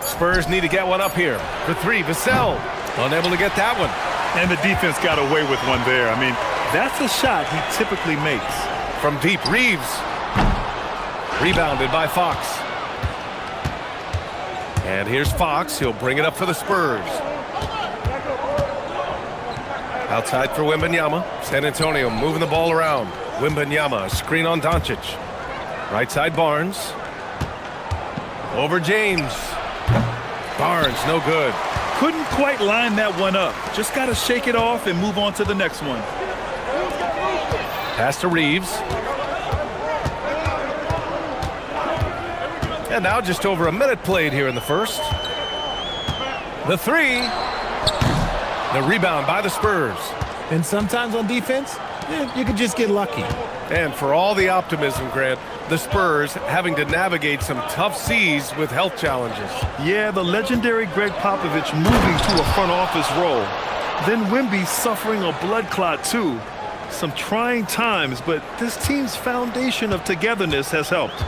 Spurs need to get one up here. For 3, Vassell. Unable to get that one.
And the defense got away with one there. I mean, that's a shot he typically makes.
From deep, Reeves. Rebounded by Fox. And here's Fox. He'll bring it up for the Spurs. Outside for Wembanyama. San Antonio moving the ball around. Wembanyama, a screen on Doncic. Right side, Barnes. Over James. Barnes, no good.
Couldn't quite line that one up. Just got to shake it off and move on to the next one.
Pass to Reeves. And now just over a minute played here in the first. The 3. The rebound by the Spurs.
And sometimes on defense, you could just get lucky.
And for all the optimism, Grant, the Spurs having to navigate some tough seas with health challenges.
Yeah, the legendary Greg Popovich moving to a front office role. Then Wemby suffering a blood clot too. Some trying times, but this team's foundation of togetherness has helped.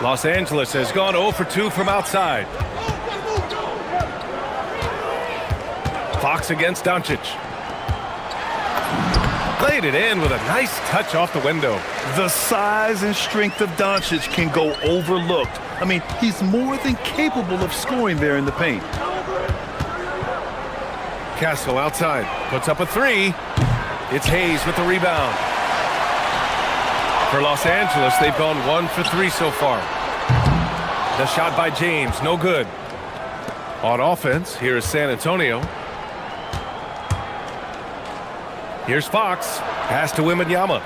Los Angeles has gone 0 for 2 from outside. Fox against Doncic. Played it in with a nice touch off the window.
The size and strength of Doncic can go overlooked. I mean, he's more than capable of scoring there in the paint.
Castle outside. Puts up a 3. It's Hayes with the rebound. For Los Angeles, they've gone 1 for 3 so far. The shot by James, no good. On offense, here is San Antonio. Here's Fox. Pass to Wembanyama.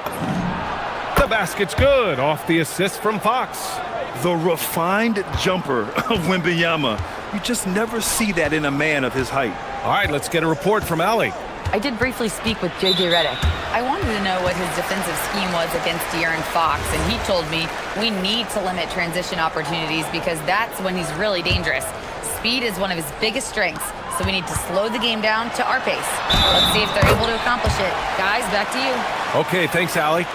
The basket's good off the assist from Fox.
The refined jumper of Wembanyama. You just never see that in a man of his height.
All right, let's get a report from Allie.
I did briefly speak with J.J. Redick. I wanted to know what his defensive scheme was against De'Aaron Fox, and he told me we need to limit transition opportunities because that's when he's really dangerous. Speed is one of his biggest strengths, so we need to slow the game down to our pace. Let's see if they're able to accomplish it. Guys, back to you.
Okay, thanks, Allie.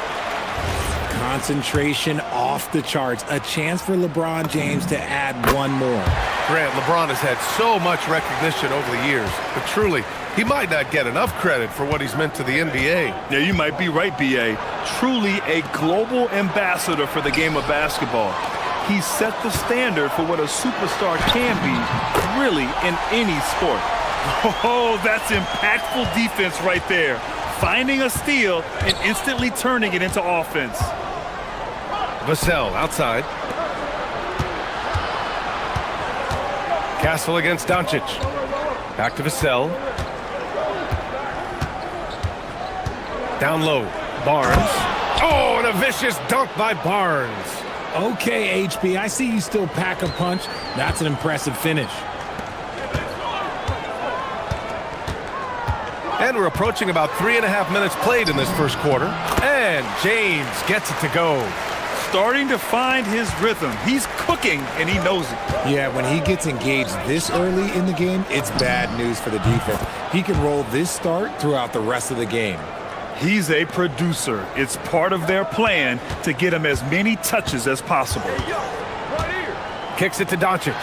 Concentration off the charts. A chance for LeBron James to add one more.
Grant, LeBron has had so much recognition over the years, but truly, he might not get enough credit for what he's meant to the NBA.
Yeah, you might be right, B.A. Truly a global ambassador for the game of basketball. He set the standard for what a superstar can be, really, in any sport. Oh, that's impactful defense right there. Finding a steal and instantly turning it into offense.
Vassell outside. Castle against Doncic. Back to Vassell. Down low. Barnes. Oh, and a vicious dunk by Barnes.
Okay, HB, I see you still pack a punch. That's an impressive finish.
And we're approaching about 3.5 minutes played in this first quarter. And James gets it to go.
Starting to find his rhythm. He's cooking, and he knows it.
Yeah, when he gets engaged this early in the game, it's bad news for the defense. He can roll this start throughout the rest of the game.
He's a producer. It's part of their plan to get him as many touches as possible.
Kicks it to Doncic.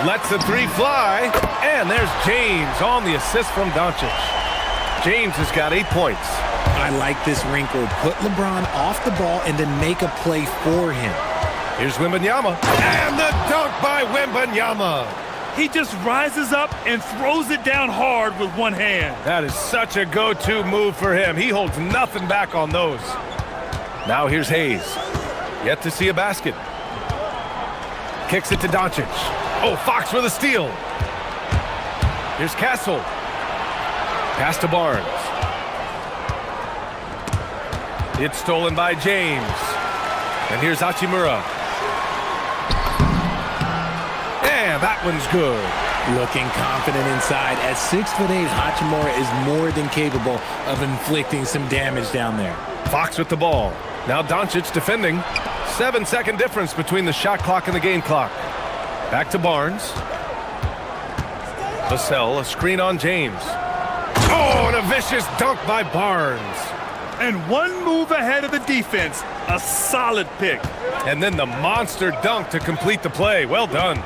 Lets the 3 fly. And there's James on the assist from Doncic. James has got 8 points.
I like this wrinkle. Put LeBron off the ball and then make a play for him.
Here's Wembanyama. And the dunk by Wembanyama.
He just rises up and throws it down hard with one hand.
That is such a go-to move for him. He holds nothing back on those. Now here's Hayes. Yet to see a basket. Kicks it to Doncic. Oh, Fox with a steal. Here's Castle. Pass to Barnes. It's stolen by James. And here's Hachimura. And that one's good.
Looking confident inside. At 6'8", Hachimura is more than capable of inflicting some damage down there.
Fox with the ball. Now Doncic defending. 7-second difference between the shot clock and the game clock. Back to Barnes. Vassell, a screen on James. Oh, and a vicious dunk by Barnes.
And one move ahead of the defense. A solid pick.
And then the monster dunk to complete the play. Well done.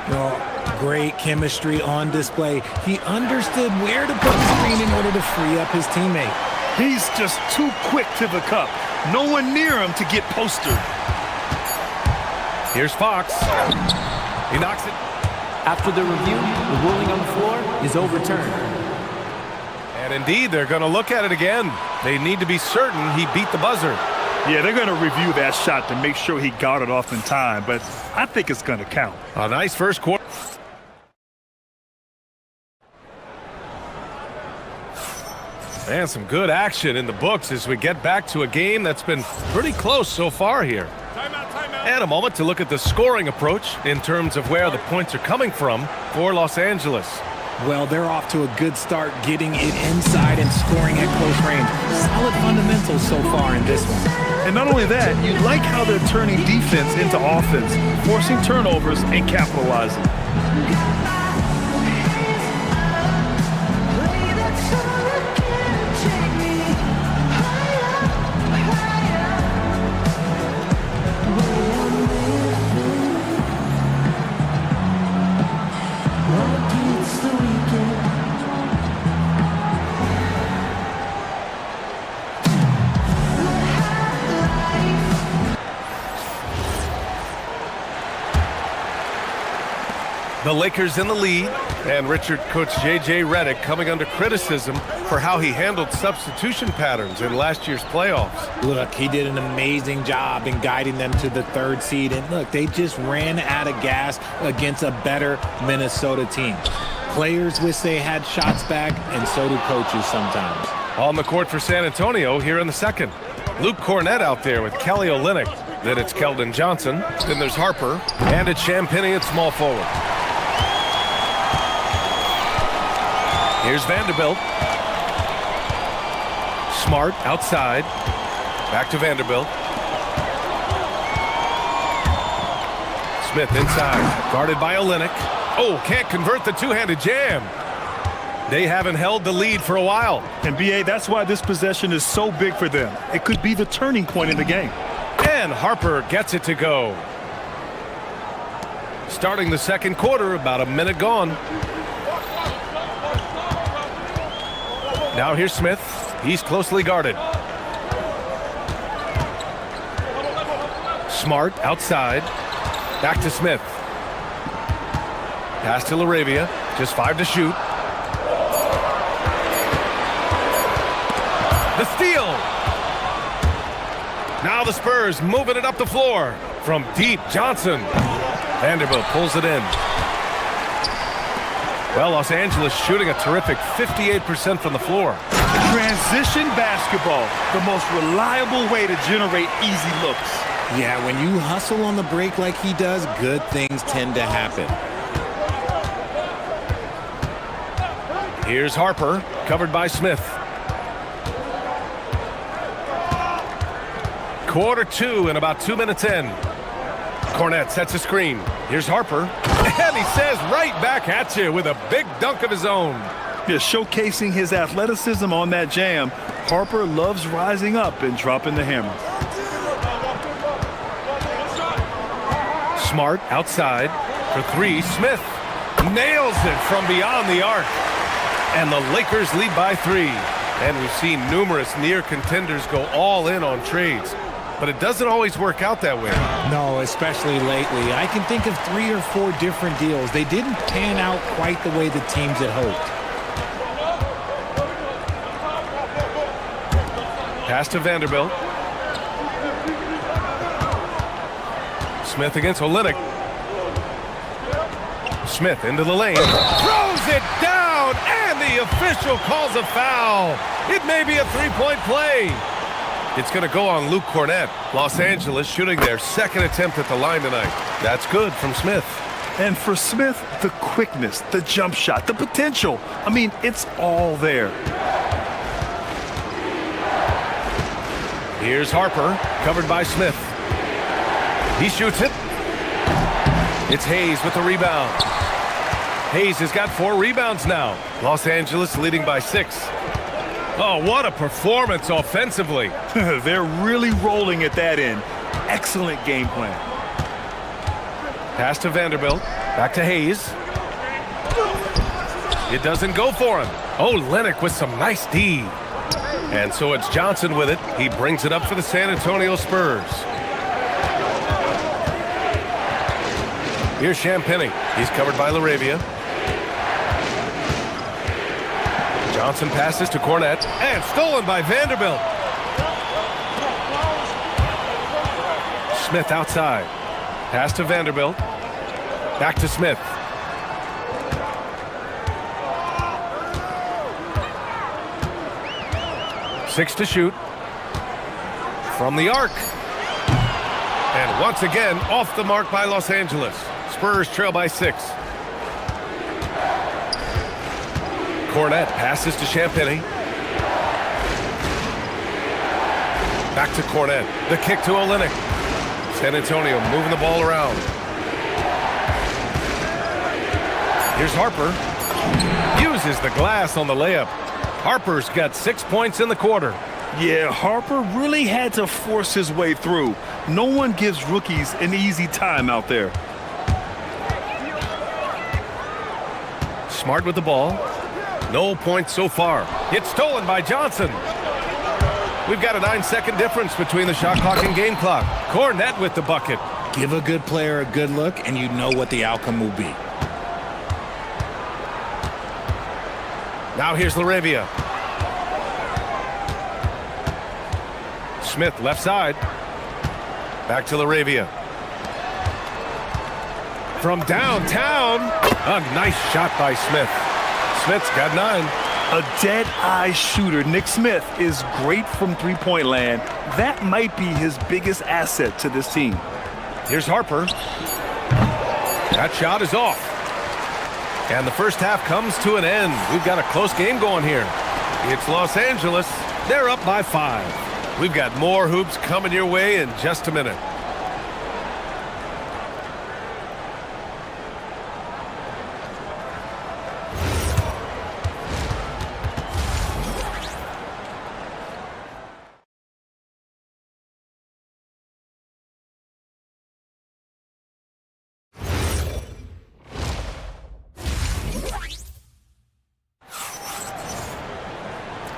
Well, great chemistry on display. He understood where to put the screen in order to free up his teammate.
He's just too quick to the cup. No one near him to get postered.
Here's Fox. He knocks it.
After the review, the ruling on the floor is overturned.
And indeed, they're going to look at it again. They need to be certain he beat the buzzer.
Yeah, they're going to review that shot to make sure he got it off in time, but I think it's going to count.
A nice first quarter. And some good action in the books as we get back to a game that's been pretty close so far here. And a moment to look at the scoring approach in terms of where the points are coming from for Los Angeles.
Well, they're off to a good start getting it inside and scoring at close range. Solid fundamentals so far in this one.
And not only that, you like how they're turning defense into offense, forcing turnovers and capitalizing.
The Lakers in the lead, and Richard coach J.J. Redick coming under criticism for how he handled substitution patterns in last year's playoffs.
Look, he did an amazing job in guiding them to the 3rd seed, and look, they just ran out of gas against a better Minnesota team. Players wish they had shots back, and so do coaches sometimes.
On the court for San Antonio here in the second. Luke Cornett out there with Kelly Olynyk. Then it's Keldon Johnson. Then there's Harper. And it's Champagnie at small forward. Here's Vanderbilt. Smart outside. Back to Vanderbilt. Smith inside. Guarded by Olynyk. Oh, can't convert the two-handed jam. They haven't held the lead for a while.
And B.A., that's why this possession is so big for them. It could be the turning point in the game.
And Harper gets it to go. Starting the second quarter, about a minute gone. Now here's Smith. He's closely guarded. Smart outside. Back to Smith. Pass to LaRavia. Just 5 to shoot. The steal. Now the Spurs moving it up the floor. From deep, Johnson. Vanderbilt pulls it in. Well, Los Angeles shooting a terrific 58% from the floor.
Transition basketball, the most reliable way to generate easy looks.
Yeah, when you hustle on the break like he does, good things tend to happen.
Here's Harper, covered by Smith. Quarter 2 and about 2 minutes in. Cornett sets a screen. Here's Harper. And he says right back at you with a big dunk of his own.
Yeah, showcasing his athleticism on that jam. Harper loves rising up and dropping the hammer.
Smart outside for 3. Smith nails it from beyond the arc. And the Lakers lead by 3. And we've seen numerous near contenders go all in on trades. But it doesn't always work out that way.
No, especially lately. I can think of 3 or 4 different deals. They didn't pan out quite the way the teams had hoped.
Pass to Vanderbilt. Smith against Olynyk. Smith into the lane. Throws it down, and the official calls a foul. It may be a 3-point play. It's going to go on Luke Cornett. Los Angeles shooting their second attempt at the line tonight. That's good from Smith.
And for Smith, the quickness, the jump shot, the potential. I mean, it's all there.
Here's Harper, covered by Smith. He shoots it. It's Hayes with the rebound. Hayes has got 4 rebounds now. Los Angeles leading by 6. Oh, what a performance offensively.
They're really rolling at that end. Excellent game plan.
Pass to Vanderbilt. Back to Hayes. It doesn't go for him. Oh, Lennox with some nice D. And so it's Johnson with it. He brings it up for the San Antonio Spurs. Here's Champagny. He's covered by LaRavia. Johnson passes to Cornett. And stolen by Vanderbilt. Smith outside. Pass to Vanderbilt. Back to Smith. Six to shoot. From the arc. And once again, off the mark by Los Angeles. Spurs trail by 6. Cornett passes to Champagny. Back to Cornett. The kick to Olynyk. San Antonio moving the ball around. Here's Harper. Uses the glass on the layup. Harper's got 6 points in the quarter.
Yeah, Harper really had to force his way through. No one gives rookies an easy time out there.
Smart with the ball. No points so far. It's stolen by Johnson. We've got a 9-second difference between the shot clock and game clock. Cornett with the bucket.
Give a good player a good look, and you know what the outcome will be.
Now here's LaRavia. Smith left side. Back to LaRavia. From downtown. A nice shot by Smith. Smith's got 9.
A dead-eye shooter. Nick Smith is great from three-point land. That might be his biggest asset to this team.
Here's Harper. That shot is off. And the first half comes to an end. We've got a close game going here. It's Los Angeles. They're up by 5. We've got more hoops coming your way in just a minute.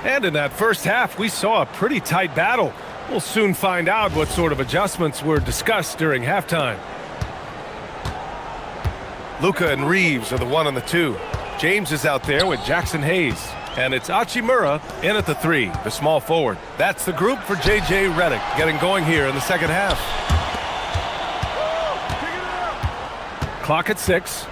And in that first half, we saw a pretty tight battle. We'll soon find out what sort of adjustments were discussed during halftime. Luka and Reeves are the 1 and the 2. James is out there with Jackson Hayes. And it's Hachimura in at the 3, the small forward. That's the group for J.J. Redick getting going here in the second half. Clock at 6.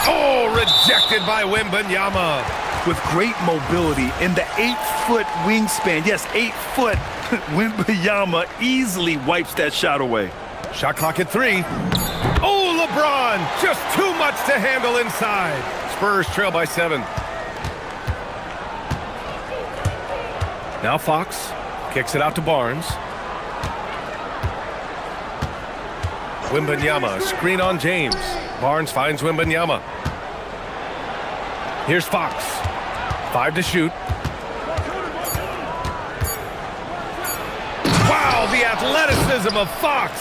Oh, rejected by Wembanyama.
With great mobility in the 8-foot wingspan. Yes, 8 foot. Wembanyama easily wipes that shot away.
Shot clock at 3. Oh, LeBron, just too much to handle inside. Spurs trail by 7. Now Fox kicks it out to Barnes. Wembanyama, screen on James. Barnes finds Wembanyama. Here's Fox. 5 to shoot. Wow, the athleticism of Fox.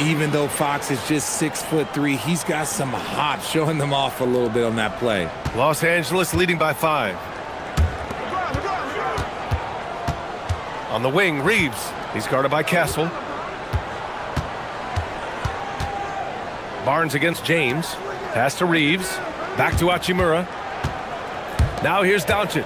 Even though Fox is just 6'3", he's got some hop, showing them off a little bit on that play.
Los Angeles leading by 5. On the wing, Reeves. He's guarded by Castle. Barnes against James. Pass to Reeves. Back to Hachimura. Now here's Doncic.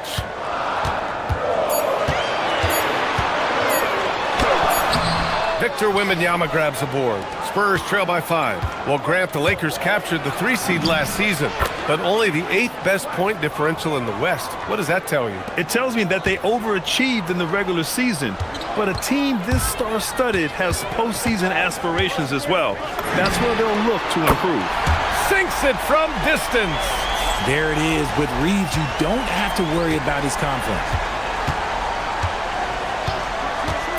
Victor Wembanyama grabs the board. Spurs trail by 5. Well, Grant, the Lakers captured the 3 seed last season, but only the 8th best point differential in the West. What does that tell you?
It tells me that they overachieved in the regular season, but a team this star-studded has postseason aspirations as well. That's where they'll look to improve.
Sinks it from distance.
There it is. With Reeves, you don't have to worry about his confidence.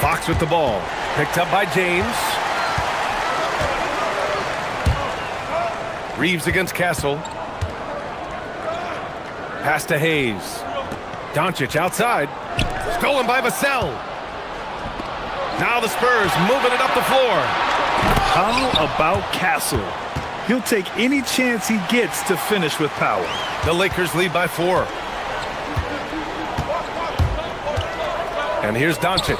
Fox with the ball. Picked up by James. Reeves against Castle. Pass to Hayes. Doncic outside. Stolen by Vassell. Now the Spurs moving it up the floor.
How about Castle? He'll take any chance he gets to finish with power.
The Lakers lead by 4. And here's Doncic.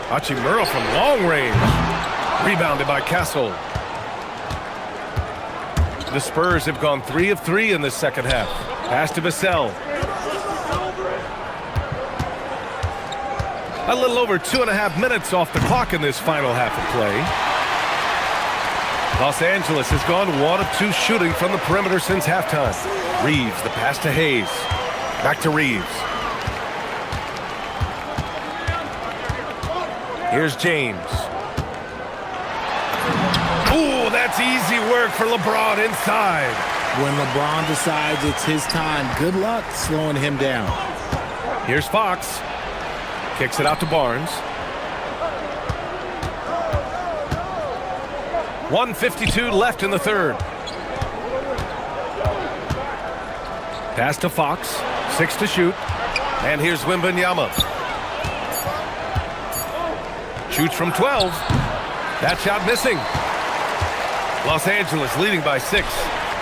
Hachimura from long range. Rebounded by Castle. The Spurs have gone 3 of 3 in the second half. Pass to Vassell. A little over 2.5 minutes off the clock in this final half of play. Los Angeles has gone 1 of 2 shooting from the perimeter since halftime. Reeves, the pass to Hayes. Back to Reeves. Here's James. Ooh, that's easy work for LeBron inside.
When LeBron decides it's his time, good luck slowing him down.
Here's Fox. Kicks it out to Barnes. 1:52 left in the third. Pass to Fox. 6 to shoot. And here's Wembanyama. Shoots from 12. That shot missing. Los Angeles leading by 6.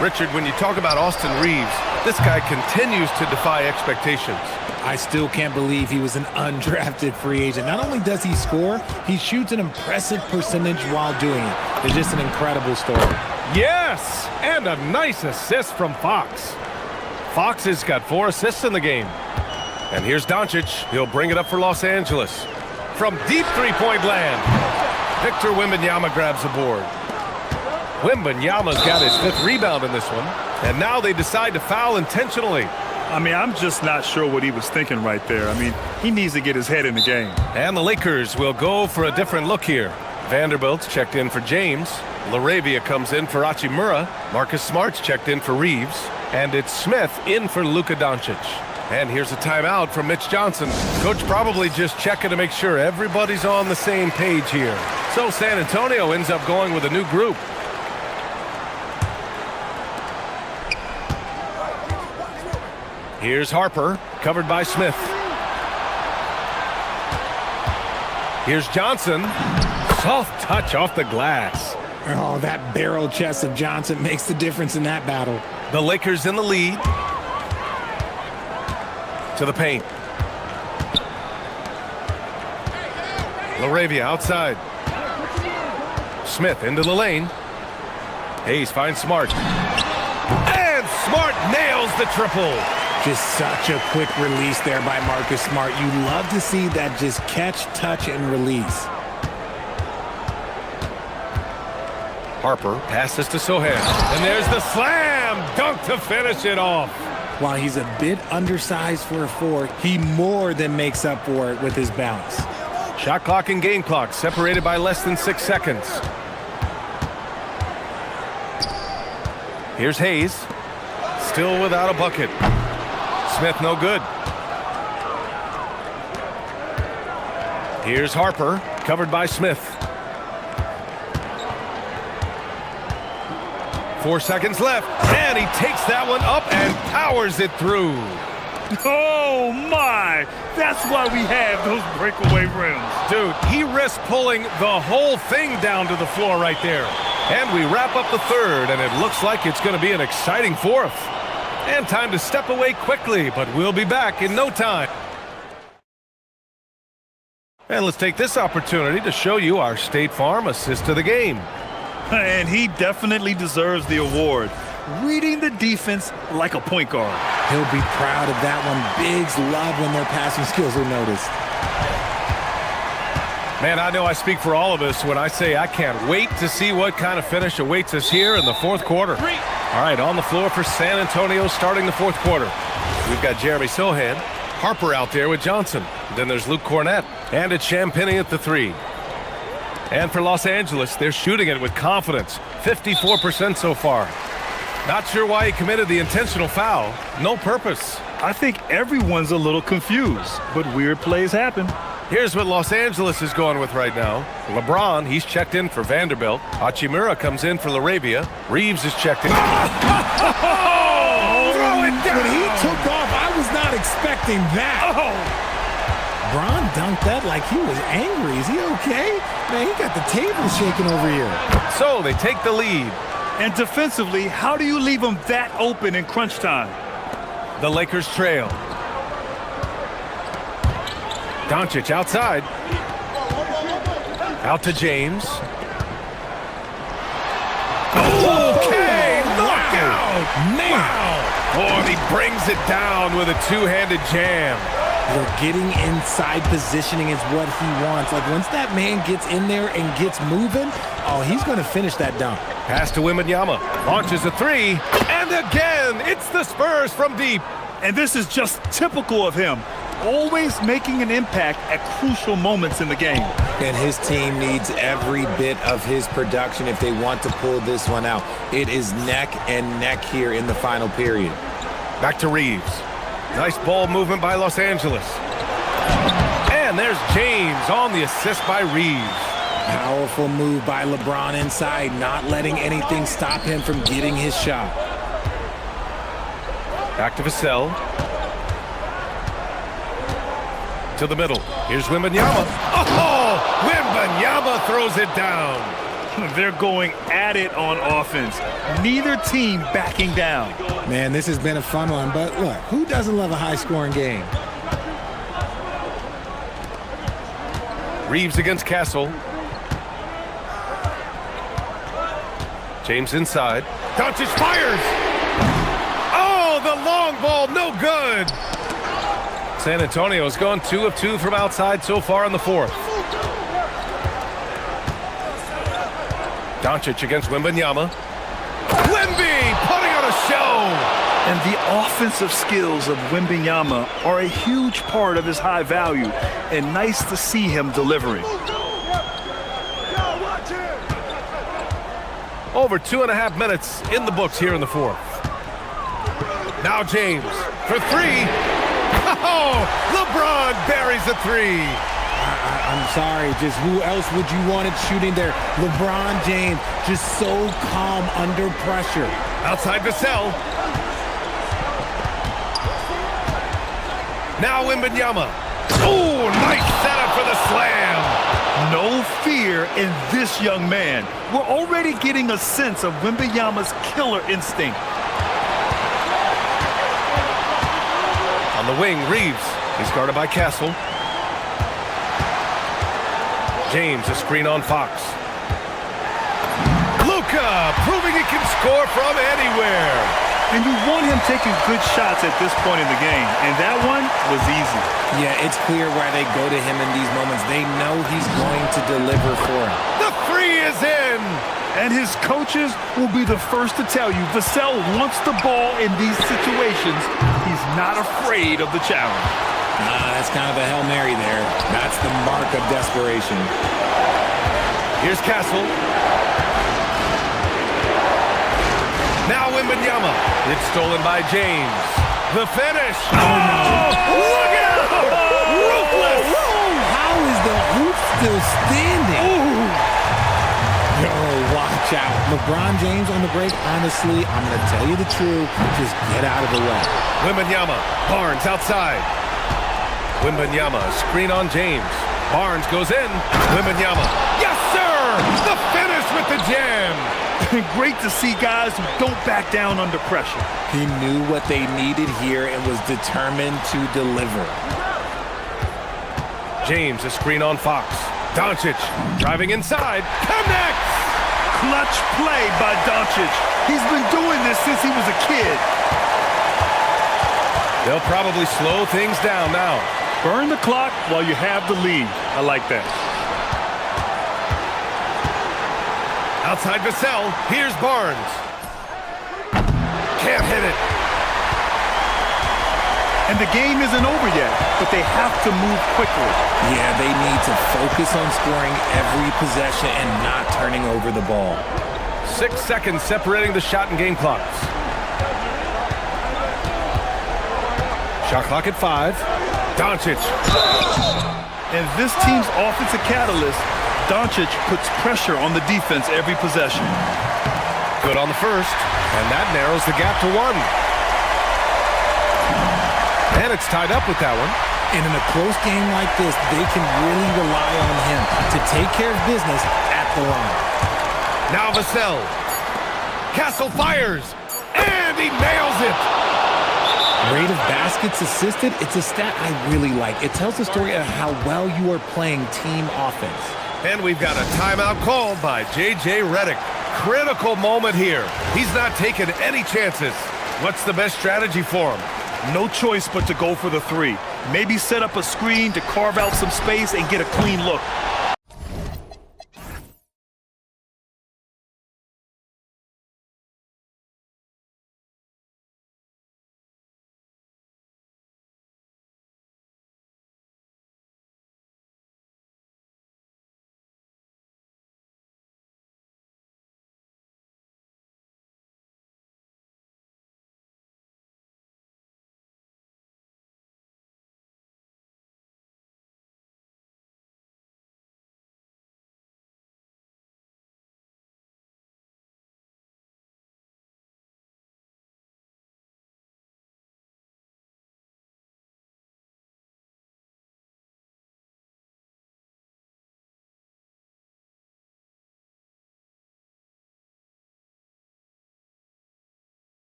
Richard, when you talk about Austin Reeves, this guy continues to defy expectations.
I still can't believe he was an undrafted free agent. Not only does he score, he shoots an impressive percentage while doing it. It's just an incredible story.
Yes, and a nice assist from Fox. Fox has got 4 assists in the game. And here's Doncic. He'll bring it up for Los Angeles. From deep three-point land, Victor Wembanyama grabs the board. Wembanyama's got his 5th rebound in this one. And now they decide to foul intentionally.
I mean, I'm just not sure what he was thinking right there. I mean, he needs to get his head in the game.
And the Lakers will go for a different look here. Vanderbilt's checked in for James. LaRavia comes in for Hachimura. Marcus Smart's checked in for Reeves. And it's Smith in for Luka Doncic. And here's a timeout from Mitch Johnson. Coach probably just checking to make sure everybody's on the same page here. So San Antonio ends up going with a new group. Here's Harper, covered by Smith. Here's Johnson. Soft touch off the glass.
Oh, that barrel chest of Johnson makes the difference in that battle.
The Lakers in the lead. To the paint. LaRavia outside. Smith into the lane. Hayes finds Smart. And Smart nails the triple.
Just such a quick release there by Marcus Smart. You love to see that just catch, touch, and release.
Harper passes to Sohan. And there's the slam dunk to finish it off.
While he's a bit undersized for a 4, he more than makes up for it with his bounce.
Shot clock and game clock separated by less than 6 seconds. Here's Hayes. Still without a bucket. Smith no good. Here's Harper, covered by Smith. 4 seconds left, and he takes that one up and powers it through.
Oh, my! That's why we have those breakaway rims.
Dude, he risked pulling the whole thing down to the floor right there. And we wrap up the third, and it looks like it's going to be an exciting 4th. And time to step away quickly, but we'll be back in no time. And let's take this opportunity to show you our State Farm assist to the game.
And he definitely deserves the award. Reading the defense like a point guard.
He'll be proud of that one. Bigs love when their passing skills are noticed.
Man, I know I speak for all of us when I say I can't wait to see what kind of finish awaits us here in the fourth quarter. All right, on the floor for San Antonio starting the fourth quarter. We've got Jeremy Sohan, Harper out there with Johnson. Then there's Luke Cornett, and it's Champagny at the 3. And for Los Angeles, they're shooting it with confidence, 54% so far. Not sure why he committed the intentional foul. No purpose.
I think everyone's a little confused, but weird plays happen.
Here's what Los Angeles is going with right now. LeBron, he's checked in for Vanderbilt. Hachimura comes in for LaRavia. Reeves is checked in.
Throw it down! When he took off, I was not expecting that. Bron dunked that like he was angry. Is he okay? Man, he got the table shaking over here.
So they take the lead.
And defensively, how do you leave them that open in crunch time?
The Lakers trail. Doncic outside. Out to James. Okay, knockout!
Man.
Wow! Oh, and he brings it down with a two-handed jam.
Look, getting inside positioning is what he wants. Like, once that man gets in there and gets moving, oh, he's going to finish that dunk.
Pass to Wembanyama. Launches a 3. And again, it's the Spurs from deep.
And this is just typical of him. Always making an impact at crucial moments in the game.
And his team needs every bit of his production if they want to pull this one out. It is neck and neck here in the final period.
Back to Reeves. Nice ball movement by Los Angeles. And there's James on the assist by Reeves.
Powerful move by LeBron inside, not letting anything stop him from getting his shot.
Back to Vassell. To the middle. Here's Wembanyama. Oh! Wembanyama throws it down.
They're going at it on offense. Neither team backing down.
Man, this has been a fun one, but look, who doesn't love a high-scoring game?
Reeves against Castle. James inside. Doncic fires! Oh, the long ball, no good! San Antonio's gone 2 of 2 from outside so far in the fourth. Doncic against Wembanyama. Wemby putting on a show!
And the offensive skills of Wembanyama are a huge part of his high value, and nice to see him delivering.
Over 2.5 minutes in the books here in the fourth. Now James for 3. Oh, LeBron buries a 3.
I'm sorry, just who else would you want it shooting there? LeBron James, just so calm under pressure.
Outside Vassell. Now Wembanyama. Oh, nice setup for the slam.
No fear in this young man. We're already getting a sense of Wembanyama's killer instinct.
On the wing, Reeves. He's guarded by Castle. James, a screen on Fox. Luka, proving he can score from anywhere.
And you want him taking good shots at this point in the game, and that one was easy.
Yeah, it's clear why they go to him in these moments. They know he's going to deliver for him.
The 3 is in.
And his coaches will be the first to tell you Vassell wants the ball in these situations. He's not afraid of the challenge.
That's kind of a Hail Mary there. That's the mark of desperation.
Here's Castle. Now Wembanyama. It's stolen by James. The finish. Oh, look out! Ruthless!
How is the hoop still standing? Yo, watch out. LeBron James on the break. Honestly, I'm going to tell you the truth. Just get out of the way.
Wembanyama. Barnes outside. Wembanyama. Screen on James. Barnes goes in. Wembanyama. Yes, sir! The finish with the jam.
Great to see guys who don't back down under pressure.
He knew what they needed here and was determined to deliver.
James, a screen on Fox. Doncic driving inside. Connects!
Clutch play by Doncic. He's been doing this since he was a kid.
They'll probably slow things down now.
Burn the clock while you have the lead. I like that.
Outside Vassell, here's Barnes. Can't hit it.
And the game isn't over yet, but they have to move quickly.
Yeah, they need to focus on scoring every possession and not turning over the ball.
6 seconds separating the shot and game clocks. Shot clock at 5. Doncic.
And this team's offensive catalyst, Doncic, puts pressure on the defense every possession.
Good on the first, and that narrows the gap to 1. And it's tied up with that one.
And in a close game like this, they can really rely on him to take care of business at the line.
Now Vassell. Castle fires, and he nails it.
Rate of baskets assisted, it's a stat I really like. It tells the story of how well you are playing team offense.
And we've got a timeout called by J.J. Redick. Critical moment here. He's not taking any chances. What's the best strategy for him?
No choice but to go for the 3. Maybe set up a screen to carve out some space and get a clean look.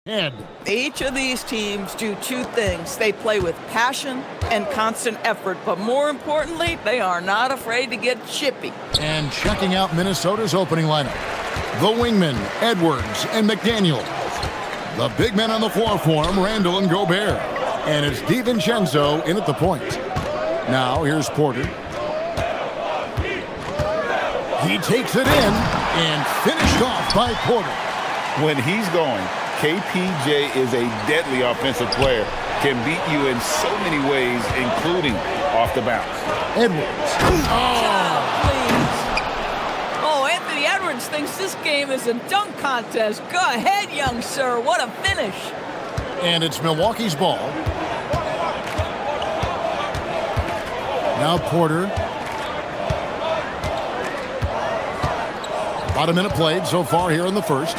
Head.
Each of these teams do two things. They play with passion and constant effort, but more importantly, they are not afraid to get chippy.
And checking out Minnesota's opening lineup. The wingmen, Edwards and McDaniel. The big men on the floor for him, Randall and Gobert. And it's DiVincenzo in at the point. Now here's Porter. He takes it in and finished off by Porter.
When he's going, KPJ is a deadly offensive player. Can beat you in so many ways, including off the bounce.
Edwards.
Oh, Anthony Edwards thinks this game is a dunk contest. Go ahead, young sir. What a finish.
And it's Milwaukee's ball. Now Porter. About a minute played so far here in the first.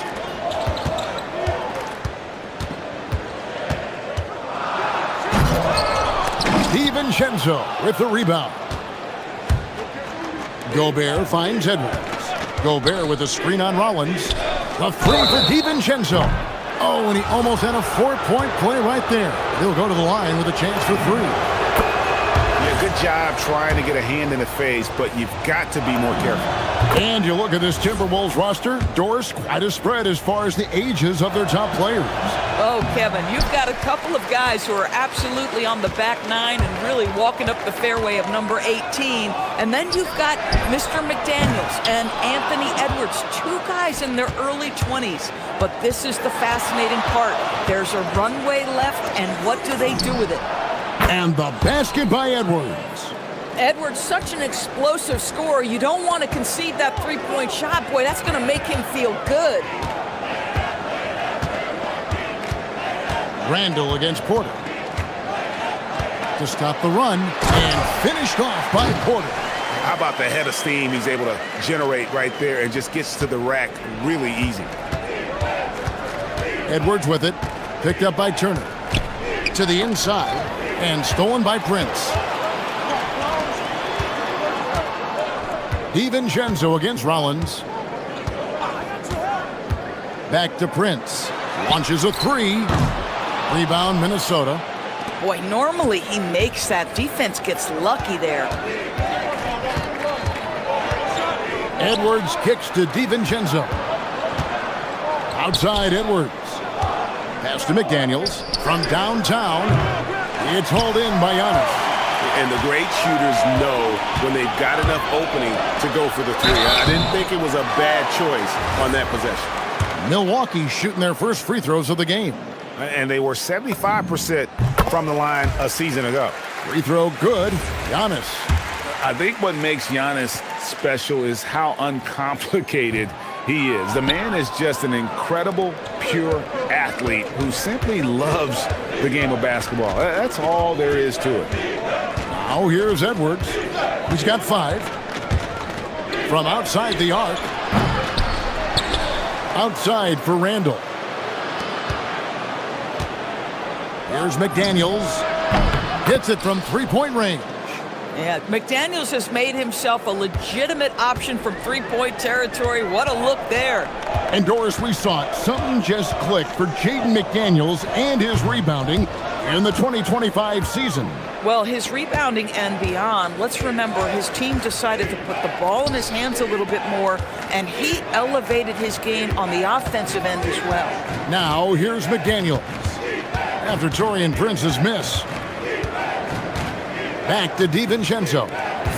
DiVincenzo with the rebound. Gobert finds Edwards. Gobert with a screen on Rollins. The three for DiVincenzo. Oh, and he almost had a 4-point play right there. He'll go to the line with a chance for three.
Yeah, good job trying to get a hand in the face, but you've got to be more careful.
And you look at this Timberwolves roster, Doris, quite a spread as far as the ages of their top players.
Oh, Kevin, you've got a couple of guys who are absolutely on the back nine and really walking up the fairway of number 18. And then you've got Mr. McDaniels and Anthony Edwards, two guys in their early 20s. But this is the fascinating part. There's a runway left, and what do they do with it?
And the basket by Edwards.
Edwards, such an explosive scorer. You don't want to concede that three-point shot. Boy, that's going to make him feel good.
Randall against Porter. To stop the run, and finished off by Porter.
How about the head of steam he's able to generate right there and just gets to the rack really easy.
Edwards with it. Picked up by Turner. To the inside, and stolen by Prince. DiVincenzo against Rollins. Back to Prince. Launches a three. Rebound, Minnesota.
Boy, normally he makes that. Defense gets lucky there.
Edwards kicks to DiVincenzo. Outside Edwards. Pass to McDaniels. From downtown. It's hauled in by Giannis.
And the great shooters know when they've got enough opening to go for the three. I didn't think it was a bad choice on that possession.
Milwaukee shooting their first free throws of the game.
And they were 75% from the line a season ago.
Free throw good. Giannis.
I think what makes Giannis special is how uncomplicated he is. The man is just an incredible, pure athlete who simply loves the game of basketball. That's all there is to it.
Now here's Edwards. He's got 5. From outside the arc. Outside for Randall. Here's McDaniels. Hits it from three-point range.
Yeah, McDaniels has made himself a legitimate option from three-point territory. What a look there.
And Doris, we saw it. Something just clicked for Jaden McDaniels and his rebounding in the 2025 season.
Well, his rebounding and beyond, let's remember his team decided to put the ball in his hands a little bit more, and he elevated his game on the offensive end as well.
Now, here's McDaniels. After Taurean Prince's miss. Back to DiVincenzo.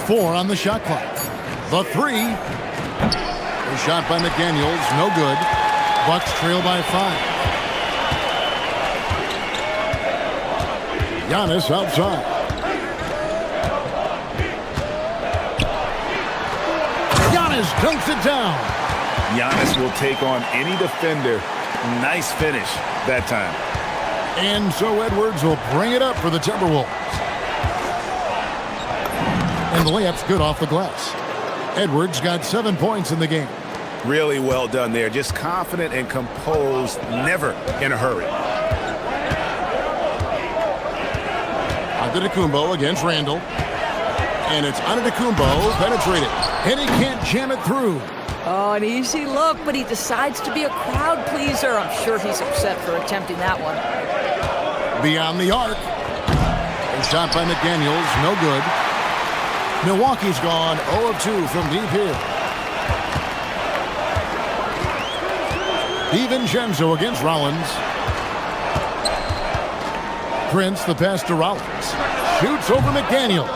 4 on the shot clock. The 3. A shot by McDaniels, no good. Bucks trail by 5. Giannis outside. Giannis dunks it down.
Giannis will take on any defender. Nice finish that time.
And so Edwards will bring it up for the Timberwolves. And the layup's good off the glass. Edwards got 7 points in the game.
Really well done there. Just confident and composed, never in a hurry.
Antetokounmpo against Randall. And it's Antetokounmpo penetrated. And he can't jam it through.
Oh, an easy look, but he decides to be a crowd pleaser. I'm sure he's upset for attempting that one.
Beyond the arc. A shot by McDaniels, no good. Milwaukee's gone 0 of 2 from deep here. DiVincenzo against Rollins. Prince, the pass to Rollins. Shoots over McDaniels.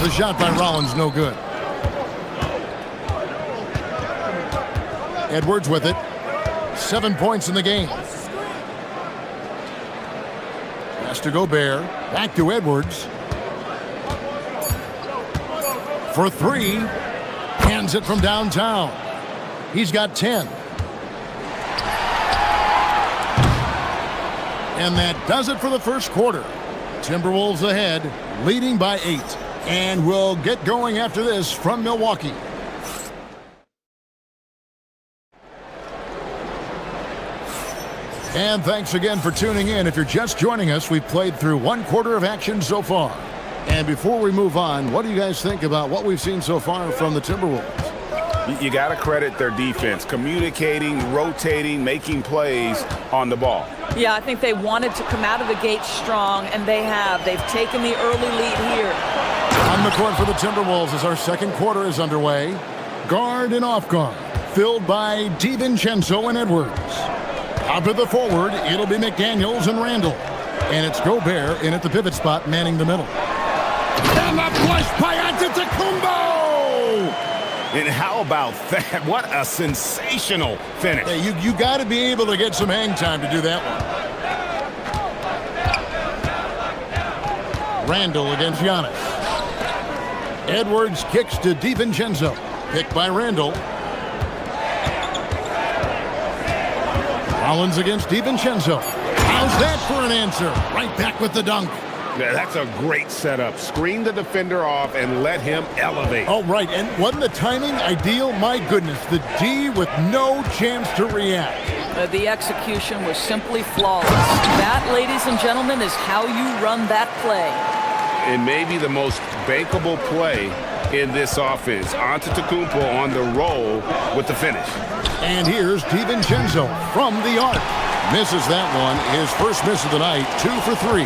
The shot by Rollins, no good. Edwards with it. 7 points in the game. Pass to Gobert. Back to Edwards. For 3. Hands it from downtown. He's got 10. And that does it for the first quarter. Timberwolves ahead, leading by 8. And we'll get going after this from Milwaukee. And thanks again for tuning in. If you're just joining us, we've played through 1 quarter of action so far. And before we move on, what do you guys think about what we've seen so far from the Timberwolves?
You got to credit their defense, communicating, rotating, making plays on the ball.
Yeah, I think they wanted to come out of the gate strong, and they have. They've taken the early lead here.
On the court for the Timberwolves as our second quarter is underway. Guard and off guard, filled by DiVincenzo and Edwards. Out to the forward, it'll be McDaniels and Randall. And it's Gobert in at the pivot spot, manning the middle. And the flush by Antetokounmpo!
And how about that? What a sensational finish.
Hey, you got to be able to get some hang time to do that one. Randall against Giannis. Edwards kicks to DiVincenzo. Picked by Randall. Rollins against DiVincenzo. How's that for an answer? Right back with the dunk.
Yeah, that's a great setup. Screen the defender off and let him elevate.
Oh, right. And wasn't the timing ideal? My goodness, the D with no chance to react.
The execution was simply flawless. That, ladies and gentlemen, is how you run that play.
And maybe the most bankable play in this offense. Antetokounmpo on the roll with the finish.
And here's DiVincenzo from the arc. Misses that one. His first miss of the night, 2 for 3.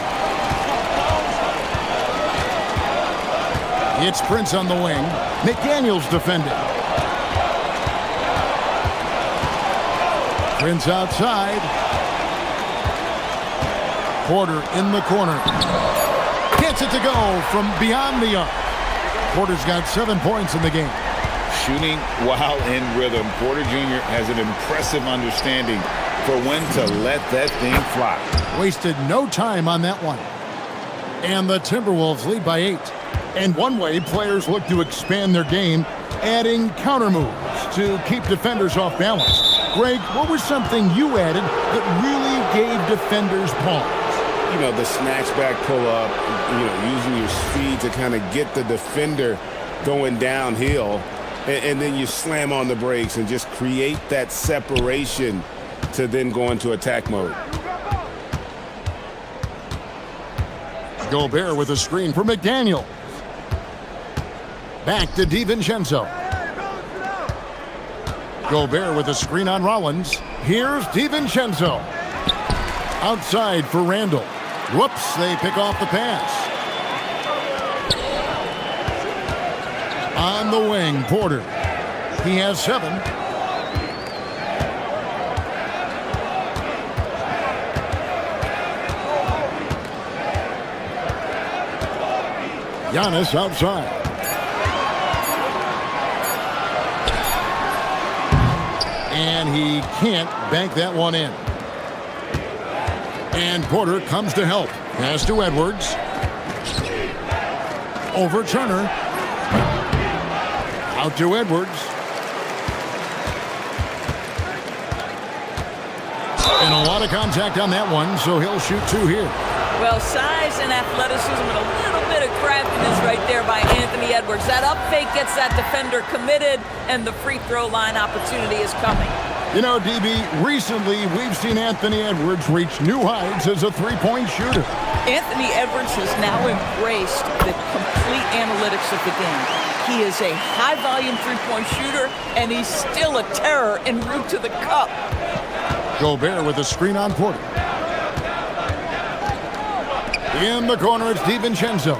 It's Prince on the wing. McDaniels defending. Prince outside. Porter in the corner. Gets it to go from beyond the arc. Porter's got 7 points in the game.
Shooting while in rhythm. Porter Jr. has an impressive understanding for when to let that thing fly.
Wasted no time on that one. And the Timberwolves lead by 8. And one way players look to expand their game, adding counter moves to keep defenders off balance. Greg, what was something you added that really gave defenders pause?
You know, the snatchback pull-up, using your speed to kind of get the defender going downhill, and then you slam on the brakes and just create that separation to then go into attack mode.
Gobert with a screen for McDaniel. Back to DiVincenzo. Gobert with a screen on Rollins. Here's DiVincenzo. Outside for Randall. Whoops, they pick off the pass. On the wing, Porter. He has 7. Giannis outside. And he can't bank that one in. And Porter comes to help. Pass to Edwards. Over Turner. Out to Edwards. And a lot of contact on that one, so he'll shoot 2 here.
Well, size and athleticism and a little bit of craftiness right there by Anthony Edwards. That up fake gets that defender committed, and the free throw line opportunity is coming.
You know, DB, recently we've seen Anthony Edwards reach new heights as a three-point shooter.
Anthony Edwards has now embraced the complete analytics of the game. He is a high-volume three-point shooter, and he's still a terror en route to the cup.
Gobert with a screen on Porter. In the corner, it's DiVincenzo.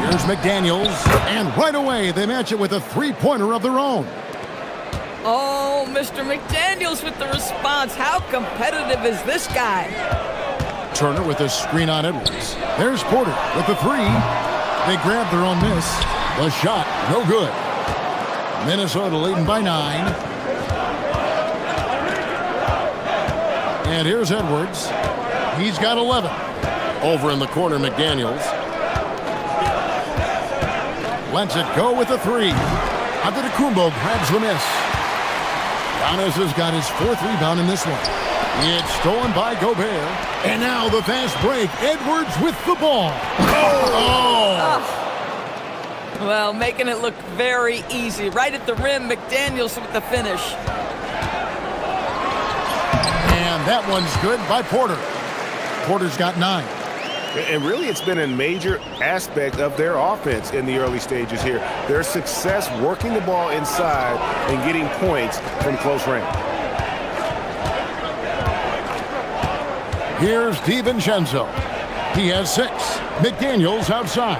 Here's McDaniels, and right away they match it with a three-pointer of their own.
Oh, Mr. McDaniels with the response. How competitive is this guy?
Turner with a screen on Edwards. There's Porter with the three. They grab their own miss. The shot, no good. Minnesota leading by 9. And here's Edwards. He's got 11. Over in the corner, McDaniels. Lets it go with the three. Antetokounmpo grabs the miss. Giannis has got his 4th rebound in this one. It's stolen by Gobert. And now the fast break. Edwards with the ball.
Well, making it look very easy. Right at the rim, McDaniels with the finish.
And that one's good by Porter. Porter's got 9.
And really, it's been a major aspect of their offense in the early stages here. Their success working the ball inside and getting points from close range.
Here's DiVincenzo. He has 6. McDaniels outside.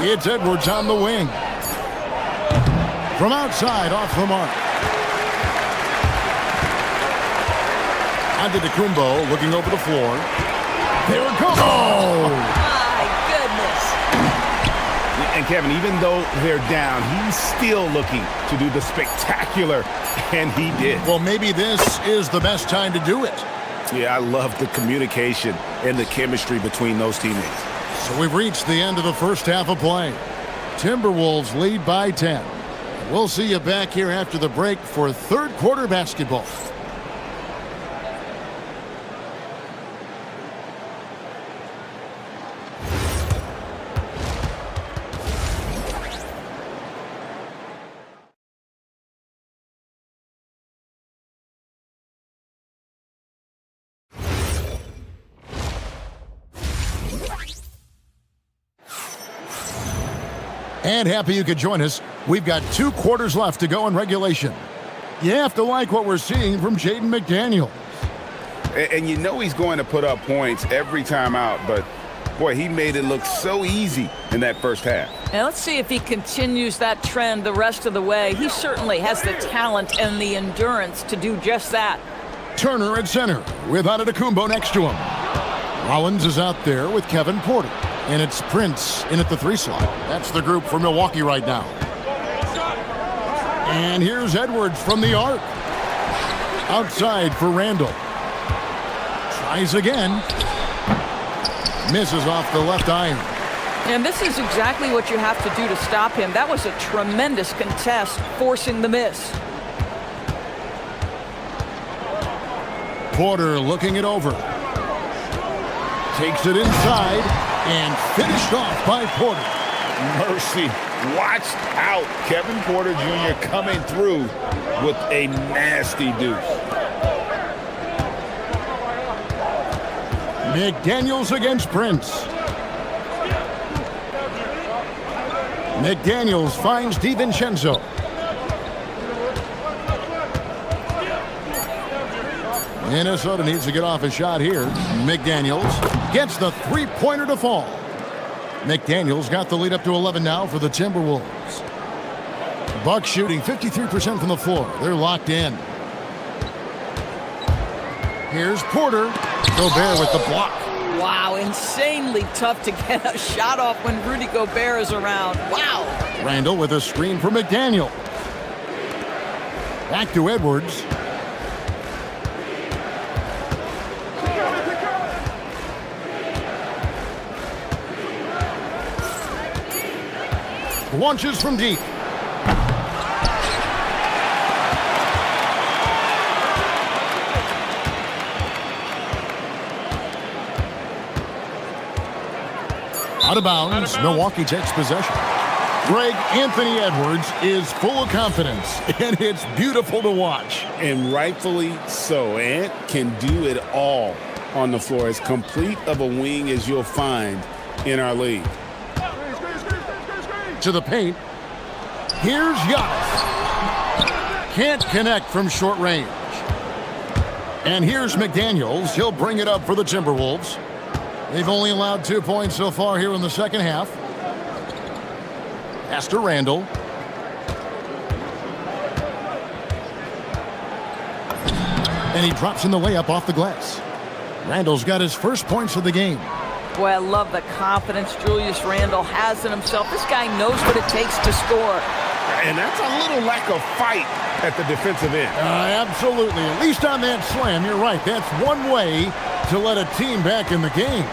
It's Edwards on the wing. From outside, off the mark. Antetokounmpo looking over the floor. There it goes. Oh!
My goodness.
And Kevin, even though they're down, he's still looking to do the spectacular, and he did.
Well, maybe this is the best time to do it.
Yeah, I love the communication and the chemistry between those teammates.
So we've reached the end of the first half of play. Timberwolves lead by 10. We'll see you back here after the break for third quarter basketball. And happy you could join us. We've got 2 quarters left to go in regulation. You have to like what we're seeing from Jaden McDaniels.
And you know he's going to put up points every time out, but boy, he made it look so easy in that first half.
Now let's see if he continues that trend the rest of the way. He certainly has the talent and the endurance to do just that.
Turner at center with Antetokounmpo next to him. Rollins is out there with Kevin Porter. And it's Prince in at the 3 slot. That's the group for Milwaukee right now. And here's Edwards from the arc. Outside for Randall. Tries again. Misses off the left iron.
And this is exactly what you have to do to stop him. That was a tremendous contest, forcing the miss.
Porter looking it over. Takes it inside. And finished off by Porter.
Mercy. Watch out. Kevin Porter Jr. coming through with a nasty deuce.
McDaniels against Prince. McDaniels finds DiVincenzo. Minnesota needs to get off a shot here. McDaniels gets the 3-pointer to fall. McDaniels got the lead up to 11 now for the Timberwolves. Bucks shooting 53% from the floor. They're locked in. Here's Porter. Gobert with the block.
Wow, insanely tough to get a shot off when Rudy Gobert is around. Wow.
Randall with a screen for McDaniel. Back to Edwards. Launches from deep. Out of bounds, Milwaukee takes possession. Greg, Anthony Edwards is full of confidence, and it's beautiful to watch.
And rightfully so. Ant can do it all. on the floor, as complete of a wing as you'll find in our league.
To the paint. Here's Giannis. Can't connect from short range. And here's McDaniels. He'll bring it up for the Timberwolves. They've only allowed 2 points so far here in the second half. Pass to Randall. And he drops in the layup off the glass. Randall's got his first points of the game.
Boy, I love the confidence Julius Randle has in himself. This guy knows what it takes to score.
And that's a little lack of fight at the defensive end.
Absolutely. At least on that slam, you're right. That's one way to let a team back in the game.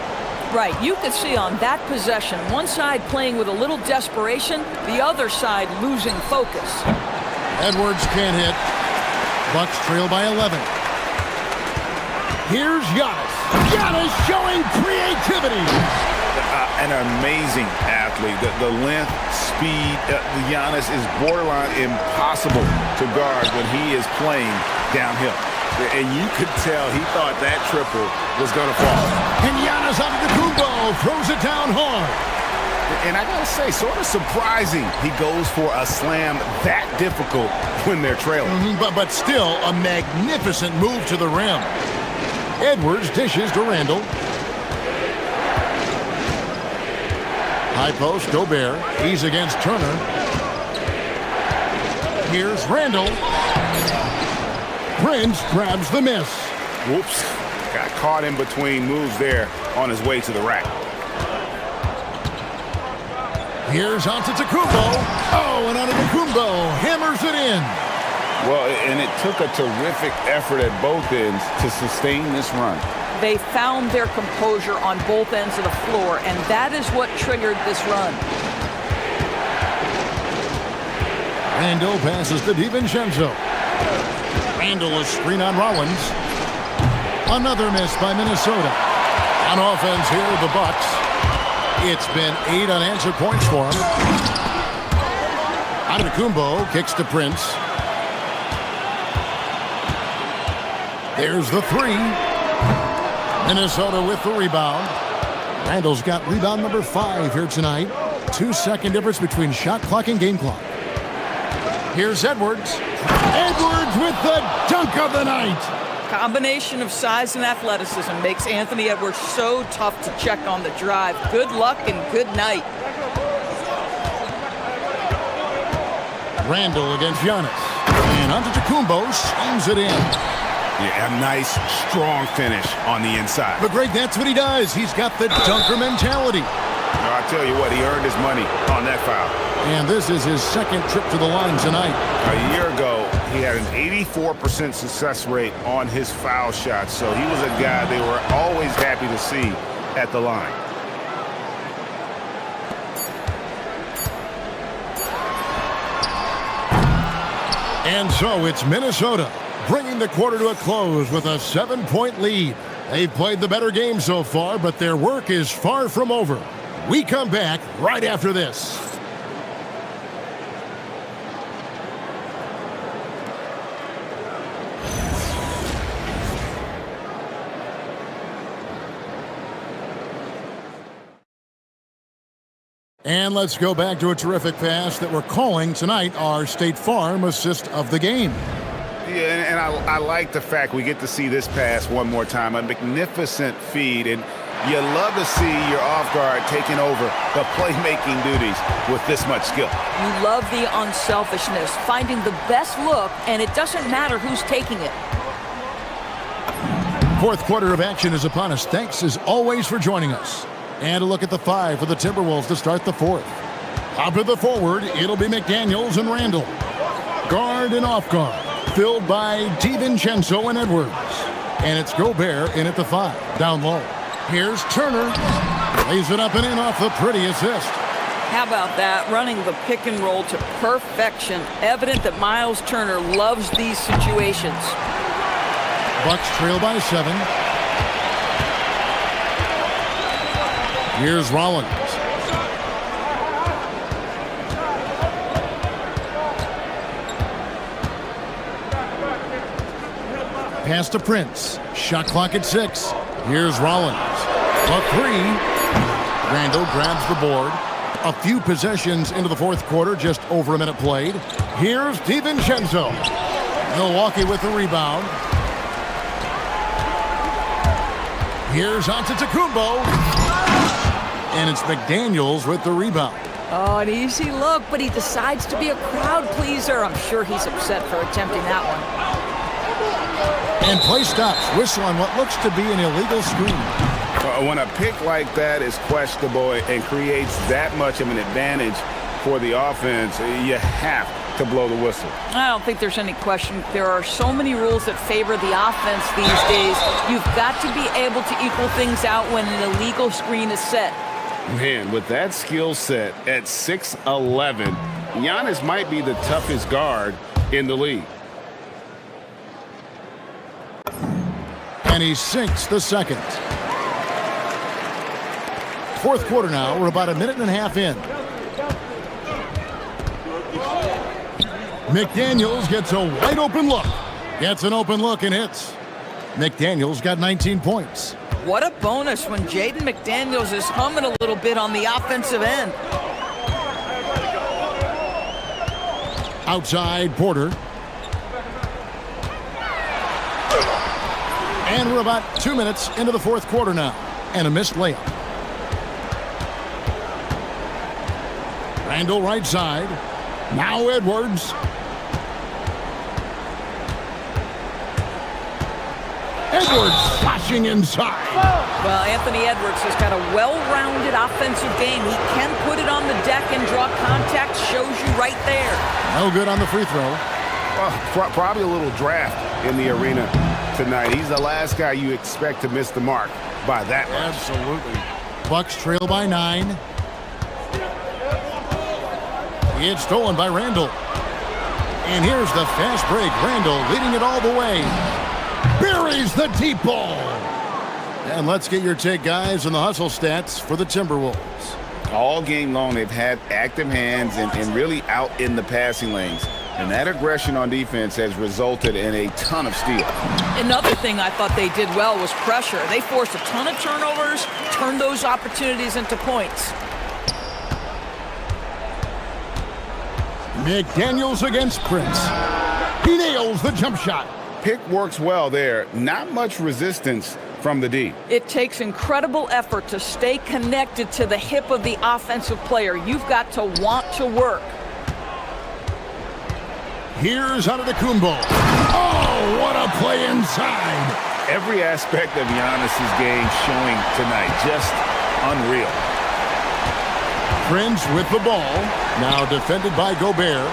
Right. You could see on that possession, one side playing with a little desperation, the other side losing focus.
Edwards can't hit. Bucks trail by 11. Here's Giannis. Giannis showing creativity.
An amazing athlete. The length, speed, Giannis is borderline impossible to guard when he is playing downhill. And you could tell he thought that triple was going to fall.
And Giannis Antetokounmpo throws it down hard.
And I got to say, sort of surprising he goes for a slam that difficult when they're trailing.
But still a magnificent move to the rim. Edwards dishes to Randall. High post, Gobert. He's against Turner. Here's Randall. Prince grabs the miss.
Whoops. Got caught in between moves there on his way to the rack.
Here's Antetokounmpo. Oh, and Antetokounmpo hammers it in.
Well, and it took a terrific effort at both ends to sustain this run.
They found their composure on both ends of the floor, and that is what triggered this run.
Randall passes to DiVincenzo. Randall a screen on Rollins. Another miss by Minnesota. On offense here, the Bucks. It's been 8 unanswered points for him. Antetokounmpo kicks to Prince. There's the three. Minnesota with the rebound. Randall's got rebound number 5 here tonight. 2-second difference between shot clock and game clock. Here's Edwards. Edwards with the dunk of the night.
Combination of size and athleticism makes Anthony Edwards so tough to check on the drive. Good luck and good night.
Randall against Giannis. And Antetokounmpo slams it in.
Yeah, a nice, strong finish on the inside.
But Greg, that's what he does. He's got the dunker mentality.
I'll tell you what, he earned his money on that foul.
And this is his second trip to the line tonight.
A year ago, he had an 84% success rate on his foul shots, so he was a guy they were always happy to see at the line.
And so it's Minnesota bringing the quarter to a close with a 7-point lead. They've played the better game so far, but their work is far from over. We come back right after this. And let's go back to a terrific pass that we're calling tonight our State Farm assist of the game.
Yeah, and I like the fact we get to see this pass one more time. A magnificent feed, and you love to see your off guard taking over the playmaking duties with this much skill.
You love the unselfishness, finding the best look, and it doesn't matter who's taking it.
Fourth quarter of action is upon us. Thanks as always for joining us. And a look at the 5 for the Timberwolves to start the fourth. Up at the forward, it'll be McDaniels and Randall. Guard and off guard, filled by DiVincenzo and Edwards. And it's Gobert in at the 5, down low. Here's Turner. Lays it up and in off the pretty assist.
How about that? Running the pick and roll to perfection. Evident that Miles Turner loves these situations.
Bucks trail by 7. Here's Rollins. Pass to Prince. Shot clock at 6. Here's Rollins. A three. Randall grabs the board. A few possessions into the fourth quarter, just over a minute played. Here's DiVincenzo. Milwaukee with the rebound. Here's Antetokounmpo. And it's McDaniels with the rebound.
Oh, an easy look, but he decides to be a crowd pleaser. I'm sure he's upset for attempting that one.
And play stops. Whistle on what looks to be an illegal screen.
When a pick like that is questionable and creates that much of an advantage for the offense, you have to blow the whistle.
I don't think there's any question. There are so many rules that favor the offense these days. You've got to be able to equal things out when an illegal screen is set.
Man, with that skill set at 6'11", Giannis might be the toughest guard in the league.
And he sinks the second. Fourth quarter now. We're about a minute and a half in. McDaniels gets a wide open look. Gets an open look and hits. McDaniels got 19 points.
What a bonus when Jaden McDaniels is humming a little bit on the offensive end.
Outside Porter. And we're about 2 minutes into the fourth quarter now. And a missed layup. Randall right side. Now Edwards. Edwards slashing inside.
Well, Anthony Edwards has got a well-rounded offensive game. He can put it on the deck and draw contact. Shows you right there.
No good on the free throw.
Well, probably a little draft in the arena tonight. He's the last guy you expect to miss the mark by that much.
Absolutely. Bucks trail by 9. It's stolen by Randall. And here's the fast break. Randall leading it all the way. Buries the deep ball. And let's get your take, guys, on the hustle stats for the Timberwolves.
All game long, they've had active hands and really out in the passing lanes. And that aggression on defense has resulted in a ton of steals.
Another thing I thought they did well was pressure. They forced a ton of turnovers, turned those opportunities into points.
McDaniels against Prince. He nails the jump shot.
Pick works well there. Not much resistance from the D.
It takes incredible effort to stay connected to the hip of the offensive player. You've got to want to work.
Here's Antetokounmpo. Oh, what a play inside.
Every aspect of Giannis's game showing tonight. Just unreal.
Prince with the ball. Now defended by Gobert.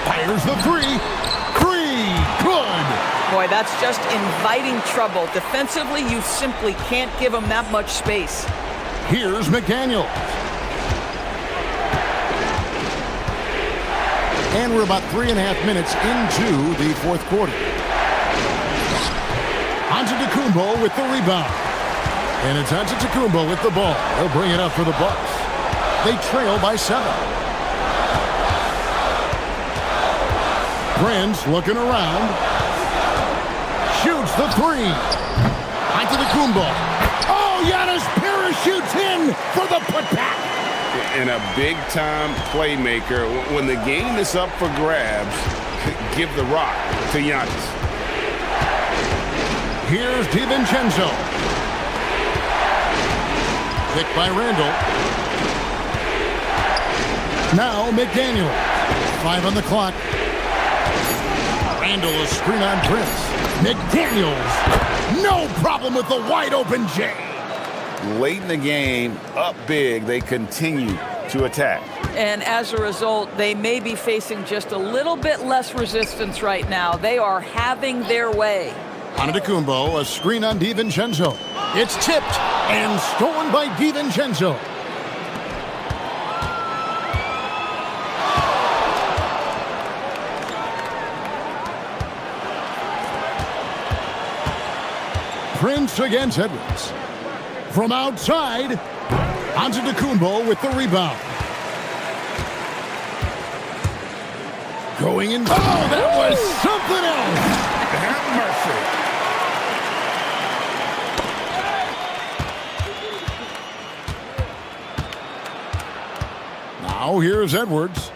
Fires the three. Good.
Boy, that's just inviting trouble. Defensively, you simply can't give him that much space.
Here's McDaniels. And we're about 3.5 minutes into the fourth quarter. Antetokounmpo with the rebound. And it's Antetokounmpo with the ball. He'll bring it up for the Bucks. They trail by 7. Prince looking around. Shoots the three. Antetokounmpo. Oh, Giannis parachutes in for the putback.
And a big-time playmaker. When the game is up for grabs, give the rock to Giannis.
Here's DiVincenzo. Picked by Randall. Now McDaniel. 5 on the clock. Randall a screen on Prince. McDaniels. No problem with the wide open J.
Late in the game, up big, they continue to attack.
And as a result, they may be facing just a little bit less resistance right now. They are having their way.
Antetokounmpo, a screen on DiVincenzo. It's tipped and stolen by DiVincenzo. Prince against Edwards. From outside, Antetokounmpo with the rebound. Going in. Oh, that was something else.
have mercy.
Now here's Edwards.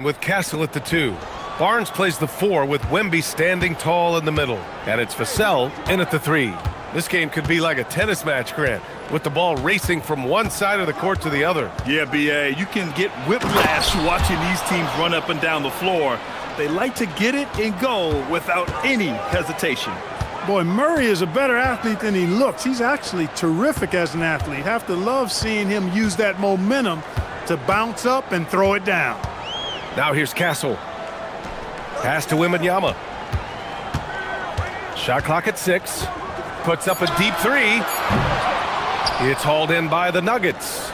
With Castle at the 2. Barnes plays the 4 with Wemby standing tall in the middle. And it's Vassell in at the 3. This game could be like a tennis match, Grant, with the ball racing from one side of the court to the other.
Yeah, B.A., you can get whiplash watching these teams run up and down the floor. They like to get it and go without any hesitation.
Boy, Murray is a better athlete than he looks. He's actually terrific as an athlete. Have to love seeing him use that momentum to bounce up and throw it down.
Now here's Castle. Pass to Wembanyama. Shot clock at 6. Puts up a deep 3. It's hauled in by the Nuggets.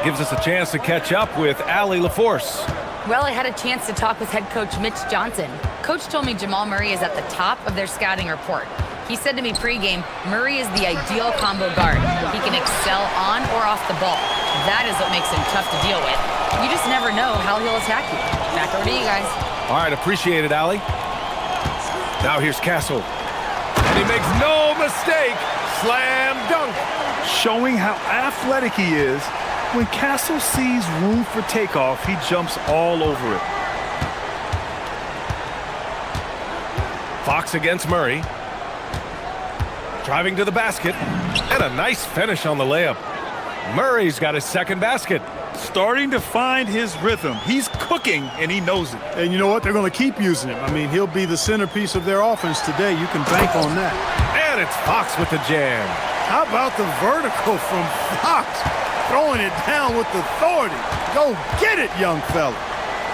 Gives us a chance to catch up with Allie LaForce.
Well, I had a chance to talk with head coach Mitch Johnson. Coach told me Jamal Murray is at the top of their scouting report. He said to me pregame, Murray is the ideal combo guard. He can excel on or off the ball. That is what makes him tough to deal with. You just never know how he'll attack you. Back over to you guys.
All right, appreciate it, Allie. Now here's Castle. And he makes no mistake. Slam dunk.
Showing how athletic he is, when Castle sees room for takeoff, he jumps all over it.
Fox against Murray. Driving to the basket. And a nice finish on the layup. Murray's got his second basket.
Starting to find his rhythm. He's cooking, and he knows it.
And you know what? They're going to keep using him. I mean, he'll be the centerpiece of their offense today. You can bank on that.
And it's Fox with the jam.
How about the vertical from Fox? Throwing it down with authority. Go get it, young fella.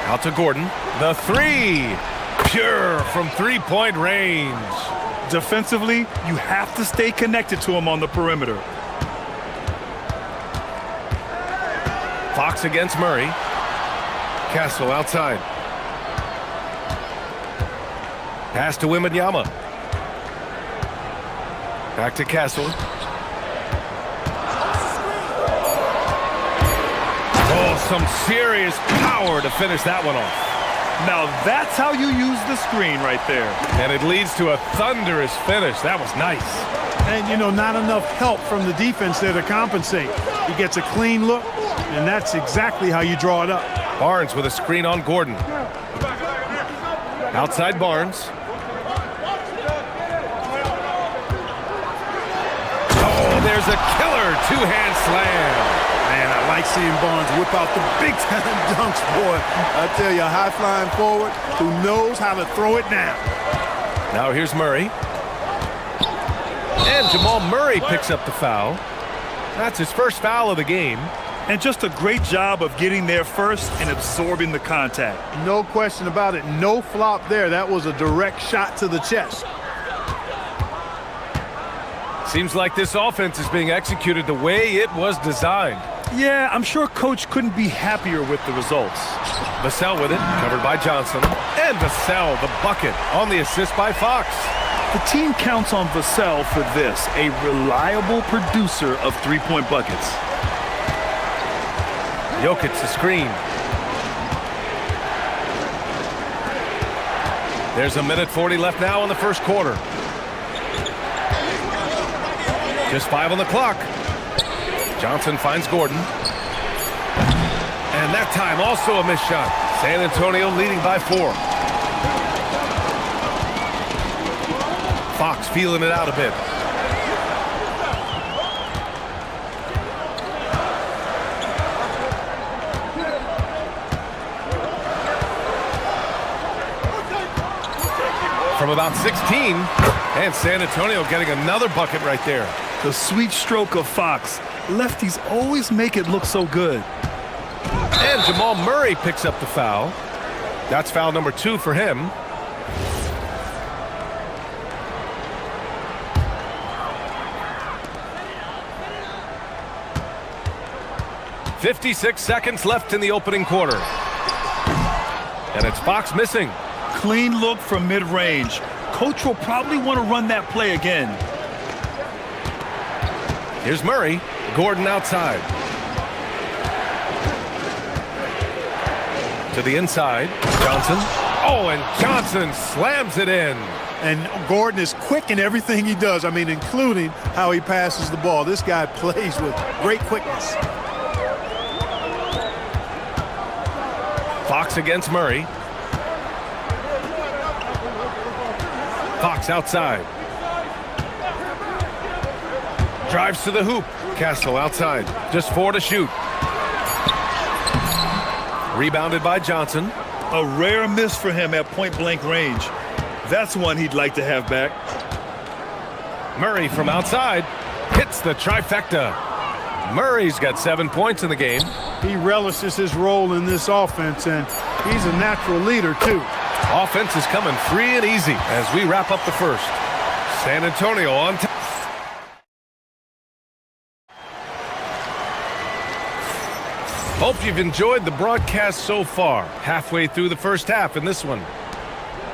Out to Gordon. The 3. Pure from three-point range.
Defensively, you have to stay connected to him on the perimeter.
Fox against Murray. Castle outside. Pass to Wembanyama. Back to Castle. Oh, some serious power to finish that one off.
Now that's how you use the screen right there.
And it leads to a thunderous finish. That was nice.
And, you know, not enough help from the defense there to compensate. He gets a clean look, and that's exactly how you draw it up.
Barnes with a screen on Gordon. Outside Barnes. Oh, there's a killer two-hand slam.
Man, I like seeing Barnes whip out the big-time dunks, boy. I tell you, a high-flying forward who knows how to throw it down.
Now here's Murray. And Jamal Murray picks up the foul. That's his first foul of the game.
And just a great job of getting there first and absorbing the contact.
No question about it. No flop there. That was a direct shot to the chest.
Seems like this offense is being executed the way it was designed.
Yeah, I'm sure Coach couldn't be happier with the results.
Vassell with it, covered by Johnson. And Vassell, the bucket, on the assist by Fox.
The team counts on Vassell for this, a reliable producer of three-point buckets.
Jokic the screen. There's a minute 40 left now in the first quarter. Just 5 on the clock. Johnson finds Gordon. And that time also a missed shot. San Antonio leading by 4. Fox feeling it out a bit. From about 16, and San Antonio getting another bucket right there.
The sweet stroke of Fox. Lefties always make it look so good.
And Jamal Murray picks up the foul. That's foul number 2 for him. "56 seconds left in the opening quarter. And it's Fox missing.
Clean look from mid-range. Coach will probably want to run that play again.
Here's Murray. Gordon outside. To the inside. Johnson. Oh, and Johnson slams it in.
And Gordon is quick in everything he does. I mean, including how he passes the ball. This guy plays with great quickness.
Fox against Murray. Fox outside. Drives to the hoop. Castle outside. Just 4 to shoot. Rebounded by Johnson.
A rare miss for him at point-blank range. That's one he'd like to have back.
Murray from outside hits the trifecta. Murray's got 7 points in the game.
He relishes his role in this offense, and he's a natural leader, too.
Offense is coming free and easy as we wrap up the first. San Antonio on top. Hope you've enjoyed the broadcast so far. Halfway through the first half in this one.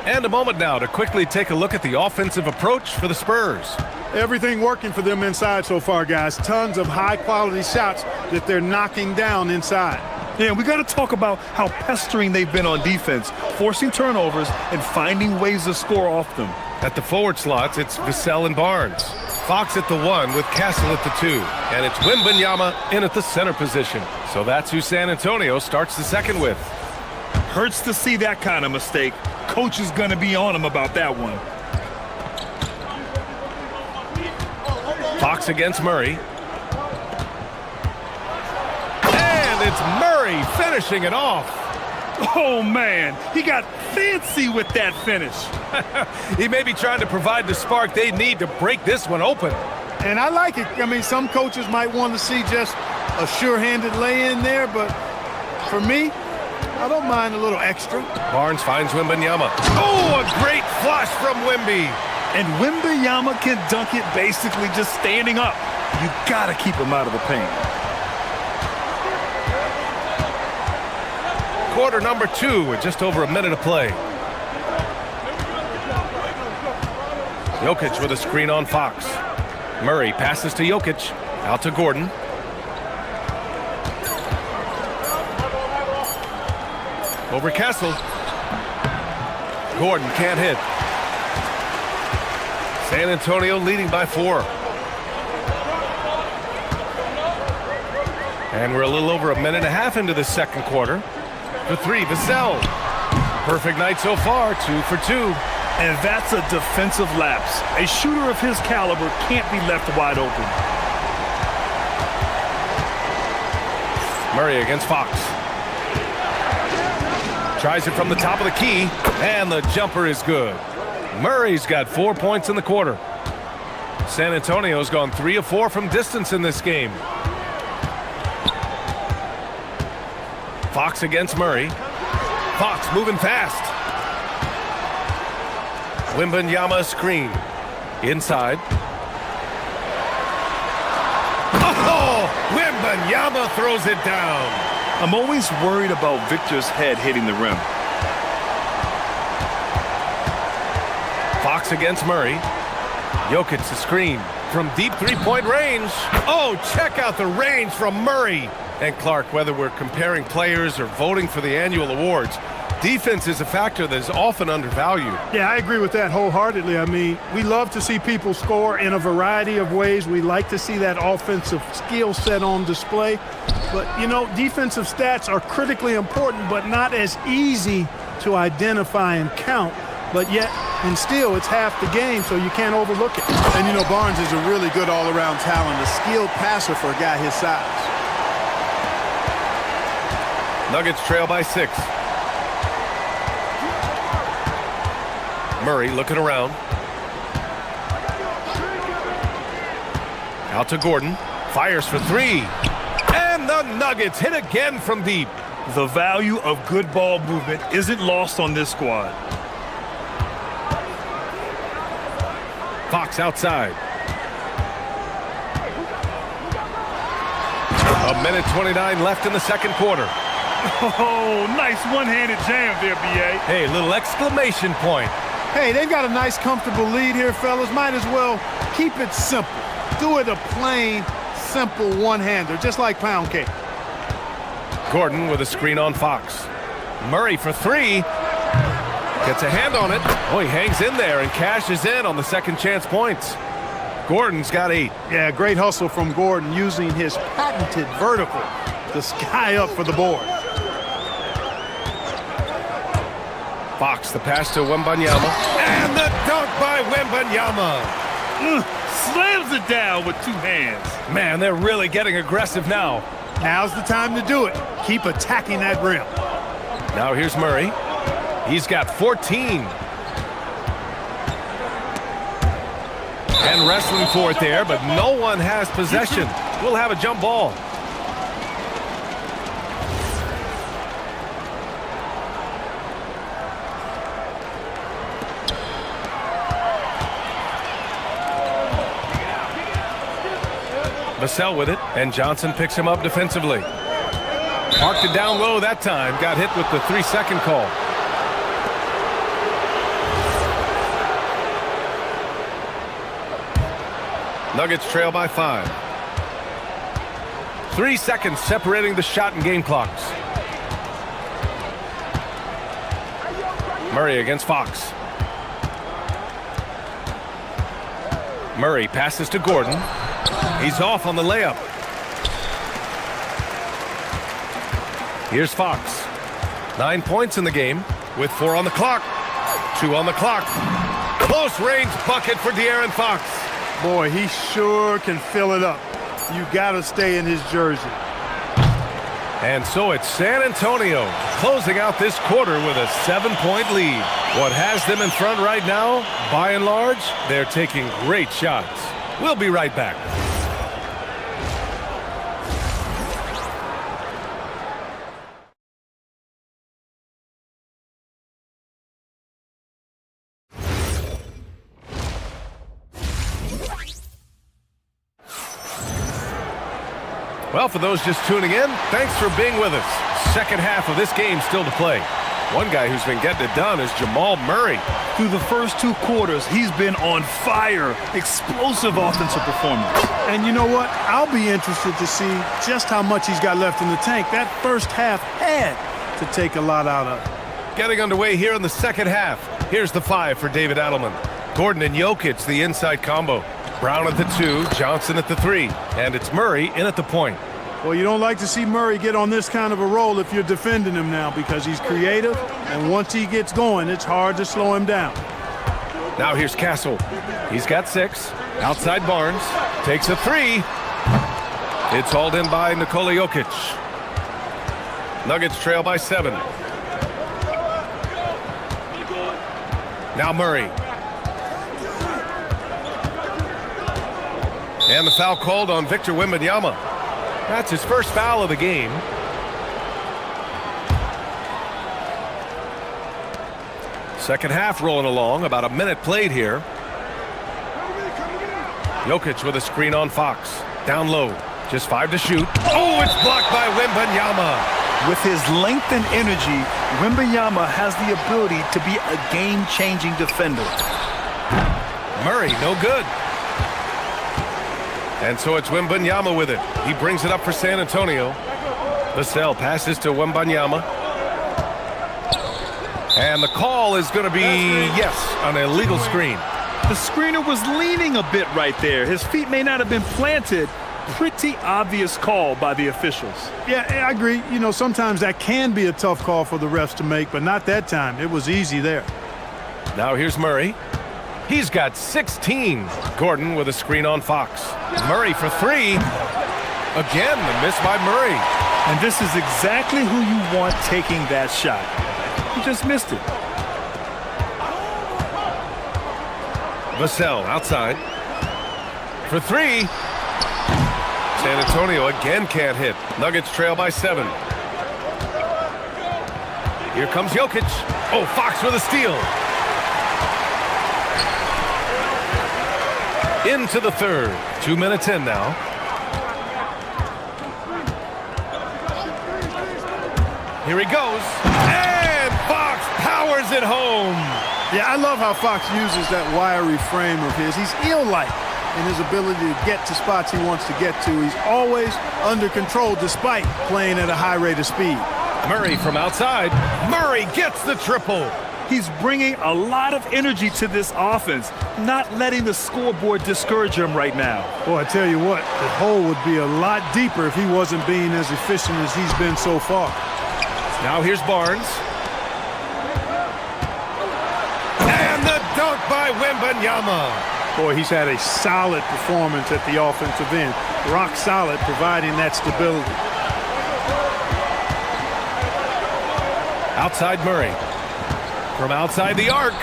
And a moment now to quickly take a look at the offensive approach for the Spurs.
Everything working for them inside so far, guys. Tons of high-quality shots that they're knocking down inside.
Yeah, we got to talk about how pestering they've been on defense, forcing turnovers and finding ways to score off them.
At the forward slots, it's Vassell and Barnes. Fox at the 1 with Castle at the 2. And it's Wembanyama in at the center position. So that's who San Antonio starts the second with.
Hurts to see that kind of mistake. Coach is going to be on him about that one.
Fox against Murray. And it's Murray finishing it off.
Oh, man. He got fancy with that finish.
He may be trying to provide the spark they need to break this one open.
And I like it. I mean, some coaches might want to see just a sure-handed lay-in there, but for me, I don't mind a little extra.
Barnes finds Wembanyama. Oh, a great flush from Wemby.
And Wembanyama can dunk it basically just standing up. You got to keep him out of the paint.
Quarter number 2 with just over a minute to play. Jokic with a screen on Fox. Murray passes to Jokic. Out to Gordon. Over Castle. Gordon can't hit. San Antonio leading by 4. And we're a little over a minute and a half into the second quarter. The 3, Vassell. Perfect night so far, 2 for 2.
And that's a defensive lapse. A shooter of his caliber can't be left wide open.
Murray against Fox. Tries it from the top of the key, and the jumper is good. Murray's got 4 points in the quarter. San Antonio's gone 3 of 4 from distance in this game. Fox against Murray. Fox moving fast. Wembanyama screen. Inside. Oh! Wembanyama throws it down.
I'm always worried about Victor's head hitting the rim.
Fox against Murray. Jokic the screen from deep three-point range. Oh, check out the range from Murray. And Clark, whether we're comparing players or voting for the annual awards, defense is a factor that is often undervalued.
Yeah, I agree with that wholeheartedly. I mean, we love to see people score in a variety of ways. We like to see that offensive skill set on display. But, you know, defensive stats are critically important, but not as easy to identify and count. But yet, and still, it's half the game, so you can't overlook it.
And, you know, Barnes is a really good all-around talent, a skilled passer for a guy his size.
Nuggets trail by 6. Murray looking around. Out to Gordon. Fires for 3. And the Nuggets hit again from deep.
The value of good ball movement isn't lost on this squad.
Fox outside. A minute 29 left in the second quarter.
Oh, nice one-handed jam there, B.A.
Hey, little exclamation point.
Hey, they've got a nice, comfortable lead here, fellas. Might as well keep it simple. Do it a plain, simple one-hander, just like pound cake.
Gordon with a screen on Fox. Murray for 3. Gets a hand on it. Oh, he hangs in there and cashes in on the second chance points. Gordon's got 8.
Yeah, great hustle from Gordon using his patented vertical to sky up for the board.
Fox, the pass to Wembanyama. And the dunk by Wembanyama.
Slams it down with two hands.
Man, they're really getting aggressive now.
Now's the time to do it. Keep attacking that rim.
Now here's Murray. He's got 14. And wrestling for it there, but no one has possession. We'll have a jump ball. Vassell with it, and Johnson picks him up defensively. Marked it down low that time. Got hit with the 3-second call. Nuggets trail by 5. 3 seconds separating the shot and game clocks. Murray against Fox. Murray passes to Gordon. He's off on the layup. Here's Fox. 9 points in the game with 4 on the clock. 2 on the clock. Close range bucket for De'Aaron Fox.
Boy, he sure can fill it up. You got to stay in his jersey.
And so it's San Antonio closing out this quarter with a 7-point lead. What has them in front right now, by and large, they're taking great shots. We'll be right back. Well, for those just tuning in, thanks for being with us. Second half of this game still to play. One guy who's been getting it done is Jamal Murray.
Through the first 2 quarters, he's been on fire. Explosive offensive performance.
And you know what? I'll be interested to see just how much he's got left in the tank. That first half had to take a lot out of it.
Getting underway here in the second half. Here's the 5 for David Adelman. Gordon and Jokic, the inside combo. Brown at the 2, Johnson at the 3, and it's Murray in at the point.
Well, you don't like to see Murray get on this kind of a roll if you're defending him now because he's creative, and once he gets going, it's hard to slow him down.
Now here's Castle. He's got 6. Outside Barnes. Takes a 3. It's hauled in by Nikola Jokic. Nuggets trail by 7. Now Murray. And the foul called on Victor Wembanyama. That's his first foul of the game. Second half rolling along, about a minute played here. Jokic with a screen on Fox. Down low, just 5 to shoot. Oh, it's blocked by Wembanyama.
With his length and energy, Wembanyama has the ability to be a game-changing defender.
Murray, no good. And so it's Wembanyama with it. He brings it up for San Antonio. Vassell passes to Wembanyama. And the call is going to be, yes, an illegal screen.
The screener was leaning a bit right there. His feet may not have been planted. Pretty obvious call by the officials.
Yeah, I agree. You know, sometimes that can be a tough call for the refs to make, but not that time. It was easy there.
Now here's Murray. He's got 16. Gordon with a screen on Fox. Murray for 3. Again, the miss by Murray.
And this is exactly who you want taking that shot. He just missed it.
Vassell outside. For 3. San Antonio again can't hit. Nuggets trail by 7. Here comes Jokic. Oh, Fox with a steal. Into the third. 2 minutes in now. Here he goes. And Fox powers it home.
Yeah, I love how Fox uses that wiry frame of his. He's eel-like in his ability to get to spots he wants to get to. He's always under control despite playing at a high rate of speed.
Murray from outside. Murray gets the triple.
He's bringing a lot of energy to this offense, not letting the scoreboard discourage him right now.
Boy, I tell you what, the hole would be a lot deeper if he wasn't being as efficient as he's been so far.
Now here's Barnes. dunk by Wembanyama.
Boy, he's had a solid performance at the offensive end. Rock solid, providing that stability.
Outside Murray. From outside the arc.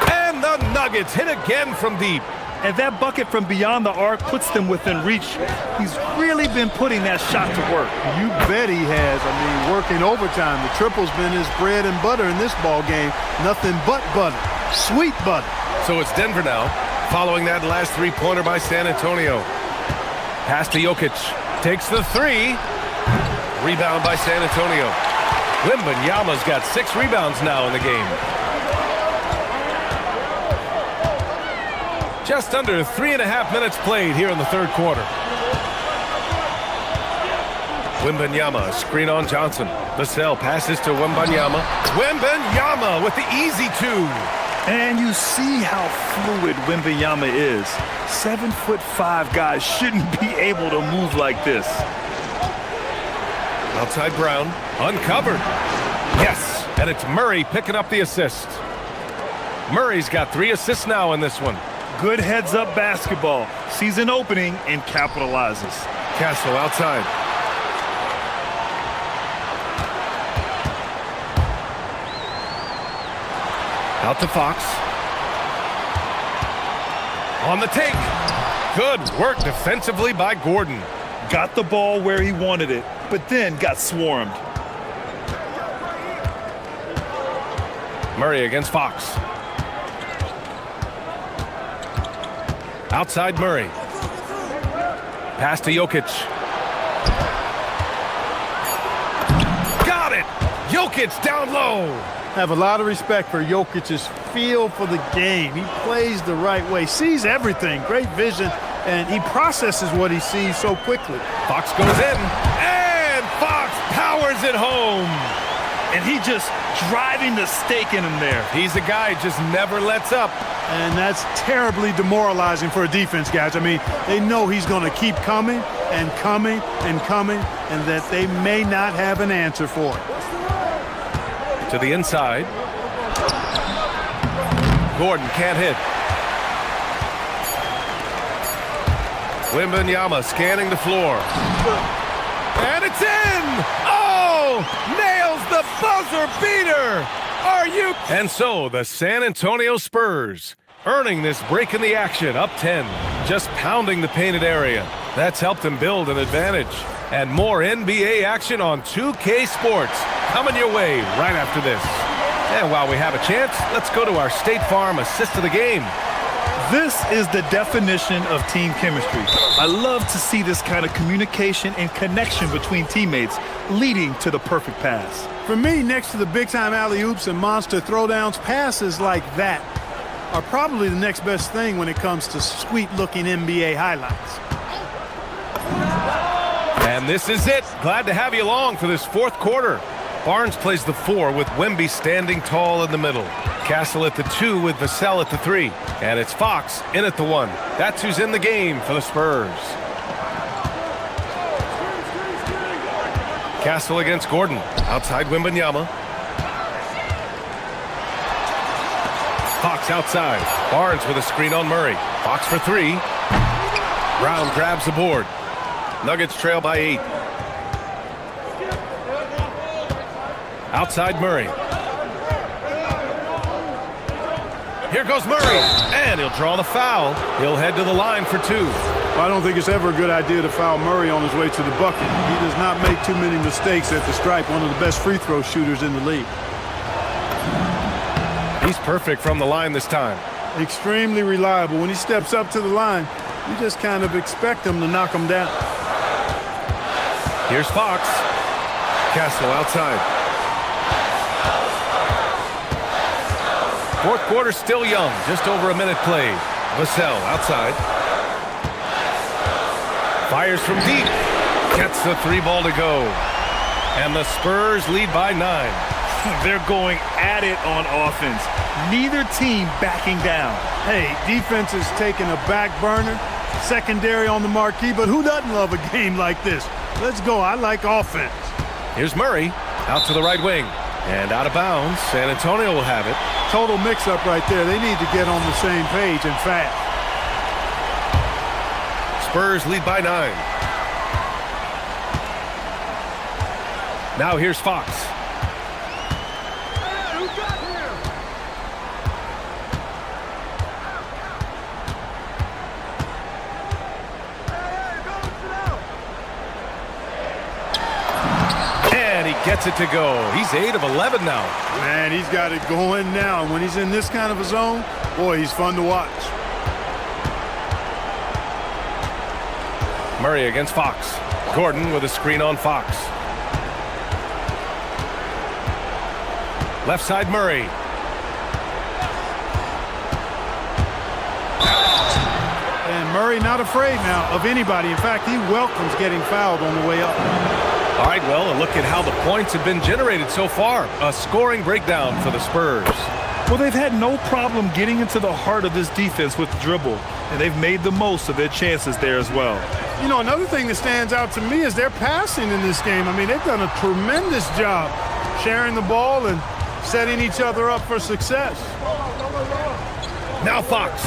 And the Nuggets hit again from deep.
And that bucket from beyond the arc puts them within reach. He's really been putting that shot to work.
You bet he has. I mean, working overtime. The triple's been his bread and butter in this ball game. Nothing but butter. Sweet butter.
So it's Denver now, following that last three-pointer by San Antonio. Pass to Jokic. Takes the three. Rebound by San Antonio. Wembanyama's got 6 rebounds now in the game. Just under 3.5 minutes played here in the third quarter. Wembanyama, screen on Johnson. Vassell passes to Wembanyama. Wembanyama with the easy 2.
And you see how fluid Wembanyama is. 7'5" guys shouldn't be able to move like this.
Outside Brown, uncovered. Yes, and it's Murray picking up the assist. Murray's got 3 assists now in this one.
Good heads-up basketball. Sees an opening and capitalizes.
Castle outside. Out to Fox. On the take. Good work defensively by Gordon.
Got the ball where he wanted it, but then got swarmed.
Murray against Fox. Outside Murray. Pass to Jokic. Got it! Jokic down low.
Have a lot of respect for Jokic's feel for the game. He plays the right way, sees everything, great vision, and he processes what he sees so quickly.
Fox goes in, and Fox powers it home.
And he just driving the stake in him there.
He's a guy who just never lets up.
And that's terribly demoralizing for a defense, guys. I mean, they know he's going to keep coming and coming and coming, and that they may not have an answer for it.
To the inside. Gordon can't hit. Wembanyama scanning the floor. And it's in! Oh! Nails the buzzer beater! Are you? And so the San Antonio Spurs earning this break in the action, up 10, just pounding the painted area. That's helped them build an advantage. And more NBA action on 2K Sports coming your way right after this. And while we have a chance, let's go to our State Farm assist of the game.
This is the definition of team chemistry. I love to see this kind of communication and connection between teammates leading to the perfect pass.
For me, next to the big-time alley-oops and monster throwdowns, passes like that are probably the next best thing when it comes to sweet-looking NBA highlights.
And this is it. Glad to have you along for this fourth quarter. Barnes plays the 4 with Wemby standing tall in the middle. Castle at the 2 with Vassell at the 3. And it's Fox in at the 1. That's who's in the game for the Spurs. Castle against Gordon. Outside Wembanyama. Fox outside. Barnes with a screen on Murray. Fox for 3. Brown grabs the board. Nuggets trail by 8. Outside Murray. Here goes Murray, and he'll draw the foul. He'll head to the line for 2.
Well, I don't think it's ever a good idea to foul Murray on his way to the bucket. He does not make too many mistakes at the stripe, one of the best free throw shooters in the league.
He's perfect from the line this time.
Extremely reliable. When he steps up to the line, you just kind of expect him to knock him down.
Here's Fox. Castle outside. Fourth quarter still young, just over a minute played. Vassell outside. Fires from deep. Gets the 3 ball to go. And the Spurs lead by 9.
They're going at it on offense. Neither team backing down.
Hey, defense is taking a back burner. Secondary on the marquee, but who doesn't love a game like this? Let's go. I like offense.
Here's Murray out to the right wing. And out of bounds. San Antonio will have it.
Total mix-up right there. They need to get on the same page and fast.
Spurs lead by 9. Now here's Fox. And he gets it to go. He's 8 of 11 now.
Man, he's got it going now. And when he's in this kind of a zone, boy, he's fun to watch.
Murray against Fox. Gordon with a screen on Fox. Left side Murray.
And Murray not afraid now of anybody. In fact, he welcomes getting fouled on the way up.
All right, well, a look at how the points have been generated so far. A scoring breakdown for the Spurs.
Well, they've had no problem getting into the heart of this defense with the dribble, and they've made the most of their chances there as well.
You know, another thing that stands out to me is their passing in this game. I mean, they've done a tremendous job sharing the ball and setting each other up for success.
Now Fox.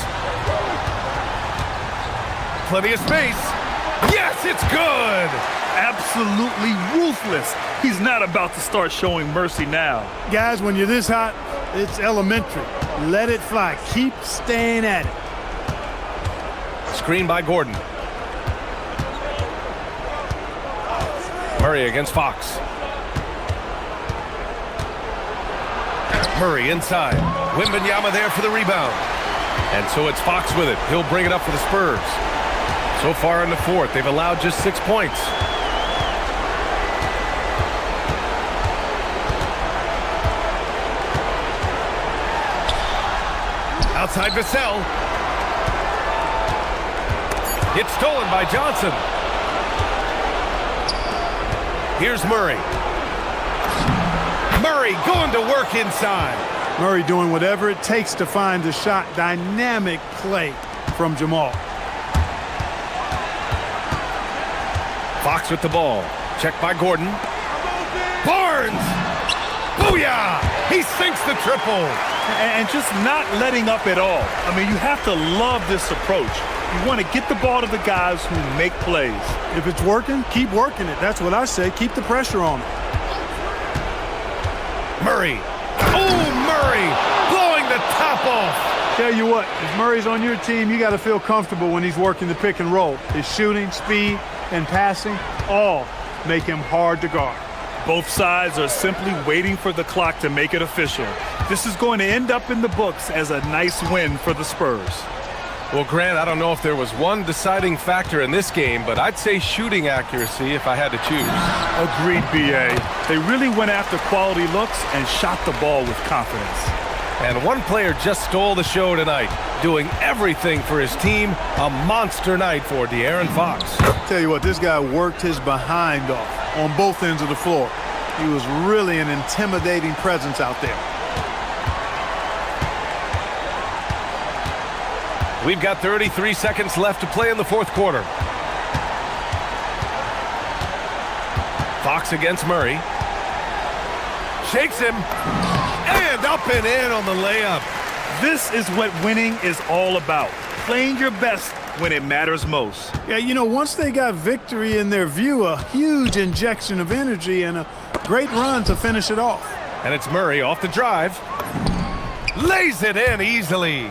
Plenty of space. Yes, it's good.
Absolutely ruthless. He's not about to start showing mercy now.
Guys, when you're this hot, it's elementary. Let it fly. Keep staying at it.
Screen by Gordon. Murray against Fox. Murray inside. Wembanyama there for the rebound. And so it's Fox with it. He'll bring it up for the Spurs. So far in the fourth, they've allowed just 6 points. Outside Vassell. It's stolen by Johnson. Here's Murray. Murray going to work inside.
Murray doing whatever it takes to find the shot. Dynamic play from Jamal.
Fox with the ball. Checked by Gordon. Barnes! Booyah! He sinks the triple.
And just not letting up at all. I mean, you have to love this approach. You want to get the ball to the guys who make plays.
If it's working, keep working it. That's what I say. Keep the pressure on it.
Murray. Oh, Murray! Blowing the top off.
Tell you what, if Murray's on your team, you got to feel comfortable when he's working the pick and roll. His shooting, speed, and passing all make him hard to guard.
Both sides are simply waiting for the clock to make it official. This is going to end up in the books as a nice win for the Spurs.
Well, Grant, I don't know if there was one deciding factor in this game, but I'd say shooting accuracy if I had to choose.
Agreed, B.A. They really went after quality looks and shot the ball with confidence.
And one player just stole the show tonight, doing everything for his team. A monster night for De'Aaron Fox.
Tell you what, this guy worked his behind off on both ends of the floor. He was really an intimidating presence out there.
We've got 33 seconds left to play in the fourth quarter. Fox against Murray. Shakes him. And up and in on the layup.
This is what winning is all about. Playing your best when it matters most.
Yeah, you know, once they got victory in their view, a huge injection of energy and a great run to finish it off.
And it's Murray off the drive. Lays it in easily.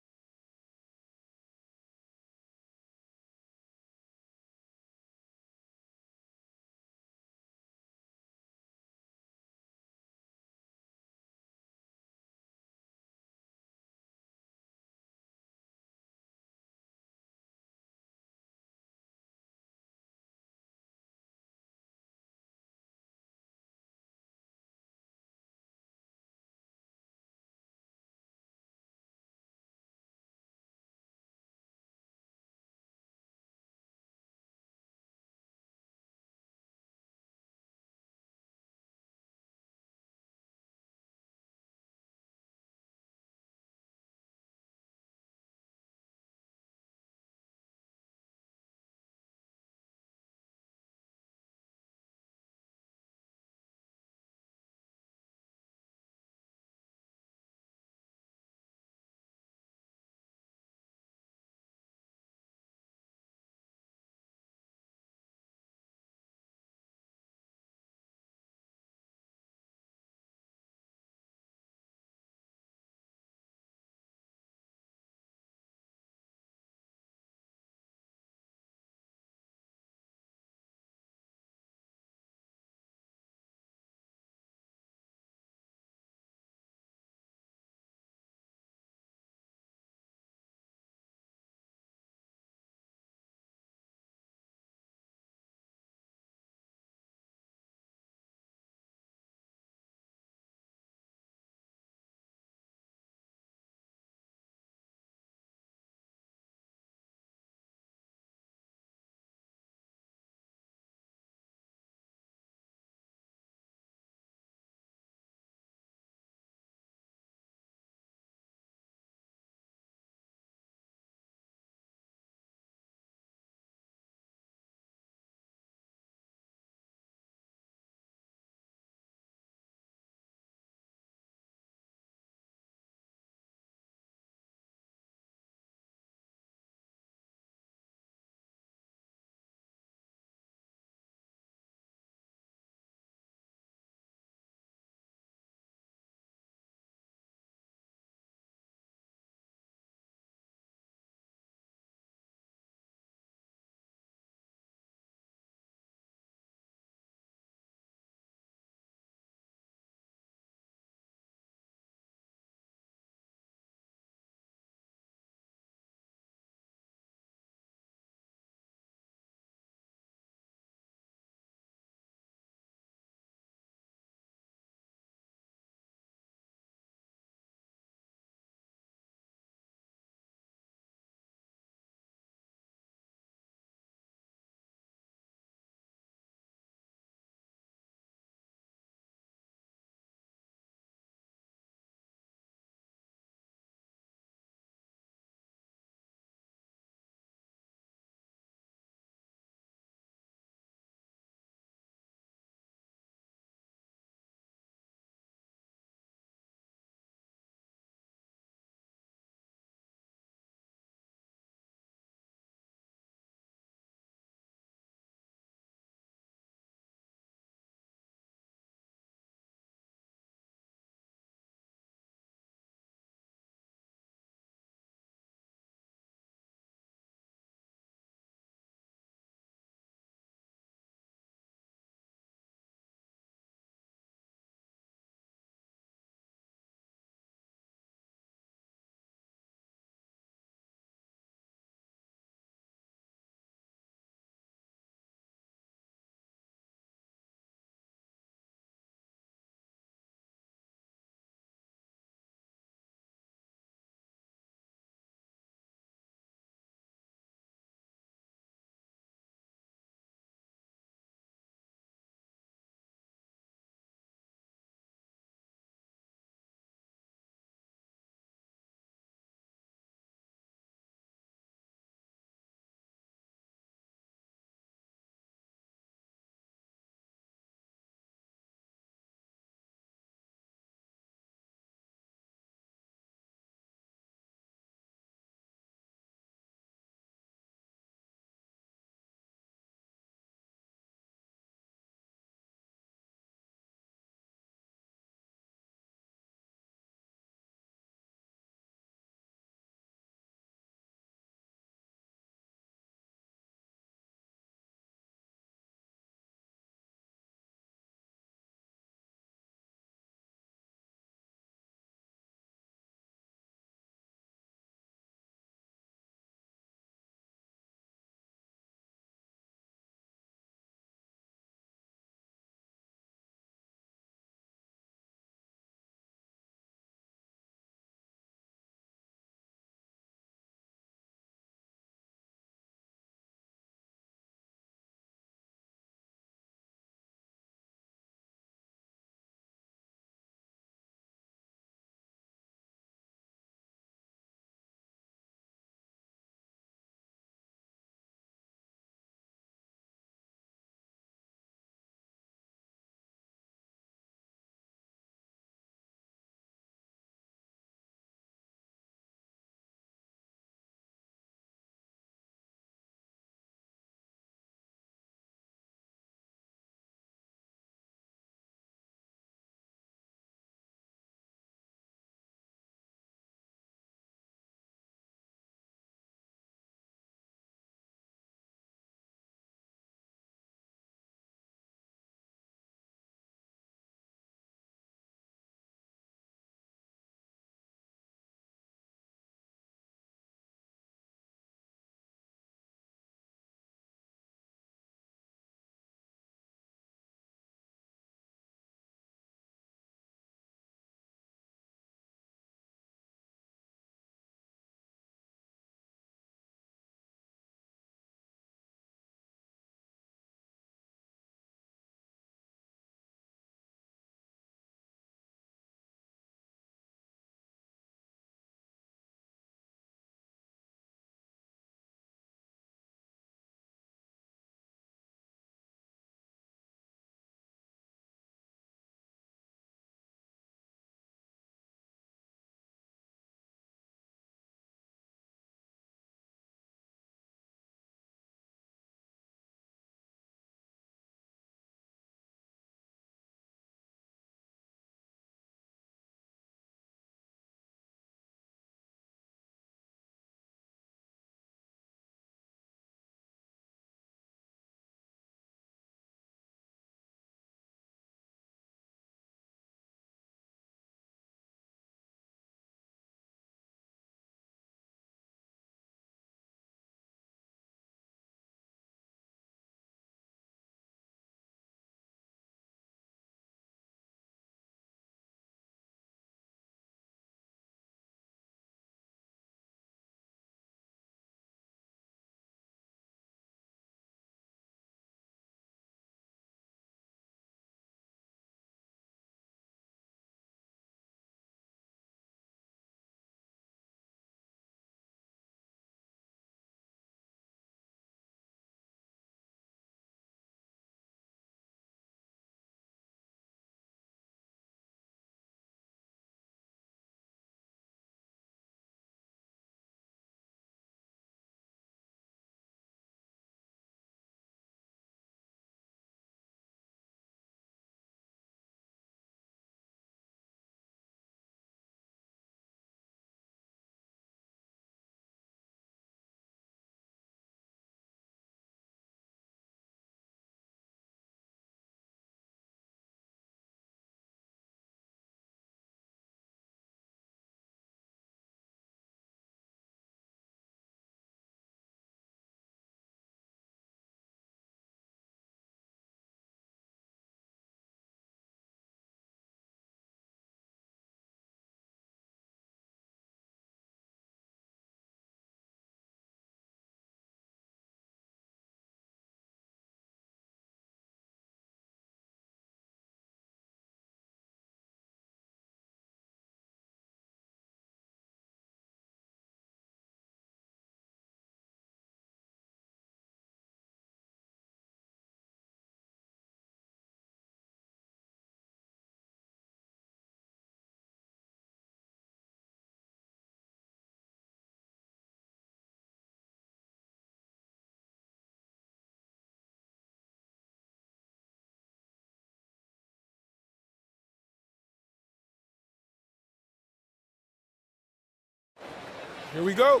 Here we go.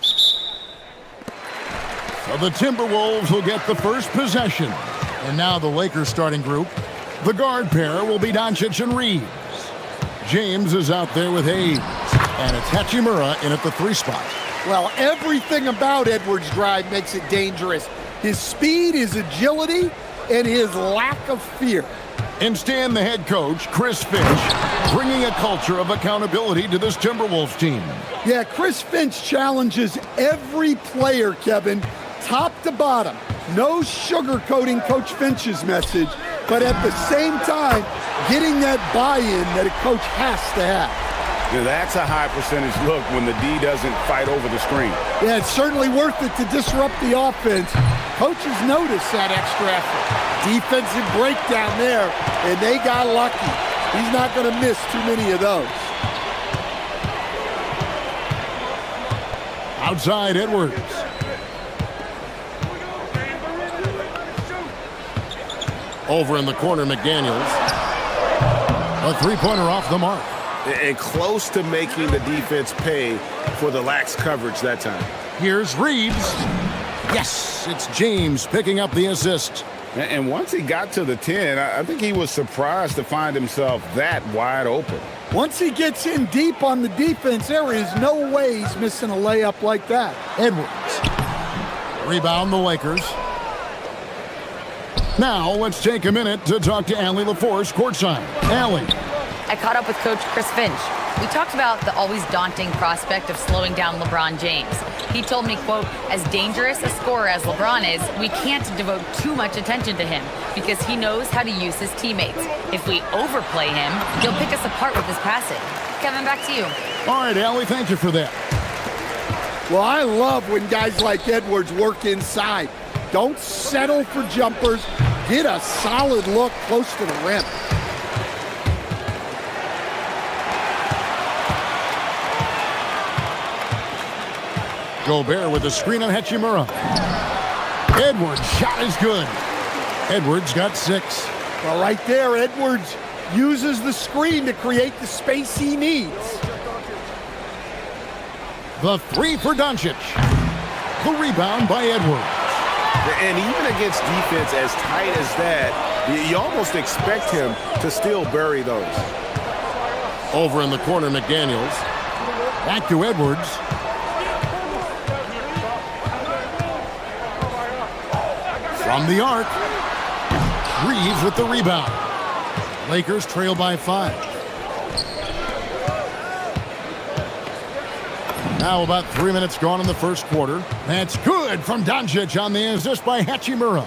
So the Timberwolves will get the first possession. And now the Lakers starting group. The guard pair will be Doncic and Reeves. James is out there with Hayes. And it's Hachimura in at the 3 spot.
Well, everything about Edwards' drive makes it dangerous. His speed, his agility, and his lack of fear.
And Stan, the head coach, Chris Finch, bringing a culture of accountability to this Timberwolves team.
Yeah, Chris Finch challenges every player, Kevin, top to bottom. No sugarcoating Coach Finch's message, but at the same time, getting that buy-in that a coach has to have.
Yeah, that's a high percentage look when the D doesn't fight over the screen.
Yeah, it's certainly worth it to disrupt the offense. Coaches notice that extra effort. Defensive breakdown there, and they got lucky. He's not going to miss too many of those.
Outside Edwards. Over in the corner, McDaniels. A 3-pointer off the mark.
And close to making the defense pay for the lax coverage that time.
Here's Reeves. Yes, it's James picking up the assist.
And once he got to the 10, I think he was surprised to find himself that wide open.
Once he gets in deep on the defense, there is no way he's missing a layup like that.
Edwards. Rebound the Lakers. Now let's take a minute to talk to Allie LaForce courtside. Allie.
I caught up with Coach Chris Finch. We talked about the always daunting prospect of slowing down LeBron James. He told me, quote, as dangerous a scorer as LeBron is, we can't devote too much attention to him because he knows how to use his teammates. If we overplay him, he'll pick us apart with his passing. Kevin, back to you.
All right, Allie, thank you for that.
Well, I love when guys like Edwards work inside. Don't settle for jumpers. Get a solid look close to the rim.
Gobert with the screen on Hachimura. Edwards' shot is good. Edwards got 6.
Well, right there, Edwards uses the screen to create the space he needs.
The 3 for Doncic. The rebound by Edwards.
And even against defense as tight as that, you almost expect him to still bury those.
Over in the corner, McDaniels. Back to Edwards. From the arc. Reeves with the rebound. Lakers trail by 5. Now about 3 minutes gone in the first quarter. That's good from Doncic on the assist by Hachimura.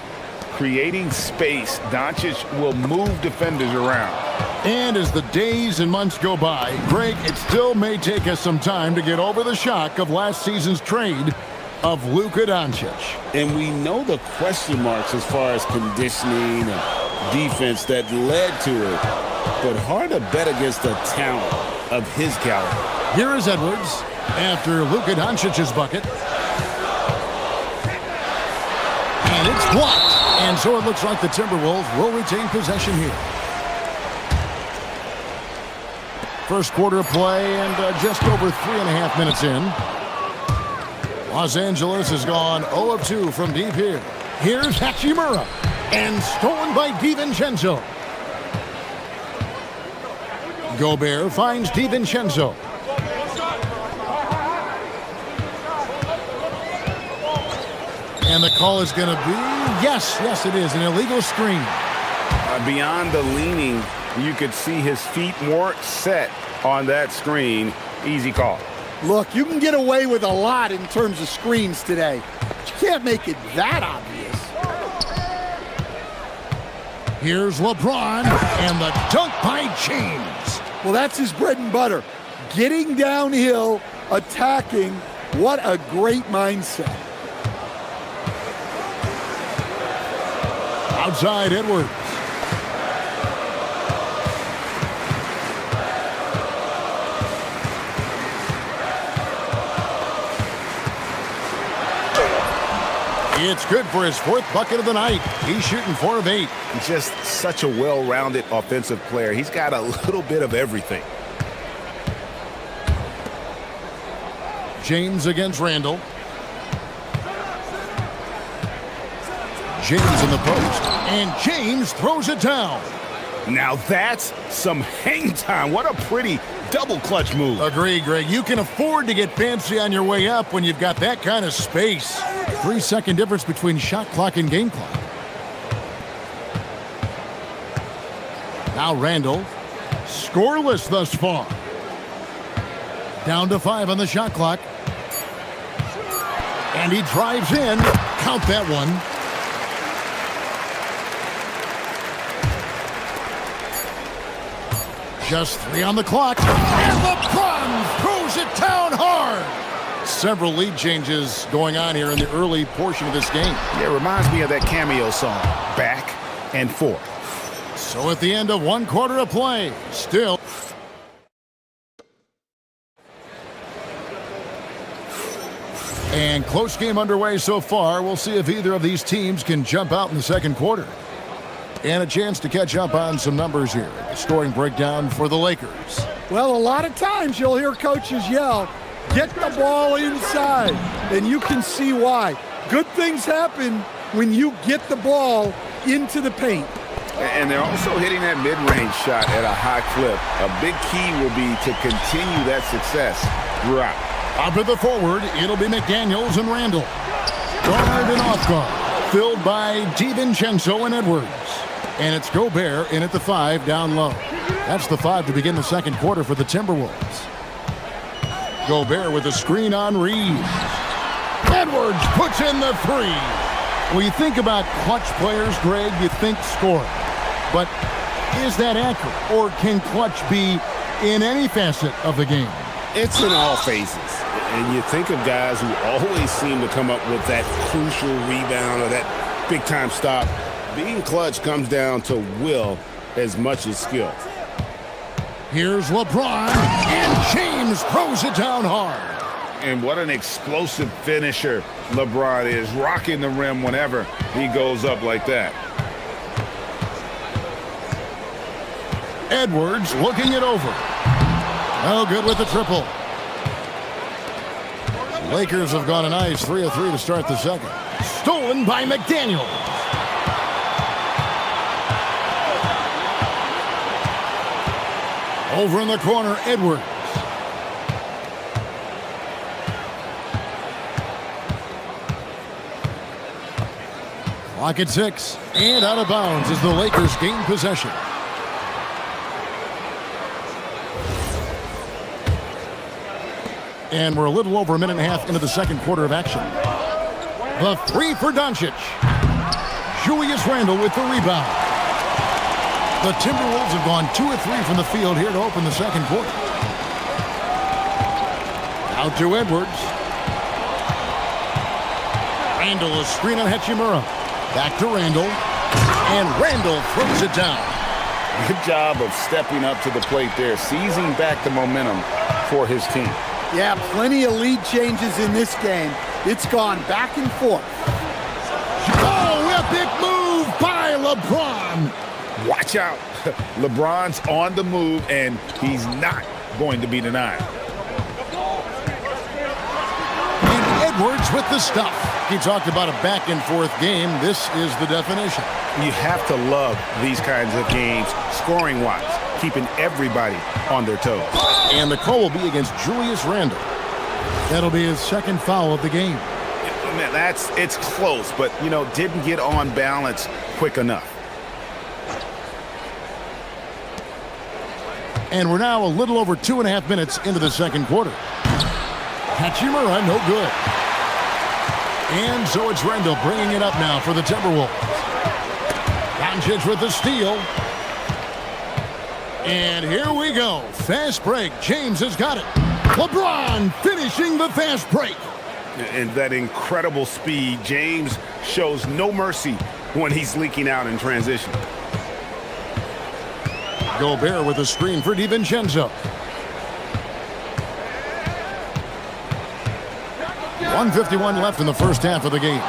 Creating space, Doncic will move defenders around.
And as the days and months go by, Greg, it still may take us some time to get over the shock of last season's trade of Luka Doncic.
And we know the question marks as far as conditioning and defense that led to it. But hard to bet against the talent of his caliber.
Here is Edwards after Luka Doncic's bucket. And it's blocked. And so it looks like the Timberwolves will retain possession here. First quarter of play and just over 3.5 minutes in. Los Angeles has gone 0 of 2 from deep here. Here's Hachimura. And stolen by DiVincenzo. Gobert finds DiVincenzo. And the call is going to be, yes, it is, an illegal screen.
Beyond the leaning, you could see his feet more set on that screen. Easy call.
Look, you can get away with a lot in terms of screens today. But you can't make it that obvious.
Here's LeBron and the dunk by James.
Well, that's his bread and butter. Getting downhill, attacking. What a great mindset.
Outside Edwards. It's good for his 4th bucket of the night. He's shooting 4 of 8.
Just such a well-rounded offensive player. He's got a little bit of everything.
James against Randall. James in the post. And James throws it down.
Now that's some hang time. What a pretty double clutch move.
Agree, Greg. You can afford to get fancy on your way up when you've got that kind of space. 3-second difference between shot clock and game clock. Now Randall. Scoreless thus far. Down to 5 on the shot clock. And he drives in. Count that one. Just 3 on the clock. And LeBron throws it down hard. Several lead changes going on here in the early portion of this game.
It reminds me of that cameo song, Back and Forth.
So at the end of 1 quarter of play, still. And close game underway so far. We'll see if either of these teams can jump out in the second quarter. And a chance to catch up on some numbers here. The scoring breakdown for the Lakers.
Well, a lot of times you'll hear coaches yell, get the ball inside, and you can see why. Good things happen when you get the ball into the paint.
And they're also hitting that mid-range shot at a high clip. A big key will be to continue that success throughout.
Up to the forward, it'll be McDaniels and Randall. Guard and off guard, filled by DiVincenzo and Edwards. And it's Gobert in at the 5 down low. That's the 5 to begin the second quarter for the Timberwolves. Gobert with a screen on Reeves. Edwards puts in the 3. When you think about clutch players, Greg, you think scoring. But is that accurate? Or can clutch be in any facet of the game?
It's in all phases. And you think of guys who always seem to come up with that crucial rebound or that big-time stop. Being clutch comes down to will as much as skill.
Here's LeBron, and James throws it down hard.
And what an explosive finisher LeBron is, rocking the rim whenever he goes up like that.
Edwards looking it over. No good with the triple. Lakers have gone a nice 3 of 3 to start the second. Stolen by McDaniels. Over in the corner, Edwards. Clock at 6. And out of bounds as the Lakers gain possession. And we're a little over a minute and a half into the second quarter of action. The 3 for Doncic. Julius Randle with the rebound. The Timberwolves have gone 2 of 3 from the field here to open the second quarter. Out to Edwards. Randle, a screen on Hachimura. Back to Randle. And Randle throws it down.
Good job of stepping up to the plate there, seizing back the momentum for his team.
Yeah, plenty of lead changes in this game. It's gone back and forth.
Oh, epic move by LeBron.
Watch out. LeBron's on the move, and he's not going to be denied.
And Edwards with the stuff. He talked about a back-and-forth game. This is the definition.
You have to love these kinds of games, scoring-wise, keeping everybody on their toes.
And the call will be against Julius Randle. That'll be his second foul of the game.
Man, it's close, but, didn't get on balance quick enough.
And we're now a little over 2.5 minutes into the second quarter. Hachimura, no good. And so it's Randle bringing it up now for the Timberwolves. Doncic with the steal. And here we go. Fast break. James has got it. LeBron finishing the fast break.
And that incredible speed. James shows no mercy when he's leaking out in transition.
Gobert with a screen for DiVincenzo. 1:51 left in the first half of the game.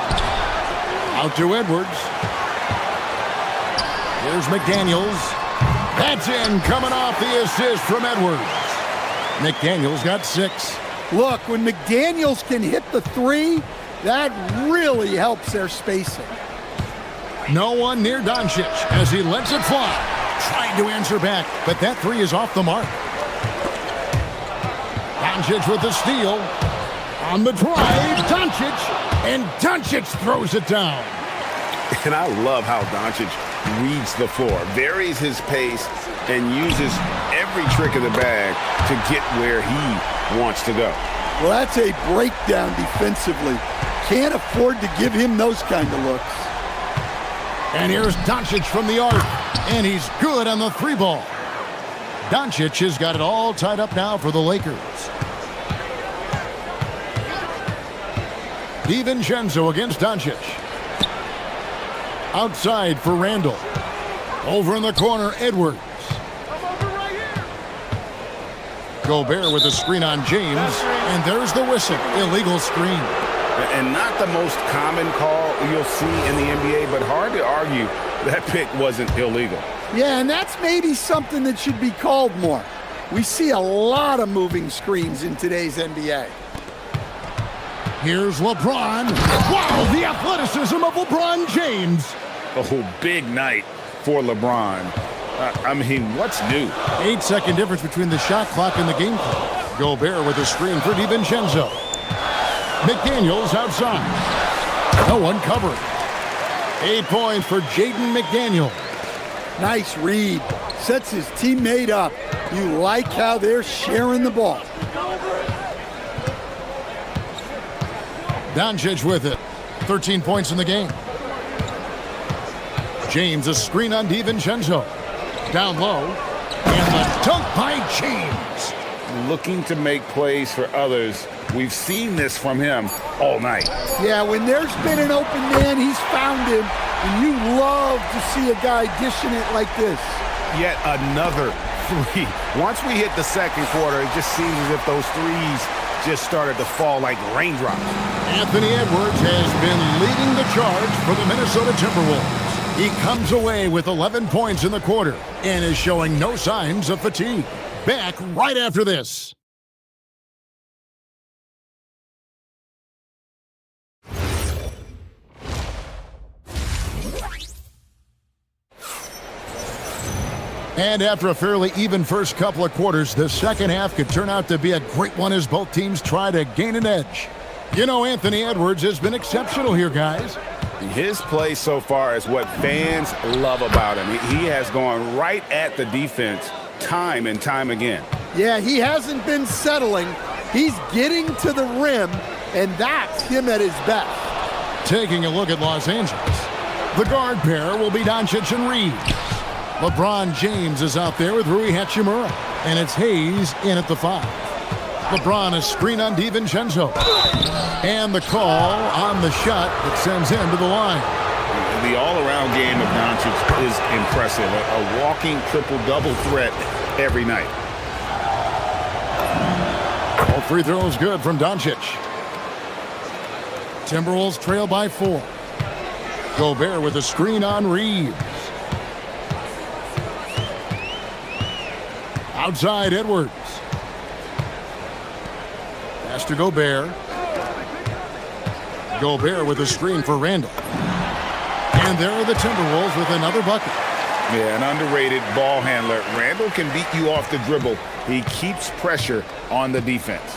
Out to Edwards. Here's McDaniels. That's in, coming off the assist from Edwards. McDaniels got 6.
Look, when McDaniels can hit the three, that really helps their spacing.
No one near Doncic as he lets it fly. Trying to answer back, but that three is off the mark. Doncic with the steal. On the drive, Doncic, and Doncic throws it down.
And I love how Doncic reads the floor, varies his pace, and uses every trick in the bag to get where he wants to go.
Well, that's a breakdown defensively. Can't afford to give him those kind of looks.
And here's Doncic from the arc, and he's good on the three ball. Doncic has got it all tied up now for the Lakers. DiVincenzo against Doncic. Outside for Randall. Over in the corner, Edwards. Gobert with a screen on James, and there's the whistle. Illegal screen.
And not the most common call you'll see in the NBA, but hard to argue that pick wasn't illegal.
Yeah, and that's maybe something that should be called more. We see a lot of moving screens in today's NBA.
Here's LeBron. Wow, the athleticism of LeBron James.
Oh, big night for LeBron. I mean, what's new?
8-second difference between the shot clock and the game clock. Gobert with a screen for DiVincenzo. McDaniels outside. No one covering. 8 points for Jaden McDaniels.
Nice read. Sets his teammate up. You like how they're sharing the ball.
Doncic with it. 13 points in the game. James, a screen on DiVincenzo. Down low. And the dunk by James.
Looking to make plays for others. We've seen this from him all night.
Yeah, when there's been an open man, he's found him. And you love to see a guy dishing it like this.
Yet another three. Once we hit the second quarter, it just seems as if those threes just started to fall like raindrops.
Anthony Edwards has been leading the charge for the Minnesota Timberwolves. He comes away with 11 points in the quarter and is showing no signs of fatigue. Back right after this. And after a fairly even first couple of quarters, the second half could turn out to be a great one as both teams try to gain an edge. You know, Anthony Edwards has been exceptional here, guys.
His play so far is what fans love about him. He has gone right at the defense time and time again.
Yeah, he hasn't been settling. He's getting to the rim, and that's him at his best.
Taking a look at Los Angeles. The guard pair will be Doncic and Reed. LeBron James is out there with Rui Hachimura, and it's Hayes in at the 5. LeBron a screen on DiVincenzo. And the call on the shot that sends him to the line.
The all-around game of Doncic is impressive. A walking triple-double threat every night.
All free throws good from Doncic. Timberwolves trail by 4. Gobert with a screen on Reeves. Outside Edwards. Pass to Gobert. Gobert with a screen for Randall. And there are the Timberwolves with another bucket.
Yeah, an underrated ball handler. Randall can beat you off the dribble. He keeps pressure on the defense.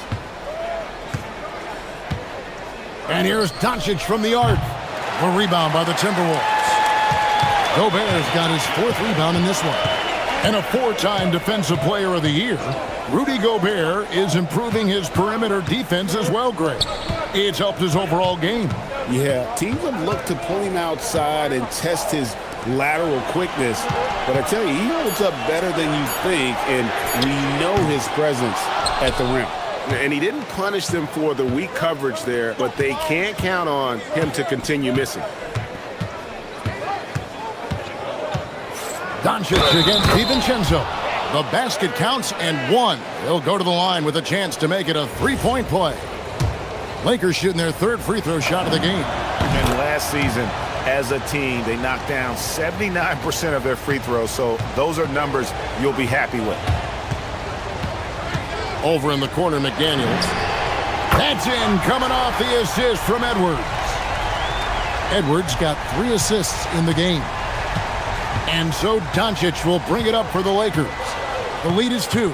And here's Doncic from the arc. A rebound by the Timberwolves. Gobert's got his 4th rebound in this one. And a 4-time Defensive Player of the Year, Rudy Gobert is improving his perimeter defense as well, Greg. It's helped his overall game.
Yeah, teams have looked to pull him outside and test his lateral quickness. But I tell you, he holds up better than you think, and we know his presence at the rim. And he didn't punish them for the weak coverage there, but they can't count on him to continue missing.
Doncic against DiVincenzo. The basket counts and 1. He'll go to the line with a chance to make it a 3-point play. Lakers shooting their 3rd free throw shot of the game.
And last season, as a team, they knocked down 79% of their free throws, so those are numbers you'll be happy with.
Over in the corner, McDaniels. That's in, coming off the assist from Edwards. Edwards got 3 assists in the game. And so Doncic will bring it up for the Lakers. The lead is 2.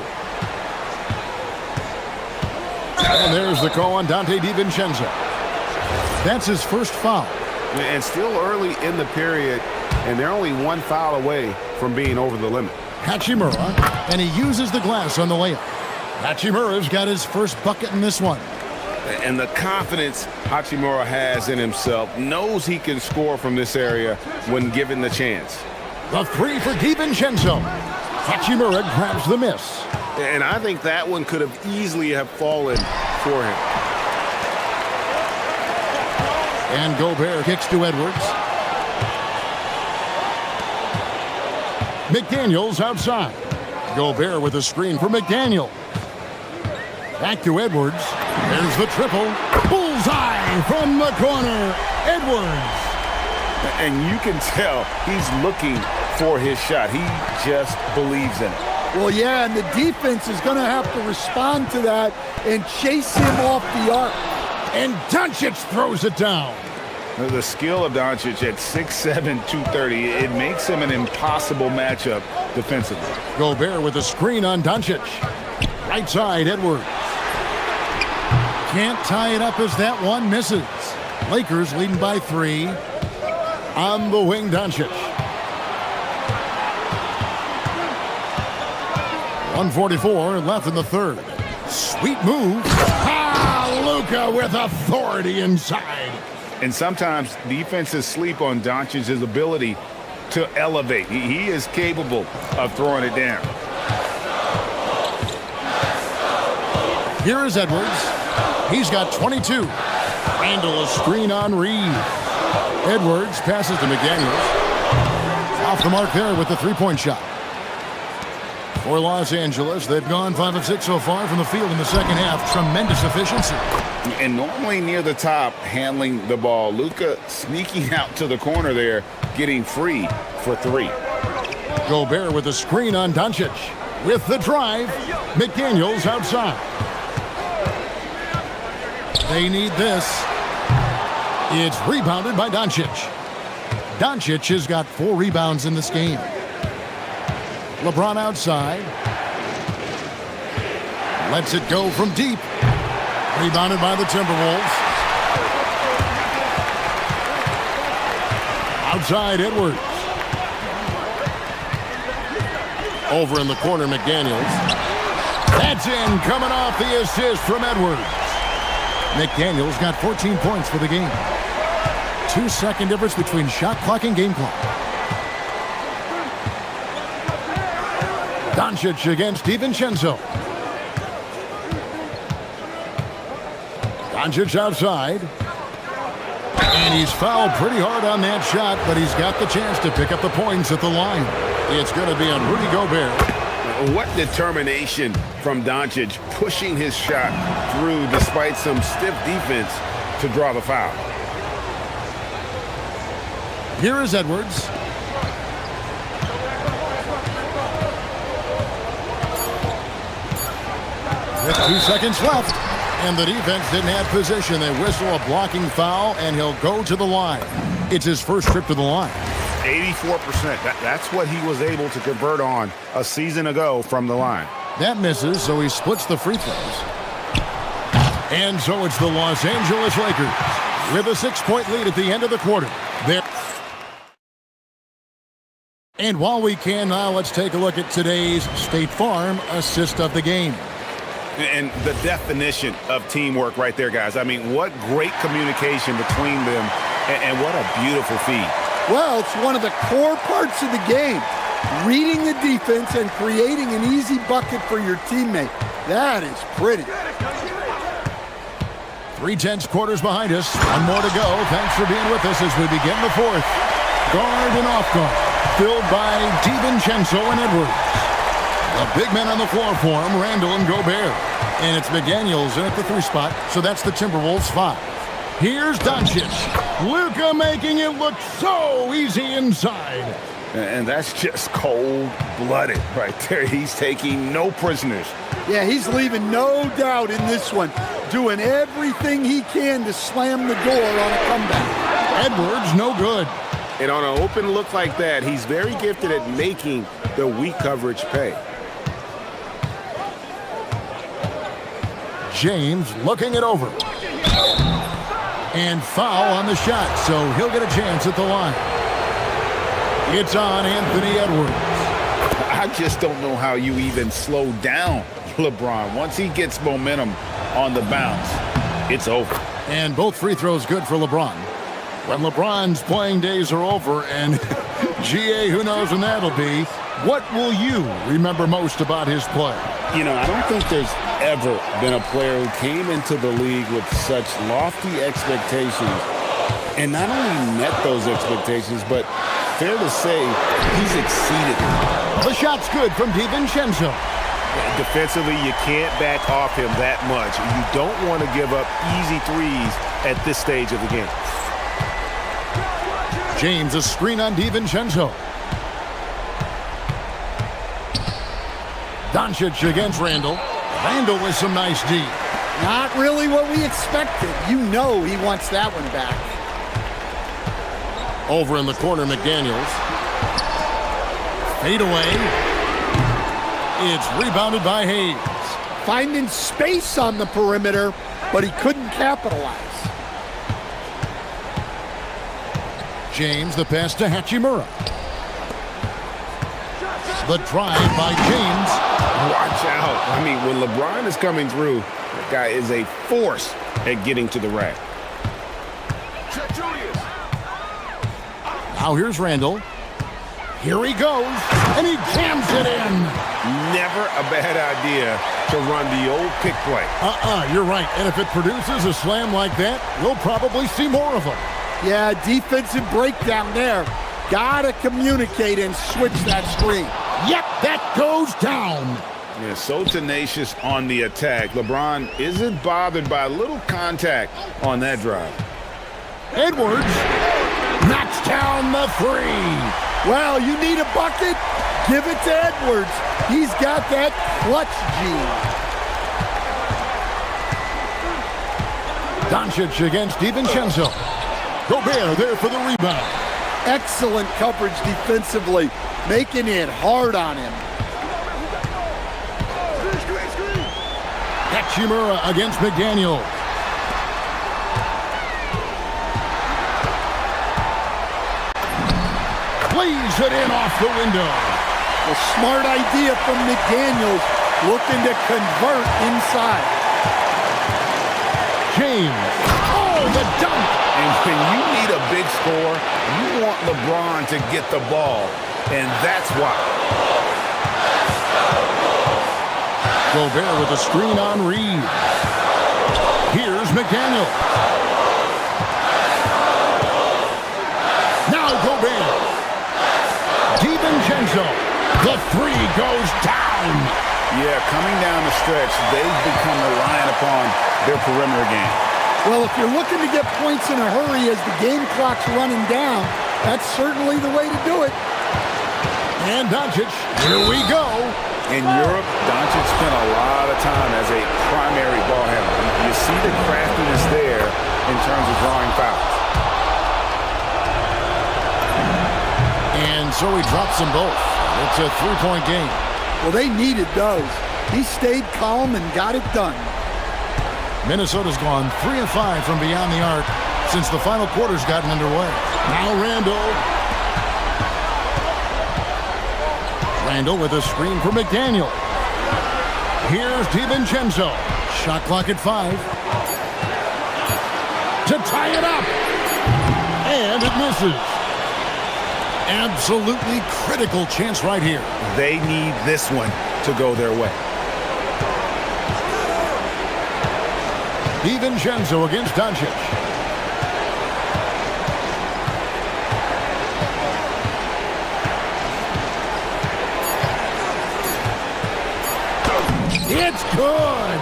And there's the call on Dante DiVincenzo. That's his first foul.
And still early in the period, and they're only 1 foul away from being over the limit.
Hachimura, and he uses the glass on the layup. Hachimura's got his first bucket in this one.
And the confidence Hachimura has in himself, knows he can score from this area when given the chance.
The 3 for DiVincenzo. Hachimura grabs the miss.
And I think that one could have easily have fallen for him.
And Gobert kicks to Edwards. McDaniels outside. Gobert with a screen for McDaniel. Back to Edwards. There's the triple. Bullseye from the corner. Edwards.
And you can tell he's looking for his shot. He just believes in it.
Well, yeah, and the defense is going to have to respond to that and chase him off the arc.
And Doncic throws it down.
The skill of Doncic at 6'7", 230, it makes him an impossible matchup defensively.
Gobert with a screen on Doncic. Right side, Edwards. Can't tie it up as that one misses. Lakers leading by 3. On the wing, Doncic. 1:44 left in the third. Sweet move. Luka with authority inside.
And sometimes defenses sleep on Doncic's ability to elevate. He is capable of throwing it down.
Here is Edwards. He's got 22. Randall a screen on Reed. Edwards passes to McDaniels. Off the mark there with the three-point shot. For Los Angeles, they've gone 5 of 6 so far from the field in the second half. Tremendous efficiency.
And normally near the top, handling the ball. Luka sneaking out to the corner there, getting free for 3.
Gobert with a screen on Doncic. With the drive, McDaniels outside. They need this. It's rebounded by Doncic. Doncic has got 4 rebounds in this game. LeBron outside. Lets it go from deep. Rebounded by the Timberwolves. Outside, Edwards. Over in the corner, McDaniels. That's in, coming off the assist from Edwards. McDaniels got 14 points for the game. 2-second difference between shot clock and game clock. Doncic against DiVincenzo. Doncic outside. And he's fouled pretty hard on that shot, but he's got the chance to pick up the points at the line. It's going to be on Rudy Gobert.
What determination from Doncic, pushing his shot through despite some stiff defense to draw the foul.
Here is Edwards. With 2 seconds left, and the defense didn't have position. They whistle a blocking foul, and he'll go to the line. It's his first trip to the line.
84%. That's what he was able to convert on a season ago from the line.
That misses, so he splits the free throws. And so it's the Los Angeles Lakers with a 6-point lead at the end of the quarter. And while we can now, let's take a look at today's State Farm assist of the game.
And the definition of teamwork right there, guys. I mean, what great communication between them, and what a beautiful feed.
Well, it's one of the core parts of the game. Reading the defense and creating an easy bucket for your teammate. That is pretty.
3/10 quarters behind us. One more to go. Thanks for being with us as we begin the fourth. Guard and off guard. Filled by DiVincenzo and Edwards. The big men on the floor for him, Randall and Gobert. And it's McDaniels in at the 3 spot, so that's the Timberwolves 5. Here's Doncic. Luka making it look so easy inside.
And that's just cold-blooded right there. He's taking no prisoners.
Yeah, he's leaving no doubt in this one. doing everything he can to slam the door on a comeback.
Edwards, no good.
And on an open look like that, he's very gifted at making the weak coverage pay.
James looking it over. And foul on the shot, so he'll get a chance at the line. It's on Anthony Edwards.
I just don't know how you even slow down LeBron. Once he gets momentum on the bounce, it's over.
And both free throws good for LeBron. When LeBron's playing days are over, and GA, who knows when that'll be, what will you remember most about his play?
You know, I don't think there's ever been a player who came into the league with such lofty expectations and not only met those expectations, but fair to say, he's exceeded them.
The shot's good from DiVincenzo.
Defensively, you can't back off him that much. You don't want to give up easy threes at this stage of the game.
James, a screen on DiVincenzo. Doncic against Randall. Randall with some nice D.
Not really what we expected. You know he wants that one back.
Over in the corner, McDaniels. Fade away. It's rebounded by Hayes.
Finding space on the perimeter, but he couldn't capitalize.
James, the pass to Hachimura. The drive by James.
Watch out. I mean, when LeBron is coming through, that guy is a force at getting to the rack.
Now here's Randall. Here he goes, and he jams it in.
Never a bad idea to run the old pick play.
You're right. And if it produces a slam like that, we'll probably see more of them.
Yeah, defensive breakdown there. Gotta communicate and switch that screen.
Yep, that goes down.
Yeah, so tenacious on the attack. LeBron isn't bothered by a little contact on that drive.
Edwards knocks down the three.
Well, you need a bucket? Give it to Edwards. He's got that clutch gene.
Doncic against DiVincenzo. Gobert there for the rebound.
Excellent coverage defensively, making it hard on him.
Hachimura against McDaniel. Plays it in off the window.
A smart idea from McDaniels, looking to convert inside.
James. Oh, the dunk.
And when you need a big score, you want LeBron to get the ball, and that's why.
Gobert with a screen on Reed. Here's McDaniel. Now Gobert. DiVincenzo. The three goes down.
Yeah, coming down the stretch, they've become reliant upon their perimeter game.
Well, if you're looking to get points in a hurry as the game clock's running down, that's certainly the way to do it.
And Doncic, here we go.
In Europe, Doncic spent a lot of time as a primary ball handler. You see the craftiness there in terms of drawing fouls.
And so he drops them both. It's a three-point game.
Well, they needed those. He stayed calm and got it done.
Minnesota's gone 3 of 5 from beyond the arc since the final quarter's gotten underway. Now Randall. Randall with a screen for McDaniel. Here's DiVincenzo. Shot clock at 5. To tie it up. And it misses. Absolutely critical chance right here.
They need this one to go their way.
DiVincenzo against Doncic. It's good.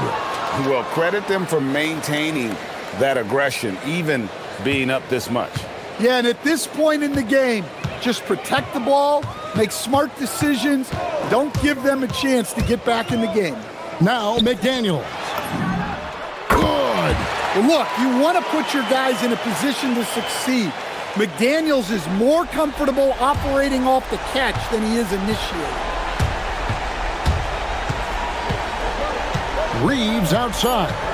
Well, credit them for maintaining that aggression, even being up this much.
Yeah, and at this point in the game, just protect the ball, make smart decisions, don't give them a chance to get back in the game.
Now McDaniel. Good.
Well, look, you want to put your guys in a position to succeed. McDaniels is more comfortable operating off the catch than he is initiating.
Reeves outside.